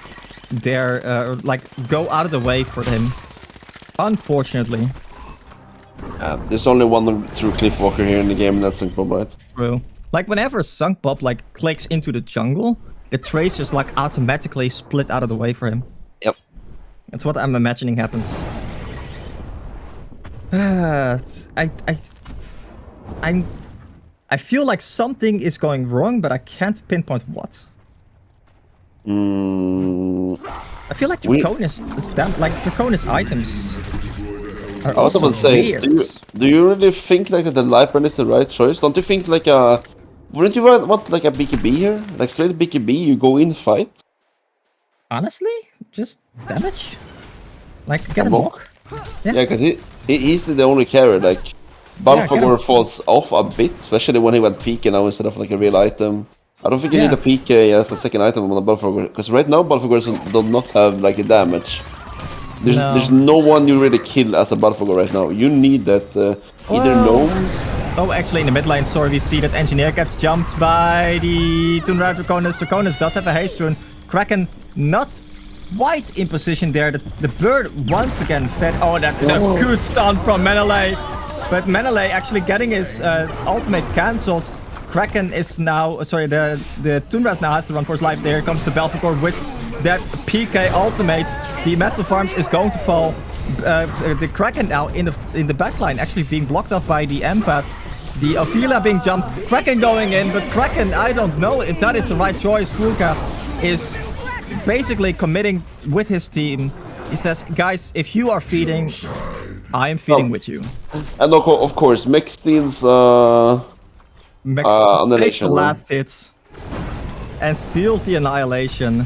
their, go out of the way for him. Unfortunately. There's only one true Cliffwalker here in the game, and that's Sunk Bob, right? True. Like whenever Sunk Bob clicks into the jungle, the trace just automatically split out of the way for him. Yep. That's what I'm imagining happens. I feel like something is going wrong, but I can't pinpoint what. I feel like Draconis items are I was about to say, do you really think that the Lifer is the right choice? Don't you think wouldn't you want like a BKB here? Like straight BKB, you go in fight? Honestly, just damage? Like get a mock? Yeah, because he's the only carrier. Like Belphegor falls off a bit, especially when he went PK now instead of like a real item. I don't think you need a PK as a second item on a Belphegor, because right now Belphegor does not have like a damage. There's no one you really kill as a Belphegor right now. You need that either gnomes. Oh, actually in the mid lane, sorry, we see that Engineer gets jumped by the Tundra Draconis. Draconis does have a haste rune. Kraken not quite in position there. The bird once again fed. Oh, that is a good stun from Menelay. But Menelay actually getting his ultimate cancelled. Kraken is now, the Tundra now has to run for his life. There comes the Belphegor with that PK ultimate. The Massive Farms is going to fall. The Kraken now in the backline actually being blocked off by the Empat. The Ophelia being jumped. Kraken going in, but Kraken, I don't know if that is the right choice. Fulka is basically committing with his team. He says, guys, if you are feeding, I am feeding with you. And of course, Mex steals Mex takes the last hit and steals the Annihilation.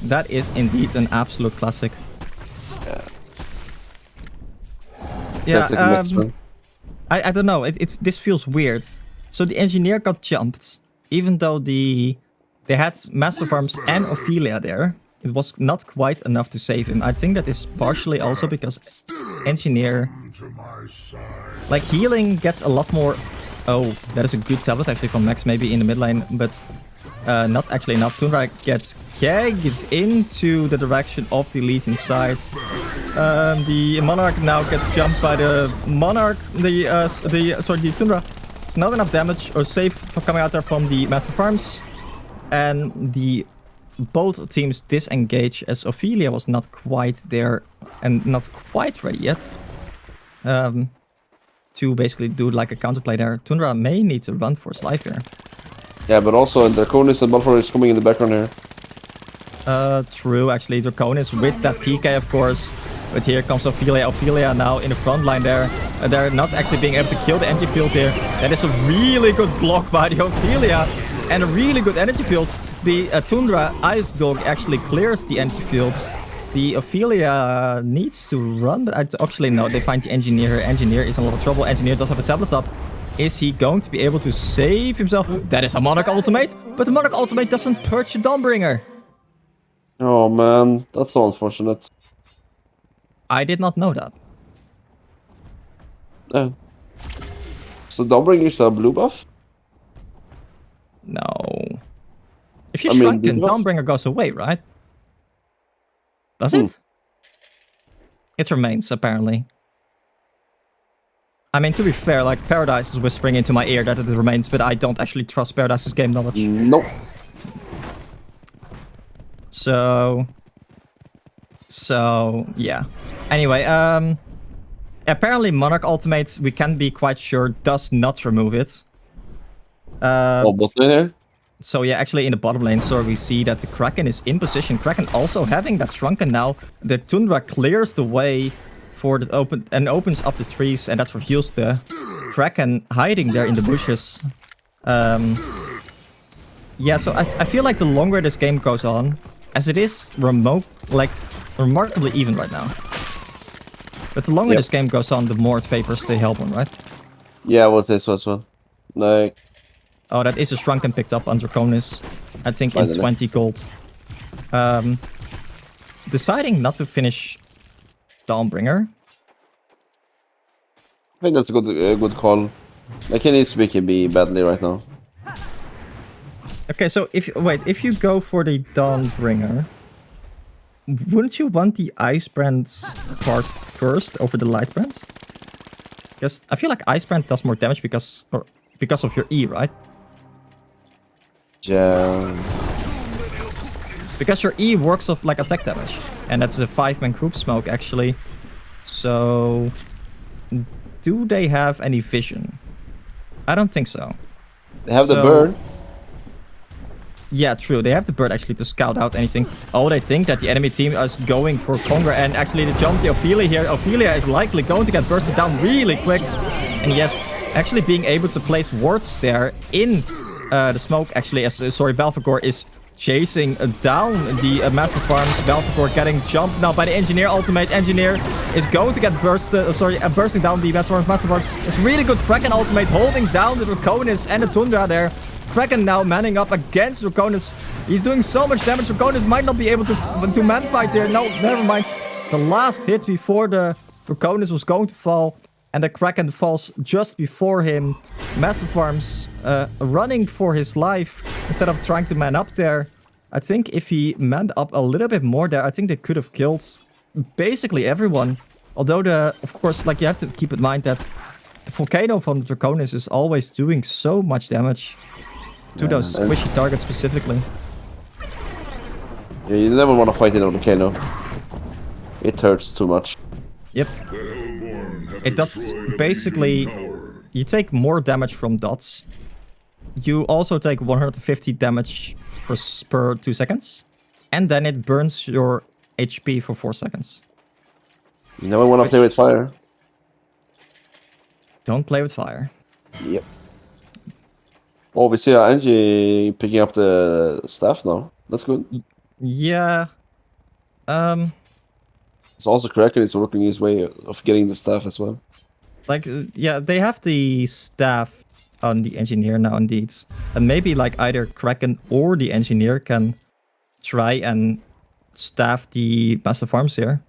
That is indeed an absolute classic. Yeah, I don't know. This feels weird. So the Engineer got jumped, even though they had Master Farms and Ophelia there. It was not quite enough to save him. I think that is partially also because Engineer, like healing gets a lot more. Oh, that is a good tablet actually from Max, maybe in the mid lane, but not actually enough. Tundra gets into the direction of the lead inside. The Monarch now gets jumped by the Monarch. The Tundra. It's not enough damage or save for coming out there from the Master Farms, and both teams disengage as Ophelia was not quite there and not quite ready yet. to basically do like a counterplay there. Tundra may need to run for his life here. Yeah, but also Draconis and Balfour is coming in the background here. True, actually, Draconis with that PK, of course. But here comes Ophelia. Ophelia now in the front line there. They're not actually being able to kill the energy field here. That is a really good block by the Ophelia. And a really good energy field. The Tundra Ice Dog actually clears the energy fields. The Ophelia needs to run, but actually no, they find the Engineer here. Engineer is in a lot of trouble. Engineer does have a tablet up. Is he going to be able to save himself? That is a Monarch ultimate, but the Monarch ultimate doesn't perch a Dawnbringer. Oh man, that's so unfortunate. I did not know that. So Dawnbringer is a blue buff? No. If you shrunken, Dawnbringer goes away, right? Does it? It remains, apparently. I mean, to be fair, like, Paradise is whispering into my ear that it remains, but I don't actually trust Paradise's game knowledge. Nope. So, yeah. Anyway, apparently Monarch Ultimate, we can be quite sure, does not remove it. Bot lane here? So yeah, actually in the bottom lane, so we see that the Kraken is in position. Kraken also having that shrunken now. The Tundra clears the way for the opens up the trees, and that reveals the Kraken hiding there in the bushes. Yeah, so I feel like the longer this game goes on, as it is remarkably even right now. But the longer this game goes on, the more it favors the Hellborn, right? Yeah, what this was one. Like. Oh, that is a shrunken picked up on Draconis. I think in 20 gold. Deciding not to finish Dawnbringer. I think that's a good call. Like he needs BKB badly right now. Okay, so if you go for the Dawnbringer, wouldn't you want the Icebrand part first over the Lightbrand? Because I feel like Icebrand does more damage because of your E, right? Yeah. Because your E works off like attack damage, and that's a 5-man group smoke actually. So, do they have any vision? I don't think so. They have the bird. Yeah, true. They have the bird actually to scout out anything. Oh, they think that the enemy team is going for Conga, and actually the jump the Ophelia here. Ophelia is likely going to get bursted down really quick. And yes, actually being able to place wards there in the smoke, actually, Belphegor is chasing down the Master Farms. Belphegor getting jumped now by the Engineer ultimate. Engineer is going to get bursting down the Master Farms. It's really good Kraken ultimate holding down the Draconis and the Tundra there. Kraken now manning up against Draconis. He's doing so much damage. Draconis might not be able to man fight here. No, never mind. The last hit before the Draconis was going to fall. And the Kraken falls just before him. Master Farms running for his life instead of trying to man up there. I think if he manned up a little bit more there, I think they could have killed basically everyone. Although, of course, like you have to keep in mind that the Volcano from the Draconis is always doing so much damage to those squishy targets specifically. Yeah, you never want to fight in a Volcano. It hurts too much. Yep. It does basically, you take more damage from dots. You also take 150 damage per 2 seconds. And then it burns your HP for 4 seconds. You never want to play with fire. Don't play with fire. Yep. Oh, we see Angie picking up the staff now. That's good. Yeah. It's also Kraken is working his way of getting the staff as well. Like, yeah, they have the staff on the Engineer now, indeed. And maybe, like, either Kraken or the Engineer can try and staff the Master Farms here.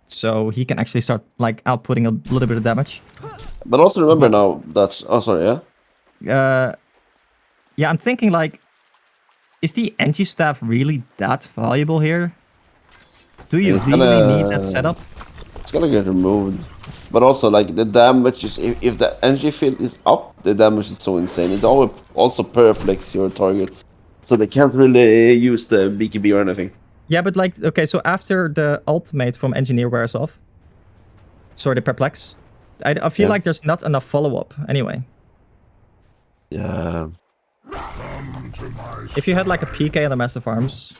So he can actually start, like, outputting a little bit of damage. But also remember now that... Oh, sorry, yeah? Yeah, I'm thinking, like, is the Engi staff really that valuable here? Do you really need that setup? It's gonna get removed. But also, like, the damage is... If the energy field is up, the damage is so insane. It also perplex your targets. So they can't really use the BKB or anything. Yeah, but, like, okay, so after the ultimate from Engineer wears off... Sorry, the perplex. I feel like there's not enough follow-up anyway. Yeah. If you had like a PK on the Master Farms,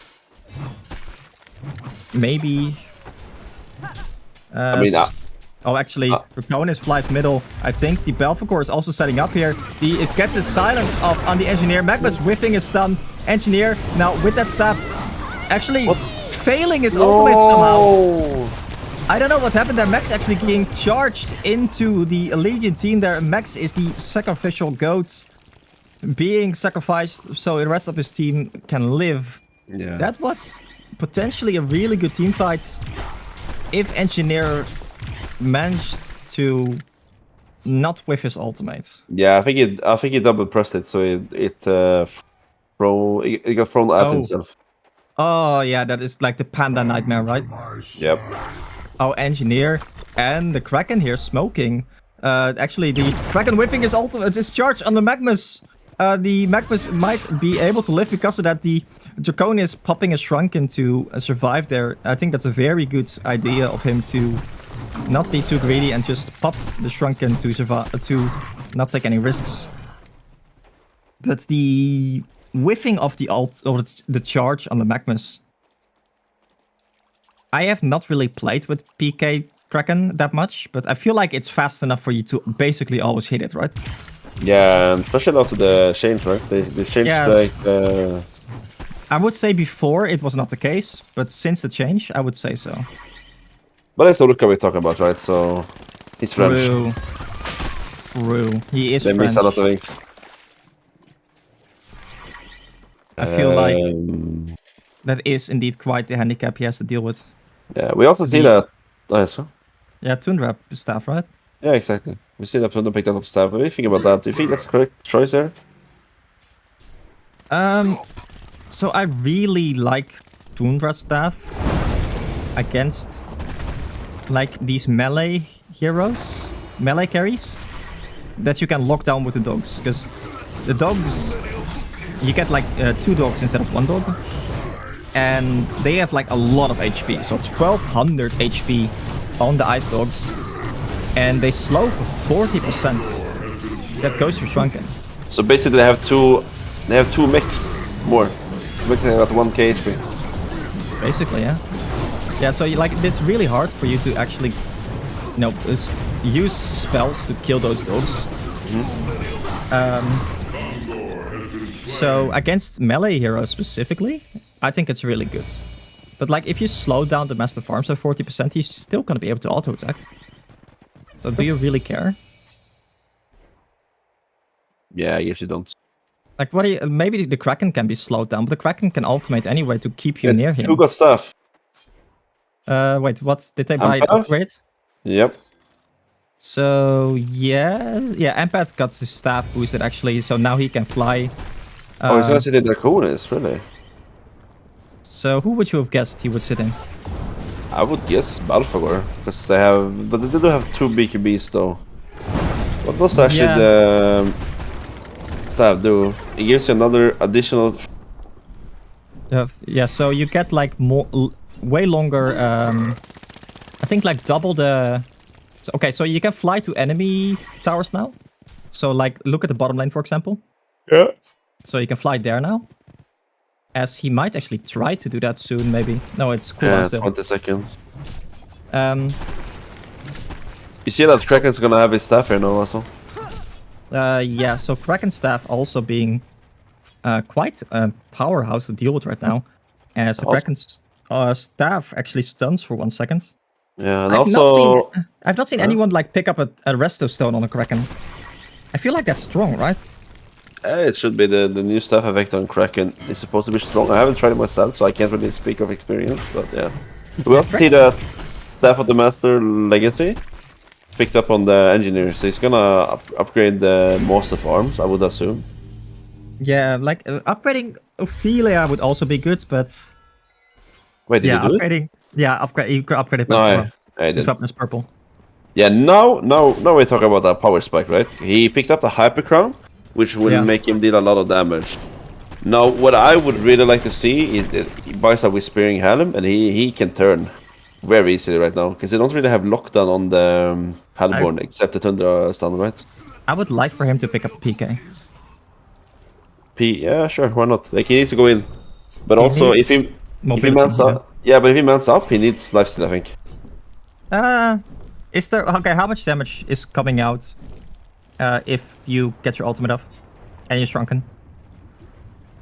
maybe. I mean, oh, actually, Draconis flies middle. I think the Belphegor is also setting up here. He gets his silence off on the Engineer. Magma's whiffing his stun. Engineer now with that staff, actually failing his ultimate somehow. I don't know what happened there. Max actually getting charged into the Legion team there. Max is the sacrificial goat being sacrificed so the rest of his team can live. Yeah. That was potentially a really good team fight if Engineer managed to not whiff his ultimate. Yeah, I think he double pressed it, so it got thrown at himself. Oh yeah, that is like the panda nightmare, right? Yep. Oh, Engineer and the Kraken here smoking. Actually, the Kraken whiffing his ultimate, his charge on the Magmas. The Magmas might be able to live because of that. The Draconis popping a Shrunken to survive there. I think that's a very good idea of him to not be too greedy and just pop the Shrunken to survive, to not take any risks. But the whiffing of the ult or the charge on the Magmas. I have not really played with PK Kraken that much, but I feel like it's fast enough for you to basically always hit it, right? Yeah, and especially after the change, right? They changed like. I would say before it was not the case, but since the change, I would say so. But that's what Luca we're talking about, right? So he's French. True. He is They French. miss a lot of things. I feel like that is indeed quite the handicap he has to deal with. Yeah, we also see that. Oh, yes, huh? Yeah, Tundra staff, right? Yeah, exactly. We see that Tundra picked up staff. What do you think about that? Do you think that's the correct choice there? So I really like Tundra staff against like these melee heroes, melee carries that you can lock down with the dogs, because the dogs, you get like 2 dogs instead of 1 dog, and they have like a lot of HP, so 1200 HP on the ice dogs, and they slow for 40%. That goes to Shrunken. So basically, they have two mechs more. Mechs at 1k HP. Basically, yeah. Yeah, so it's really hard for you to actually, use spells to kill those dogs. So against melee heroes specifically, I think it's really good. But like if you slow down the Master Farms at 40%, he's still gonna be able to auto attack. So do you really care? Yeah, I guess you don't. Like maybe the Kraken can be slowed down, but the Kraken can ultimate anyway to keep you near him. Who got stuff? Wait, what did they buy? Upgrade? Yep. So yeah, Empath got his staff boosted actually, so now he can fly. Oh, he's gonna sit in Draconis, really? So who would you have guessed he would sit in? I would guess Belphegor, because they have, but they do have 2 BKBs though. What does actually the staff do? It gives you another additional. Yeah, so you get like way longer. I think like double the. So you can fly to enemy towers now. So like look at the bottom lane for example. Yeah. So you can fly there now. As he might actually try to do that soon, maybe. No, it's cooldown still. 20 seconds. You see that Kraken's gonna have his staff here now also? Yeah, so Kraken staff also being quite a powerhouse to deal with right now. As the Kraken's staff actually stuns for 1 second. Yeah, and I've not seen anyone like pick up a resto stone on a Kraken. I feel like that's strong, right? It should be the new staff effect on Kraken. It's supposed to be strong. I haven't tried it myself, so I can't really speak of experience, but yeah. We also see that Staff of the Master Legacy picked up on the Engineer, so he's gonna upgrade the Master Farms, I would assume. Yeah, like upgrading Ophelia would also be good, but... Wait, did you do upgrading... it? Yeah, you could upgrade it by His weapon is purple. Yeah, now we're talking about that power spike, right? He picked up the Hyper Crown, which will make him deal a lot of damage. Now, what I would really like to see is he buys a Whispering Helm, and he can turn. very easily right now because they don't really have lockdown on the Hellborn except the Tundra stun, right? I would like for him to pick up a PK. Yeah, sure, why not? Like he needs to go in, but He also if needs he mobility, mans up, yeah, but if he mans up, he needs lifesteal, I think. Is there okay? How much damage is coming out if you get your ultimate off and you're shrunken?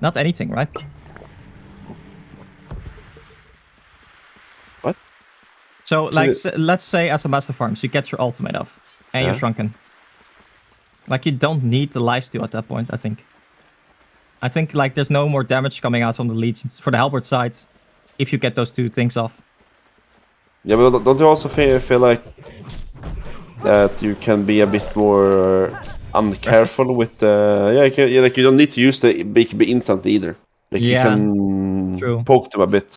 Not anything, right? What? So, like, let's say as a Master Farms, you get your ultimate off and you're shrunken. Like, you don't need the lifesteal at that point, I think. I think, like, there's no more damage coming out from the Legions for the Halberd side if you get those two things off. Yeah, but don't you also feel like that you can be a bit more uncareful with the... Yeah, like, you don't need to use the BKB instant either. Like, you can poke them a bit.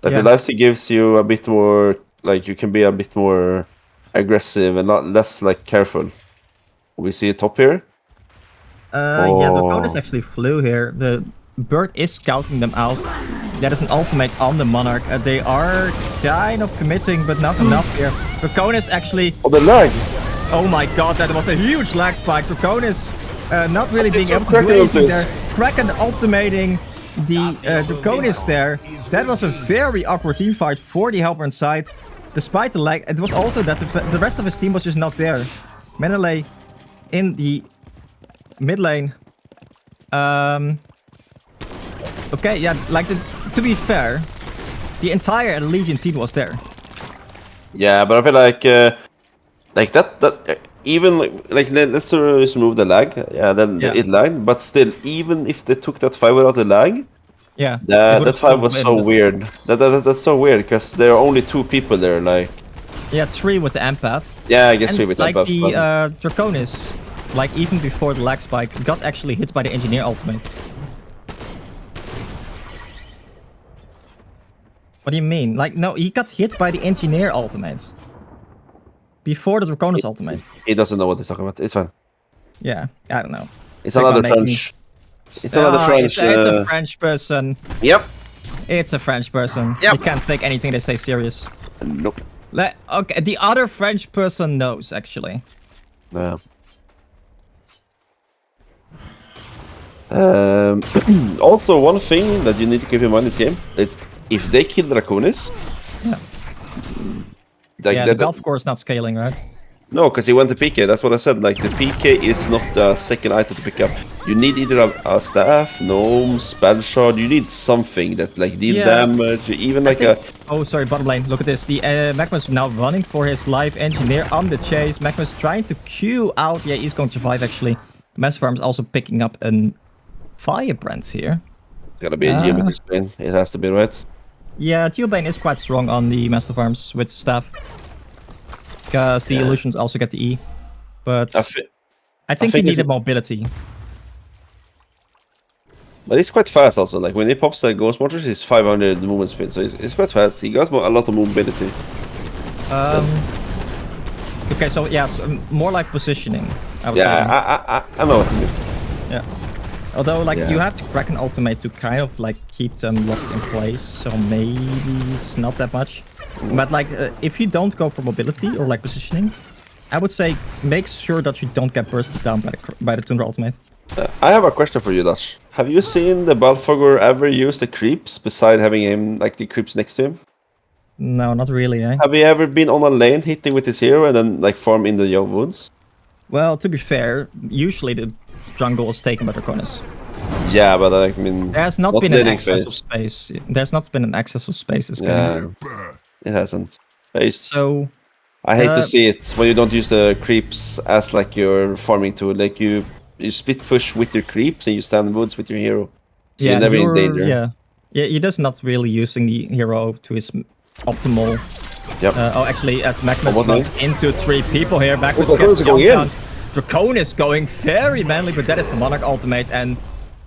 Like, the lifesteal gives you a bit more... Like, you can be a bit more aggressive and less, like, careful. We see a top here. Yeah, the opponents actually flew here. The bird is scouting them out. That is an ultimate on the Monarch. They are kind of committing, but not enough here. Draconis actually... Oh, the lag! Oh my god, that was a huge lag spike. Draconis not really being able to do anything there. Kraken ultimating the Draconis there. That was a very awkward team fight for the Hellborn side. Despite the lag, it was also that the rest of his team was just not there. Menelay in the mid lane. Okay, yeah, like, to be fair, the entire Legion team was there. Yeah, but I feel like that even like let's just remove the lag. Yeah, then it lagged. But still, even if they took that fight without the lag, that fight was so weird. That's so weird because there are only 2 people there. Like, yeah, 3 with the empath. Yeah, I guess 3 with the like empath. The Draconis, like even before the lag spike, got actually hit by the engineer ultimate. What do you mean? Like, no, he got hit by the engineer ultimate. Before the Draconis ultimate. He doesn't know what he's talking about. It's fine. Yeah, I don't know. It's another French. It's another French. It's a French person. Yep. It's a French person. Yep. You can't take anything they say serious. Nope. Okay, the other French person knows, actually. Yeah. Also, one thing that you need to keep in mind in this game is if they kill Draconis... Yeah, the golf course not scaling, right? No, because he went to PK, that's what I said. Like, the PK is not the second item to pick up. You need either a staff, gnome, spell shard, you need something that, like, deal damage, even like a... Oh, sorry, bottom lane, look at this. The Magma's now running for his live engineer on the chase. Magma's trying to queue out. Yeah, he's going to survive, actually. Master Farm's also picking up a Firebrand here. It's gotta be a geometry spin, it has to be, right? Yeah, Geobane is quite strong on the Master Farms with staff. Because the illusions also get the E. But I think he needed mobility. But he's quite fast also. Like, when he pops the Ghost Mortars, he's 500 movement speed, so he's quite fast. He got a lot of mobility. Okay, so yeah, more like positioning, I would say. Yeah, I know what you mean. Yeah. Although, like, you have to Kraken ultimate to kind of, like, keep them locked in place, so maybe it's not that much. But, like, if you don't go for mobility or, like, positioning, I would say make sure that you don't get bursted down by the Tundra ultimate. I have a question for you, Dash. Have you seen the Balfogor ever use the creeps beside having him, like, the creeps next to him? No, not really, eh? Have you ever been on a lane hitting with his hero and then, like, farm in the young wounds? Well, to be fair, usually the jungle is taken by Draconis. Yeah, but I mean... There's not been an excess of space. There's not been an excess of space this game. It hasn't. So... I hate to see it when you don't use the creeps as, like, your farming tool. Like, you split push with your creeps and you stand in woods with your hero. So you're never in danger. Yeah, you're just not really using the hero to his optimal... Yep. Actually, as Magnus runs into 3 people here, Magnus gets jumped down. Draconis going very manly, but that is the Monarch ultimate, and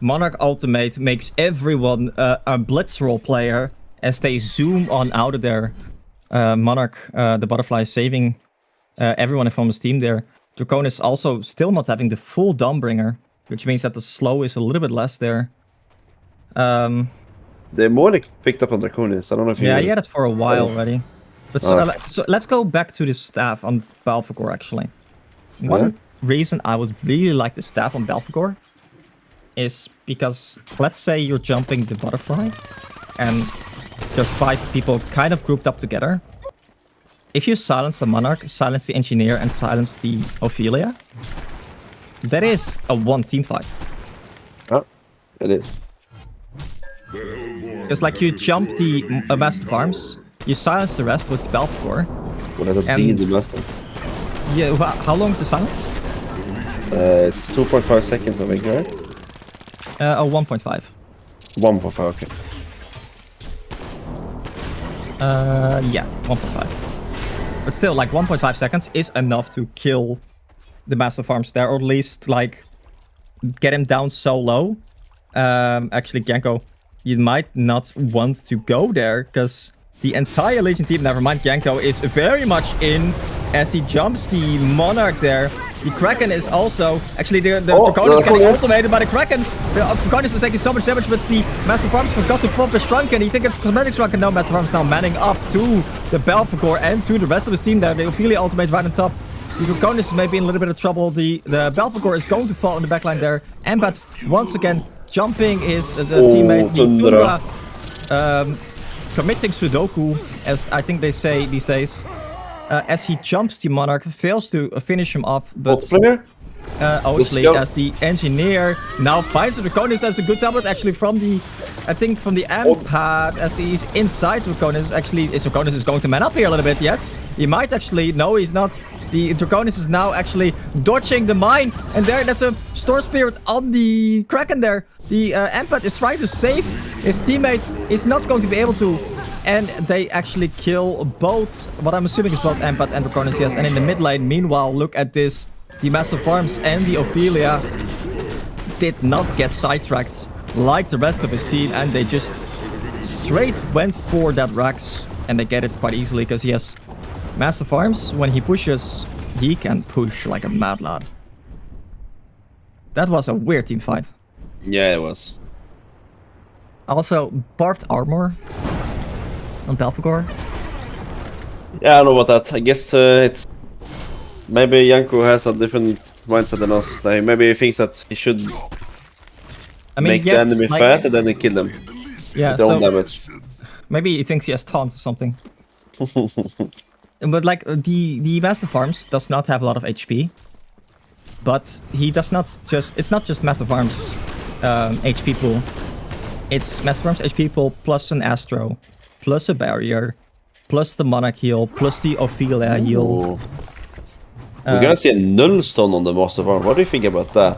Monarch ultimate makes everyone a blitz roll player as they zoom on out of there. Monarch, the butterfly, saving everyone from his team there. Draconis also still not having the full Dawnbringer, which means that the slow is a little bit less there. The Monarch picked up on Draconis. I don't know if you... Yeah, he had it for a while already. But so let's go back to the staff on Belphegor, actually. One reason I would really like the staff on Belphegor is because, let's say you're jumping the butterfly, and there are 5 people kind of grouped up together. If you silence the Monarch, silence the Engineer, and silence the Ophelia, that is a 1 team fight. Oh, it is. Because like you jump the Master of Arms, you silence the rest with Belphegor. What is a D master? Yeah, how long is the silence? It's 2.5 seconds, I think, right? 1.5. 1.5, okay. Yeah, 1.5. But still, like 1.5 seconds is enough to kill the Master of Arms there, or at least like get him down so low. Actually, Genko, you might not want to go there because the entire Legion team, never mind Genko, is very much in as he jumps the Monarch there. The Kraken is also... Actually, the Draconis is getting ultimated by the Kraken. The Draconis is taking so much damage, but the Master of Arms forgot to pump his Shrunken. He thinks it's Cosmetic Shrunken. No, Master of Arms now manning up to the Belphegor and to the rest of his team there. The Ophelia ultimate right on top. The Draconis may be in a little bit of trouble. The Belphegor is going to fall in the backline there. Embat, once again, jumping his teammate, the Tundra, committing Sudoku, as I think they say these days. As he jumps the Monarch, fails to finish him off, but obviously as the Engineer now finds the Draconis. That's a good tablet actually from the, I think from the Empath, as he's inside Draconis. Actually, Draconis is going to man up here a little bit, yes. He might actually, no he's not. The Draconis is now actually dodging the mine, and that's a Storm Spirit on the Kraken there. The Empath is trying to save his teammate, is not going to be able to. And they actually kill both, what I'm assuming is both Empath and Draconis, yes. And in the mid lane, meanwhile, look at this. The Master of Arms and the Ophelia did not get sidetracked like the rest of his team. And they just straight went for that Rax. And they get it quite easily because he has Master of Arms. When he pushes, he can push like a mad lad. That was a weird team fight. Yeah, it was. Also, barbed armor on Belphegor. Yeah, I don't know about that. I guess it's... Maybe Janko has a different mindset than us. Like, maybe he thinks that he should make the enemy fat and then they kill them. Yeah, so damage. Maybe he thinks he has taunt or something. But like, the Master of Arms does not have a lot of HP. But he does not just... It's not just Master of Arms HP pool. It's Master of Arms HP pool plus an Astro, plus a barrier, plus the Monarch heal, plus the Ophelia heal. We're gonna see a null stone on the Master of Arms. What do you think about that?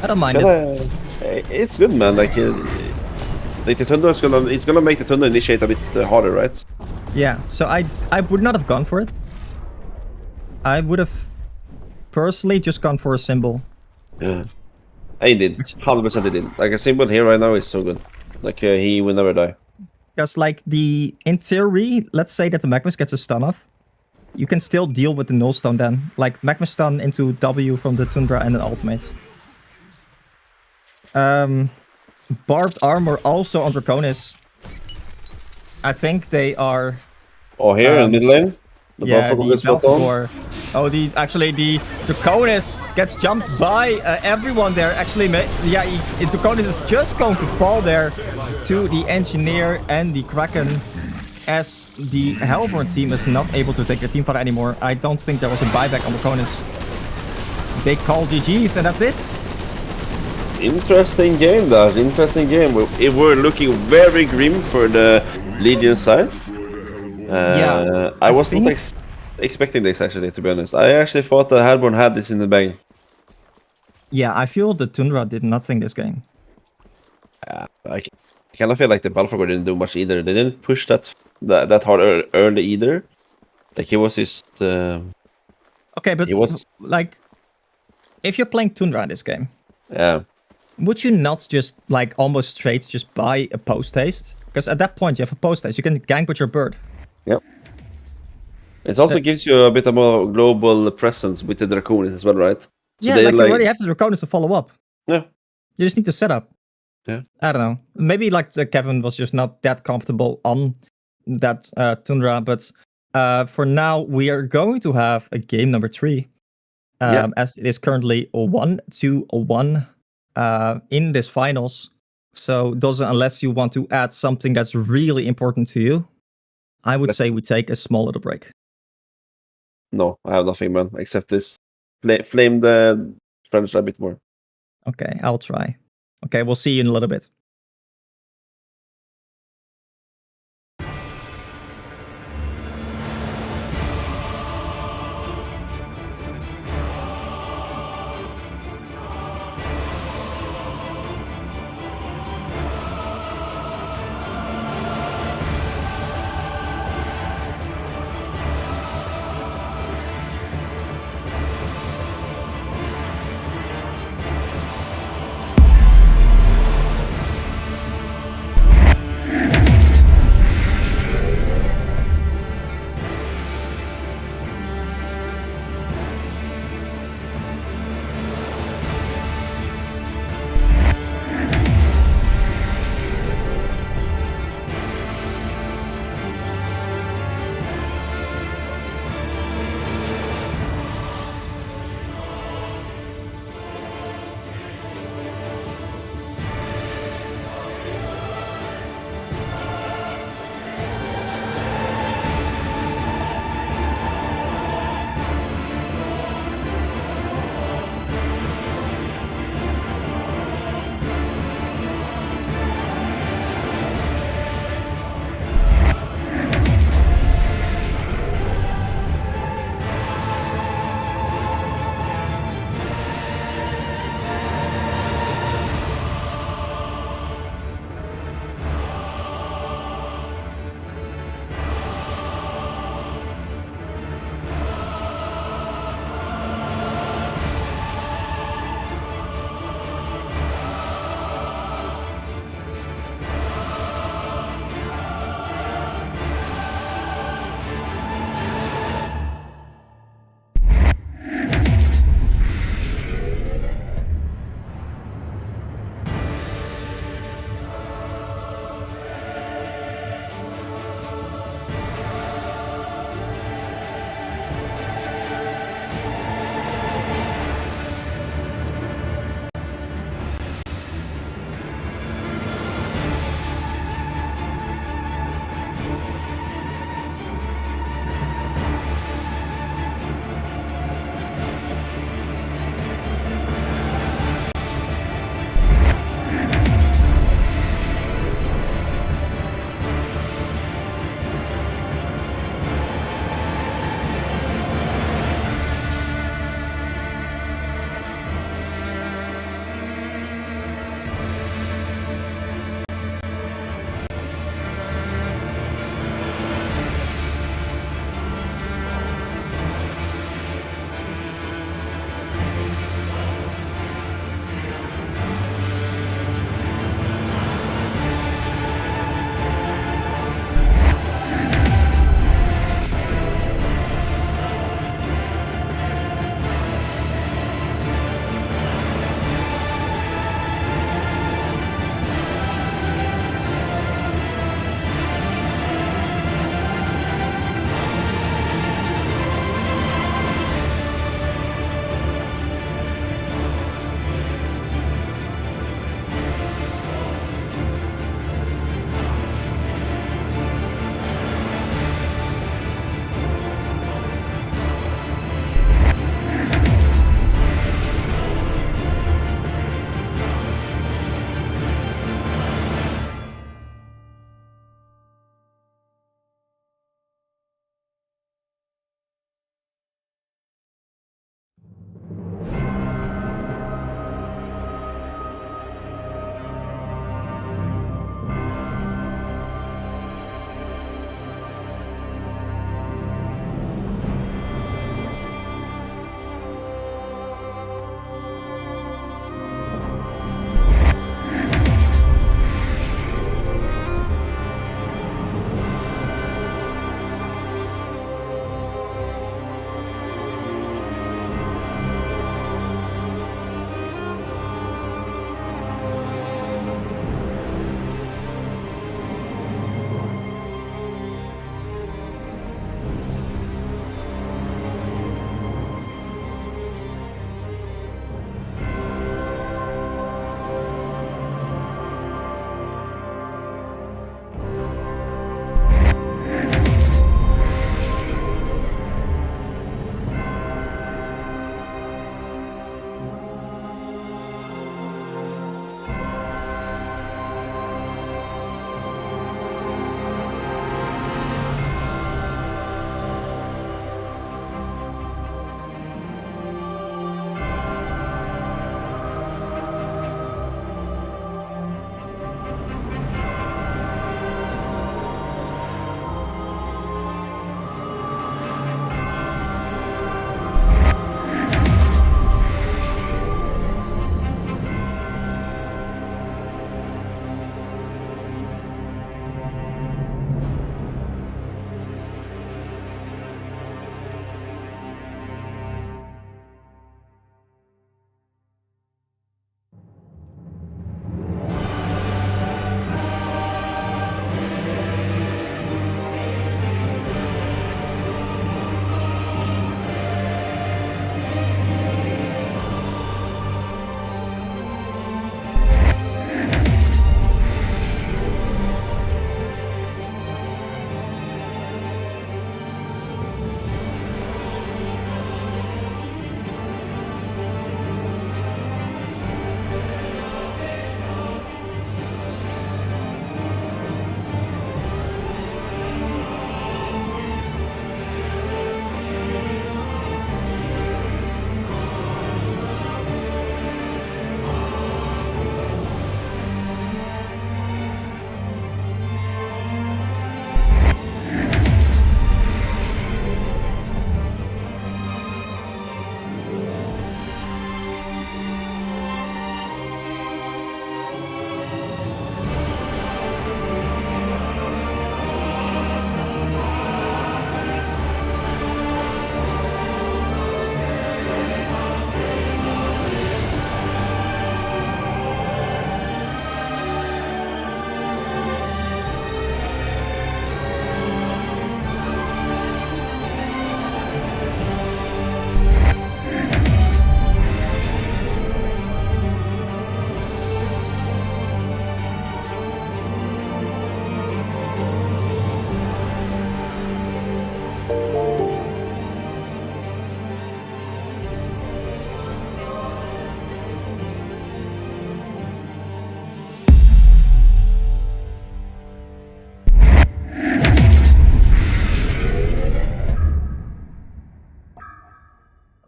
I don't mind it. It's good, man. Like the Thunder is gonna make the Thunder initiate a bit harder, right? Yeah. So I would not have gone for it. I would have personally just gone for a symbol. Yeah. I did. 100% I did. Like a symbol here right now is so good. Like he will never die. Because like in theory, let's say that the Magmus gets a stun off. You can still deal with the null stone then. Like Magmus stun into W from the Tundra and an ultimate. Barbed armor also on Draconis. I think they are... Oh, here in mid lane? Yeah, the Belphegor. Oh, the Draconis gets jumped by everyone there. Actually, yeah, Draconis is just going to fall there to the Engineer and the Kraken, as the Hellborn team is not able to take the team fight anymore. I don't think there was a buyback on Draconis. They call GG's and that's it. Interesting game, Daz. Interesting game. We're looking very grim for the Legion side. Yeah, I was not expecting this actually, to be honest. I actually thought that Hellborn had this in the bag. Yeah, I feel the Tundra did nothing this game. I kind of feel like the Belphegor didn't do much either. They didn't push that hard early either. Like he was just... Okay, but like, if you're playing Tundra in this game, yeah, would you not just like almost straight just buy a post haste? Because at that point you have a post haste, you can gank with your bird. Yep. It also gives you a bit of more global presence with the Draconis as well, right? So yeah, like you already have the Draconis to follow up. Yeah. You just need to set up. I don't know. Maybe like Kevin was just not that comfortable on that Tundra, but for now we are going to have a game number 3, as it is currently a 1-1 in this finals. So doesn't, unless you want to add something that's really important to you, I would say we take a small little break. No, I have nothing, man, except this. Flame the French a bit more. Okay, I'll try. Okay, we'll see you in a little bit.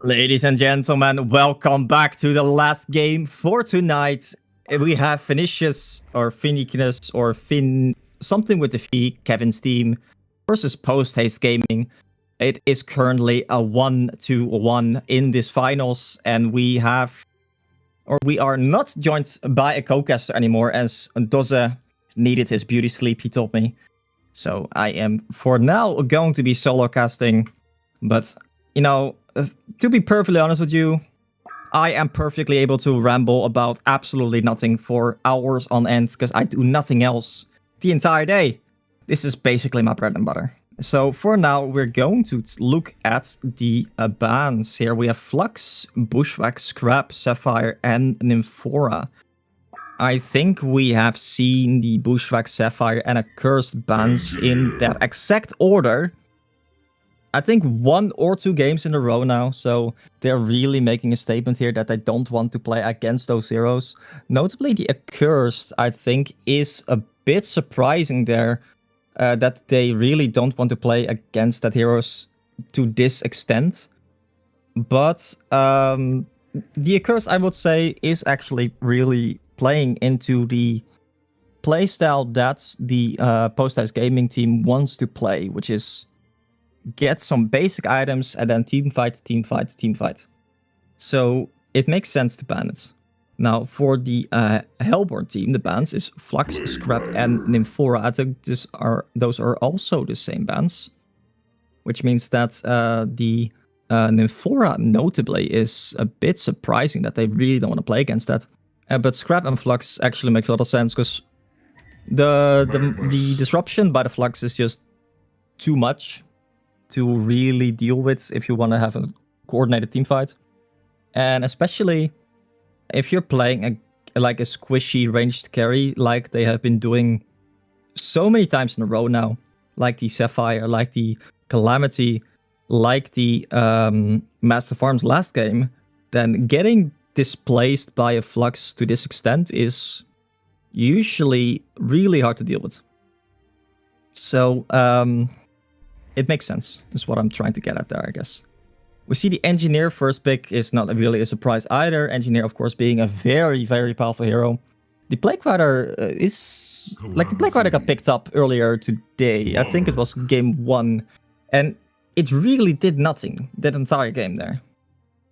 Ladies and gentlemen, welcome back to the last game for tonight. We have Finicus or something with the V, Kevin's team, versus Post Haste Gaming. It is currently a 1-1 in this finals, and we are not joined by a co-caster anymore, as Doze needed his beauty sleep, he told me. So I am, for now, going to be solo casting, but, to be perfectly honest with you, I am perfectly able to ramble about absolutely nothing for hours on end, because I do nothing else the entire day. This is basically my bread and butter. So for now, we're going to look at the bans. Here we have Flux, Bushwhack, Scrap, Sapphire, and Nymphora. I think we have seen the Bushwhack, Sapphire, and Accursed bans in that exact order. I think 1 or 2 games in a row now, so they're really making a statement here that they don't want to play against those heroes. Notably, the Accursed, I think, is a bit surprising there, that they really don't want to play against that heroes to this extent. But the Accursed, I would say, is actually really playing into the playstyle that the Post Haste Gaming team wants to play, which is get some basic items and then team fight, team fight, team fight. So it makes sense to ban it. Now for the Hellborn team, the bans is Flux, Scrap, and Nymphora. I think those are also the same bans, which means that the Nymphora notably is a bit surprising that they really don't want to play against that. But Scrap and Flux actually makes a lot of sense, because the disruption by the Flux is just too much to really deal with if you want to have a coordinated team fight. And especially if you're playing a squishy ranged carry like they have been doing so many times in a row now, like the Sapphire, like the Calamity, like the Master Farms last game, then getting displaced by a Flux to this extent is usually really hard to deal with. So it makes sense, is what I'm trying to get at there, I guess. We see the Engineer first pick is not really a surprise either. Engineer, of course, being a very, very powerful hero. The Plague Rider is... Like, the Plague Rider got picked up earlier today. I think it was game 1. And it really did nothing, that entire game there.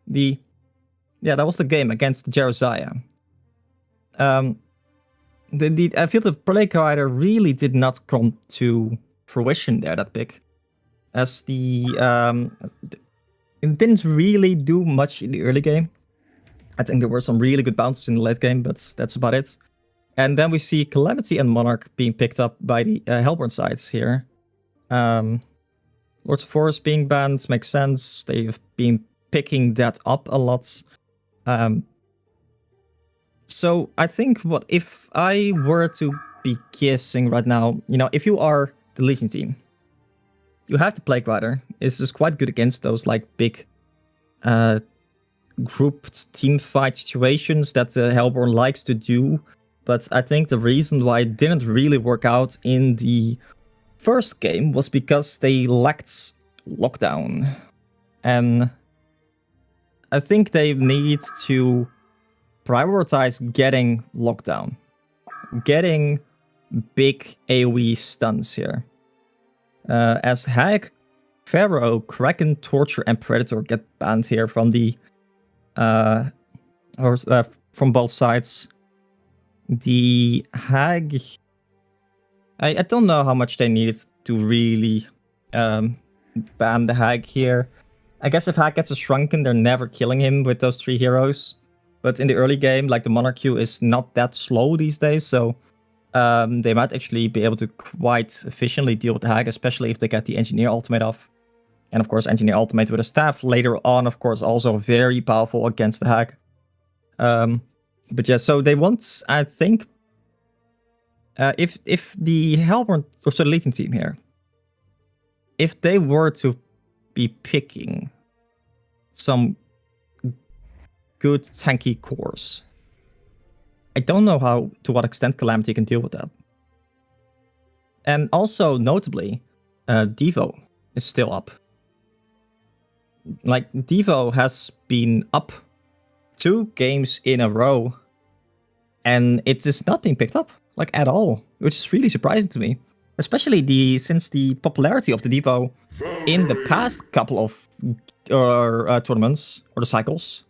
Yeah, that was the game against Jeremiah. I feel the Plague Rider really did not come to fruition there, that pick. As it didn't really do much in the early game. I think there were some really good bounces in the late game, but that's about it. And then we see Calamity and Monarch being picked up by the Hellborn sides here. Lords of Forest being banned makes sense. They've been picking that up a lot. So I think if I were to be guessing right now, if you are the Legion team, you have the Plague Rider. It's just quite good against those big grouped team fight situations that the Hellborn likes to do. But I think the reason why it didn't really work out in the first game was because they lacked lockdown. And I think they need to prioritize getting lockdown. Getting big AoE stuns here. As Hag, Pharaoh, Kraken, Torture, and Predator get banned here from the from both sides. The Hag, I don't know how much they needed to really ban the Hag here. I guess if Hag gets a Shrunken, they're never killing him with those 3 heroes. But in the early game, the Monarch queue is not that slow these days, so they might actually be able to quite efficiently deal with the Hag, especially if they get the Engineer ultimate off. And of course, Engineer ultimate with a staff later on, of course, also very powerful against the Hag. But yeah, so they want, I think, if the Hellborn, or so the Legion team here, if they were to be picking some good tanky cores, I don't know to what extent Calamity can deal with that. And also, notably, Devo is still up. like Devo has been up 2 games in a row, and it is not being picked up like at all, which is really surprising to me. Especially since the popularity of the Devo in the past couple of tournaments or the cycles,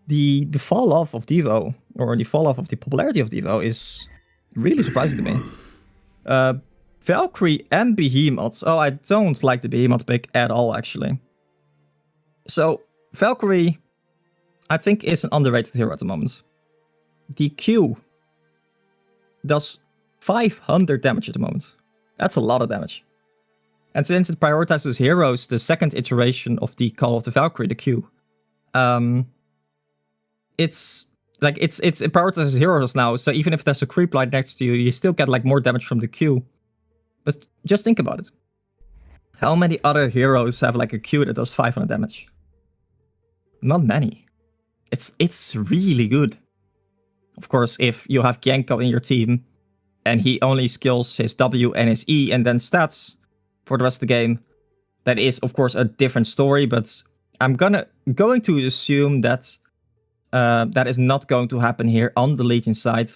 the fall off of Devo or the fall off of the popularity of Devo is really surprising to me. Valkyrie and Behemoth. Oh, I don't like the Behemoth pick at all, actually. So Valkyrie, I think, is an underrated hero at the moment. The Q does 500 damage at the moment. That's a lot of damage. And since it prioritizes heroes, the second iteration of the Call of the Valkyrie, the Q, it prioritizes heroes now. So even if there's a creep light next to you, you still get like more damage from the Q. But just think about it. How many other heroes have like a Q that does 500 damage? Not many. It's really good. Of course, if you have Genko in your team and he only skills his W and his E and then stats for the rest of the game, that is of course a different story, but I'm going to assume that that is not going to happen here on the Legion side.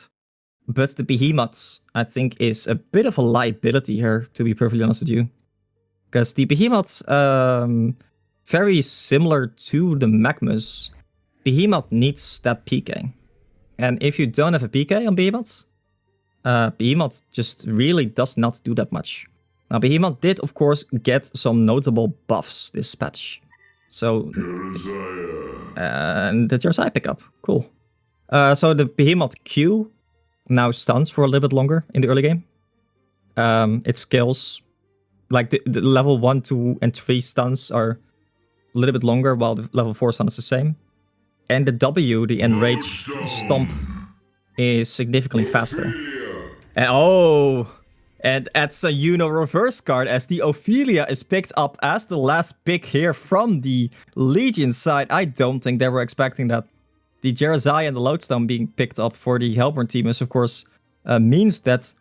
But the Behemoth, I think, is a bit of a liability here, to be perfectly honest with you. Because the Behemoth, very similar to the Magmus, Behemoth needs that PK. And if you don't have a PK on Behemoth, Behemoth just really does not do that much. Now, Behemoth did, of course, get some notable buffs this patch. So, and the Jeremiah pickup, cool. So the Behemoth Q now stuns for a little bit longer in the early game. It scales, like the level 1, 2, and 3 stuns are a little bit longer, while the level 4 stun is the same. And the W, the Enrage Stomp, is significantly faster. And that's a reverse card, as the Ophelia is picked up as the last pick here from the Legion side. I don't think they were expecting that. The Jeremiah and the Lodestone being picked up for the Hellborn team is, of course, means that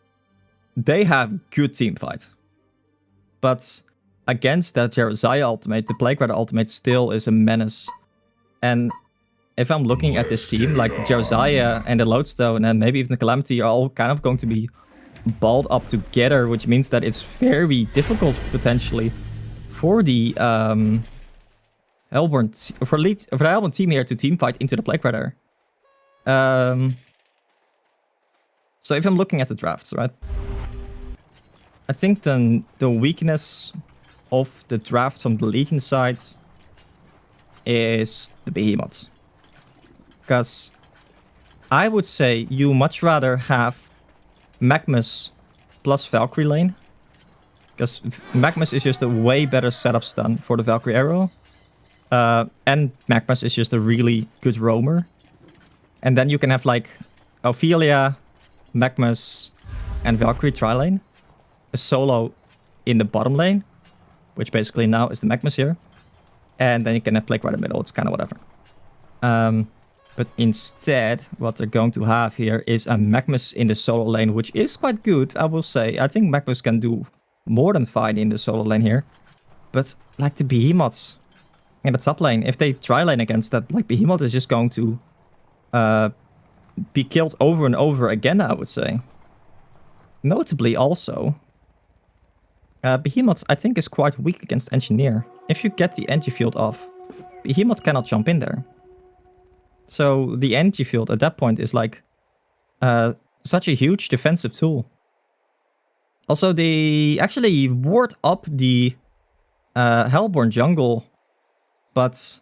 they have good team fight. But against that Jeremiah ultimate, the Plague Rider ultimate still is a menace. And if I'm looking at this team, like the Jeremiah and the Lodestone and maybe even the Calamity are all kind of going to be balled up together, which means that it's very difficult potentially for the Hellborn for the Hellborn team here to team fight into the Plague Rider. So if I'm looking at the drafts, right, I think then the weakness of the draft from the Legion side is the Behemoth. Because I would say you much rather have Magmus plus Valkyrie lane. Because Magmus is just a way better setup stun for the Valkyrie arrow. And Magmus is just a really good roamer. And then you can have like Ophelia, Magmus, and Valkyrie tri-lane. A solo in the bottom lane, which basically now is the Magmus here. And then you can have Plague right in the middle, it's kind of whatever. But instead, what they're going to have here is a Magmus in the solo lane, which is quite good, I will say. I think Magmus can do more than fine in the solo lane here. But like the Behemoths in the top lane, if they tri-lane against that, like Behemoth is just going to be killed over and over again, I would say. Notably also, Behemoth, I think, is quite weak against Engineer. If you get the energy field off, Behemoth cannot jump in there. So the energy field at that point is like such a huge defensive tool. Also, they actually ward up the Hellborn jungle, but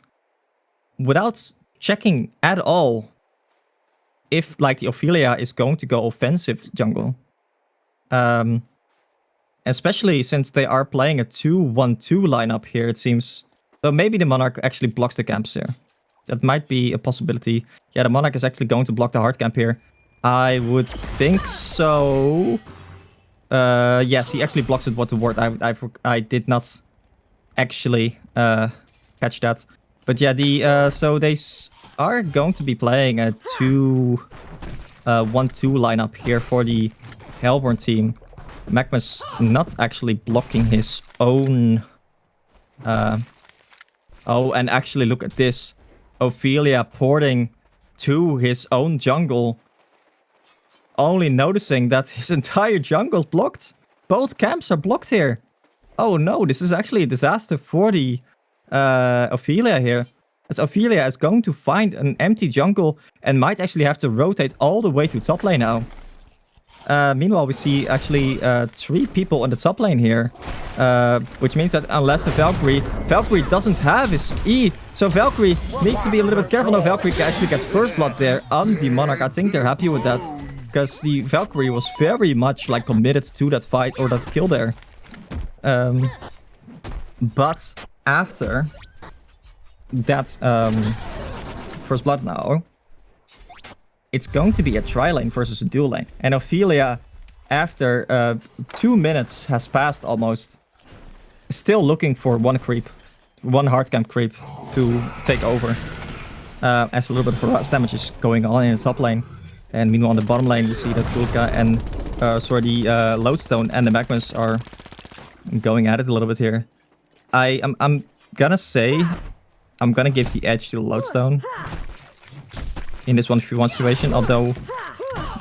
without checking at all if like the Ophelia is going to go offensive jungle. Especially since they are playing a 2-1-2 lineup here, it seems. So maybe the Monarch actually blocks the camps here. That might be a possibility. Yeah, the Monarch is actually going to block the hard camp here. I would think so. Yes, he actually blocks it with the ward. I did not actually catch that. But yeah, so they are going to be playing a 2-1-2 lineup here for the Hellborn team. Magmus not actually blocking his own Oh, and actually look at this. Ophelia porting to his own jungle. Only noticing that his entire jungle is blocked. Both camps are blocked here. Oh no, this is actually a disaster for the Ophelia here. As Ophelia is going to find an empty jungle and might actually have to rotate all the way to top lane now. Meanwhile, we see actually 3 people on the top lane here. Which means that unless the Valkyrie doesn't have his E. So Valkyrie needs to be a little bit careful. No, Valkyrie can actually get first blood there on the Monarch. I think they're happy with that. Because the Valkyrie was very much like committed to that fight or that kill there. But after that first blood now, it's going to be a tri-lane versus a dual lane. And Ophelia, after 2 minutes has passed almost, is still looking for one hard camp creep to take over. As a little bit of harass damage is going on in the top lane. And meanwhile on the bottom lane we see that Vulka and the Lodestone and the Magmas are going at it a little bit here. I'm gonna say I'm gonna give the edge to the Lodestone in this 1v1 situation, although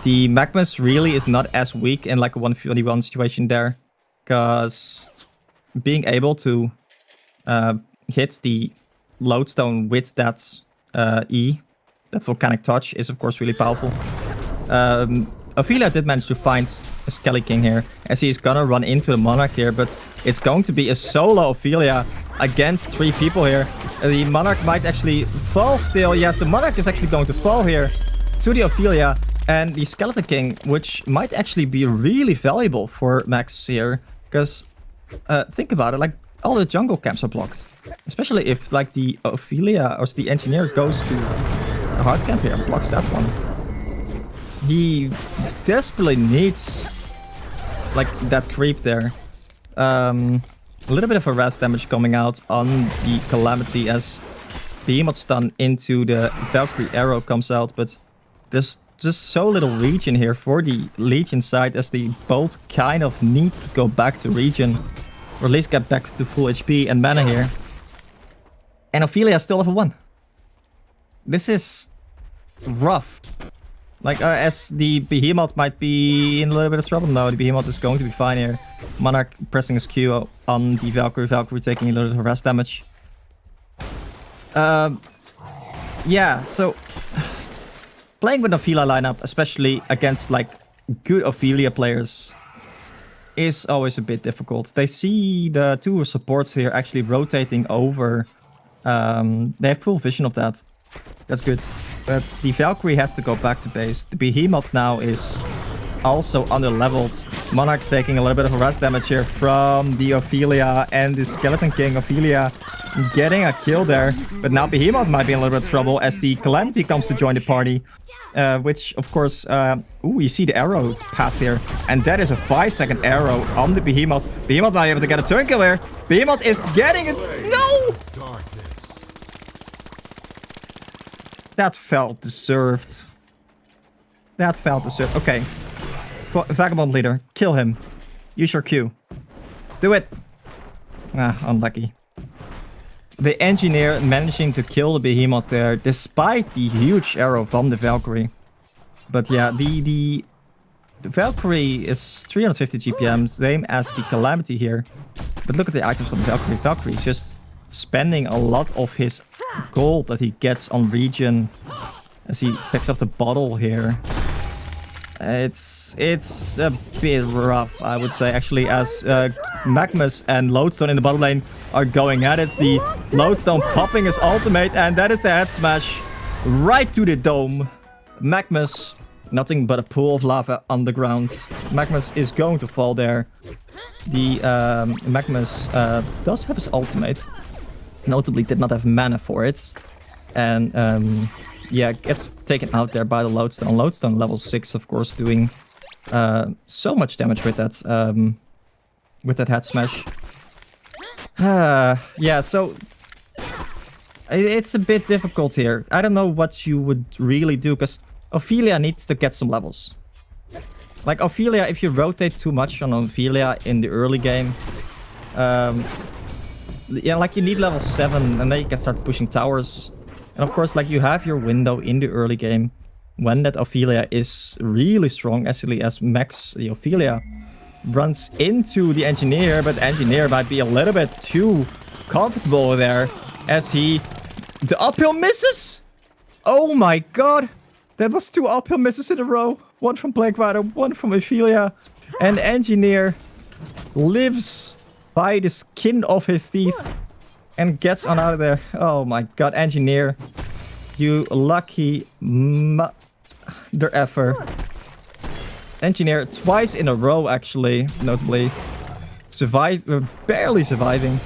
the Magmas really is not as weak in like a 1v1 situation there, because being able to hit the Lodestone with that E, that volcanic touch, is of course really powerful. Ophelia did manage to find a Skelly King here, as he's gonna run into the Monarch here, but it's going to be a solo Ophelia against 3 people here. The Monarch might actually fall still. Yes, the Monarch is actually going to fall here to the Ophelia and the Skeleton King, which might actually be really valuable for Max here, because think about it, like all the jungle camps are blocked, especially if like the Ophelia or the Engineer goes to the hard camp here and blocks that one. He desperately needs like that creep there. A little bit of harass damage coming out on the Calamity as Behemoth stun into the Valkyrie arrow comes out, but there's just so little regen here for the Legion side, as they both kind of need to go back to regen, or at least get back to full HP and mana here. And Ophelia is still level 1. This is rough. Like, as the Behemoth might be in a little bit of trouble. No, the Behemoth is going to be fine here. Monarch pressing his Q on the Valkyrie. Valkyrie taking a little bit of harass damage. Yeah, so playing with Ophelia lineup, especially against like good Ophelia players, is always a bit difficult. They see the 2 supports here actually rotating over. They have full vision of that. That's good. But the Valkyrie has to go back to base. The Behemoth now is also under-leveled. Monarch taking a little bit of harass damage here from the Ophelia, and the Skeleton King Ophelia getting a kill there. But now Behemoth might be in a little bit of trouble as the Calamity comes to join the party. Which, of course, ooh, you see the arrow path here. And that is a 5-second arrow on the Behemoth. Behemoth might be able to get a turn kill here. Behemoth is getting it. No! That felt deserved. That felt deserved. Okay. Vagabond leader. Kill him. Use your Q. Do it. Ah, unlucky. The Engineer managing to kill the Behemoth there, despite the huge arrow from the Valkyrie. But yeah, the Valkyrie is 350 GPM, same as the Calamity here. But look at the items from the Valkyrie. Valkyrie is just spending a lot of his gold that he gets on regen as he picks up the bottle here. It's a bit rough, I would say, actually, as Magmas and Lodestone in the bottom lane are going at it. The Lodestone popping his ultimate, and that is the head smash right to the dome. Magmas, nothing but a pool of lava on the ground. Magmas is going to fall there. The Magmas does have his ultimate. Notably did not have mana for it. And yeah, gets taken out there by the Lodestone. Lodestone level 6, of course, doing so much damage with that head smash. Yeah, so it's a bit difficult here. I don't know what you would really do, because Ophelia needs to get some levels. Like Ophelia, if you rotate too much on Ophelia in the early game, yeah, like you need level 7, and then you can start pushing towers. And of course, like you have your window in the early game when that Ophelia is really strong, actually, as Max, the Ophelia, runs into the Engineer, but Engineer might be a little bit too comfortable there as the uphill misses. Oh my god, that was 2 uphill misses in a row. One from Plague Rider, one from Ophelia, and Engineer lives by the skin of his teeth and gets on out of there. Oh my god, Engineer, you lucky mother effer. Engineer twice in a row, actually, notably. Barely surviving.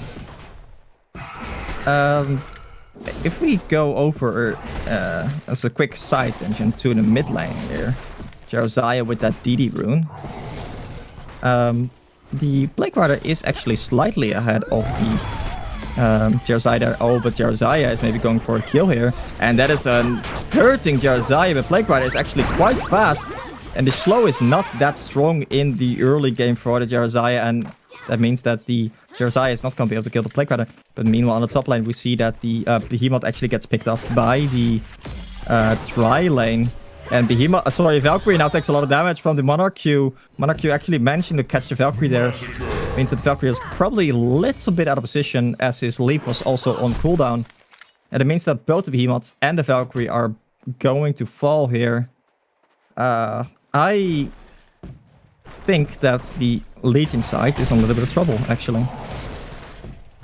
If we go over as a quick side tangent to the mid lane here, Jarziah with that DD rune. The Plague Rider is actually slightly ahead of the Jarziah. Oh, but Jarziah is maybe going for a kill here. And that is hurting Jarziah, but Plague Rider is actually quite fast. And the slow is not that strong in the early game for the Jarziah, and that means that the Jarziah is not going to be able to kill the Plague Rider. But meanwhile, on the top lane, we see that the Behemoth actually gets picked up by the Tri lane. And Valkyrie now takes a lot of damage from the Monarch Q. Monarch Q actually managing to catch the Valkyrie there. Means that the Valkyrie is probably a little bit out of position as his leap was also on cooldown. And it means that both the Behemoth and the Valkyrie are going to fall here. I think that the Legion side is in a little bit of trouble, actually.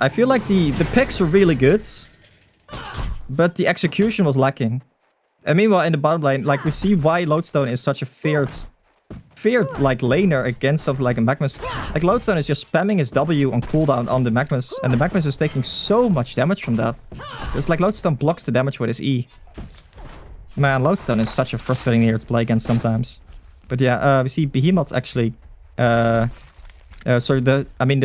I feel like the picks are really good, but the execution was lacking. And meanwhile, in the bottom lane, like, we see why Lodestone is such a feared like laner against something like a Magnus. Like, Lodestone is just spamming his W on cooldown on the Magnus, and the Magnus is taking so much damage from that. It's like Lodestone blocks the damage with his E. Man, Lodestone is such a frustrating hero to play against sometimes. But yeah, we see Behemoth actually... the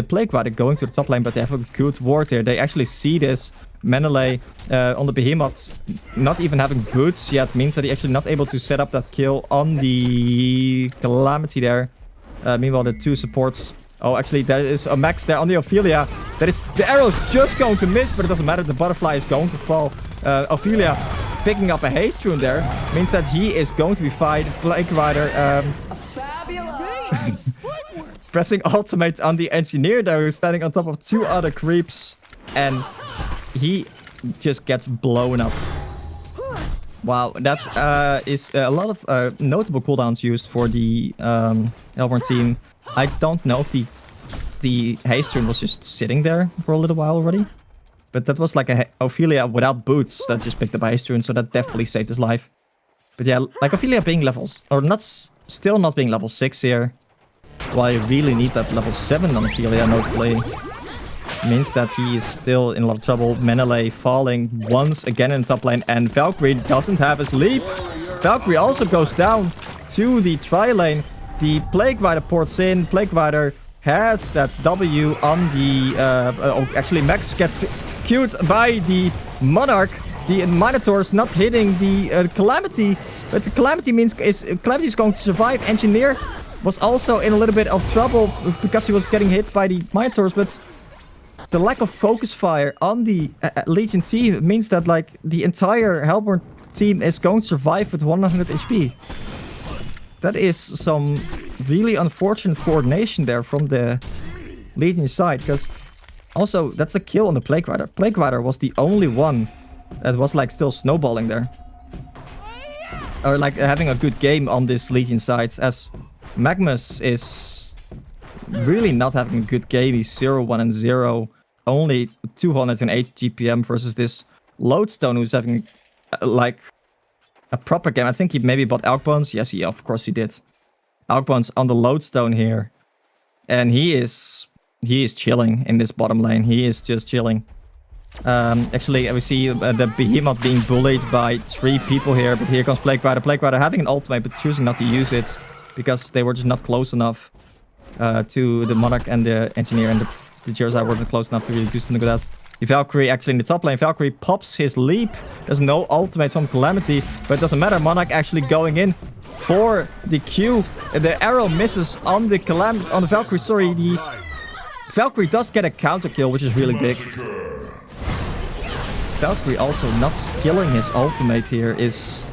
Plague Rider going to the top lane, but they have a good ward here. They actually see this melee on the Behemoth not even having boots yet, means that he actually not able to set up that kill on the Calamity there. Meanwhile, the 2 supports... Oh, actually, there is a Max there on the Ophelia. That is... The arrow's just going to miss, but it doesn't matter. The butterfly is going to fall. Ophelia picking up a haste rune there means that he is going to be fight. Plague Rider pressing ultimate on the Engineer there, who's standing on top of 2 other creeps, and he just gets blown up. Wow, that is a lot of notable cooldowns used for the Hellborn team. I don't know if the haste rune was just sitting there for a little while already. But that was like a Ophelia without boots that just picked up a haste rune, so that definitely saved his life. But yeah, like Ophelia being levels, or still not being level 6 here, while you really need that level 7 on Ophelia, notably, means that he is still in a lot of trouble. Menelay falling once again in the top lane, and Valkyrie doesn't have his leap. Valkyrie also goes down to the Tri lane. The Plague Rider ports in. Plague Rider has that W on the... actually, Max gets queued by the Monarch. The Minotaur's not hitting the Calamity, but the Calamity means Calamity is going to survive. Engineer was also in a little bit of trouble because he was getting hit by the Minotaurs, but the lack of focus fire on the Legion team means that, like, the entire Hellborn team is going to survive with 100 HP. That is some really unfortunate coordination there from the Legion side, because also that's a kill on the Plague Rider. Plague Rider was the only one that was, like, still snowballing there, or like having a good game on this Legion side, as Magnus is really not having a good game. He's 0-1-0, only 208 GPM versus this Lodestone, who's having like a proper game. I think he maybe bought Alkbones. Yes, of course he did. Alkbones on the Lodestone here, and he is chilling in this bottom lane. He is just chilling. Actually, we see the Behemoth being bullied by 3 people here, but here comes Plague Rider. Plague Rider having an ultimate, but choosing not to use it because they were just not close enough to the Monarch and the Engineer, and the Jersey weren't close enough to really do something with that. The Valkyrie actually in the top lane. Valkyrie pops his leap. There's no ultimate from Calamity, but it doesn't matter. Monarch actually going in for the Q. The arrow misses on the Valkyrie. Sorry, Valkyrie does get a counter kill, which is really big. Valkyrie also not skilling his ultimate here is...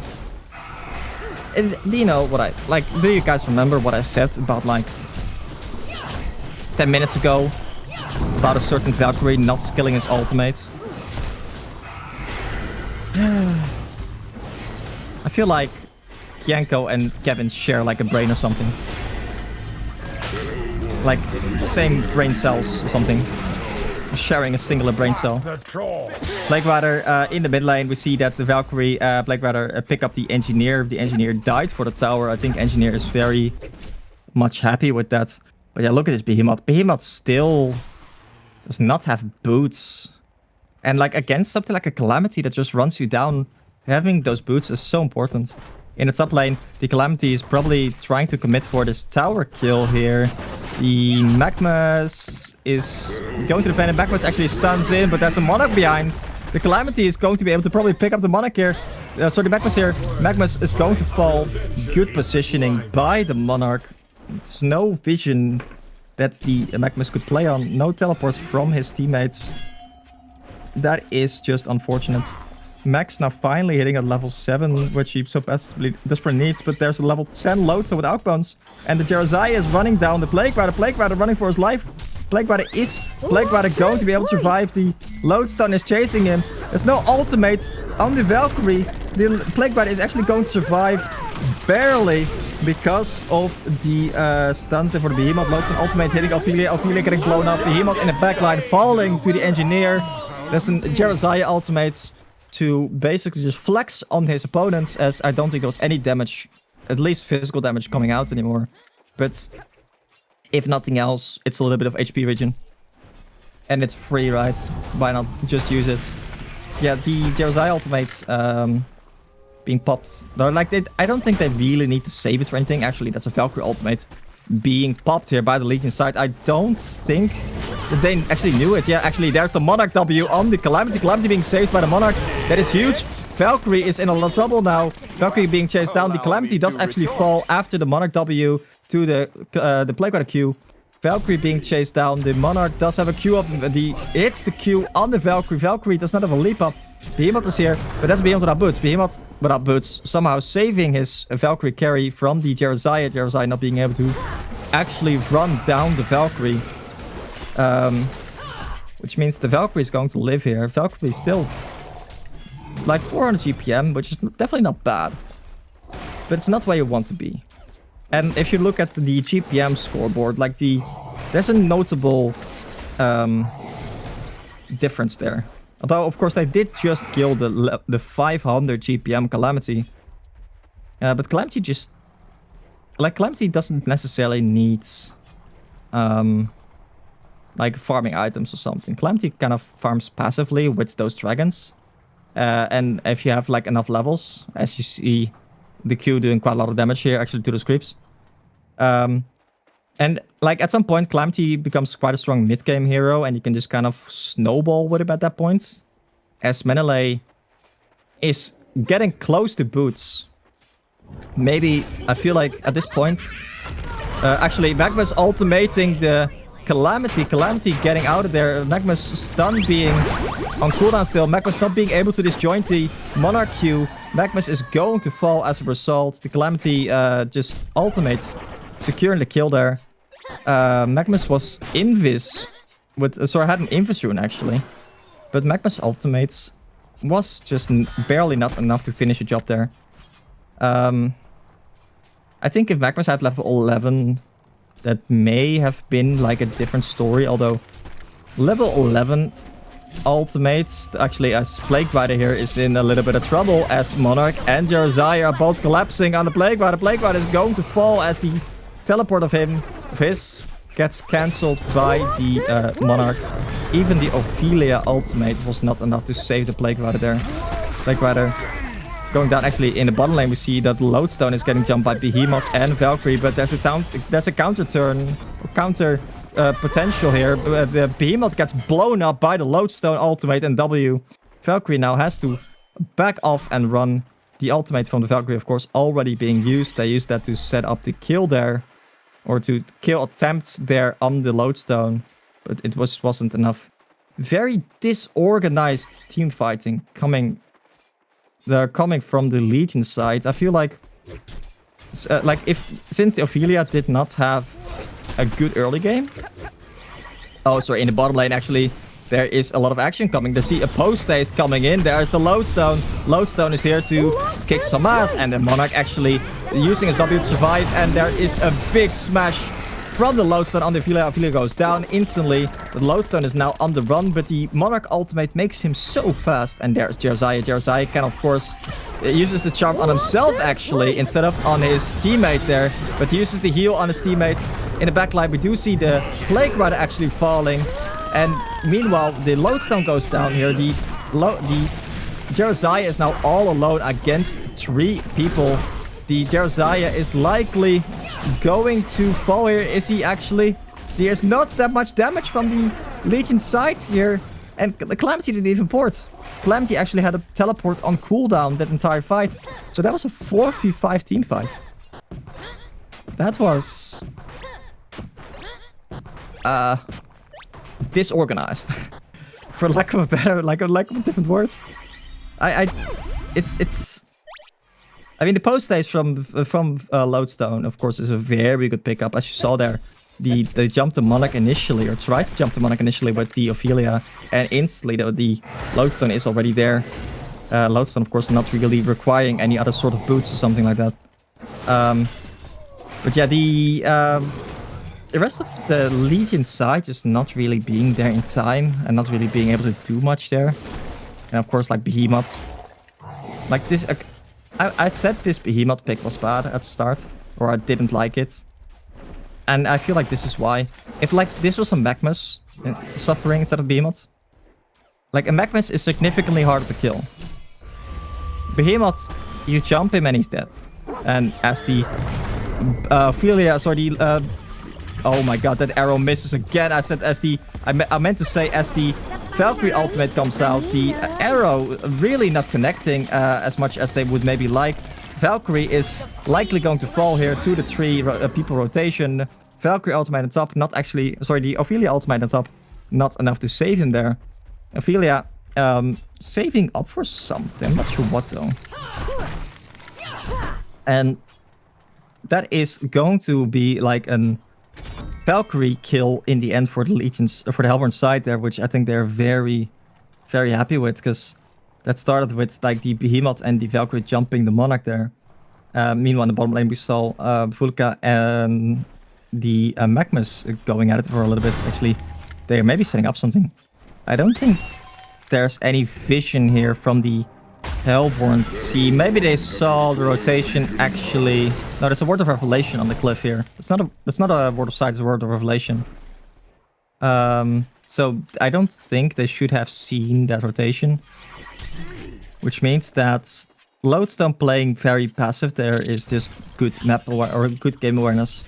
Do you know what I... Like, do you guys remember what I said about, like... 10 minutes ago? About a certain Valkyrie not skilling his ultimate? I feel like Kienko and Kevin share like a brain or something. Like, same brain cells or something. Sharing a singular brain cell. Plague Rider in the mid lane, we see that the Valkyrie Plague Rider pick up the Engineer. The Engineer died for the tower. I think Engineer is very much happy with that. But yeah, look at this Behemoth. Behemoth still does not have boots. And like against something like a Calamity that just runs you down, having those boots is so important. In the top lane, the Calamity is probably trying to commit for this tower kill here. The Magmas is going to defend, and Magmas actually stuns in, but there's a Monarch behind. The Calamity is going to be able to probably pick up the Monarch here. Sorry, the Magmas here. Magmas is going to fall. Good positioning by the Monarch. There's no vision that the Magmas could play on. No teleports from his teammates. That is just unfortunate. Max now finally hitting at level 7, which he so desperately needs, but there's a level 10 Lodestone with outbounds. And the Jerazai is running down the Plague Rider running for his life. Plague Rider going to be able to survive. The Lodestone is chasing him. There's no ultimate on the Valkyrie. The Plague Rider is actually going to survive barely because of the stuns there for the Behemoth. Lodestone ultimate hitting Ophelia. Ophelia getting blown up. Behemoth in the backline falling to the Engineer. There's a Jerazai ultimate to basically just flex on his opponents, as I don't think there was any damage, at least physical damage, coming out anymore. But if nothing else, it's a little bit of HP regen. And it's free, right? Why not just use it? Yeah, the Jerazai ultimate being popped. Though, like, I don't think they really need to save it for anything. Actually, that's a Valkyrie ultimate being popped here by the Legion side. I don't think that they actually knew it. Yeah, actually, there's the Monarch W on the Calamity. Calamity being saved by the Monarch. That is huge. Valkyrie is in a lot of trouble now. Valkyrie being chased down. The Calamity does actually fall after the Monarch W to the Plague Rider Q. Valkyrie being chased down. The Monarch does have a Q up. Hits the Q on the Valkyrie. Valkyrie does not have a leap up. Behemoth is here, but that's Behemoth without boots. Behemoth without boots, somehow saving his Valkyrie carry from the Jerazai. Jerazai not being able to actually run down the Valkyrie. Which means the Valkyrie is going to live here. Valkyrie is still like 400 GPM, which is definitely not bad. But it's not where you want to be. And if you look at the GPM scoreboard, like there's a notable difference there. Although, of course, they did just kill the 500 GPM Calamity. But Calamity just... Like, Calamity doesn't necessarily need... like, farming items or something. Calamity kind of farms passively with those dragons. And if you have, like, enough levels, as you see the Q doing quite a lot of damage here, actually, to those creeps. And, like, at some point, Calamity becomes quite a strong mid-game hero, and you can just kind of snowball with him at that point. As Menelay is getting close to boots. Maybe, I feel like, at this point... actually, Magma's ultimating the Calamity. Calamity getting out of there. Magma's stun being on cooldown still. Magma's not being able to disjoint the Monarch Q. Magma's is going to fall as a result. The Calamity just ultimates, securing the kill there. Magmas was invis with... sorry, had an invis rune actually. But Magma's ultimates was just barely not enough to finish the job there. I think if Magmas had level 11, that may have been like a different story. Although level 11 ultimates, actually as Plague Rider here is in a little bit of trouble, as Monarch and Jerazai are both collapsing on the Plague Rider. Plague Rider is going to fall as the teleport of his gets cancelled by the Monarch. Even the Ophelia ultimate was not enough to save the Plague Rider there. Plague Rider going down. Actually, in the bottom lane, we see that Lodestone is getting jumped by Behemoth and Valkyrie, but there's a counter turn, counter potential here. The Behemoth gets blown up by the Lodestone ultimate and W. Valkyrie now has to back off and run. The ultimate from the Valkyrie, of course, already being used. They used that to set up the kill there, or to kill attempt there on the Lodestone. but it wasn't enough. Very disorganized team fighting coming from the Legion side. I feel like since the Ophelia did not have a good early game. Oh, sorry, in the bottom lane actually there is a lot of action coming. The see a post is coming in. There's the Lodestone. Lodestone is here to kick some ass, and the Monarch actually using his W to survive, and there is a big smash from the Lodestone on the Ophelia. Ophelia goes down instantly. The Lodestone is now on the run, but the Monarch ultimate makes him so fast. And there's Jeremiah. Jeremiah can, of course, uses the charm on himself, actually, instead of on his teammate there. But he uses the heal on his teammate. In the backline, we do see the Plague Rider actually falling. And meanwhile, the Lodestone goes down here. The Jeremiah is now all alone against 3 people. The Jeremiah is likely going to fall here. Is he actually? There's not that much damage from the Legion side here. And the Calamity didn't even port. Calamity actually had a teleport on cooldown that entire fight. So that was a 4v5 team fight. That was disorganized. For lack of a better, lack of a different word. I mean, the post stage from Lodestone, of course, is a very good pickup. As you saw there, they jumped the Monarch initially, or tried to jump the Monarch initially with the Ophelia, and instantly the Lodestone is already there. Lodestone, of course, not really requiring any other sort of boots or something like that. But yeah, the rest of the Legion side just not really being there in time and not really being able to do much there. And of course, like Behemoth, like this. I said this Behemoth pick was bad at the start, or I didn't like it. And I feel like this is why. If like this was a Magmus suffering instead of Behemoth, like a Magmus is significantly harder to kill. Behemoth, you jump him and he's dead. And as the Ophelia, sorry, oh my god, that arrow misses again. I said as the, I meant to say as the Valkyrie ultimate comes out, the arrow really not connecting as much as they would maybe like. Valkyrie is likely going to fall here to the 3 people rotation. Valkyrie ultimate on top, not actually, sorry, the Ophelia ultimate on top, not enough to save him there. Ophelia saving up for something, I'm not sure what though. And that is going to be like an Valkyrie kill in the end for the Legions, for the Hellborn side there, which I think they're very, very happy with, because that started with like the Behemoth and the Valkyrie jumping the Monarch there. Meanwhile, in the bottom lane we saw Vulka and the Magmus going at it for a little bit. Actually, they're maybe setting up something. I don't think there's any vision here from the Hellborn team. Maybe they saw the rotation actually. No, there's a word of revelation on the cliff here. It's not a word of sight, it's a word of revelation. So I don't think they should have seen that rotation. Which means that Lodestone playing very passive there is just good map or good game awareness.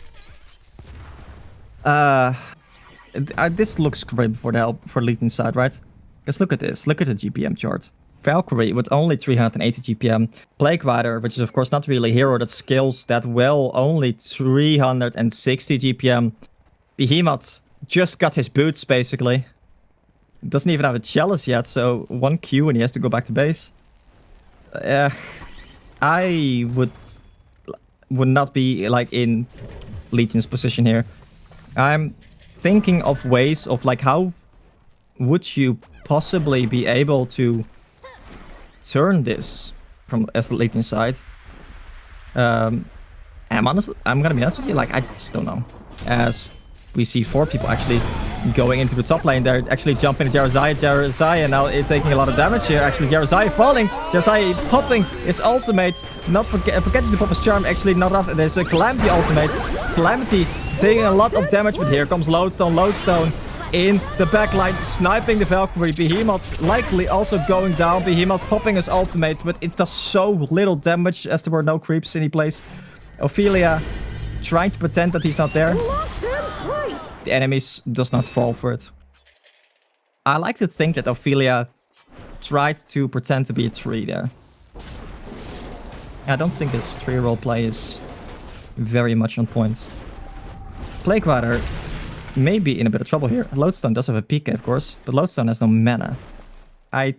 This looks grim for the Legion side, right? Because look at this. Look at the GPM chart. Valkyrie with only 380 GPM. Plague Rider, which is of course not really a hero that scales that well, only 360 GPM. Behemoth just got his boots basically. Doesn't even have a chalice yet, so 1 Q and he has to go back to base. I would not be like in Legion's position here. I'm thinking of ways of like how would you possibly be able to turn this from as the Legion side. I'm gonna be honest with you, like I just don't know. As we see 4 people actually going into the top lane. They're actually jumping Jeremiah. Jeremiah now taking a lot of damage here. Actually, Jeremiah falling. Jeremiah popping his ultimate. Not forgetting to pop his charm. Actually, not off. There's a Calamity ultimate. Calamity taking a lot of damage, but here comes Lodestone. Lodestone in the backline, sniping the Valkyrie. Behemoth likely also going down. Behemoth popping his ultimate, but it does so little damage as there were no creeps in any place. Ophelia trying to pretend that he's not there. The enemies does not fall for it. I like to think that Ophelia tried to pretend to be a tree there. I don't think this tree roleplay is very much on point. Plague Rider may be in a bit of trouble here. Lodestone does have a PK, of course, but Lodestone has no mana. I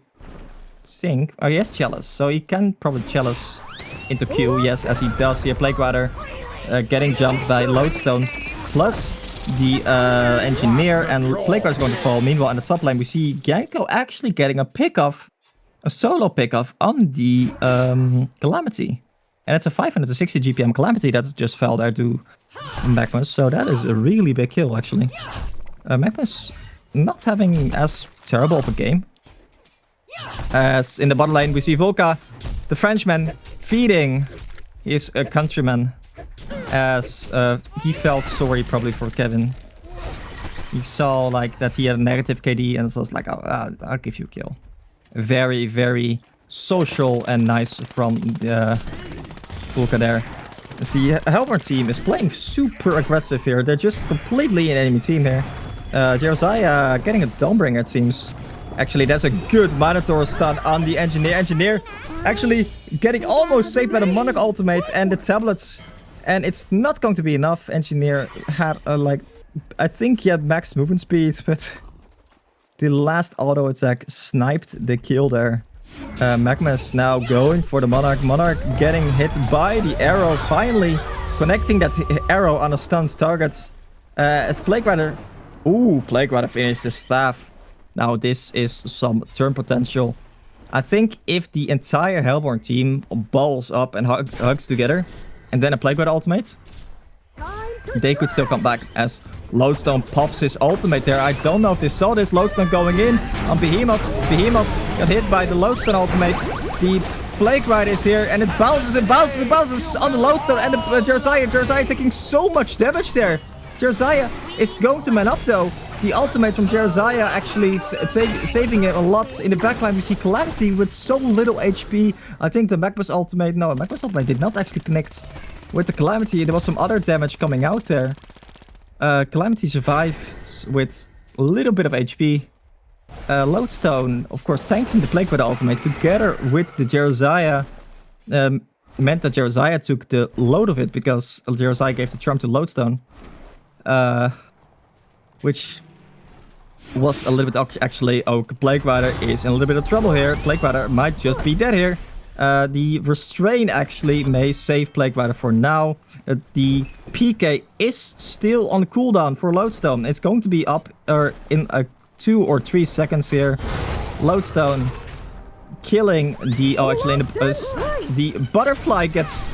think... Oh, he has Chalice, so he can probably Chalice into Q. Yes, as he does here. Plague Rider getting jumped by Lodestone. Plus the Engineer, and Plague Rider is going to fall. Meanwhile, in the top lane, we see Genko actually getting a pick-off. A solo pick-off on the Calamity. And it's a 560 GPM Calamity that just fell there to Magmus. So that is a really big kill, actually. Magmus not having as terrible of a game. As in the bottom lane, we see Volca, the Frenchman, feeding his countryman. As he felt sorry probably for Kevin. He saw like that he had a negative KD and so was like, oh, I'll give you a kill. Very, very social and nice from Volca there. As the Helmer team is playing super aggressive here. They're just completely an enemy team here. Jeremiah getting a Dawnbringer, it seems. Actually, that's a good Minotaur stun on the Engineer. Engineer actually getting almost saved by the Monarch ultimate and the tablets. And it's not going to be enough. Engineer had like... I think he had max movement speed, but... The last auto attack sniped the kill there. Magmus now going for the Monarch. Monarch getting hit by the arrow. Finally connecting that arrow on a stunned target. As Plague Rider... Ooh, Plague Rider finished the staff. Now this is some turn potential. I think if the entire Hellborn team balls up and hugs together, and then a Plague Rider ultimate, they could still come back as Lodestone pops his ultimate there. I don't know if they saw this. Lodestone going in on Behemoth. Behemoth got hit by the Lodestone ultimate. The Plague Rider is here and it bounces and bounces and bounces on the Lodestone and the Jeremiah taking so much damage there. Jeremiah is going to man up though. The ultimate from Jeremiah actually saving it a lot. In the backline we see Calamity with so little HP. I think the Magmus ultimate... No, Magmus ultimate did not actually connect with the Calamity. There was some other damage coming out there. Calamity survives with a little bit of HP. Lodestone, of course, tanking the Plague Rider ultimate together with the Jeremiah. Meant that Jeremiah took the load of it because Jeremiah gave the charm to Lodestone. Which was a little bit actually... Oh, Plague Rider is in a little bit of trouble here. Plague Rider might just be dead here. The Restrain actually may save Plague Rider for now. The PK is still on cooldown for Lodestone. It's going to be up in 2 or 3 seconds here. Lodestone killing the... Oh, actually, the Butterfly gets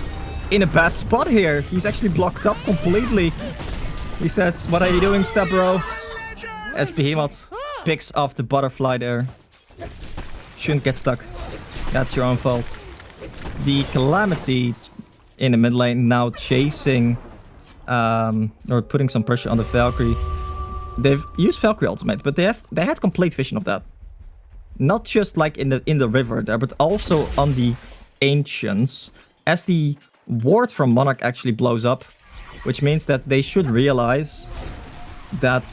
in a bad spot here. He's actually blocked up completely. He says, what are you doing, step bro? As Behemoth picks off the Butterfly there. Shouldn't get stuck. That's your own fault. The Calamity in the mid lane now chasing or putting some pressure on the Valkyrie. They've used Valkyrie ultimate, but they had complete vision of that. Not just like in the river there, but also on the Ancients. As the ward from Monarch actually blows up, which means that they should realize that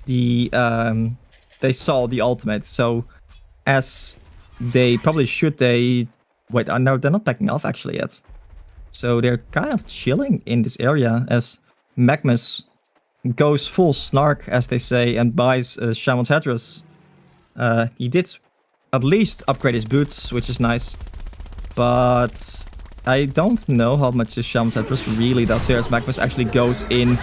they saw the ultimate. So as they probably should, wait, no, they're not backing off actually yet. So they're kind of chilling in this area as Magmus goes full snark, as they say, and buys Shaman's Headdress. He did at least upgrade his boots, which is nice. But I don't know how much the Shaman's Headdress really does here, as Magmus actually goes in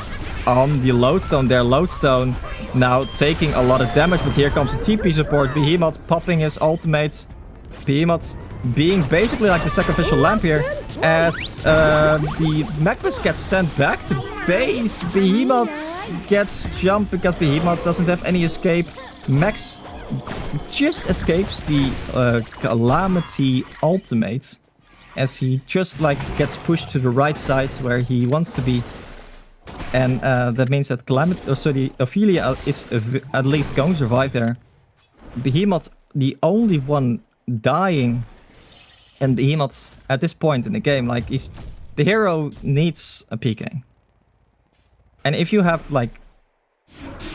on the Lodestone there. Lodestone now taking a lot of damage, but here comes the TP support. Behemoth popping his ultimates. Behemoth being basically like the sacrificial lamb here, as the Magmus gets sent back to base. Behemoth gets jumped because Behemoth doesn't have any escape. Max just escapes the Calamity ultimate, as he just like gets pushed to the right side where he wants to be. And that means that Calamity, Ophelia is at least going to survive there. Behemoth, the only one dying. And Behemoth, at this point in the game, like, the hero needs a PK. And if you have,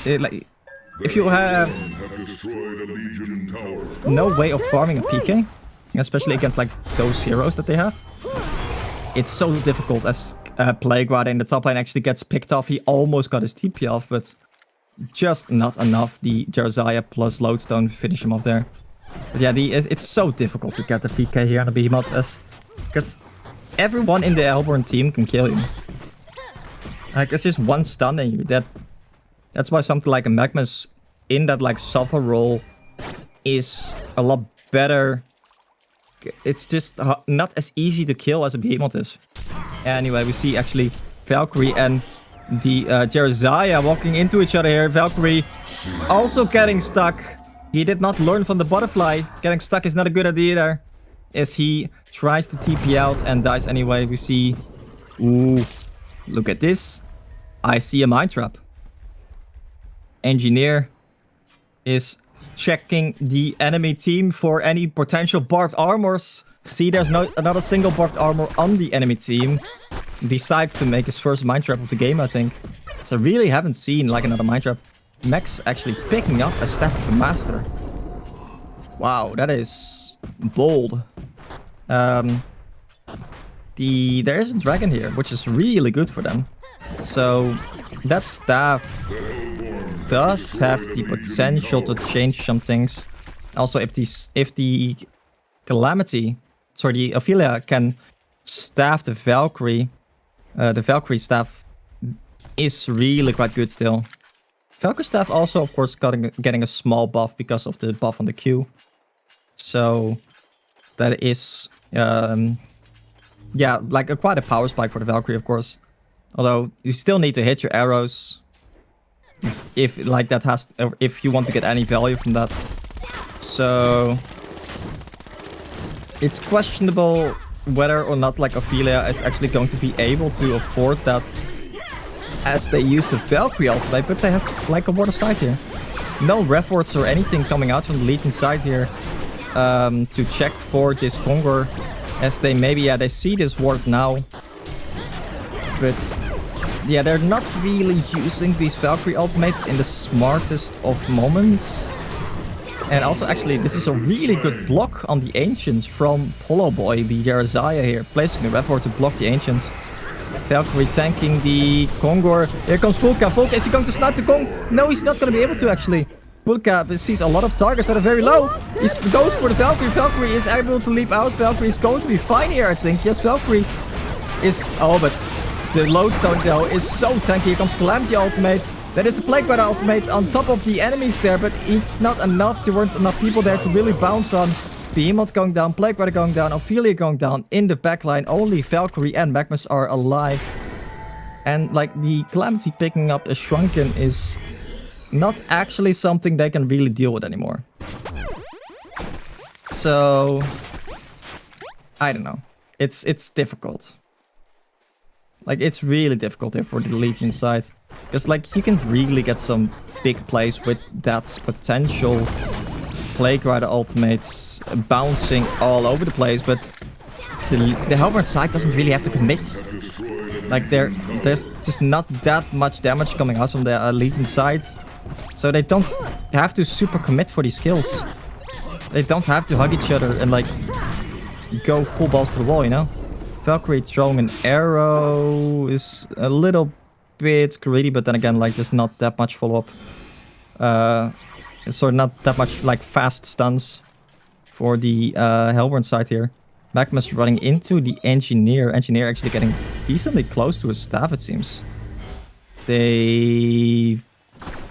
if you have no way of farming a PK, especially against, like, those heroes that they have, it's so difficult as Plague in the top lane actually gets picked off. He almost got his TP off, but just not enough. The Jeremiah plus Lodestone finish him off there. But yeah, it's so difficult to get the PK here on the Behemoth, because everyone in the Hellborn team can kill you. Like, it's just one stun and you that's why something like a Magmus in that like suffer role is a lot better. It's just not as easy to kill as a Behemoth is. Anyway, we see actually Valkyrie and the Jeremiah walking into each other here. Valkyrie also getting stuck. He did not learn from the butterfly. Getting stuck is not a good idea either, as he tries to TP out and dies anyway. We see... Ooh, look at this. I see a Mind Trap. Engineer is checking the enemy team for any potential barbed armors. See, there's not a single barbed armor on the enemy team. Decides to make his first Mind Trap of the game, I think. So I really haven't seen like another Mind Trap. Max actually picking up a Staff of the Master. Wow, that is bold. There is a dragon here, which is really good for them. So that staff does have the potential to change some things. Also, if the Calamity, sorry, the Ophelia can staff the Valkyrie staff is really quite good still. Valkyrie staff also, of course, getting a small buff because of the buff on the Q. So that is, yeah, like quite a power spike for the Valkyrie, of course. Although you still need to hit your arrows if like that has if you want to get any value from that. So it's questionable whether or not like Ophelia is actually going to be able to afford that, as they use the Valkyrie ultimate, but they have like a ward of sight here. No ref wards or anything coming out from the Legion side here to check for this Conqueror, as they they see this ward now. But yeah, they're not really using these Valkyrie ultimates in the smartest of moments. And also, actually, this is a really good block on the Ancients from Polo Boy, the Jeremiah here, placing the ref ward to block the Ancients. Valkyrie tanking the Kongor. Here comes Vulka. Vulka, is he going to snipe the Kong? No, he's not going to be able to, actually. Vulka sees a lot of targets that are very low. He goes for the Valkyrie. Valkyrie is able to leap out. Valkyrie is going to be fine here, I think. Yes, Valkyrie is... Oh, but the Lodestone, though, is so tanky. Here comes Calamity ultimate. That is the Plague Rider ultimate on top of the enemies there, but it's not enough. There weren't enough people there to really bounce on. Behemoth going down, Plague Rider going down, Ophelia going down. In the backline, only Valkyrie and Magmus are alive. And like the Calamity picking up a Shrunken is not actually something they can really deal with anymore. So I don't know. It's difficult. Like, it's really difficult here for the Legion side. Because, like, you can really get some big plays with that potential Plague Rider ultimates bouncing all over the place. But the Hellborn side doesn't really have to commit. Like, there's just not that much damage coming out from the Legion side. So they don't have to super commit for these kills. They don't have to hug each other and, like, go full balls to the wall, you know? Valkyrie throwing an arrow is a little bit greedy, but then again, like, there's not that much follow-up. So not that much, like, fast stuns for the Hellborn side here. Magmus running into the Engineer. Engineer actually getting decently close to his staff, it seems. They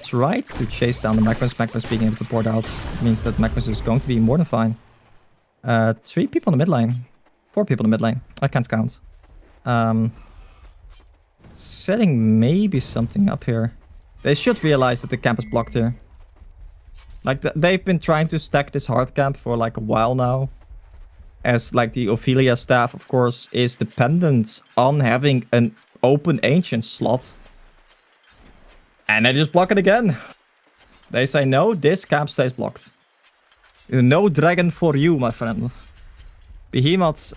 tried to chase down the Magmus. Magmus being able to port out means that Magmus is going to be more than fine. 3 people in the mid lane. 4 people in the mid lane. I can't count. Setting maybe something up here. They should realize that the camp is blocked here. Like, they've been trying to stack this hard camp for like a while now. As like the Ophelia staff, of course, is dependent on having an open Ancient slot. And they just block it again. They say, no, this camp stays blocked. No dragon for you, my friend. Behemoth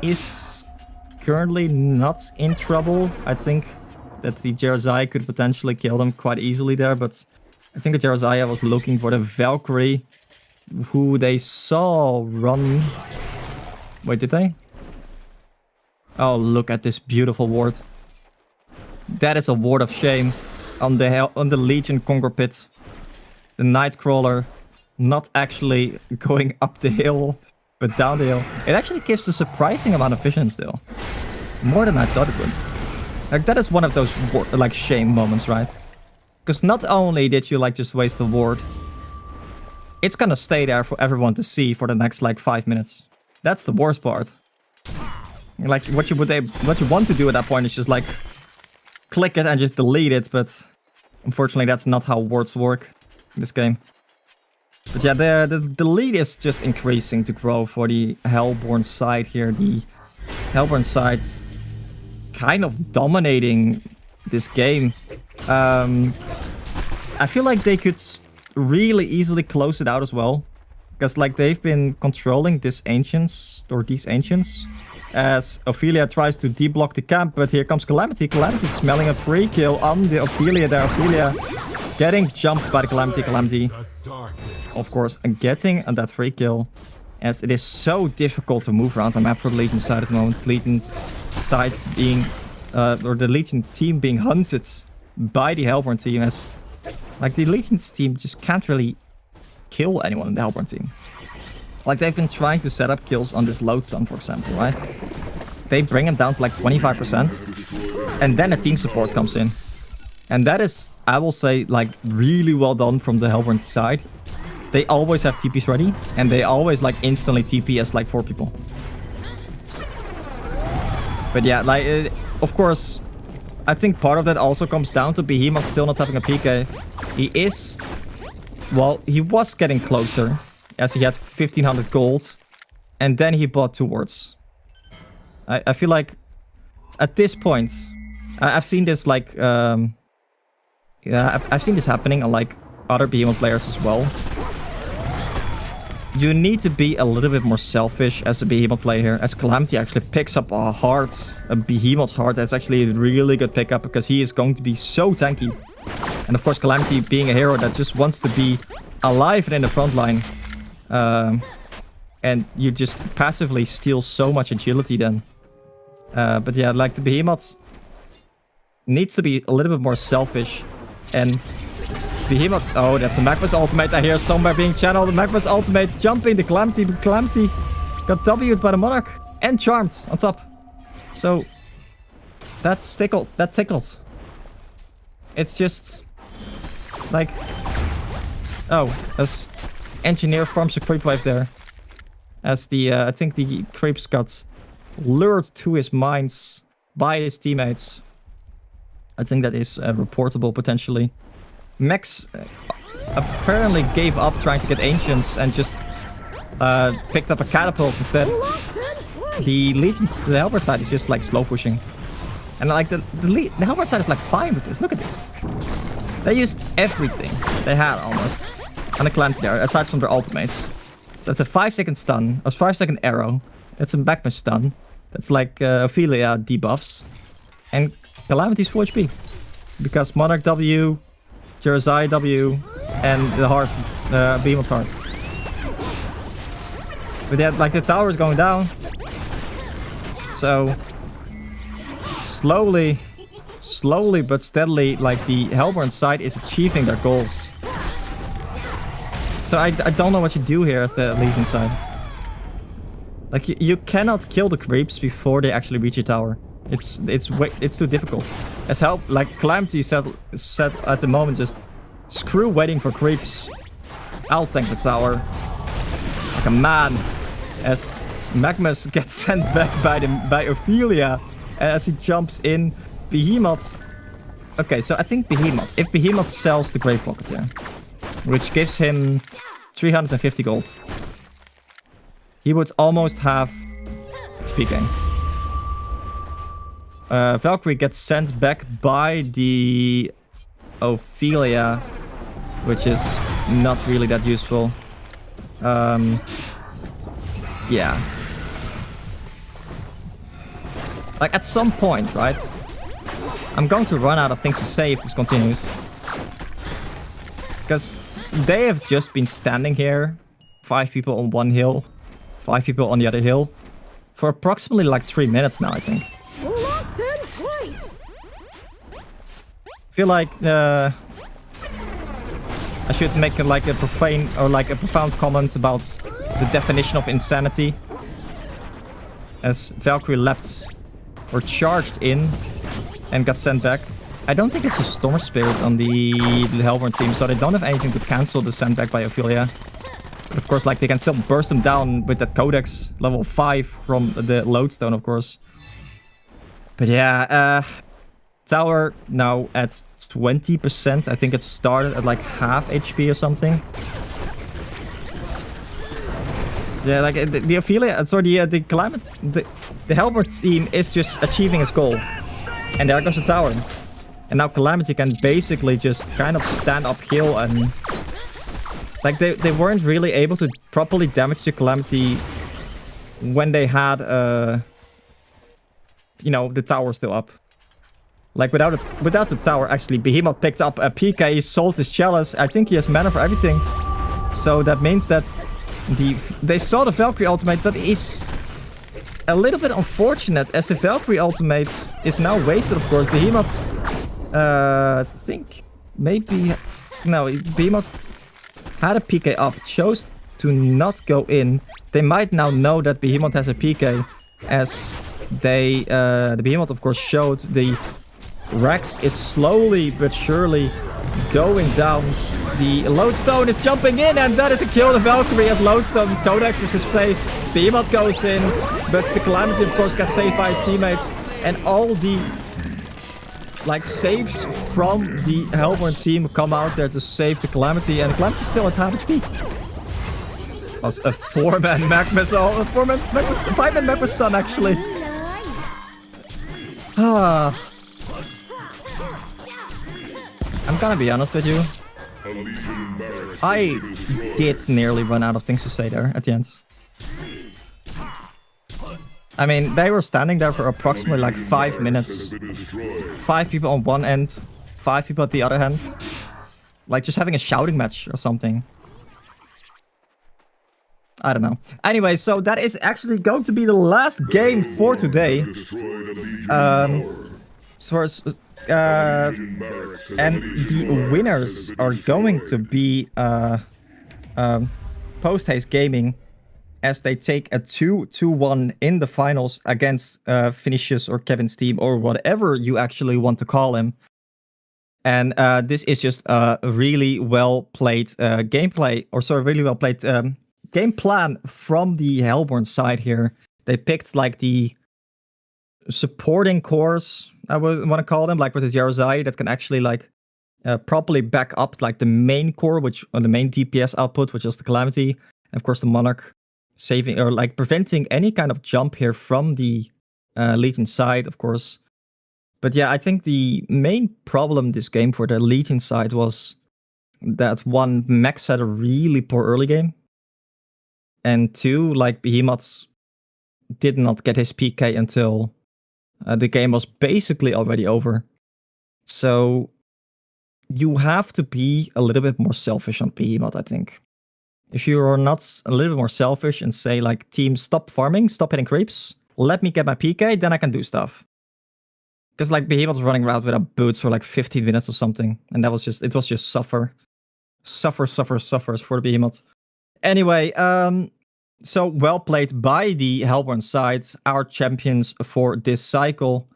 is currently not in trouble. I think that the Jeremiah could potentially kill them quite easily there, but I think the Jeremiah was looking for the Valkyrie, who they saw run Wait, did they? Oh, look at this beautiful ward. That is a ward of shame on the Legion Conquer Pit. The Nightcrawler not actually going up the hill, but down the hill. It actually gives a surprising amount of vision still. More than I thought it would. Like, that is one of those, like, shame moments, right? Because not only did you, like, just waste the ward, it's gonna stay there for everyone to see for the next, like, 5 minutes. That's the worst part. Like, what you want to do at that point is just, like, click it and just delete it, but unfortunately that's not how wards work in this game. But yeah, the lead is just increasing to grow for the Hellborn side here. The Hellborn side's kind of dominating this game. I feel like they could really easily close it out as well. Because, like, they've been controlling these ancients, as Ophelia tries to deblock the camp, but here comes Calamity. Calamity smelling a free kill on the Ophelia there. Ophelia getting jumped by the Calamity. Calamity, of course, getting that free kill, as it is so difficult to move around the map for the Legion side at the moment. Legion's side being, or the Legion team being hunted by the Hellborn team, as, like, the Legion's team just can't really kill anyone in the Hellborn team. Like, they've been trying to set up kills on this Lodestone, for example, right? They bring him down to like 25%, and then a team support comes in. And that is, I will say, like, really well done from the Hellborn side. They always have TPs ready, and they always, like, instantly TP as, like, 4 people. But yeah, like, of course, I think part of that also comes down to Behemoth still not having a PK. He is, well, he was getting closer, as he had 1500 gold, and then he bought 2 wards. I feel like at this point, I've seen this, like, yeah, I've seen this happening on, like, other Behemoth players as well. You need to be a little bit more selfish as a Behemoth player here, as Calamity actually picks up a Behemoth's heart. That's actually a really good pickup, because he is going to be so tanky. And of course, Calamity being a hero that just wants to be alive and in the front line. And you just passively steal so much agility then. But yeah, like, the Behemoth needs to be a little bit more selfish. And Behemoth, oh, that's a Magma's ultimate. I hear somewhere being channeled. The Magma's ultimate jumping the Calamity. But Calamity got W'd by the Monarch and charmed on top. So that's tickled. That tickled. It's just like, oh, as engineer farms a creep wave there. As the I think the creeps got lured to his mines by his teammates. I think that is reportable potentially. Max apparently gave up trying to get ancients and just picked up a catapult instead. The Legion's, the Hellborn side is just, like, slow pushing. And, like, the Hellborn side is, like, fine with this. Look at this. They used everything they had almost on the Calamity there, aside from their ultimates. So that's a 5-second stun, a 5-second arrow. That's a Magma stun. That's like Ophelia debuffs. And Calamity's full HP. Because Monarch W, Jersey W, and the heart, Behemoth's heart. But yeah, like, the tower is going down. So slowly but steadily, like, the Hellborn side is achieving their goals. So I don't know what you do here as the Legion side. Like, you cannot kill the creeps before they actually reach your tower. It's too difficult. As like Calamity said at the moment, just screw waiting for creeps. I'll tank the tower like a man. As Magnus gets sent back by Ophelia as he jumps in. Behemoth. Okay, so I think Behemoth. If Behemoth sells the Grave Pocket here, which gives him 350 gold, he would almost have speaking. Valkyrie gets sent back by the Ophelia, which is not really that useful. Yeah. Like, at some point, right? I'm going to run out of things to say if this continues. Because they have just been standing here. 5 people on one hill. 5 people on the other hill. for approximately like 3 minutes now, I think. I feel like I should make like a profane or like a profound comment about the definition of insanity. As Valkyrie leapt or charged in and got sent back. I don't think it's a Storm Spirit on the Hellborn team, so they don't have anything to cancel the send back by Ophelia. But of course, like, they can still burst them down with that Codex level 5 from the Lodestone, of course. But yeah, tower now at 20%. I think it started at like half HP or something. Yeah, like the Ophelia, sorry, the Climate, the Hellborn team is just achieving its goal. And there goes the tower. And now Calamity can basically just kind of stand uphill and... Like, they weren't really able to properly damage the Calamity when they had, you know, the tower still up. Like, without the tower, actually, Behemoth picked up a PK, he sold his Chalice. I think he has mana for everything. So that means that they saw the Valkyrie ultimate. That is a little bit unfortunate, as the Valkyrie ultimate is now wasted, of course. Behemoth, I think maybe... No, Behemoth had a PK up, chose to not go in. They might now know that Behemoth has a PK, as they, the Behemoth, of course, showed the Rex is slowly but surely going down. The Lodestone is jumping in, and that is a kill. The Valkyrie as Lodestone codexes his face. Behemoth goes in, but the Calamity, of course, gets saved by his teammates. And all the, like, saves from the Hellborn team come out there to save the Calamity, and Calamity's still at half HP. Was a 4-man mag missile, a 5-man mag stun, actually. I'm gonna be honest with you. I did nearly run out of things to say there at the end. I mean, they were standing there for approximately like 5 minutes. 5 people on one end, 5 people at the other end. Like just having a shouting match or something. I don't know. Anyway, so that is actually going to be the last game for today. And the winners are going to be Post Haste Gaming, as they take a 2-1 in the finals against Vinicius or Kevin's team, or whatever you actually want to call him. And this is just a really well played gameplay, or sorry, really well played game plan from the Hellborn side here. They picked like the supporting cores, I would want to call them, like with the Yarzai that can actually like properly back up like the main core, which on the main DPS output, which is the Calamity, and of course the Monarch, saving or like preventing any kind of jump here from the Legion side, of course. But yeah, I think the main problem this game for the Legion side was that one, Max had a really poor early game, and two, like Behemoth did not get his PK until the game was basically already over. So you have to be a little bit more selfish on Behemoth, I think. If you are not a little bit more selfish and say like, team, stop farming, stop hitting creeps, let me get my PK, then I can do stuff. Because like Behemoth was running around without boots for like 15 minutes or something, and that was just, it was just suffers for the Behemoth. Anyway, so well played by the Hellborn side, our champions for this cycle.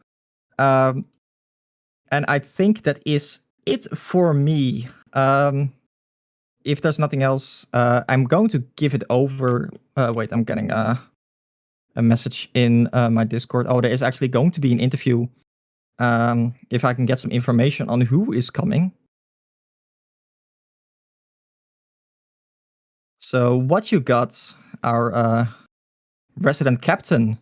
And I think that is it for me. If there's nothing else, I'm going to give it over. Wait, I'm getting a message in my Discord. Oh, there is actually going to be an interview. If I can get some information on who is coming. So what you got, our resident captain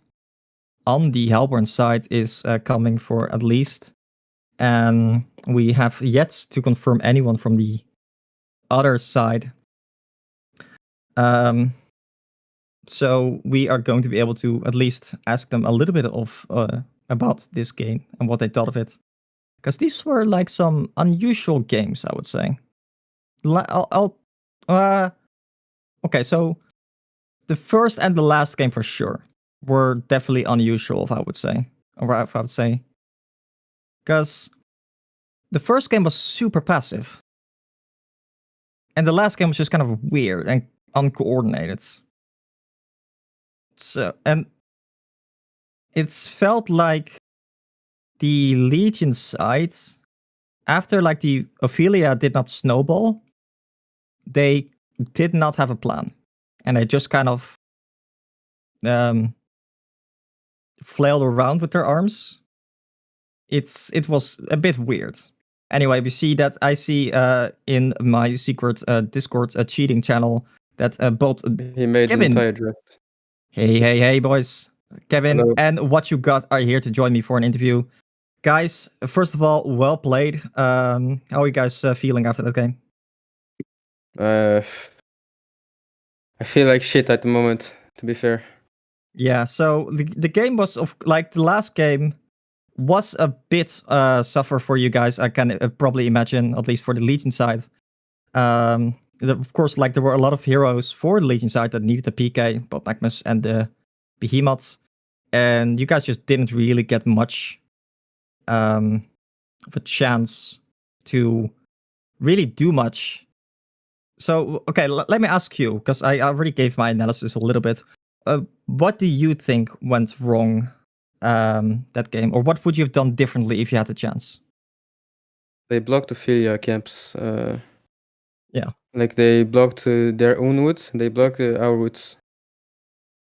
on the Hellborn side is coming for at least. And we have yet to confirm anyone from the other side. So we are going to be able to at least ask them a little bit of about this game and what they thought of it. Because these were like some unusual games, I would say. Okay, so the first and the last game for sure. were definitely unusual, if I would say. Because the first game was super passive. And the last game was just kind of weird and uncoordinated. So, and it's felt like the Legion side, after like the Ophelia did not snowball, they did not have a plan. And they just kind of flailed around with their arms. It was a bit weird. Anyway, we see that I see in my secret Discord cheating channel that both He made Kevin, an entire draft. Hey, boys. Kevin Hello. and What You Got are here to join me for an interview. Guys, first of all, well played. How are you guys feeling after that game? I feel like shit at the moment, to be fair. Yeah, so the game was like the last game was a bit suffer for you guys. I can probably imagine, at least for the Legion side. Of course, like there were a lot of heroes for the Legion side that needed the PK, both Magnus and the Behemoths, and you guys just didn't really get much of a chance to really do much. So, okay, let me ask you, because I already gave my analysis a little bit. What do you think went wrong that game, or what would you have done differently if you had the chance? They blocked Ophelia camps. Yeah. Like they blocked their own woods, and they blocked our woods.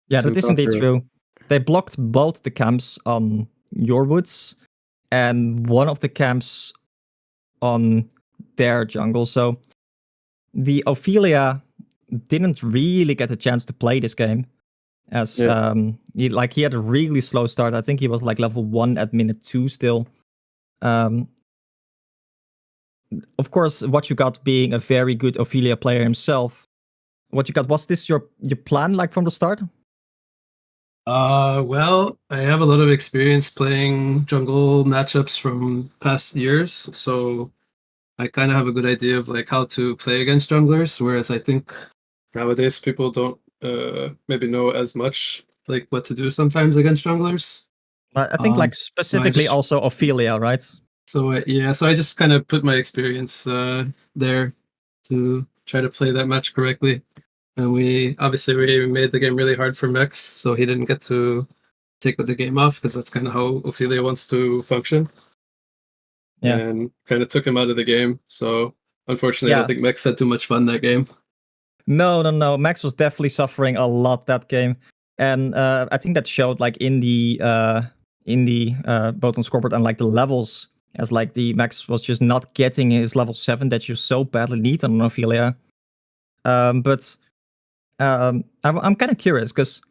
Yeah, that is indeed true. They blocked both the camps on your woods and one of the camps on their jungle. So the Ophelia didn't really get a chance to play this game, as he had a really slow start. I think he was like level 1 at minute 2 still. Of course, What You Got being a very good Ophelia player himself. What You Got, was this your plan like from the start? Well, I have a lot of experience playing jungle matchups from past years, so I kind of have a good idea of like how to play against junglers, whereas I think nowadays people don't maybe know as much like what to do sometimes against junglers. I think like specifically also Ophelia, right? So so I just kind of put my experience there to try to play that match correctly. And we made the game really hard for Mex, so he didn't get to take the game off, because that's kind of how Ophelia wants to function. Yeah. And kind of took him out of the game. So unfortunately, I don't think Mex had too much fun that game. No. Max was definitely suffering a lot that game. And I think that showed like in the both on scoreboard and like the levels, as like the Max was just not getting his level 7 that you so badly need on Ophelia. But I'm kind of curious, because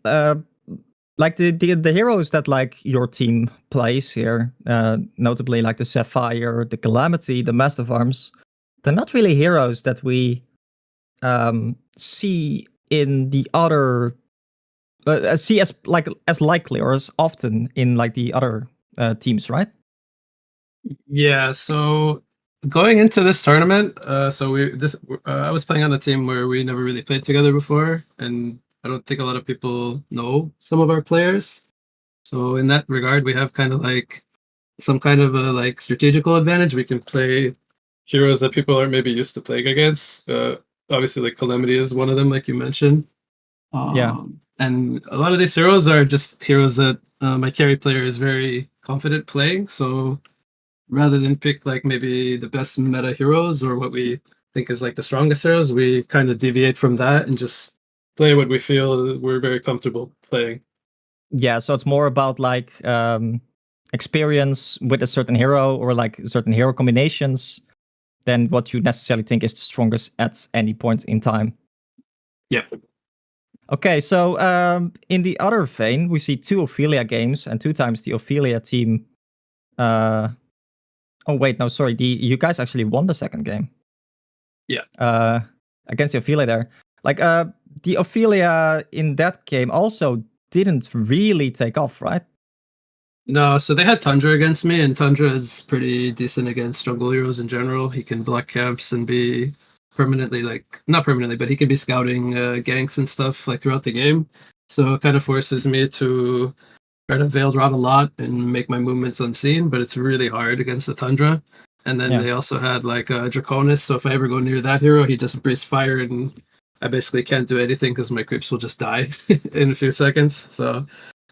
like the heroes that like your team plays here, notably like the Sapphire, the Calamity, the Master of Arms, they're not really heroes that we see in the other see as likely or as often in like the other teams, right? Yeah, so going into this tournament, I was playing on a team where we never really played together before, and I don't think a lot of people know some of our players. So in that regard, we have kind of like some kind of a like strategical advantage. We can play heroes that people aren't maybe used to playing against. Obviously, like Calamity is one of them, like you mentioned. And a lot of these heroes are just heroes that my carry player is very confident playing. So rather than pick like maybe the best meta heroes or what we think is like the strongest heroes, we kind of deviate from that and just play what we feel we're very comfortable playing. Yeah, so it's more about like experience with a certain hero or like certain hero combinations than what you necessarily think is the strongest at any point in time. Yeah. Okay, so in the other vein, we see 2 Ophelia games, and 2 times the Ophelia team. Oh wait, no, sorry. You guys actually won the second game. Yeah. Against the Ophelia there. Like the Ophelia in that game also didn't really take off, right? No, so they had Tundra against me, and Tundra is pretty decent against jungle heroes in general. He can block camps and be permanently, like, not permanently, but he can be scouting ganks and stuff like throughout the game. so it kind of forces me to try to veiled rot a lot and make my movements unseen, but it's really hard against the Tundra. And then they also had like a Draconis, so if I ever go near that hero, he just breathes fire and I basically can't do anything because my creeps will just die in a few seconds. So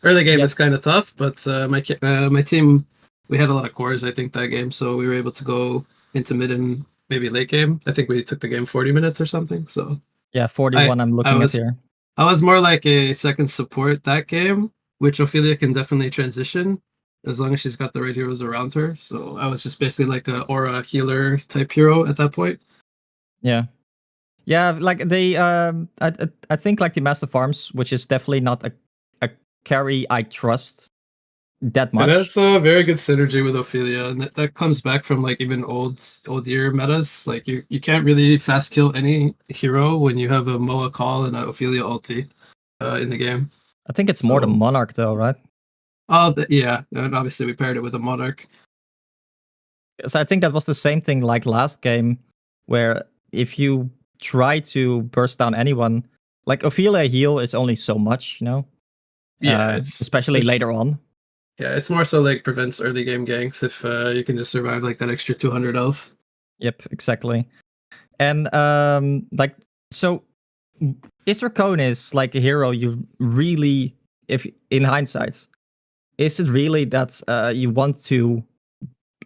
early game is kind of tough, but my team, we had a lot of cores, I think, that game, so we were able to go into mid and maybe late game. I think we took the game 40 minutes or something. So yeah, 41. I'm looking at here. I was more like a second support that game, which Ophelia can definitely transition as long as she's got the right heroes around her. So I was just basically like a aura healer type hero at that point. Yeah. Yeah, like they I think like the Master Farms, which is definitely not a carry I trust that much. It has a very good synergy with Ophelia, and that comes back from like even old year metas. Like you can't really fast kill any hero when you have a Moa call and an Ophelia ulti in the game. I think it's more the Monarch though, right? Oh, yeah, and obviously we paired it with a Monarch. So I think that was the same thing like last game, where if you try to burst down anyone, like Ophelia heal is only so much, you know? Yeah, especially later on. Yeah, it's more so like prevents early game ganks if you can just survive like that extra 200 health. Yep, exactly. And like, so is Draconis like a hero you really, if in hindsight, is it really that you want to,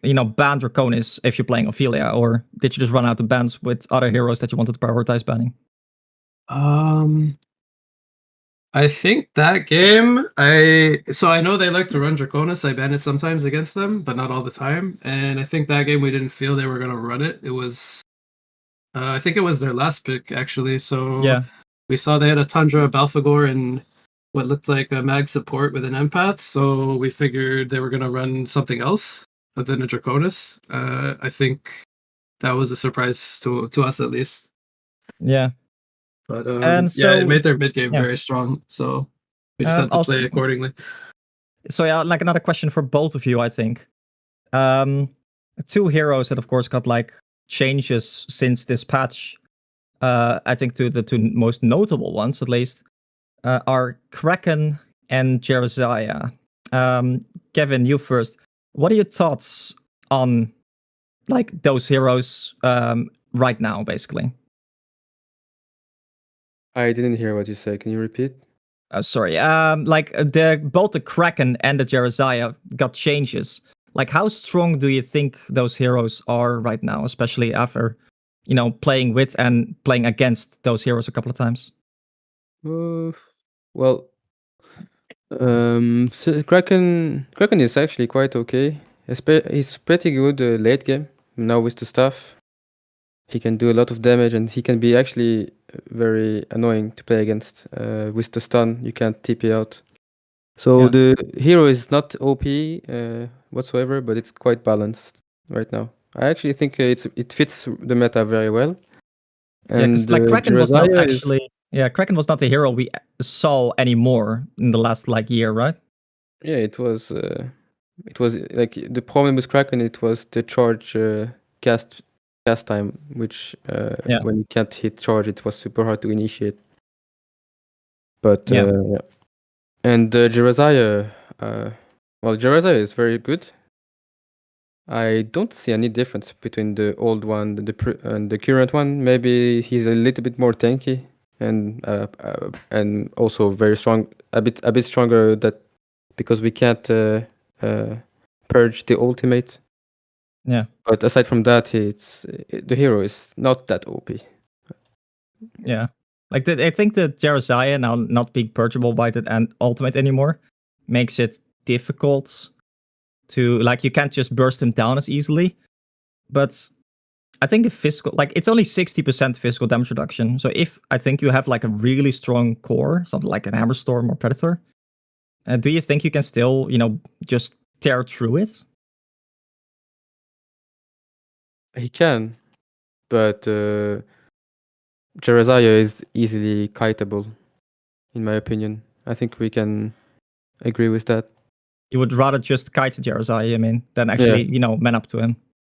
you know, ban Draconis if you're playing Ophelia, or did you just run out of bans with other heroes that you wanted to prioritize banning? I think that game, I know they like to run Draconis. I ban it sometimes against them, but not all the time. And I think that game we didn't feel they were going to run it. It was, I think it was their last pick actually. So yeah, we saw they had a Tundra, Balfagor, and what looked like a mag support with an empath. So we figured they were going to run something else other than a Draconis. I think that was a surprise to us at least. Yeah. But and so, it made their mid game very strong. So we just had to play accordingly. So yeah, like another question for both of you, I think. Two heroes that of course got like changes since this patch. I think the two most notable ones, at least, are Kraken and Jeremiah. Kevin, you first. What are your thoughts on like those heroes right now, basically? I didn't hear what you said. Can you repeat? Sorry. Like both the Kraken and the Jeremiah got changes. Like, how strong do you think those heroes are right now, especially after, you know, playing with and playing against those heroes a couple of times? Well, so Kraken is actually quite okay. He's pretty good late game now with the stuff. He can do a lot of damage, and he can be actually very annoying to play against. With the stun, you can't TP out. So the hero is not OP whatsoever, but it's quite balanced right now. I actually think it fits the meta very well. And because like Kraken was not actually, Kraken was not the hero we saw anymore in the last like year, right? Yeah, it was like the problem with Kraken. It was the charge cast time, which when you can't hit charge, it was super hard to initiate. But and Jeremiah, well, Jeremiah is very good. I don't see any difference between the old one and the current one. Maybe he's a little bit more tanky and also very strong, a bit stronger. That because we can't purge the ultimate. Yeah. But aside from that, the hero is not that OP. Yeah. Like I think that Jeremiah now not being purgeable by the ultimate anymore makes it difficult to, like, you can't just burst him down as easily. But I think the physical, like, it's only 60% physical damage reduction. So if I think you have like a really strong core, something like an Hammerstorm or Predator, do you think you can still, you know, just tear through it? He can, but Jeremiah is easily kiteable, in my opinion. I think we can agree with that. You would rather just kite Jeremiah, I mean, than actually, you know, man up to him.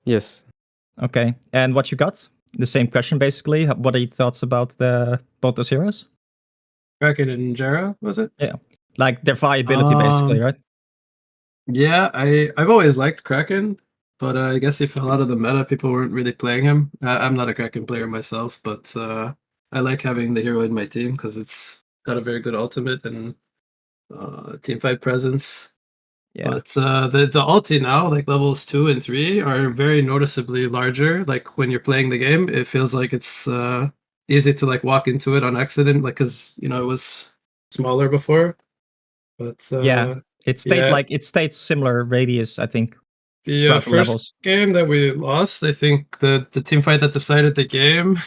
Yes. Okay. And what you got? The same question, basically. What are your thoughts about both those heroes? Kraken and Jera, was it? Yeah, like their viability, basically, right? Yeah, I've always liked Kraken, but I guess he fell out of the meta. People weren't really playing him. I'm not a Kraken player myself, but I like having the hero in my team because it's got a very good ultimate and team fight presence. Yeah. But the ulti now, like levels 2 and 3, are very noticeably larger. Like when you're playing the game, it feels like it's easy to like walk into it on accident, like because it was smaller before. But yeah, it stayed similar radius, I think. The first game that we lost, I think the team fight that decided the game,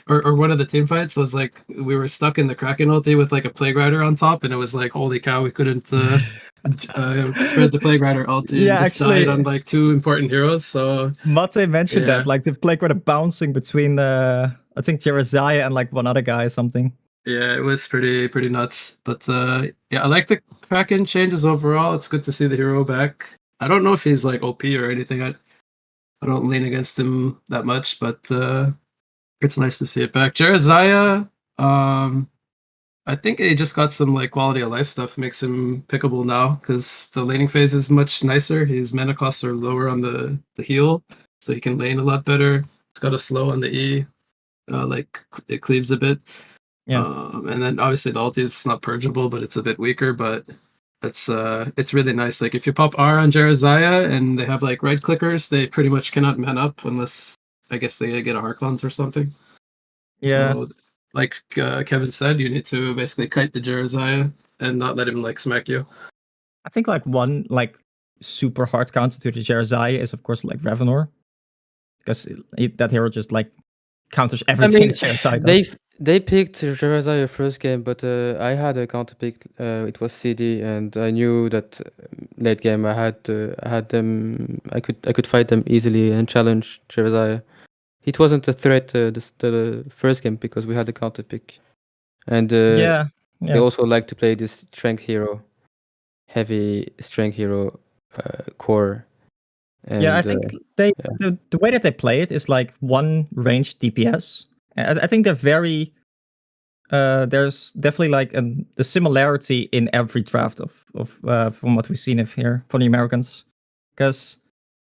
or one of the team fights was like we were stuck in the Kraken ulti with like a Plague Rider on top, and it was like holy cow, we couldn't spread the Plague Rider ulti and just died on like 2 important heroes. So Mate mentioned that, like the Plague Rider bouncing between I think Jereziah and like one other guy or something. Yeah, it was pretty nuts. But yeah, I like the Kraken changes overall. It's good to see the hero back. I don't know if he's like OP or anything. I don't lean against him that much, but it's nice to see it back. Jereziah, I think he just got some like quality of life stuff, makes him pickable now because the laning phase is much nicer. His mana costs are lower on the heal, so he can lane a lot better. It's got a slow on the E, like it cleaves a bit. Yeah, and then obviously the ulti is not purgeable, but it's a bit weaker, but it's really nice. Like if you pop R on Jereziah and they have like right clickers, they pretty much cannot man up unless I guess they get a Harklons or something. Yeah. So, like Kevin said, you need to basically kite the Jereziah and not let him like smack you. I think like one like super hard counter to the Jereziah is of course like Revenor, because that hero just like counters everything that Jereziah does. They picked Jereziah first game, but I had a counter pick. It was CD, and I knew that late game I had them. I could fight them easily and challenge Jereziah. It wasn't a threat the first game because we had a counter pick, and yeah. They also like to play this strength hero, heavy strength hero core. And, yeah, I think the way that they play it is like one ranged DPS. I think they're very. There's definitely like the similarity in every draft of from what we've seen of here for the Americans, because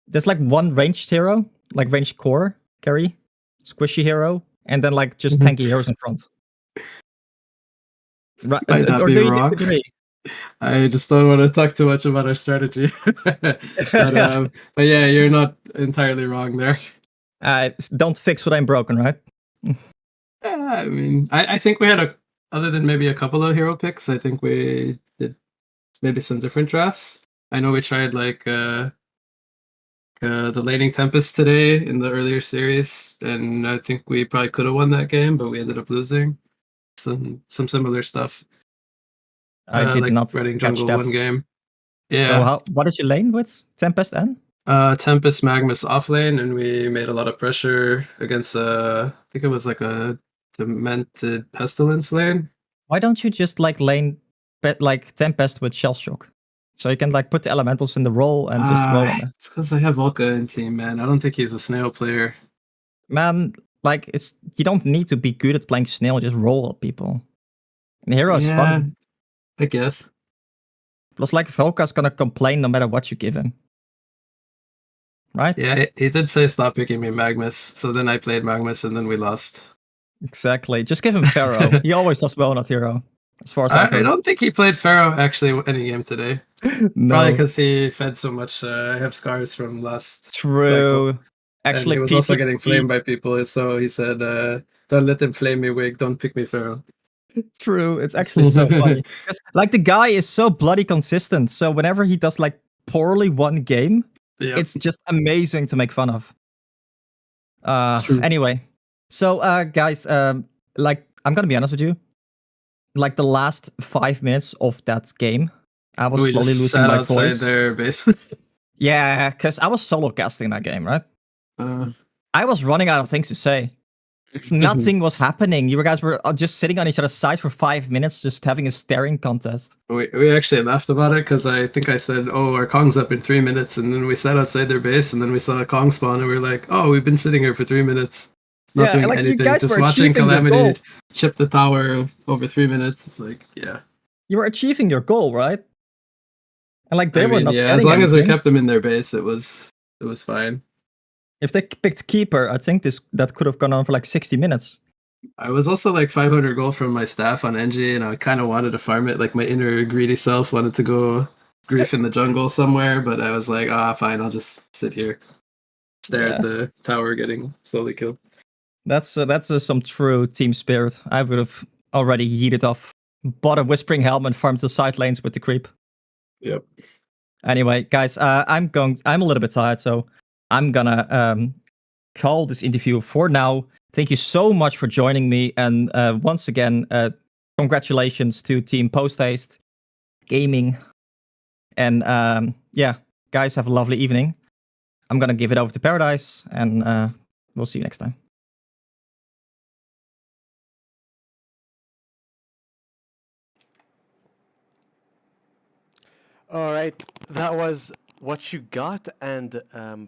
there's like one ranged hero, like ranged core carry, squishy hero, and then like just tanky heroes in front. Right? Or do you disagree? I just don't want to talk too much about our strategy. but yeah, you're not entirely wrong there. Don't fix what I'm broken, right? I mean, I think we had other than maybe a couple of hero picks, I think we did maybe some different drafts. I know we tried like the Laning Tempest today in the earlier series, and I think we probably could have won that game, but we ended up losing. Some similar stuff. I did not running catch jungle that. one game. Yeah. So what did you lane with? Tempest and? Tempest Magnus off lane, and we made a lot of pressure against I think it was like a Demented Pestilence lane. Why don't you just like lane like Tempest with Shell Shock? So you can like put the elementals in the roll and just roll on it. It's because I have Volca in team, man. I don't think he's a snail player. Man, like you don't need to be good at playing snail, just roll at people. And hero is fun. I guess. Plus, like Volca's gonna complain no matter what you give him. Right? Yeah, he did say stop picking me Magnus. So then I played Magnus and then we lost. Exactly. Just give him Pharaoh. He always does well on hero. As far as I don't think he played Pharaoh actually any game today. No. Probably because he fed so much. I have scars from last. True. Cycle. Actually, and he was also getting flamed by people. So he said, "Don't let them flame me, Wig. Don't pick me, Pharaoh." True. It's actually so funny. Like the guy is so bloody consistent. So whenever he does like poorly one game, it's just amazing to make fun of. Anyway, so guys, like I'm gonna be honest with you. Like the last 5 minutes of that game, I was slowly losing my voice. Their base. Yeah, because I was solo casting that game, right? I was running out of things to say. Nothing was happening. You guys were just sitting on each other's side for 5 minutes, just having a staring contest. We actually laughed about it because I think I said, "Oh, our Kong's up in 3 minutes," and then we sat outside their base, and then we saw a Kong spawn, and we were like, "Oh, we've been sitting here for 3 minutes." not doing like you anything, guys just were watching achieving your goal. Calamity chip the tower over 3 minutes. It's like, yeah. You were achieving your goal, right? And like they I were mean, not yeah, as getting long as they anything. kept them in their base, it was fine. If they picked keeper, I think that could have gone on for like 60 minutes. I was also like 500 gold from my staff on NG, and I kind of wanted to farm it. Like my inner greedy self wanted to go grief in the jungle somewhere, but I was like, fine, I'll just sit here, stare at the tower getting slowly killed. That's some true team spirit. I would have already yeeted off, bought a Whispering Helm, and farmed the side lanes with the creep. Yep. Anyway, guys, I'm a little bit tired, so I'm gonna call this interview for now. Thank you so much for joining me, and once again, congratulations to Team Post Haste Gaming. And yeah, guys, have a lovely evening. I'm gonna give it over to Paradise, and we'll see you next time. All right, that was What You Got and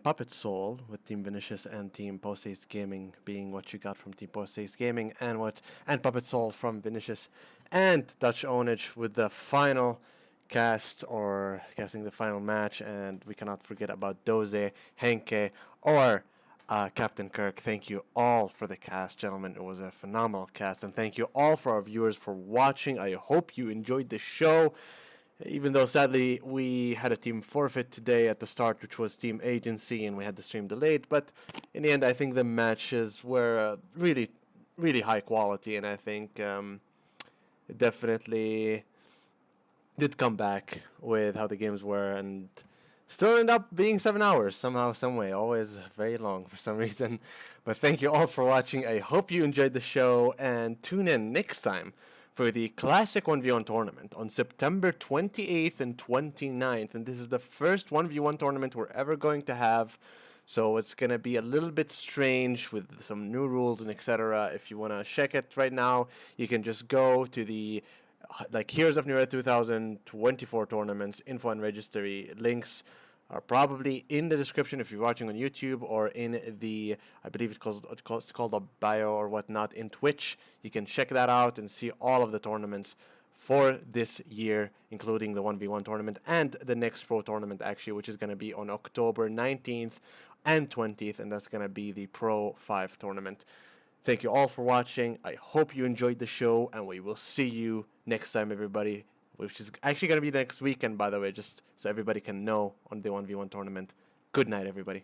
Puppet Soul with Team Vinicius and Team Post-Haste Gaming being What You Got from Team Post-Haste Gaming and Puppet Soul from Vinicius and Dutch Ownage with the final cast or casting the final match. And we cannot forget about Doze, Henke, or Captain Kirk. Thank you all for the cast, gentlemen. It was a phenomenal cast. And thank you all for our viewers for watching. I hope you enjoyed the show. Even though sadly we had a team forfeit today at the start, which was Team Agency, and we had the stream delayed. But in the end, I think the matches were really, really high quality, and I think it definitely did come back with how the games were, and still end up being 7 hours somehow, some way. Always very long for some reason. But thank you all for watching. I hope you enjoyed the show, and tune in next time for the Classic 1v1 tournament on September 28th and 29th. And this is the first 1v1 tournament we're ever going to have. So it's going to be a little bit strange with some new rules and etc. If you want to check it right now, you can just go to the Heroes of Newerth 2024 tournaments info and registry links are probably in the description if you're watching on YouTube, or in the, I believe it's called a bio or whatnot in Twitch. You can check that out and see all of the tournaments for this year, including the 1v1 tournament and the next pro tournament actually, which is going to be on October 19th and 20th, and that's going to be the Pro 5 tournament. Thank you all for watching. I hope you enjoyed the show, and we will see you next time, everybody, which is actually going to be next weekend, by the way, just so everybody can know, on the 1v1 tournament. Good night, everybody.